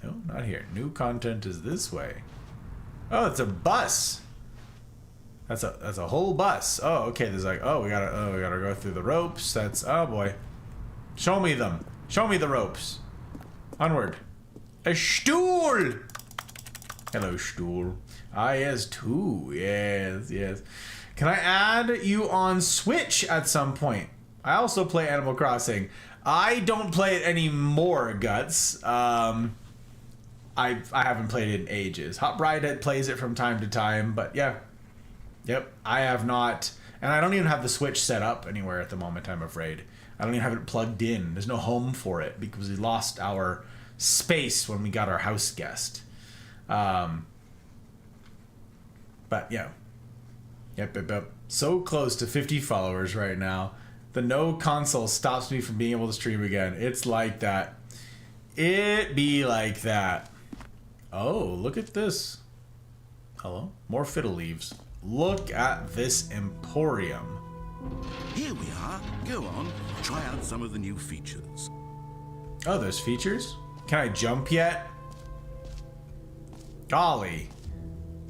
No, not here. New content is this way. Oh, it's a bus. That's a whole bus. Oh, okay. There's like, we gotta go through the ropes. That's, oh boy. Show me them. Show me the ropes. Onward. A stool. Hello, stool. Ah, yes, 2. Yes, yes. Can I add you on Switch at some point? I also play Animal Crossing. I don't play it anymore, Guts. I haven't played it in ages. Hot Bride plays it from time to time, but yeah. Yep, I have not. And I don't even have the Switch set up anywhere at the moment, I'm afraid. I don't even have it plugged in. There's no home for it because we lost our space when we got our house guest. But yeah. Yep. So close to 50 followers right now. The no console stops me from being able to stream again. It's like that. It be like that. Oh, look at this. Hello? More fiddle leaves. Look at this emporium. Here we are. Go on, try out some of the new features. Oh, there's features? Can I jump yet? Golly.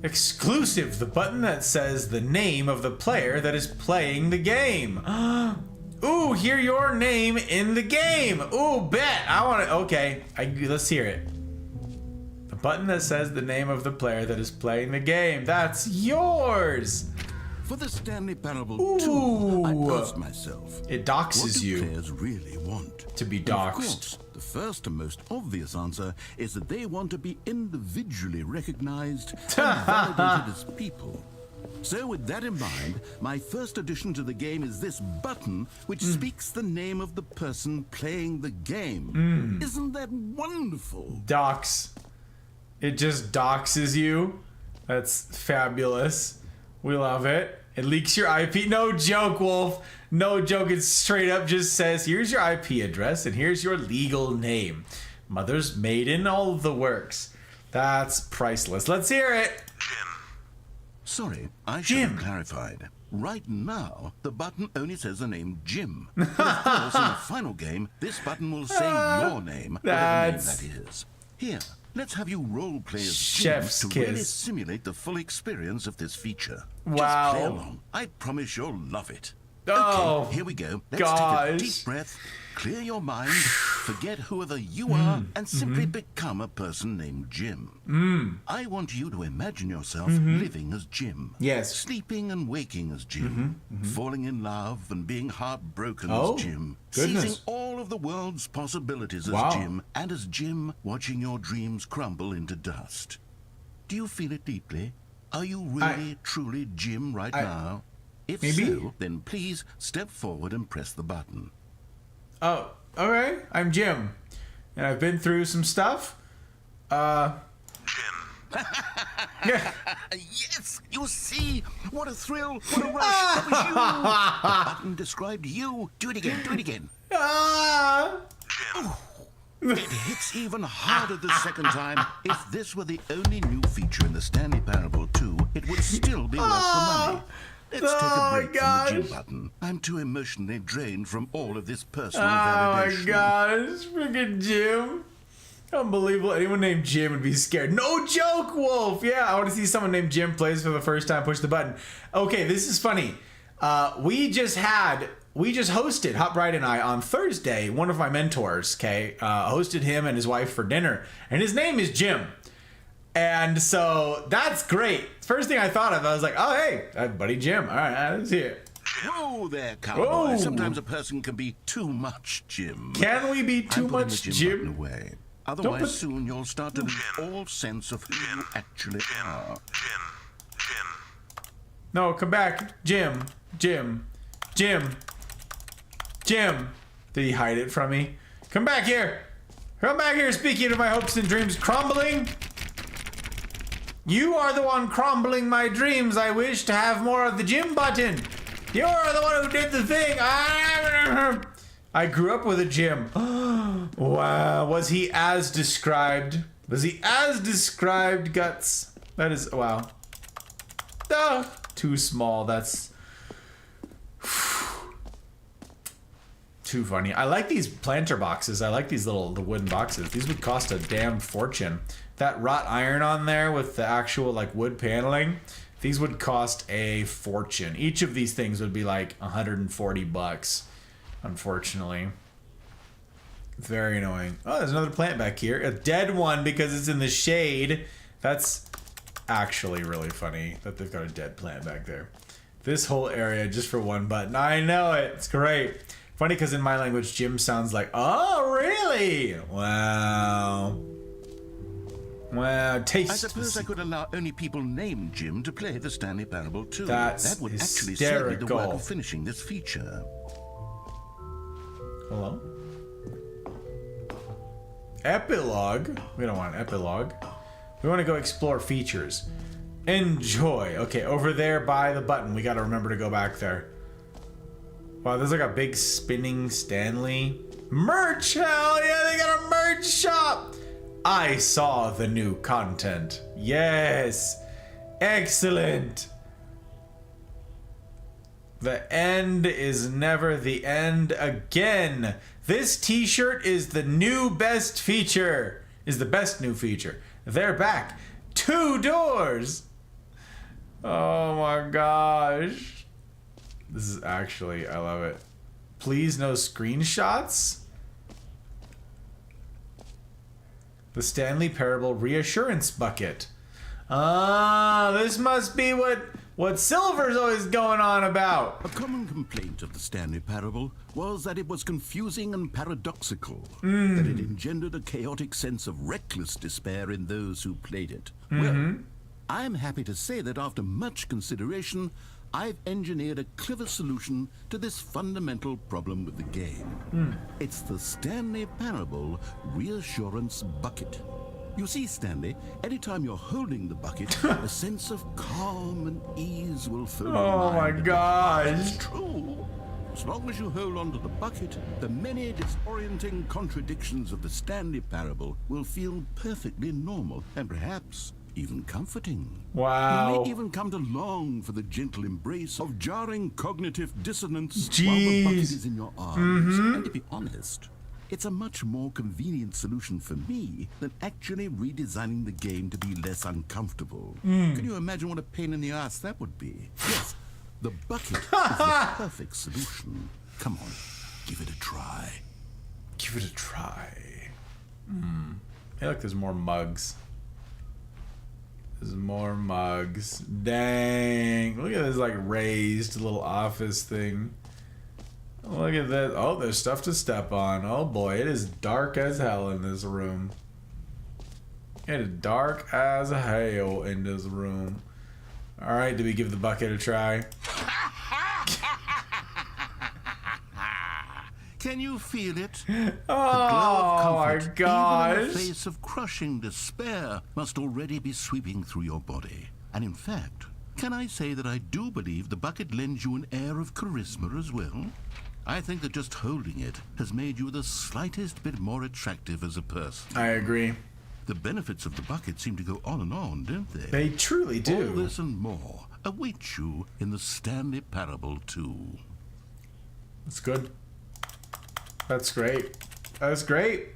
Exclusive, the button that says the name of the player that is playing the game. Ooh, hear your name in the game. Ooh, bet. I want to, okay. Let's hear it. The button that says the name of the player that is playing the game. That's yours. For the Stanley Parable Ooh. 2, I asked myself, It doxes what do you players really want? to be And of doxed. course, the first and most obvious answer is that they want to be individually recognized and validated as people. So with that in mind, my first addition to the game is this button which speaks the name of the person playing the game. Isn't that wonderful? Dox. It just doxes you. That's fabulous. We love it. It leaks your IP. No joke, Wolf. No joke. It straight up just says, here's your IP address and here's your legal name. Mother's maiden, all of the works. That's priceless. Let's hear it. Sorry, I should have clarified. Right now, the button only says the name Jim. But of course, in the final game, this button will say your name, whatever name that is. Here, let's have you role-play as Chef's Jim to really kiss. simulate the full experience of this feature. Wow. Just play along. I promise you'll love it. Oh, Okay, here we go. Let's gosh. take a deep breath, clear your mind, forget whoever you are, and simply become a person named Jim. I want you to imagine yourself living as Jim. Yes. Sleeping and waking as Jim. Falling in love and being heartbroken Oh, as Jim. goodness. Seizing all of the world's possibilities as Wow. Jim. And as Jim, watching your dreams crumble into dust. Do you feel it deeply? Are you really, truly Jim right now? If Maybe. so, then please step forward and press the button. Oh, okay. I'm Jim. And I've been through some stuff. Yeah. Yes, you see, what a thrill, what a rush, that was you. The button described you. Do it again, do it again. Ah! It hits even harder the second time. If this were the only new feature in the Stanley Parable 2, it would still be worth the money. Let's take a break from the Jim button. I'm too emotionally drained from all of this personal validation. Oh my gosh, freaking Jim. Unbelievable. Anyone named Jim would be scared. No joke, Wolf. Yeah, I want to see someone named Jim plays for the first time, push the button. Okay, this is funny. We just hosted, Hot Bride and I, on Thursday, one of my mentors, okay, hosted him and his wife for dinner, and his name is Jim. And so that's great. First thing I thought of, I was like, oh, hey, buddy Jim. All right, let's hear it. Whoa there, cowboy. Whoa. Sometimes a person can be too much, Jim. Can we be too I'm putting much, the Jim? button away. Don't Otherwise, put- soon you'll start to lose all sense of who you actually are. No, come back. Jim. Jim. Jim. Jim. Did he hide it from me? Come back here. Come back here, speaking of my hopes and dreams crumbling. You are the one crumbling my dreams. I wish to have more of the Jim button. You're the one who did the thing. I grew up with a Jim. Wow. Was he as described? Was he as described, Guts? That is, wow. Too small. That's too funny. I like these planter boxes. I like these the wooden boxes. These would cost a damn fortune. That wrought iron on there with the actual like wood paneling, these would cost a fortune. Each of these things would be like $140, unfortunately. Very annoying. Oh, there's another plant back here. A dead one because it's in the shade. That's actually really funny that they've got a dead plant back there. This whole area just for one button. I know it. It's great. Funny because in my language, Jim sounds like, oh, really? Wow. Wow, taste. I suppose I could allow only people named Jim to play the Stanley Parable too. That's that would actually save me the work hysterical. of finishing this feature. Hello? Epilogue? We don't want an epilogue. We want to go explore features. Enjoy. Okay, over there by the button. We got to remember to go back there. Wow, there's like a big spinning Stanley. Merch! Hell yeah, they got a merch shop! I saw the new content. Yes! Excellent! The end is never the end again. This t-shirt is the new best feature. Is the best new feature. They're back. 2 doors! Oh my gosh. This is actually, I love it. Please no screenshots? The Stanley Parable Reassurance Bucket. Ah, this must be what Silver's always going on about. A common complaint of the Stanley Parable was that it was confusing and paradoxical, that it engendered a chaotic sense of reckless despair in those who played it. Well, I'm happy to say that after much consideration, I've engineered a clever solution to this fundamental problem with the game. It's the Stanley Parable Reassurance Bucket. You see, Stanley, anytime you're holding the bucket, a sense of calm and ease will fill your Oh my mind. gosh. It's true. As long as you hold onto the bucket, the many disorienting contradictions of the Stanley Parable will feel perfectly normal and perhaps even comforting. Wow. You may even come to long for the gentle embrace of jarring cognitive dissonance while Jeez. the bucket is in your arms. And to be honest, it's a much more convenient solution for me than actually redesigning the game to be less uncomfortable. Can you imagine what a pain in the ass that would be? Yes, the bucket is the perfect solution. Come on, give it a try. Give it a try. Hey, look, there's more mugs. There's more mugs. Dang. Look at this, like, raised little office thing. Look at that. Oh, there's stuff to step on. Oh, boy. It is dark as hell in this room. It is dark as hell in this room. All right, do we give the bucket a try? Can you feel it? Oh, my Even in gosh. the face of crushing despair must already be sweeping through your body. And in fact, can I say that I do believe the bucket lends you an air of charisma as well? I think that just holding it has made you the slightest bit more attractive as a person. I agree. The benefits of the bucket seem to go on and on, don't they? They truly All do. this and more await you in the Stanley Parable 2. That's good. That's great. That's great.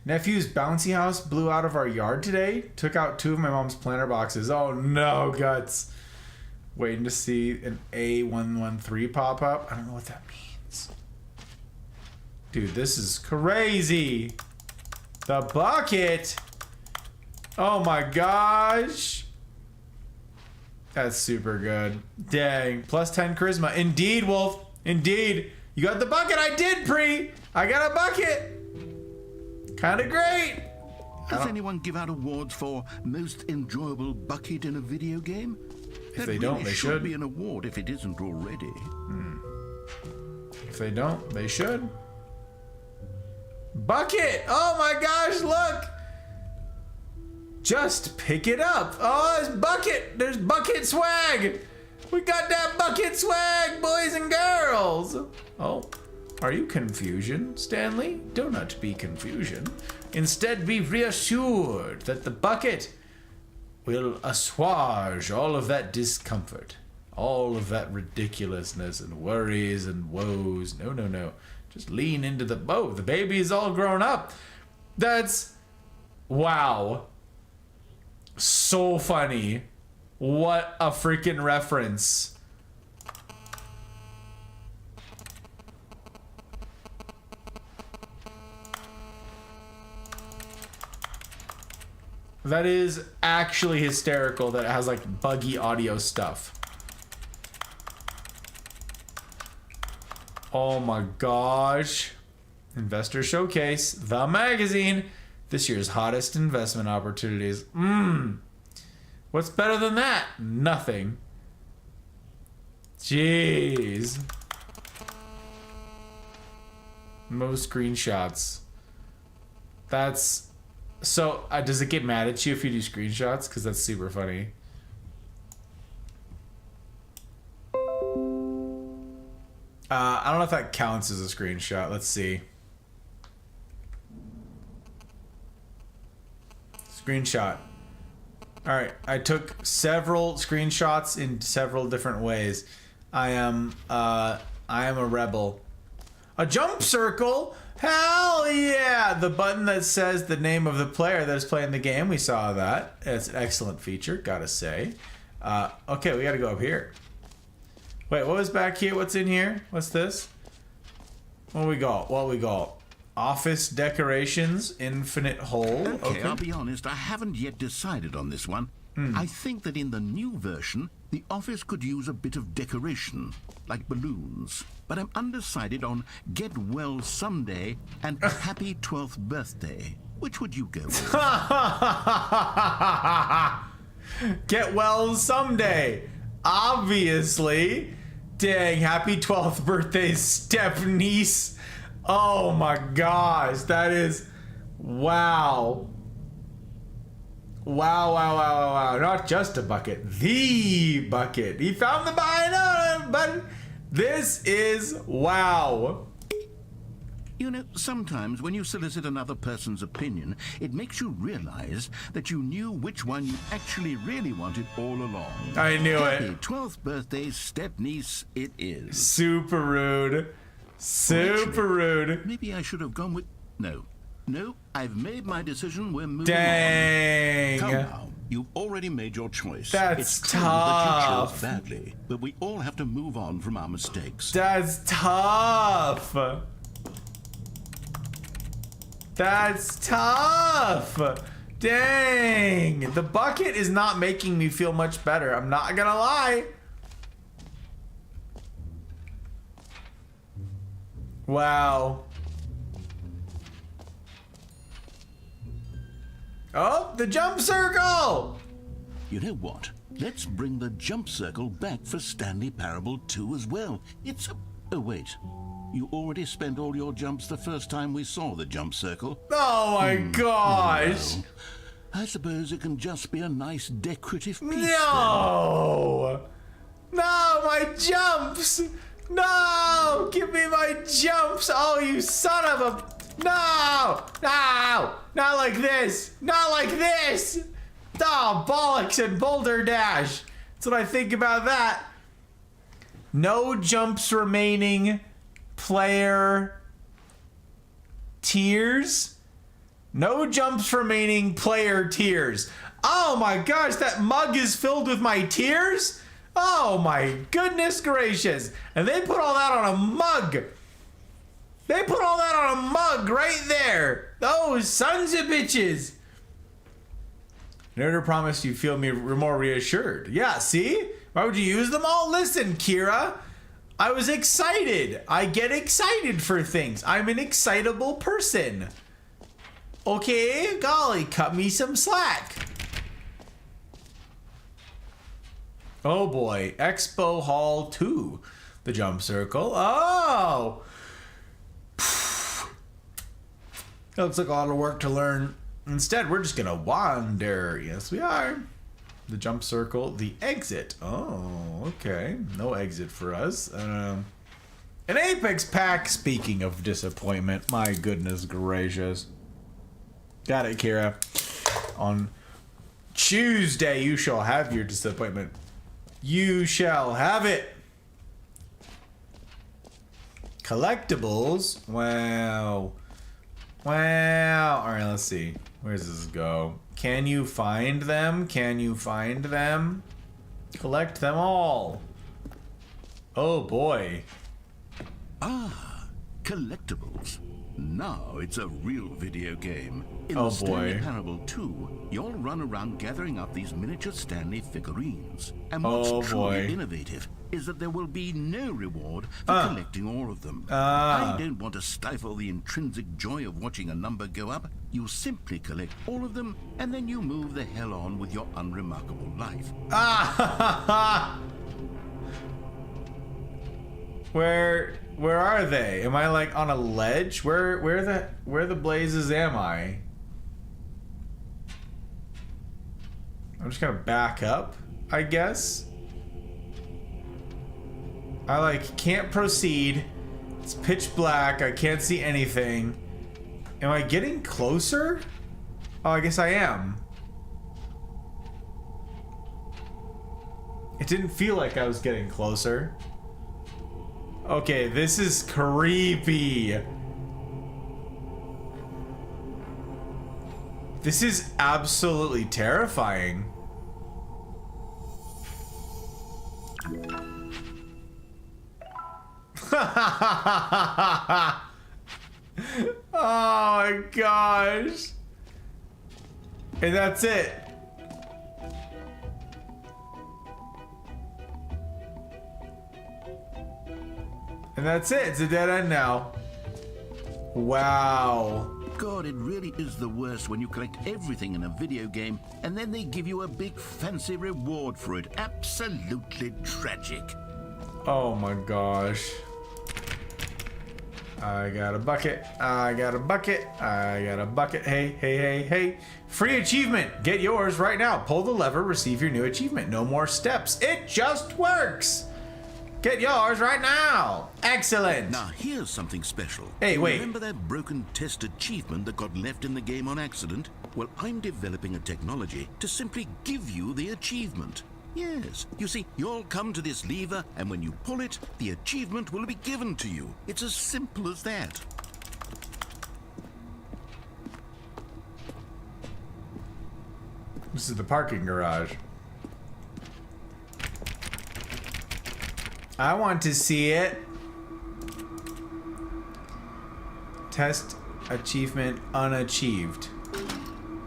Nephew's bouncy house blew out of our yard today. Took out 2 of my mom's planter boxes. Oh no, guts. Waiting to see an A113 pop up. I don't know what that means. Dude, this is crazy. The bucket. Oh my gosh. That's super good. Dang. Plus 10 charisma. Indeed, Wolf. Indeed. You got the bucket. I did, Pre. I got a bucket. Kind of great. Does anyone give out awards for most enjoyable bucket in a video game? If they don't, they should. Be an award if it isn't already. If they don't, they should. Bucket! Oh my gosh, look! Just pick it up. Oh, it's bucket. There's bucket swag. We got that bucket swag, boys and girls. Oh, are you confusion, Stanley? Do not be confusion. Instead, be reassured that the bucket will assuage all of that discomfort, all of that ridiculousness and worries and woes. No, no, no. Just lean into the boat. The baby is all grown up. That's... wow. So funny. What a freaking reference. That is actually hysterical that it has like buggy audio stuff. Oh my gosh. Investor Showcase, the magazine. This year's hottest investment opportunities. What's better than that? Nothing. Jeez. Most screenshots. That's... so, does it get mad at you if you do screenshots? Because that's super funny. I don't know if that counts as a screenshot. Let's see. Screenshot. Alright, I took several screenshots in several different ways. I am a rebel. A jump circle? Hell yeah! The button that says the name of the player that is playing the game. We saw that. It's an excellent feature, gotta say. Okay, we gotta go up here. Wait, what was back here? What's in here? What's this? What we got? What we got? Office decorations, infinite hole. Okay, I'll be honest, I haven't yet decided on this one. I think that in the new version, the office could use a bit of decoration, like balloons. But I'm undecided on Get Well Someday and Happy 12th Birthday. Which would you go with? Get well someday. Obviously. Dang, happy 12th birthday, step niece. Oh my gosh, that is... wow. Wow, wow, wow, wow, wow. Not just a bucket, the bucket. He found the button. This is wow. You know, sometimes when you solicit another person's opinion, it makes you realize that you knew which one you actually really wanted all along. I knew Happy it. 12th birthday, step-niece, it is. Super rude. Super rude. Maybe I should have gone with... No, I've made my decision. We're moving Dang. on. Come now. You've already made your choice. That's it's true that you chose tough. badly, but we all have to move on from our mistakes. That's tough. That's tough. Dang. The bucket is not making me feel much better. I'm not gonna lie. Wow. Oh, the jump circle. You know what? Let's bring the jump circle back for Stanley Parable 2 as well. It's a... oh, wait. You already spent all your jumps the first time we saw the jump circle. Oh my gosh. Well, I suppose it can just be a nice decorative piece. No. No, my jumps. No, give me my jumps. Oh, you son of a... no. No. Not like this. Not like this. Oh, bollocks and boulder dash. That's what I think about that. No jumps remaining. Player tiers. No jumps remaining. Player tiers. Oh my gosh, that mug is filled with my tears. Oh my goodness gracious. And they put all that on a mug. They put all that on a mug right there. Those sons of bitches. In order to promise you feel more reassured. Yeah, see? Why would you use them all? Listen, Kira. I was excited. I get excited for things. I'm an excitable person. Okay, golly, cut me some slack. Oh boy, Expo Hall 2. The jump circle. Oh! That looks like a lot of work to learn. Instead, we're just gonna wander. Yes, we are. The jump circle, the exit. Oh, okay. No exit for us. An Apex pack. Speaking of disappointment, my goodness gracious. Got it, Kira. On Tuesday, you shall have your disappointment. You shall have it. Collectibles. Wow. Wow. All right, let's see. Where does this go? Can you find them? Can you find them? Collect them all. Oh boy. Ah, collectibles. Now it's a real video game. In Oh, the Stanley boy. Parable 2, you'll run around gathering up these miniature Stanley figurines. And what's Oh, truly boy. innovative is that there will be no reward for collecting all of them. Ah. I don't want to stifle the intrinsic joy of watching a number go up. You simply collect all of them, and then you move the hell on with your unremarkable life. Ah! Where are they? Am I like on a ledge? Where the blazes am I? I'm just gonna back up, I guess. I like can't proceed. It's pitch black. I can't see anything. Am I getting closer? Oh, I guess I am. It didn't feel like I was getting closer. Okay, this is creepy. This is absolutely terrifying. Oh my gosh. And that's it. And that's it. It's a dead end now. Wow. God, it really is the worst when you collect everything in a video game and then they give you a big fancy reward for it. Absolutely tragic. Oh my gosh. I got a bucket. I got a bucket. I got a bucket. Hey, hey, hey, hey. Free achievement. Get yours right now. Pull the lever, receive your new achievement. No more steps. It just works. Get yours right now. Excellent. Now, here's something special. Hey, wait. Remember that broken test achievement that got left in the game on accident? Well, I'm developing a technology to simply give you the achievement. Yes. You see, you'll come to this lever, and when you pull it, the achievement will be given to you. It's as simple as that. This is the parking garage. I want to see it. Test achievement unachieved.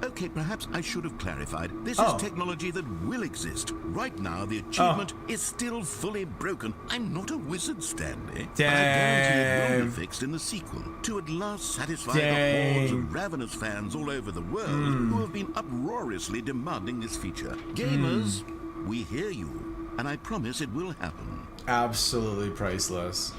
Okay, perhaps I should have clarified. This Oh. is technology that will exist. Right now, the achievement is still fully broken. I'm not a wizard, Stanley. But I guarantee it will Damn. be fixed in the sequel to at last satisfy Dang. the hordes of ravenous fans all over the world who have been uproariously demanding this feature. Gamers, we hear you, and I promise it will happen. Absolutely priceless.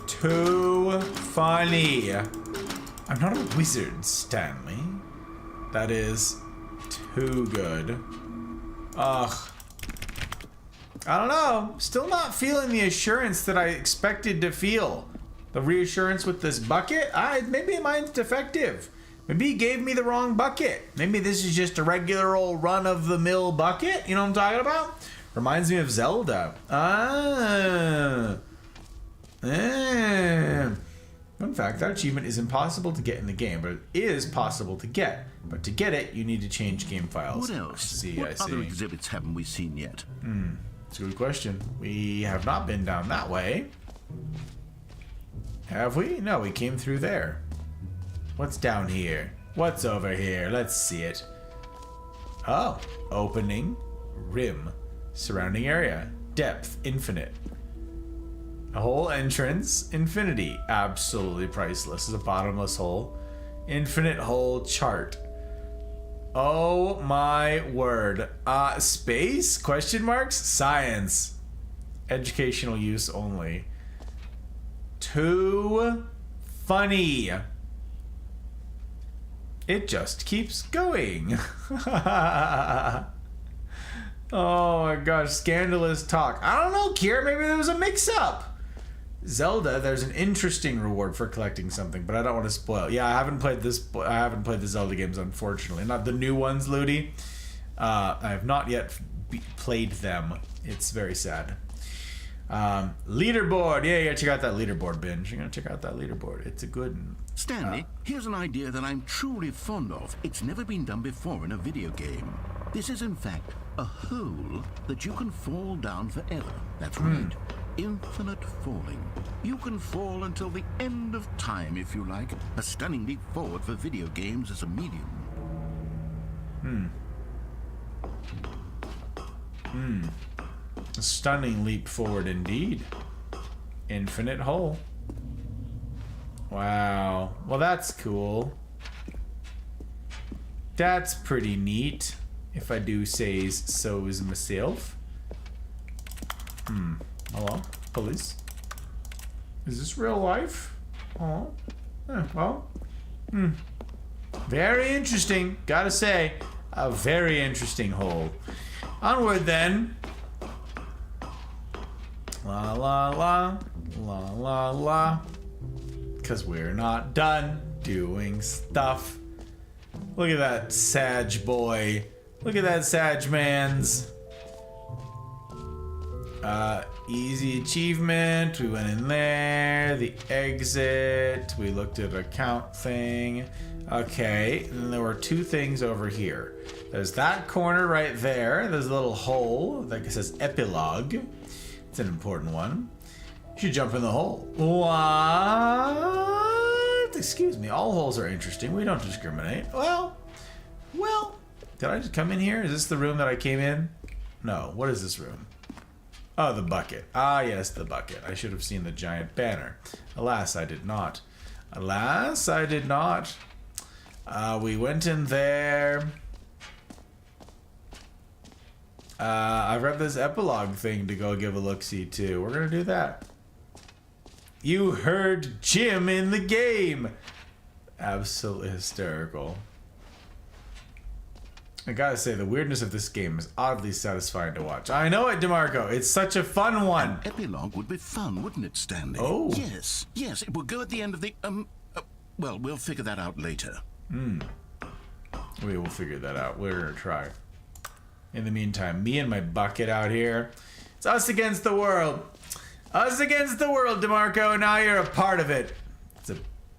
Too funny. I'm not a wizard, Stanley. That is too good. Ugh. I don't know. Still not feeling the assurance that I expected to feel. The reassurance with this bucket? Maybe mine's defective. Maybe he gave me the wrong bucket. Maybe this is just a regular old run-of-the-mill bucket. You know what I'm talking about? Reminds me of Zelda. In fact, that achievement is impossible to get in the game, but it is possible to get. But to get it, you need to change game files. What else? I see, What other exhibits haven't we seen yet? It's a good question. We have not been down that way. Have we? No, we came through there. What's down here? What's over here? Let's see it. Oh, opening, rim, surrounding area, depth, infinite. A hole entrance, infinity. Absolutely priceless. Is a bottomless hole. Infinite hole chart. Oh my word. Space? Question marks? Science. Educational use only. Too funny. It just keeps going. Oh my gosh, scandalous talk. I don't know, Kira, maybe there was a mix-up. Zelda, there's an interesting reward for collecting something, but I don't want to spoil. Yeah, I haven't played the Zelda games, unfortunately. Not the new ones, Ludi. I have not yet played them. It's very sad. Leaderboard. Yeah, you gotta check out that leaderboard, Binge. You're gonna check out that leaderboard. It's a good one. Stanley, here's an idea that I'm truly fond of. It's never been done before in a video game. This is, in fact, a hole that you can fall down forever. That's right. Infinite falling. You can fall until the end of time, if you like. A stunning leap forward for video games as a medium. A stunning leap forward indeed. Infinite hole. Wow. Well, that's cool. That's pretty neat, if I do say so's myself. Hello? Police? Is this real life? Oh. Well. Very interesting. Gotta say. A very interesting hole. Onward then. La la la. La la la. Because we're not done doing stuff. Look at that Sag boy. Look at that Sag mans. Easy achievement. We went in there. The exit. We looked at account thing. Okay. And then there were two things over here. There's that corner right there. There's a little hole that says epilogue. It's an important one. You should jump in the hole. What? Excuse me. All holes are interesting. We don't discriminate. Well. Did I just come in here? Is this the room that I came in? No. What is this room? Oh, the bucket. Ah, yes, the bucket. I should have seen the giant banner. Alas, I did not. Alas, I did not. We went in there. I've read this epilogue thing to go give a look-see to. We're gonna do that. You heard Jim in the game. Absolutely hysterical. I gotta say, the weirdness of this game is oddly satisfying to watch. I know it, DeMarco. It's such a fun one. An epilogue would be fun, wouldn't it, Stanley? Oh. Yes, it will go at the end of the, well, we'll figure that out later. We will figure that out. We're gonna try. In the meantime, me and my bucket out here. It's us against the world. Us against the world, DeMarco. Now you're a part of it.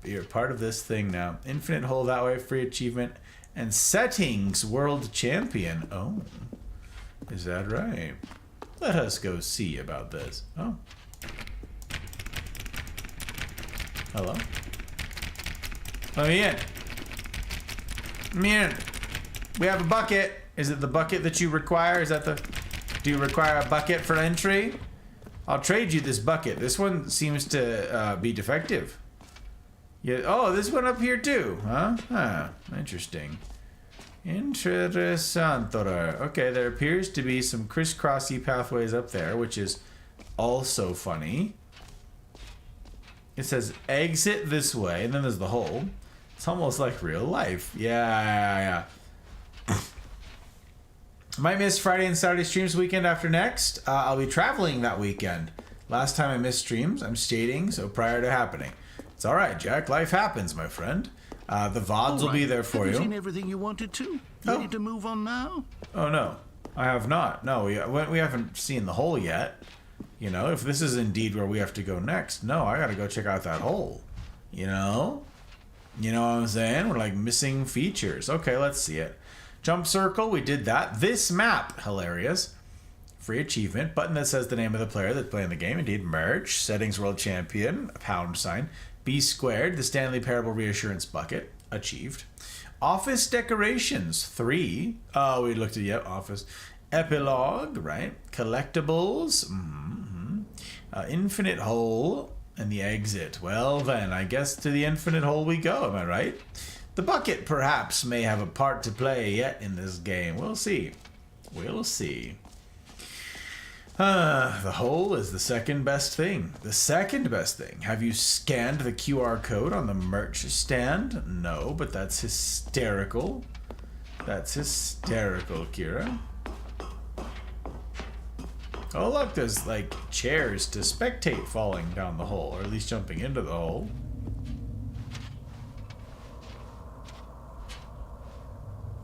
You're a part of this thing now. Infinite hole that way, free achievement. And settings world champion. Oh, is that right? Let us go see about this. Oh. Hello? Let me in. Let me in. We have a bucket. Is it the bucket that you require? Is that the... Do you require a bucket for entry? I'll trade you this bucket. This one seems to be defective. Yeah. Oh, this one up here too, huh? Huh. Interesting. Interesantor. Okay, there appears to be some crisscrossy pathways up there, which is also funny. It says exit this way, and then there's the hole. It's almost like real life. Yeah. Might miss Friday and Saturday streams weekend after next. I'll be traveling that weekend. Last time I missed streams, I'm stating, so prior to happening. It's all right, Jack. Life happens, my friend. The VODs will be there for Have you. you seen everything you wanted to? Ready to move on now? Oh, no. I have not. No, we haven't seen the hole yet. You know, if this is indeed where we have to go next, no, I gotta go check out that hole. You know? You know what I'm saying? We're like missing features. Okay, let's see it. Jump circle, we did that. This map, hilarious. Free achievement. Button that says the name of the player that's playing the game. Indeed, merch. Settings world champion. #. B squared. The Stanley Parable Reassurance Bucket. Achieved. Office decorations. 3. Oh, we looked at, yep, office. Epilogue, right? Collectibles. Infinite hole. And the exit. Well then, I guess to the infinite hole we go, am I right? The bucket perhaps may have a part to play yet in this game. We'll see. We'll see. The hole is the second best thing. The second best thing. Have you scanned the QR code on the merch stand? No, but that's hysterical. That's hysterical, Kira. Oh look, there's like chairs to spectate falling down the hole, or at least jumping into the hole.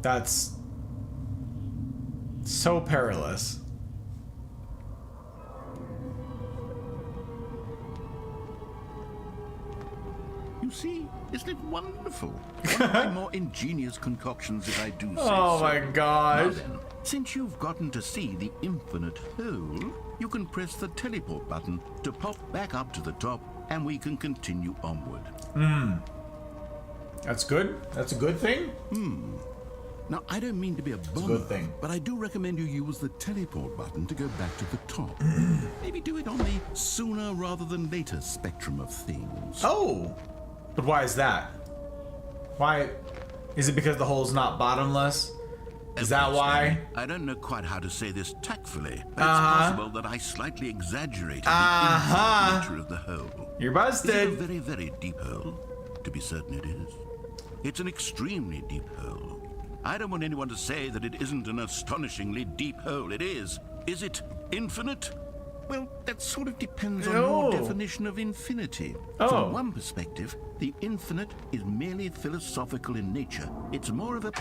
That's so perilous. You see, isn't it wonderful? One of my more ingenious concoctions, if I do say Oh so. my gosh. Now then, since you've gotten to see the infinite hole, you can press the teleport button to pop back up to the top, and we can continue onward. That's good. That's a good thing. Now, I don't mean to be a bummer, good thing. but I do recommend you use the teleport button to go back to the top. Maybe do it on the sooner rather than later spectrum of things. Oh, but why is that? Why? Is it because the hole's not bottomless? Is that why? I don't know quite how to say this tactfully, but it's possible that I slightly exaggerated the infinite nature of the hole. You're Is it a busted. very, very deep hole? To be certain it is. It's an extremely deep hole. I don't want anyone to say that it isn't an astonishingly deep hole. It is. Is it infinite? Well, that sort of depends on your definition of infinity. From one perspective, the infinite is merely philosophical in nature. It's more of a...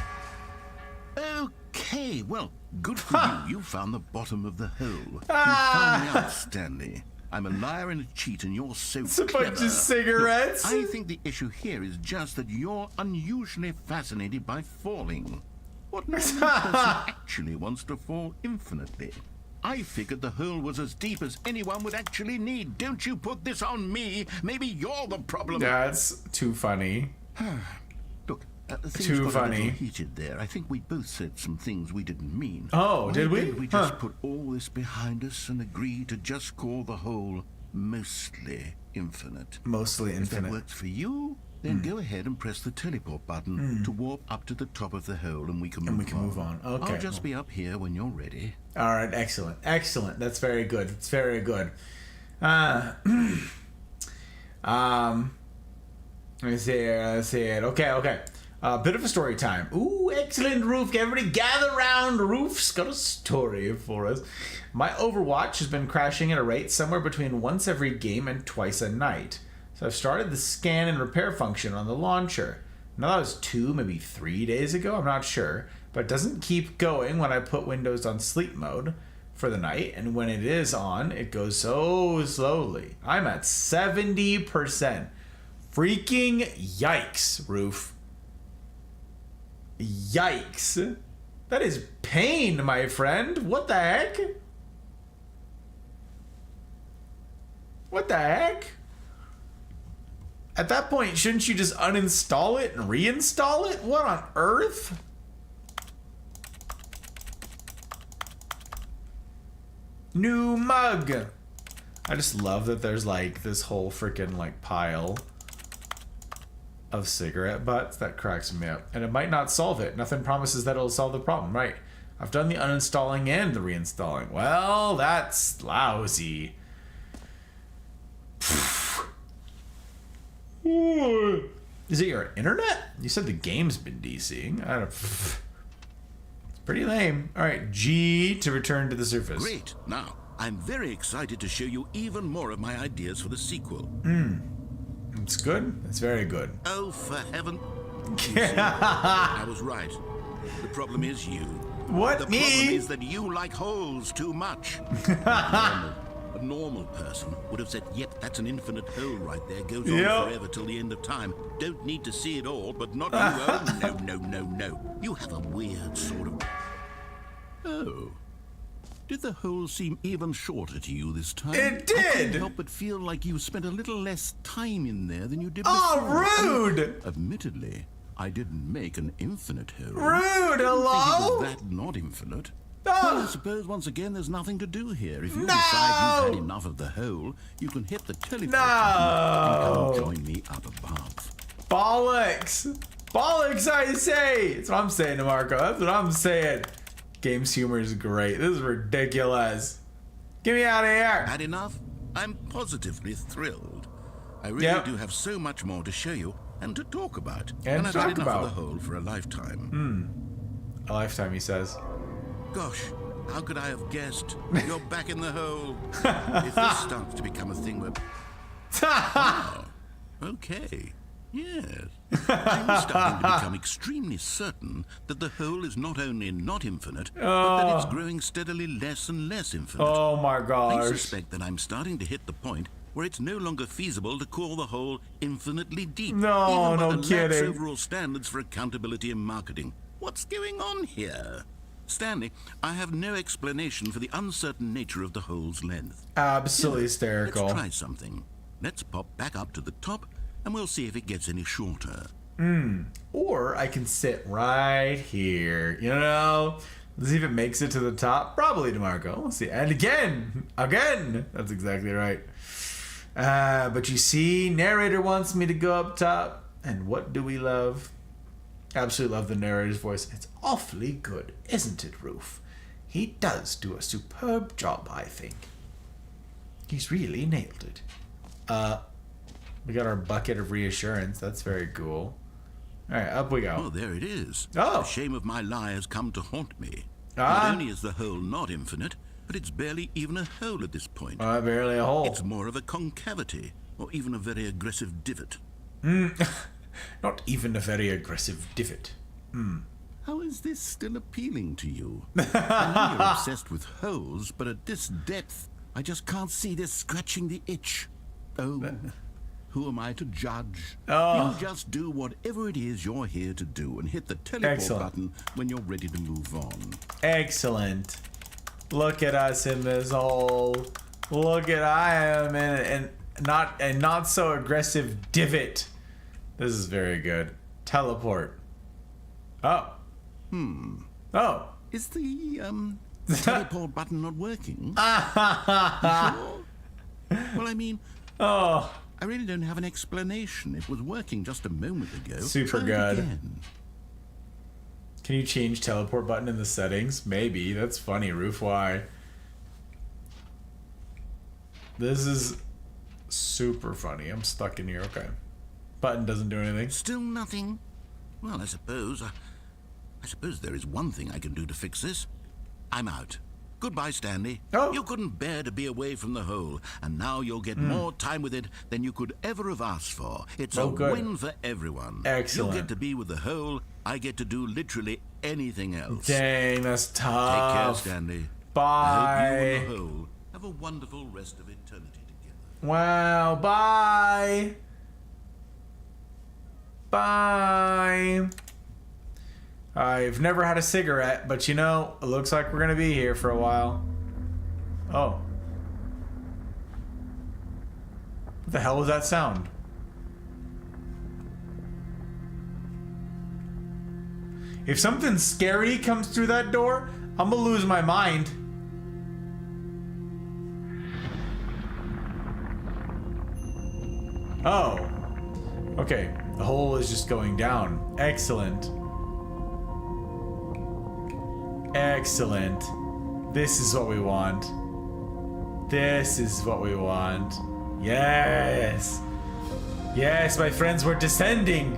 Okay, well, good for you. You found the bottom of the hole. You found me out, Stanley. I'm a liar and a cheat, and you're so It's a clever. bunch of cigarettes. Look, I think the issue here is just that you're unusually fascinated by falling. What normal person actually wants to fall infinitely? I figured the hole was as deep as anyone would actually need. Don't you put this on me. Maybe you're the problem. That's too funny. Look, things Too got funny. a little heated there. I think we both said some things we didn't mean. Oh, Why did we? don't we just put all this behind us and agree to just call the hole mostly infinite? Mostly If that infinite. works for you, then go ahead and press the teleport button to warp up to the top of the hole, and we can move on. Okay. I'll just be up here when you're ready. All right, excellent, excellent. That's very good. It's very good. Let me see here. Let's see it. Okay. Bit of a story time. Ooh, excellent, Roof. Everybody gather round. Roof's got a story for us. My Overwatch has been crashing at a rate somewhere between once every game and twice a night. So I've started the scan and repair function on the launcher. Now that was 2, maybe 3 days ago. I'm not sure. But it doesn't keep going when I put Windows on sleep mode for the night. And when it is on, it goes so slowly. I'm at 70%. Freaking yikes, Roof. Yikes. That is pain, my friend. What the heck? What the heck? At that point, shouldn't you just uninstall it and reinstall it? What on earth? New mug. I just love that there's like this whole freaking like pile of cigarette butts. That cracks me up. And it might not solve it. Nothing promises that it'll solve the problem, right? I've done the uninstalling and the reinstalling. Well, that's lousy. Is it your internet? You said the game's been DCing. It's pretty lame. All right, G to return to the surface. Great. Now, I'm very excited to show you even more of my ideas for the sequel. It's good. It's very good. Oh, for heaven. You see, I was right. The problem is you. What, The me? problem is that you like holes too much. A normal person would have said, yep, that's an infinite hole right there. Goes on forever till the end of time. Don't need to see it all, but not you. Oh, no. You have a weird sort of... Oh. Did the hole seem even shorter to you this time? It I couldn't did! help but feel like you spent a little less time in there than you did before. Oh, rude! Admittedly, I didn't make an infinite hole. Rude, It hello? was that not infinite. Ah. Well, I suppose once again there's nothing to do here. If you No! decide you've had enough of the hole, you can hit the teleport No! button and come join me up above. Bollocks! Bollocks, I say! That's what I'm saying to Marco. That's what I'm saying. Game's humor is great. This is ridiculous. Get me out of here. Had enough? I'm positively thrilled. I really do have so much more to show you and to talk about. And I've talk had enough about. of the hole for a lifetime. A lifetime, he says. Gosh, how could I have guessed? You're back in the hole. If this starts to become a thing where... Okay. Yes. I'm starting to become extremely certain that the hole is not only not infinite, but that it's growing steadily less and less infinite. Oh my I gosh. suspect that I'm starting to hit the point where it's no longer feasible to call the hole infinitely deep. No, even by no the lax kidding. overall standards for accountability in marketing. What's going on here? Stanley, I have no explanation for the uncertain nature of the hole's length. Absolutely Let's hysterical. try something. Let's pop back up to the top, and we'll see if it gets any shorter. Or I can sit right here, you know? Let's see if it makes it to the top. Probably, DeMarco. We'll see. And again. That's exactly right. But you see, narrator wants me to go up top. And what do we love? Absolutely love the narrator's voice. It's awfully good, isn't it, Roof? He does do a superb job, I think. He's really nailed it. We got our bucket of reassurance. That's very cool. All right, up we go. Oh, there it is. Oh. The shame of my lie has come to haunt me. Ah. Not only is the hole not infinite, but it's barely even a hole at this point. Barely a hole. It's more of a concavity, or even a very aggressive divot. Not even a very aggressive divot. How is this still appealing to you? I know you're obsessed with holes, but at this depth, I just can't see this scratching the itch. Oh, who am I to judge? Oh. You just do whatever it is you're here to do and hit the teleport Excellent. button when you're ready to move on. Excellent. Look at us in this hole. Look at I am in a not so aggressive divot. This is very good. Teleport. Oh. Oh. Is the teleport button not working? You sure? Well, I mean, Oh. I really don't have an explanation. It was working just a moment ago. Super Try it good. again. Can you change teleport button in the settings? Maybe. That's funny, Roof. Why? This is super funny. I'm stuck in here. Okay. Button doesn't do anything. Still nothing? Well, I suppose there is one thing I can do to fix this. I'm out. Goodbye, Stanley. Oh. You couldn't bear to be away from the hole, and now you'll get more time with it than you could ever have asked for. It's Oh, a good. win for everyone. Excellent. You get to be with the hole. I get to do literally anything else. Dang, that's Take care, tough. Stanley. I Bye. hope you and the hole have a wonderful rest of eternity together. Wow, bye. Bye. I've never had a cigarette, but you know, it looks like we're gonna be here for a while. Oh. What the hell was that sound? If something scary comes through that door, I'm gonna lose my mind. Oh. Okay. The hole is just going down. Excellent. Excellent. This is what we want. This is what we want. Yes. Yes, my friends, we're descending.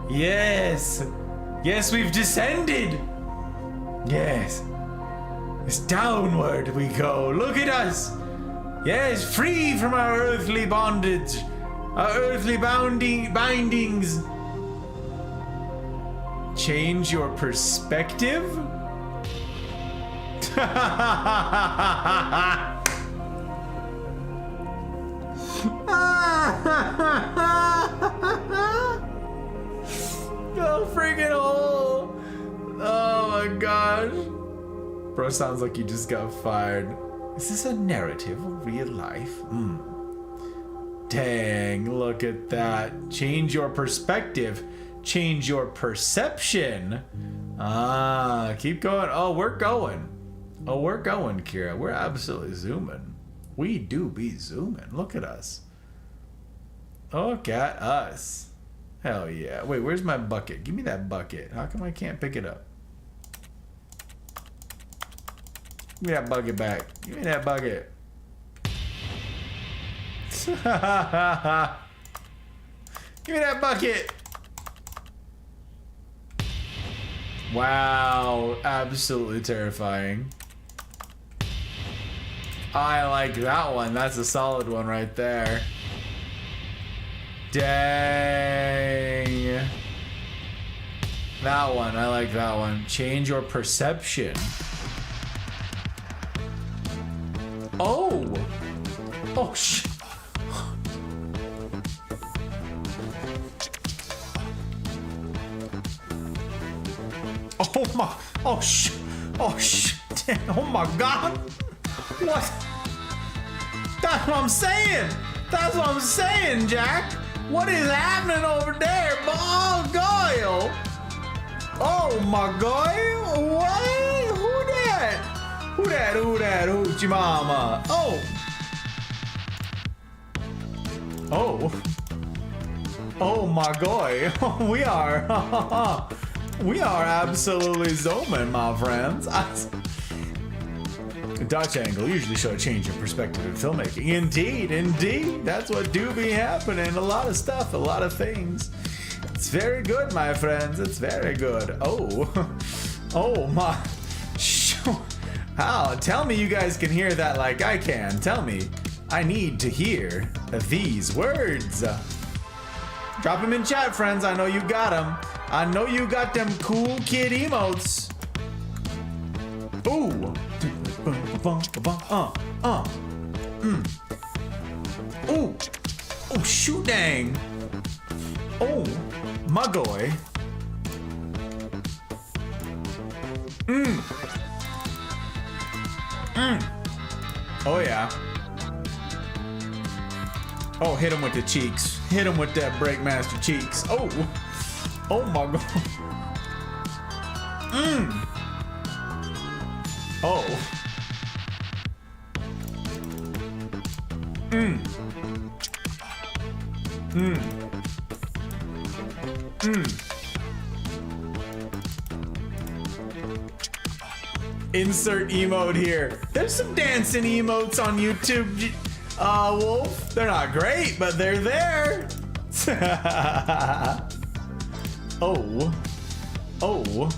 Yes. Yes, we've descended. Yes. It's downward we go. Look at us. Yes, free from our earthly bondage, our earthly bindings. Change your perspective? Oh, freaking hole. Oh my gosh. Bro, sounds like you just got fired. Is this a narrative of real life? Dang, look at that. Change your perspective. Change your perception. Keep going. Oh, we're going. Oh, we're going, Kira. We're absolutely zooming. We do be zooming. Look at us. Look at us. Hell yeah. Wait, where's my bucket? Give me that bucket. How come I can't pick it up? Give me that bucket back. Give me that bucket. Give me that bucket. Wow, absolutely terrifying. I like that one. That's a solid one right there. Dang. That one, I like that one. Change your perception. Oh. Oh, shit. Oh my, oh shit, oh shit, oh my god, what? That's what I'm saying, that's what I'm saying, Jack. What is happening over there, oh Goyle? Oh my God, what? Who that? Who that, who that, who's your mama? Oh. Oh. Oh my God, we are. We are absolutely zooming, my friends. Dutch angle usually show a change in perspective in filmmaking. Indeed, indeed. That's what do be happening. A lot of stuff, a lot of things. It's very good, my friends. It's very good. Oh. Oh, my. How? Tell me you guys can hear that like I can. Tell me. I need to hear these words. Drop them in chat, friends. I know you got them. I know you got them cool kid emotes. Ooh. Ooh. Oh, shoot dang. Oh, my boy. Oh, yeah. Oh, hit him with the cheeks. Hit him with that Breakmaster cheeks. Oh. Oh my God. Oh. Insert emote here. There's some dancing emotes on YouTube, Wolf. They're not great, but they're there. Oh. Oh.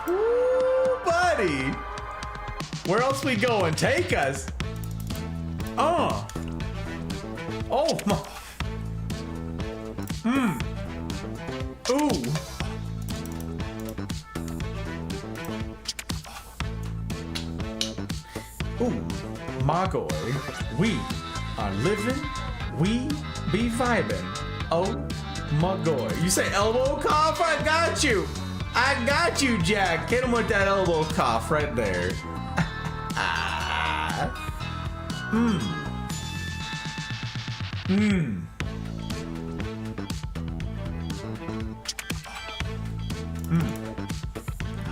Ooh, buddy. Where else we going? Take us. Oh. Oh my. Ooh. Ooh, my boy, we are living, we be vibing. Oh, my boy. You say elbow cough? I got you. I got you, Jack. Hit him with that elbow cough right there.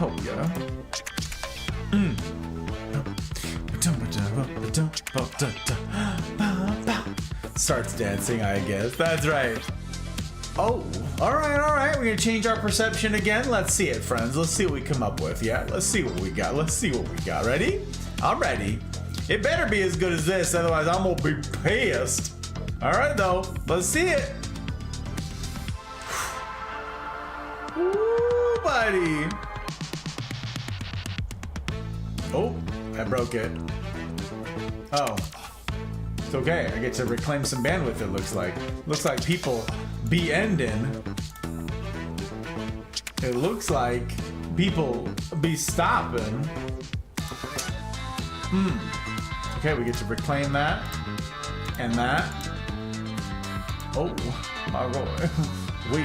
Oh, yeah. Starts dancing, I guess. That's right. Oh, all right. We're gonna change our perception again. Let's see it, friends. Let's see what we come up with. Yeah, let's see what we got. Let's see what we got. Ready? I'm ready. It better be as good as this, otherwise I'm gonna be pissed. All right, though. Let's see it. Ooh, buddy. Oh, I broke it. Oh. It's okay. I get to reclaim some bandwidth, it looks like. Looks like people be ending. It looks like people be stopping. Okay, we get to reclaim that. And that. Oh, my God. We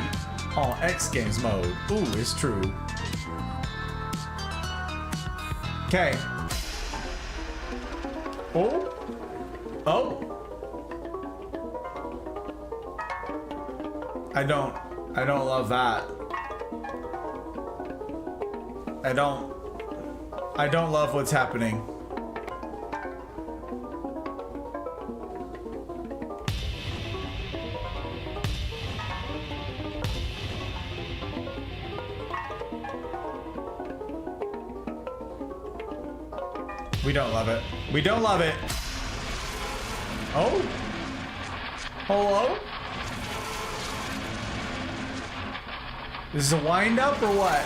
on X Games mode. Ooh, it's true. Okay. Oh. Oh. I don't love that. I don't love what's happening. We don't love it. We don't love it. Oh. Hello? This is a wind up or what?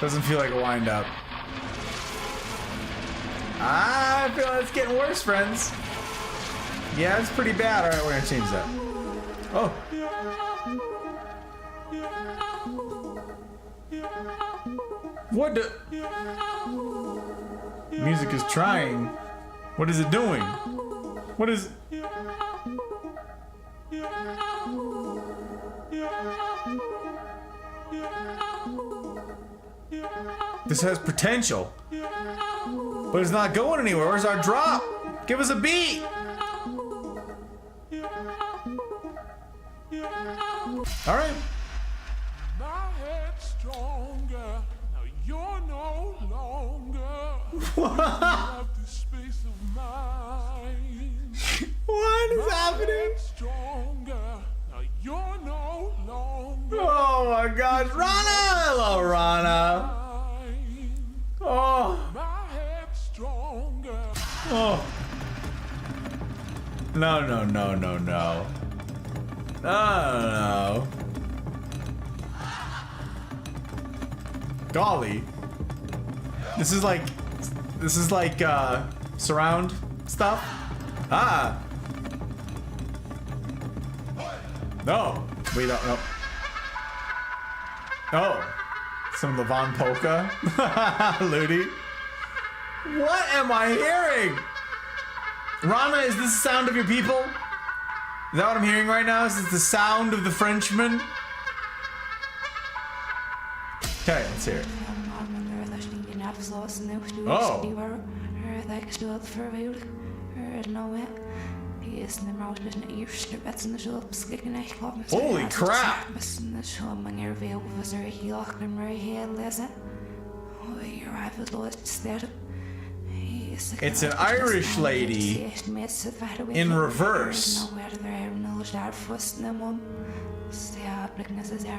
Doesn't feel like a wind up. I feel like it's getting worse, friends. Yeah, it's pretty bad. Alright, we're gonna change that. Oh. What the? Music is trying. What is it doing? What is? This has potential, but it's not going anywhere. Where's our drop? Give us a beat. All right. My head's stronger. Now you're no longer. Love the space of mine. What is happening? Head's stronger. Now you're no longer. Oh my gosh, Rana! Hello, Rana. Oh. My head's stronger. Oh. No, no, no, no, no. No. Golly. This is like surround stuff. Ah. No. We don't know. Oh. Some of the Von Polka. Ludi. What am I hearing? Rana, is this the sound of your people? Is that what I'm hearing right now? Is this the sound of the Frenchman? Okay, let's hear it. Oh. Holy crap! It's an Irish lady in reverse.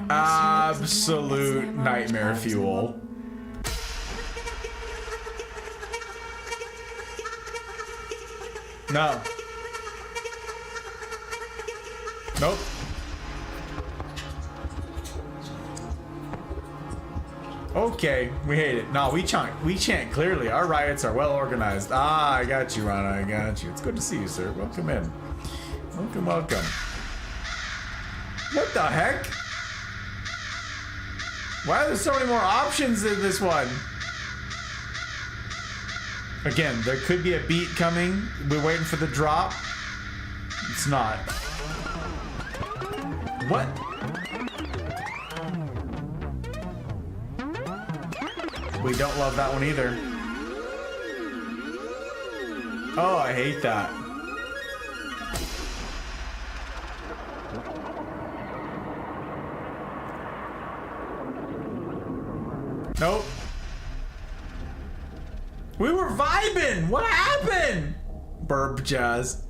Absolute nightmare fuel. No. Nope. Okay, we hate it. No, we chant clearly. Our riots are well organized. Ah, I got you, Rana. I got you. It's good to see you, sir. Welcome in. Welcome, welcome. What the heck? Why are there so many more options in this one? Again, there could be a beat coming. We're waiting for the drop. It's not. What? We don't love that one either. Oh, I hate that. Nope. We were vibing. What happened? Burp jazz.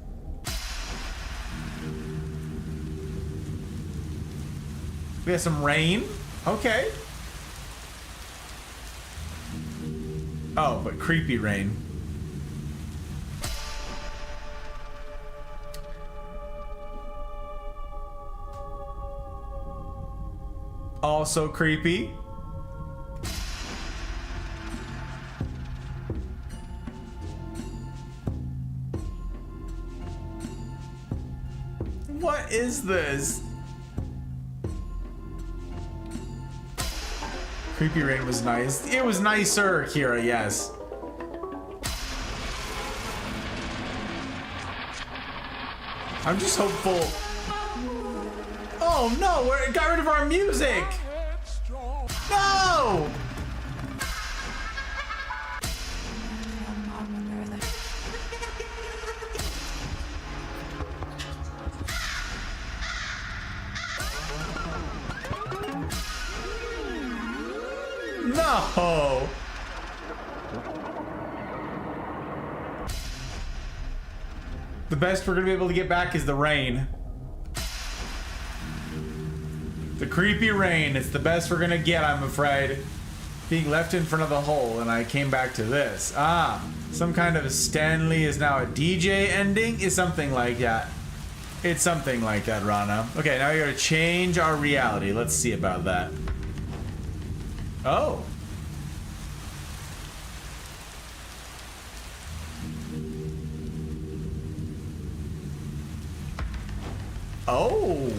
We have some rain. Okay. Oh, but creepy rain. Also creepy. What is this? Creepy rain was nice. It was nicer, Kira, yes. I'm just hopeful. Oh no, it got rid of our music. No! No! The best we're gonna be able to get back is the rain. The creepy rain. It's the best we're gonna get, I'm afraid. Being left in front of the hole, and I came back to this. Ah, some kind of Stanley is now a DJ ending? Is something like that. It's something like that, Rana. Okay, now we gotta change our reality. Let's see about that. Oh. Oh.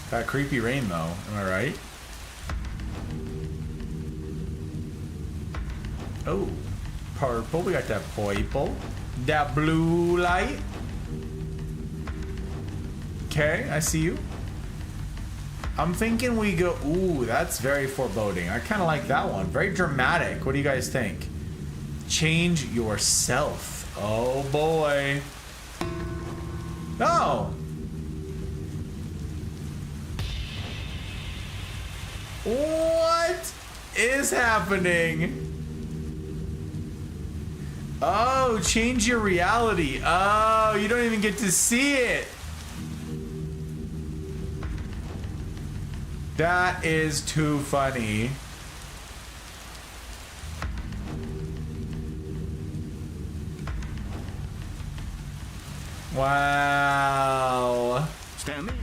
That creepy rain, though. Am I right? Oh. Purple. We got that purple. That blue light. Okay, I see you. I'm thinking we go... Ooh, that's very foreboding. I kind of like that one. Very dramatic. What do you guys think? Change yourself. Oh, boy. No! What is happening? Oh, change your reality. Oh, you don't even get to see it. That is too funny. Wow. Stanley?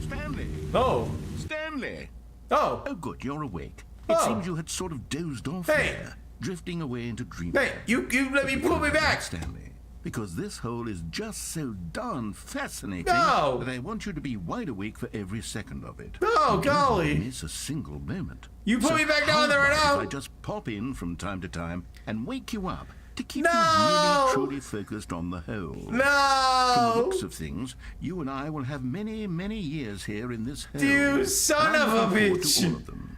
Stanley? Oh. Stanley? Oh. Oh, good, you're awake. It Oh. seems you had sort of dozed off Hey. there, drifting away into dreamland. Hey, you let me pull me back. Stanley, because this hole is just so darn fascinating No. that I want you to be wide awake for every second of it. Oh, You golly. don't miss a single moment. You put So me back how down there right about now. if I just pop in from time to time and wake you up to keep No. you really truly focused on the hole. From the No. looks of things, you and I will have many, many years here in this hole. You son And I'm of a looking forward bitch. to all of them.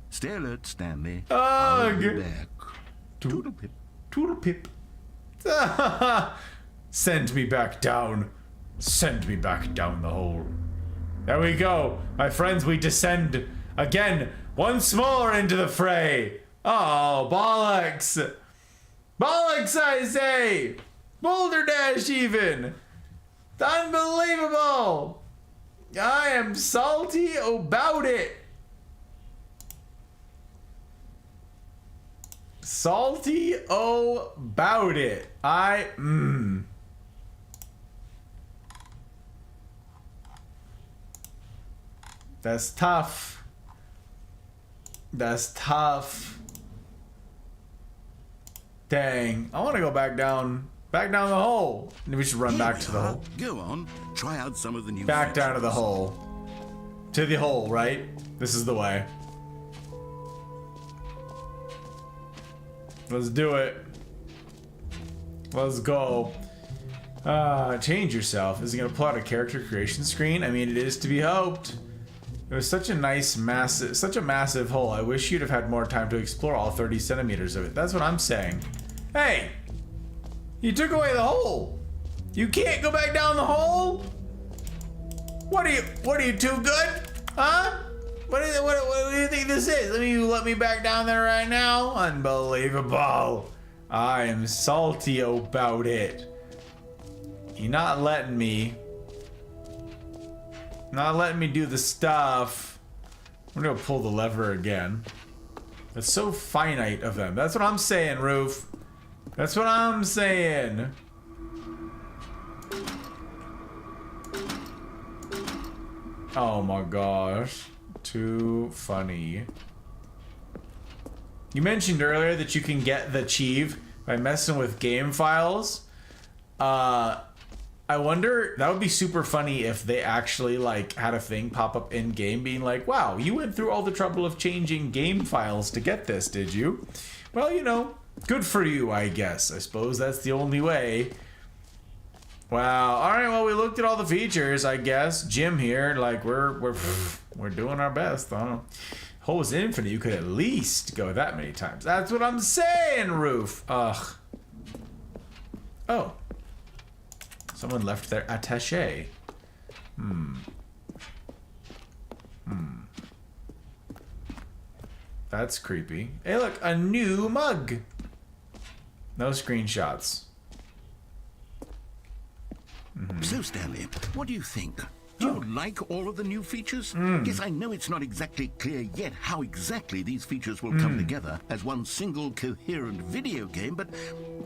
Stay alert, Stanley. Ugh. I'll be back. Toodle pip. Toodle pip. Send me back down. Send me back down the hole. There we go. My friends, we descend again, once more into the fray. Oh, bollocks. Bollocks, I say. Boulder Dash even. Unbelievable. I am salty about it. Salty about it. That's tough. That's tough. Dang. I want to go back down the hole. We should run back to the hole. Go on. Try out some of the new Back down to the features. hole. To the hole, right? This is the way. Let's do it. Let's go. Change yourself. Is it gonna pull out a character creation screen? I mean, it is to be hoped. It was such a nice, such a massive hole. I wish you'd have had more time to explore all 30 centimeters of it. That's what I'm saying. Hey! You took away the hole! You can't go back down the hole? What are you too good? Huh? What do you think this is? Let me back down there right now? Unbelievable. I am salty about it. You're not letting me. Not letting me do the stuff. I'm gonna pull the lever again. It's so finite of them. That's what I'm saying, Roof. That's what I'm saying. Oh my gosh. Too funny. You mentioned earlier that you can get the achieve by messing with game files. I wonder, that would be super funny if they actually like had a thing pop up in game being like, wow, you went through all the trouble of changing game files to get this, did you? Well, you know, good for you, I guess. I suppose that's the only way. Wow. All right, well, we looked at all the features, I guess. Jim here, like we're doing our best. I don't know. Hose Infinite, you could at least go that many times. That's what I'm saying, Roof. Ugh. Oh. Someone left their attaché. That's creepy. Hey, look, a new mug. No screenshots. So, Stanley, what do you think? Do you like all of the new features? Yes, I know it's not exactly clear yet how exactly these features will come together as one single coherent video game, but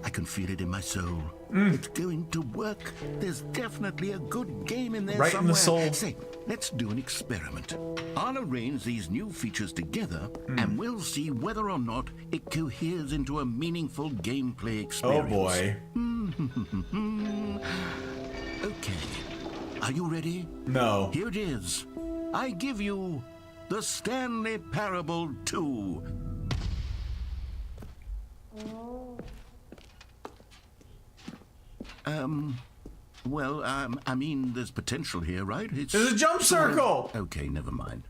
I can feel it in my soul. It's going to work. There's definitely a good game in there Right somewhere. in the soul. Say, let's do an experiment. I'll arrange these new features together, and we'll see whether or not it coheres into a meaningful gameplay experience. Oh boy. Okay. Are you ready? No. Here it is. I give you the Stanley Parable 2. Well, I mean, there's potential here, right? There's a jump circle! Okay, never mind.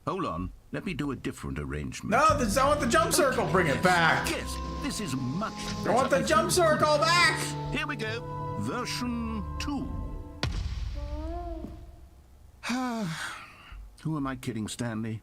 Hold on. Let me do a different arrangement. No, I want the jump circle. Bring it back. Yes, this is much I better. want the jump circle back. Here we go. Version 2. Who am I kidding, Stanley?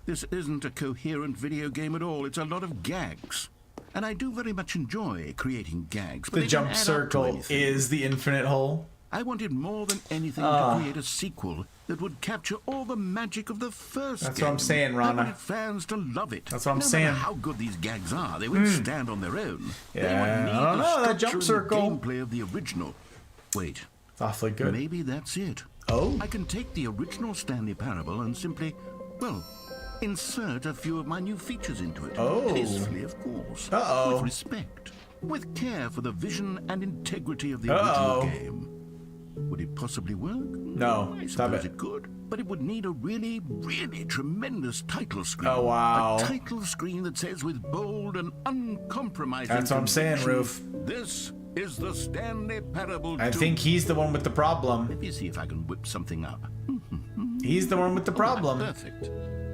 This isn't a coherent video game at all. It's a lot of gags. And I do very much enjoy creating gags. But The they don't jump add up to circle anything. is the infinite hole. I wanted more than anything to create a sequel that would capture all the magic of the first That's game. what I'm saying, I Rana. wanted fans to love it. That's what I'm no saying. matter how good these gags are, they won't stand on their own. They Yeah, won't need I don't the know, that structure jump and circle. the gameplay of the original. Wait, It's awfully good. maybe that's it. Oh. I can take the original Stanley Parable and simply, well, insert a few of my new features into it. Oh. Tastefully, of course. Uh-oh. With respect. With care for the vision and integrity of the Uh-oh. original game. Would it possibly work? No, I stop suppose it. it could. But it would need a really, really tremendous title screen. Oh, wow. A title screen that says with bold and uncompromising That's what I'm saying, conviction, Roof. This is the Stanley Parable 2. I think he's the one with the problem. Let me see if I can whip something up. He's the one with the problem. Perfect.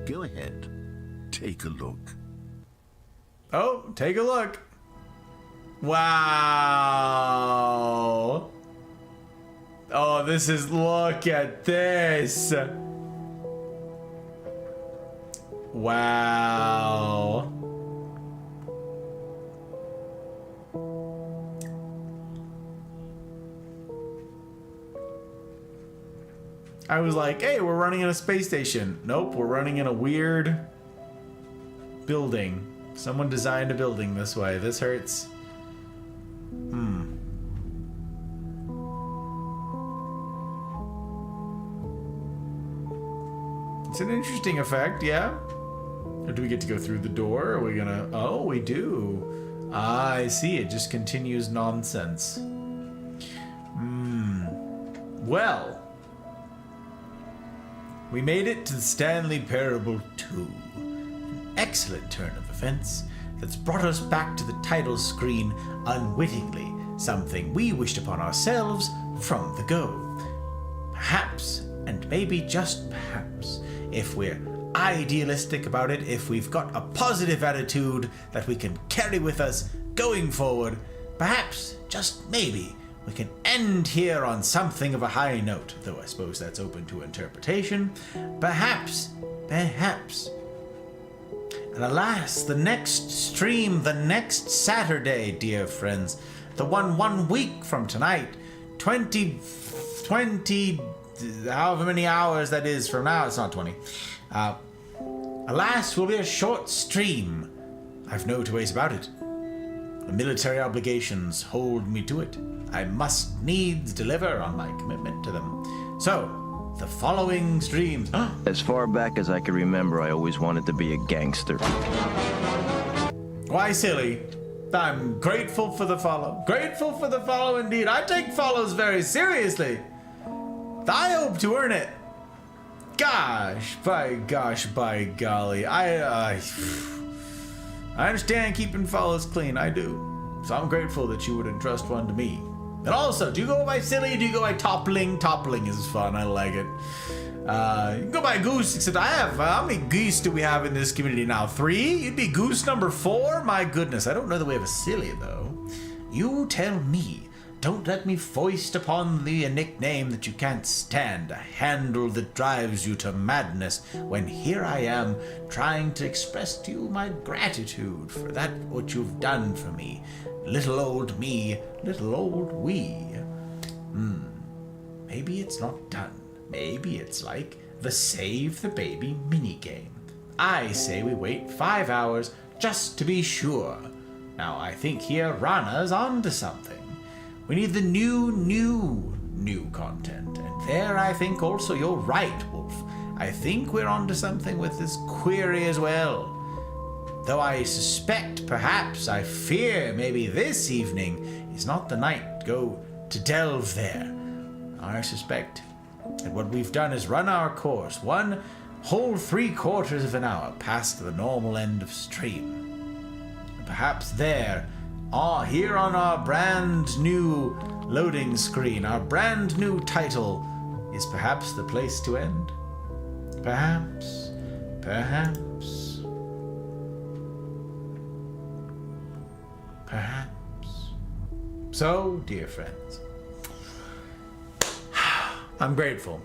Go ahead. Take a look. Oh, take a look. Wow. Oh, this is, look at this. Wow. I was like, hey, we're running in a space station. Nope, we're running in a weird building. Someone designed a building this way. This hurts. It's an interesting effect, yeah? Or do we get to go through the door? Are we gonna... Oh, we do. Ah, I see. It just continues nonsense. Well. We made it to the Stanley Parable 2. An excellent turn of events that's brought us back to the title screen unwittingly. Something we wished upon ourselves from the go. Perhaps, and maybe just perhaps, if we're idealistic about it, if we've got a positive attitude that we can carry with us going forward, perhaps, just maybe, we can end here on something of a high note, though I suppose that's open to interpretation. Perhaps. And alas, the next stream, the next Saturday, dear friends, the one week from tonight, 20, however many hours that is from now, it's not 20. Alas, will be a short stream. I've no two ways about it. The military obligations hold me to it. I must needs deliver on my commitment to them. So, the following streams... As far back as I can remember, I always wanted to be a gangster. Why, silly? I'm grateful for the follow. Grateful for the follow indeed. I take follows very seriously. I hope to earn it. Gosh, by golly. I understand keeping follows clean. I do. So I'm grateful that you would entrust one to me. And also, do you go by silly? Do you go by toppling? Toppling is fun. I like it. You can go by goose, except I have, how many geese do we have in this community now? 3? You'd be goose number 4? My goodness, I don't know the way of a silly, though. You tell me. Don't let me foist upon thee a nickname that you can't stand, a handle that drives you to madness, when here I am trying to express to you my gratitude for that what you've done for me. Little old me, little old we. Maybe it's not done. Maybe it's like the Save the Baby minigame. I say we wait 5 hours just to be sure. Now I think here Rana's onto something. We need the new content. And there I think also you're right, Wolf. I think we're onto something with this query as well. Though I suspect, perhaps, I fear maybe this evening is not the night to go to delve there. I suspect that what we've done is run our course, 1 whole 3/4 of an hour past the normal end of stream. And perhaps there, here on our brand new loading screen, our brand new title, is perhaps the place to end. Perhaps. So, dear friends, I'm grateful.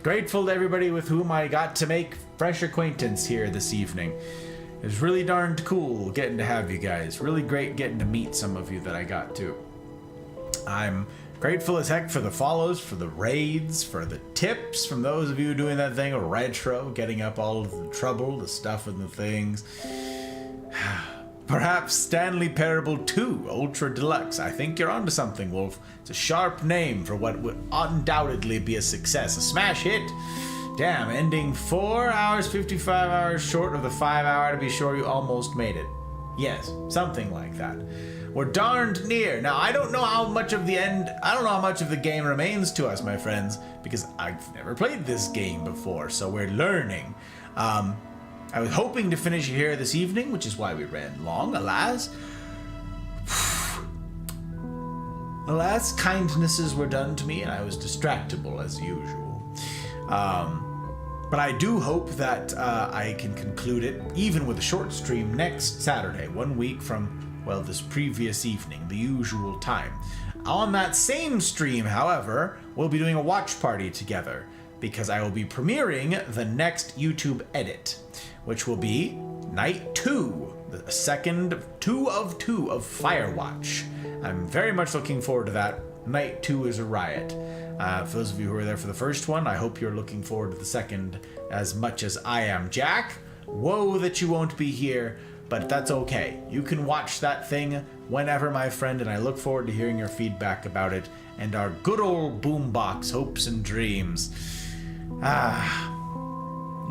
Grateful to everybody with whom I got to make fresh acquaintance here this evening. It was really darned cool getting to have you guys. Really great getting to meet some of you that I got to. I'm grateful as heck for the follows, for the raids, for the tips from those of you doing that thing of retro, getting up all of the trouble, the stuff and the things. Perhaps Stanley Parable 2 Ultra Deluxe. I think you're onto something, Wolf. It's a sharp name for what would undoubtedly be a success, a smash hit. Damn, ending 4 hours, 55 hours short of the 5 hour to be sure you almost made it. Yes, something like that. We're darned near. Now, I don't know how much of the game remains to us, my friends, because I've never played this game before, so we're learning. I was hoping to finish it here this evening, which is why we ran long, alas. Alas, kindnesses were done to me, and I was distractible as usual. But I do hope that I can conclude it, even with a short stream, next Saturday, 1 week from, well, this previous evening, the usual time. On that same stream, however, we'll be doing a watch party together, because I will be premiering the next YouTube edit, which will be Night 2, the second 2 of Firewatch. I'm very much looking forward to that. Night 2 is a riot. For those of you who were there for the first one, I hope you're looking forward to the second as much as I am. Jack, woe that you won't be here, but that's okay. You can watch that thing whenever, my friend, and I look forward to hearing your feedback about it and our good old boombox hopes and dreams.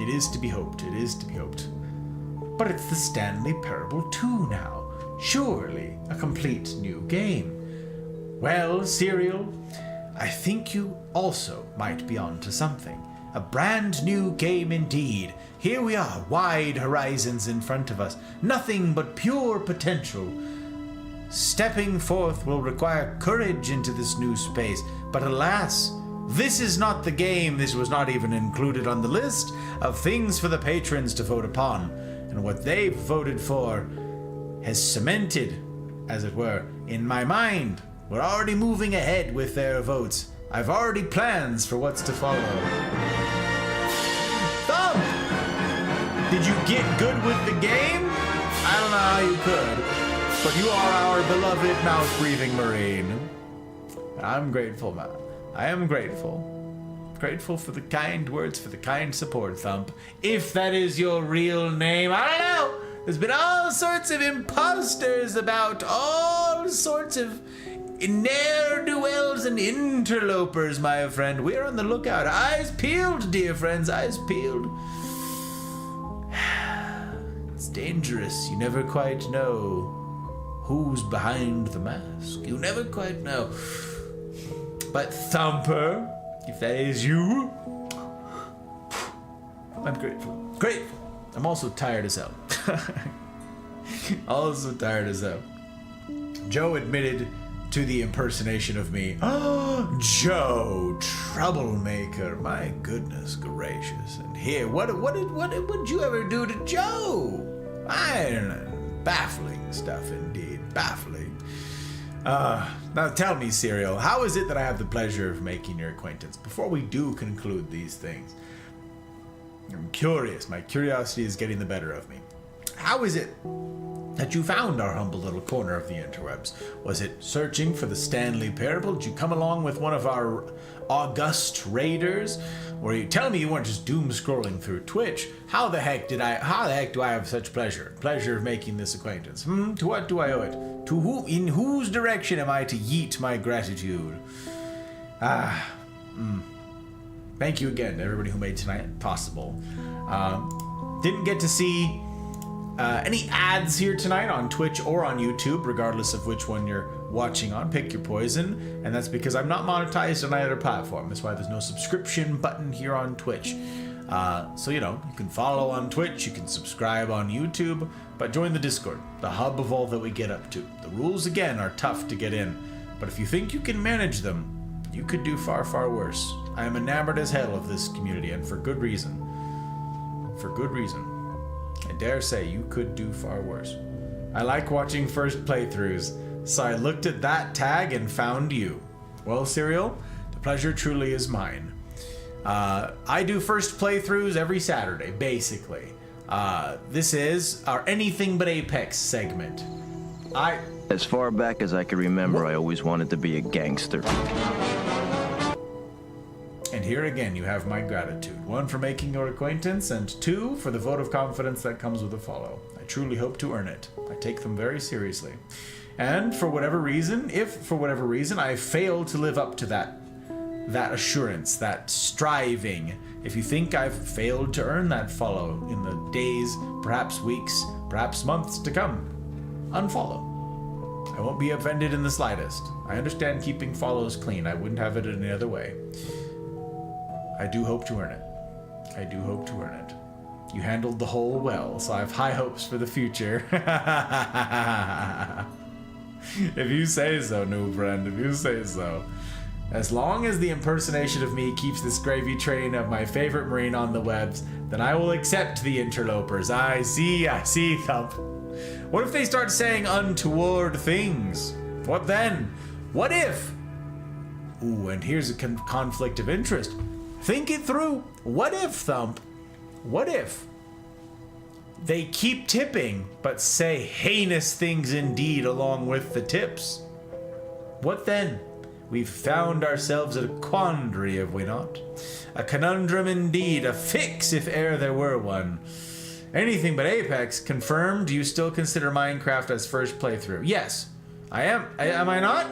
It is to be hoped, it is to be hoped. But it's the Stanley Parable 2 now. Surely a complete new game. Well, Serial, I think you also might be onto something. A brand new game indeed. Here we are, wide horizons in front of us. Nothing but pure potential. Stepping forth will require courage into this new space. But alas, this is not the game. This was not even included on the list of things for the patrons to vote upon. And what they've voted for has cemented, as it were, in my mind. We're already moving ahead with their votes. I've already plans for what's to follow. Thumb! Did you get good with the game? I don't know how you could, but you are our beloved mouth-breathing Marine. I'm grateful, man. I am grateful. Grateful for the kind words, for the kind support, Thump. If that is your real name, I don't know. There's been all sorts of imposters about, all sorts of ne'er-do-wells and interlopers, my friend. We're on the lookout. Eyes peeled, dear friends, eyes peeled. It's dangerous. You never quite know who's behind the mask. You never quite know. But Thumper, if that is you, I'm grateful. Grateful. I'm also tired as hell. Also tired as hell. Joe admitted to the impersonation of me. Oh, Joe, troublemaker. My goodness gracious. And here, what would you ever do to Joe? Baffling stuff indeed. Baffling. Now tell me, Serial, how is it that I have the pleasure of making your acquaintance? Before we do conclude these things, I'm curious. My curiosity is getting the better of me. How is it that you found our humble little corner of the interwebs? Was it searching for the Stanley Parable? Did you come along with one of our august raiders? Or you tell me you weren't just doom scrolling through Twitch? How the heck do I have such pleasure of making this acquaintance? To what do I owe it? To who? In whose direction am I to yeet my gratitude? Thank you again to everybody who made tonight possible. Didn't get to see any ads here tonight on Twitch or on YouTube, regardless of which one you're watching on. Pick your poison, and that's because I'm not monetized on either platform. That's why there's no subscription button here on Twitch. So, you can follow on Twitch, you can subscribe on YouTube, but join the Discord, the hub of all that we get up to. The rules, again, are tough to get in, but if you think you can manage them, you could do far, far worse. I am enamored as hell of this community, and for good reason. For good reason. I dare say you could do far worse. I like watching first playthroughs, so I looked at that tag and found you. Well, Serial, the pleasure truly is mine. I do first playthroughs every Saturday, basically. This is our Anything But Apex segment. As far back as I can remember, I always wanted to be a gangster. And here again, you have my gratitude. 1, for making your acquaintance, and 2, for the vote of confidence that comes with a follow. I truly hope to earn it. I take them very seriously. And for whatever reason, if for whatever reason I fail to live up to that assurance, that striving, if you think I've failed to earn that follow in the days, perhaps weeks, perhaps months to come, unfollow. I won't be offended in the slightest. I understand keeping follows clean. I wouldn't have it any other way. I do hope to earn it. I do hope to earn it. You handled the whole well, so I have high hopes for the future. If you say so, new friend, if you say so. As long as the impersonation of me keeps this gravy train of my favorite Marine on the webs, then I will accept the interlopers. I see, Thump. What if they start saying untoward things? What then? What if? Ooh, and here's a conflict of interest. Think it through. What if, Thump? What if they keep tipping, but say heinous things indeed along with the tips? What then? We've found ourselves at a quandary, have we not? A conundrum indeed, a fix if e'er there were one. Anything But Apex, confirmed. Do you still consider Minecraft as first playthrough? Yes, I am. Am I not?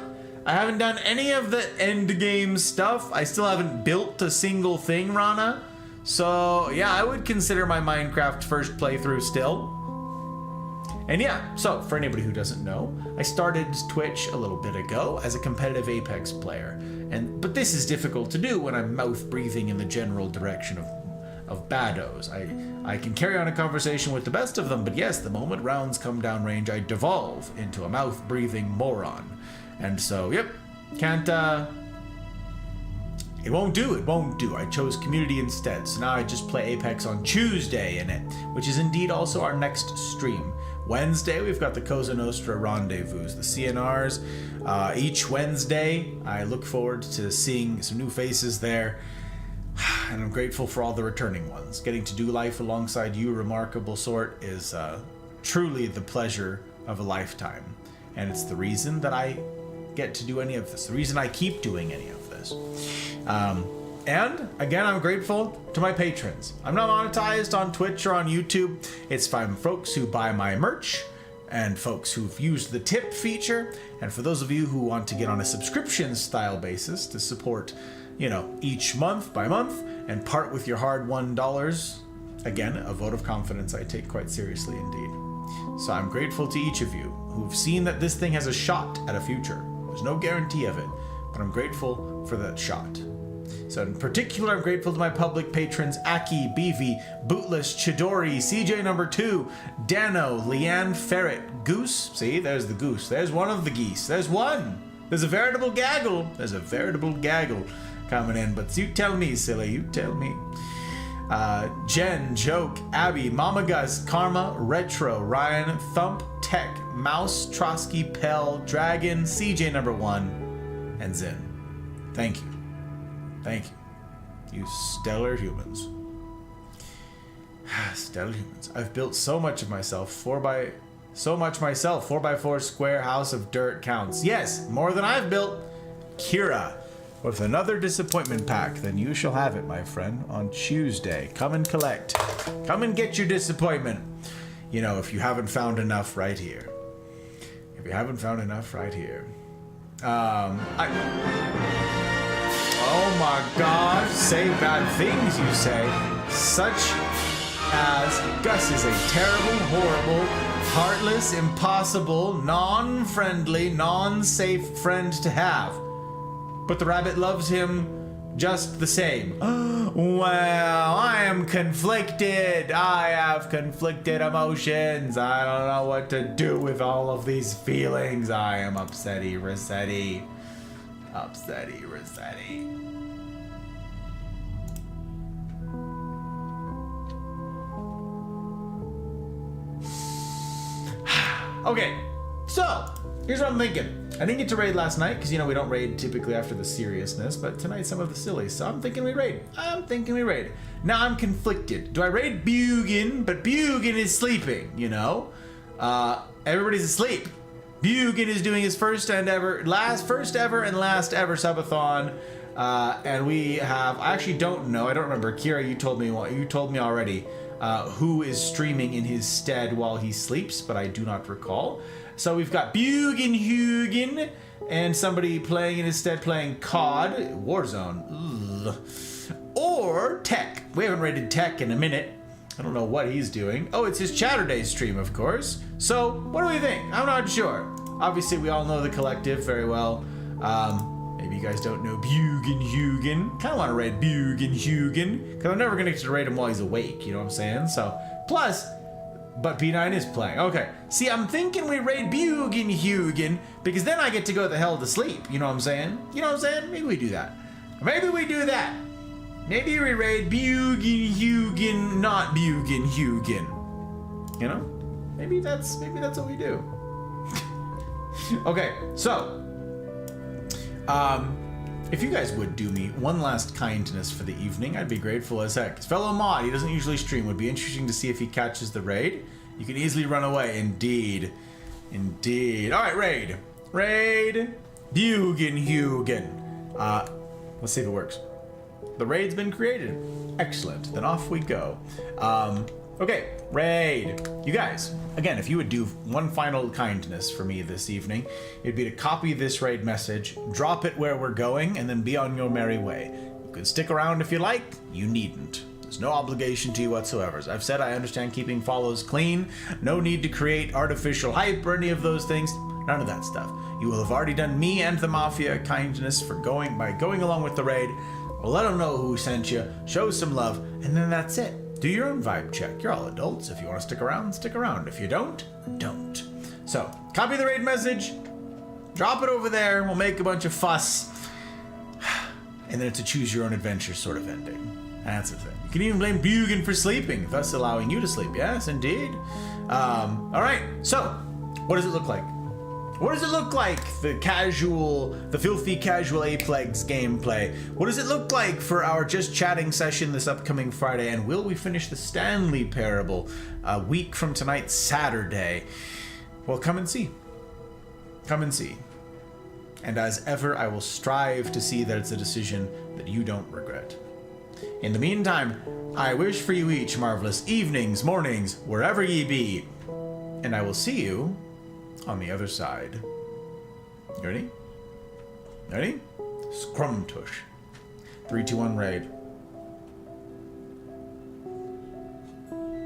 I haven't done any of the end game stuff. I still haven't built a single thing, Rana. So yeah, I would consider my Minecraft first playthrough still. And yeah, so for anybody who doesn't know, I started Twitch a little bit ago as a competitive Apex player. But this is difficult to do when I'm mouth breathing in the general direction of baddos. I can carry on a conversation with the best of them, but yes, the moment rounds come down range, I devolve into a mouth breathing moron. And so, yep, can't, it won't do. I chose community instead, so now I just play Apex on Tuesday in it, which is indeed also our next stream. Wednesday, we've got the Cosa Nostra Rendezvous, the CNRs. Each Wednesday, I look forward to seeing some new faces there, and I'm grateful for all the returning ones. Getting to do life alongside you, remarkable sort, is truly the pleasure of a lifetime. And it's the reason that I get to do any of this, the reason I keep doing any of this. And again, I'm grateful to my patrons. I'm not monetized on Twitch or on YouTube. It's from folks who buy my merch and folks who've used the tip feature. And for those of you who want to get on a subscription style basis to support, each month by month and part with your hard-won dollars, again, a vote of confidence I take quite seriously indeed. So I'm grateful to each of you who've seen that this thing has a shot at a future. There's no guarantee of it, but I'm grateful for that shot. So in particular, I'm grateful to my public patrons, Aki, Beefy, Bootless, Chidori, CJ number 2, Dano, Leanne, Ferret, Goose. See, there's the goose. There's one of the geese. There's one. There's a veritable gaggle. There's a veritable gaggle coming in. But you tell me, silly. You tell me. Jen, Joke, Abby, Mama Gus, Karma, Retro, Ryan, Thump, Tech, Mouse, Trotsky, Pell, Dragon, CJ number 1, and Zin. Thank you. Thank you. You stellar humans. Stellar humans. I've built so much of myself. 4x4 square house of dirt counts. Yes, more than I've built. Kira. With another disappointment pack, then you shall have it, my friend, on Tuesday. Come and collect. Come and get your disappointment. You know, if you haven't found enough right here. If you haven't found enough right here. Oh my gosh, say bad things, you say. Such as Gus is a terrible, horrible, heartless, impossible, non-friendly, non-safe friend to have. But the rabbit loves him just the same. Well, I am conflicted. I have conflicted emotions. I don't know what to do with all of these feelings. I am upsetty, resetty. Upsetty, resetty. Okay, so here's what I'm thinking. I didn't get to raid last night because, you know, we don't raid typically after the seriousness, but tonight some of the silly, so I'm thinking we raid. Now I'm conflicted. Do I raid Bugin? But Bugin is sleeping, you know? Everybody's asleep. Bugin is doing his first ever and last ever subathon. And we have, I actually don't know, I don't remember. Kira, you told me already who is streaming in his stead while he sleeps, but I do not recall. So we've got Hugen, and somebody playing in his stead playing COD, Warzone. Ugh. Or Tech. We haven't rated Tech in a minute. I don't know what he's doing. Oh, it's his Chatterday stream, of course. So, what do we think? I'm not sure. Obviously, we all know the collective very well. Maybe you guys don't know Hugen. Kind of want to raid Hugen, because I'm never going to get to raid him while he's awake, you know what I'm saying? So, plus... But P9 is playing. Okay. See, I'm thinking we raid Hugen, because then I get to go the hell to sleep. You know what I'm saying? Maybe we do that. Maybe we raid Hugen, not Hugen. You know? Maybe that's what we do. Okay, so if you guys would do me one last kindness for the evening, I'd be grateful as heck. His fellow mod, he doesn't usually stream. Would be interesting to see if he catches the raid. You can easily run away. Indeed. All right, raid. Hugen. Let's see if it works. The raid's been created. Excellent. Then off we go. Okay, raid. You guys, again, if you would do one final kindness for me this evening, it'd be to copy this raid message, drop it where we're going, and then be on your merry way. You can stick around if you like. You needn't. There's no obligation to you whatsoever. As I've said, I understand keeping follows clean. No need to create artificial hype or any of those things. None of that stuff. You will have already done me and the Mafia a kindness by going along with the raid. Let them know who sent you, show some love, and then that's it. Do your own vibe check. You're all adults. If you want to stick around, stick around. If you don't, don't. So, copy the raid message, drop it over there, we'll make a bunch of fuss, and then it's a choose your own adventure sort of ending. That's the thing. You can even blame Bugen for sleeping, thus allowing you to sleep. Yes, indeed. All right, so, what does it look like? What does it look like, the filthy casual Aplex gameplay? What does it look like for our just chatting session this upcoming Friday? And will we finish the Stanley Parable a week from tonight, Saturday? Well, come and see. Come and see. And as ever, I will strive to see that it's a decision that you don't regret. In the meantime, I wish for you each marvelous evenings, mornings, wherever ye be. And I will see you on the other side. You ready? Ready? Scrum tush. 3, 2, 1, raid.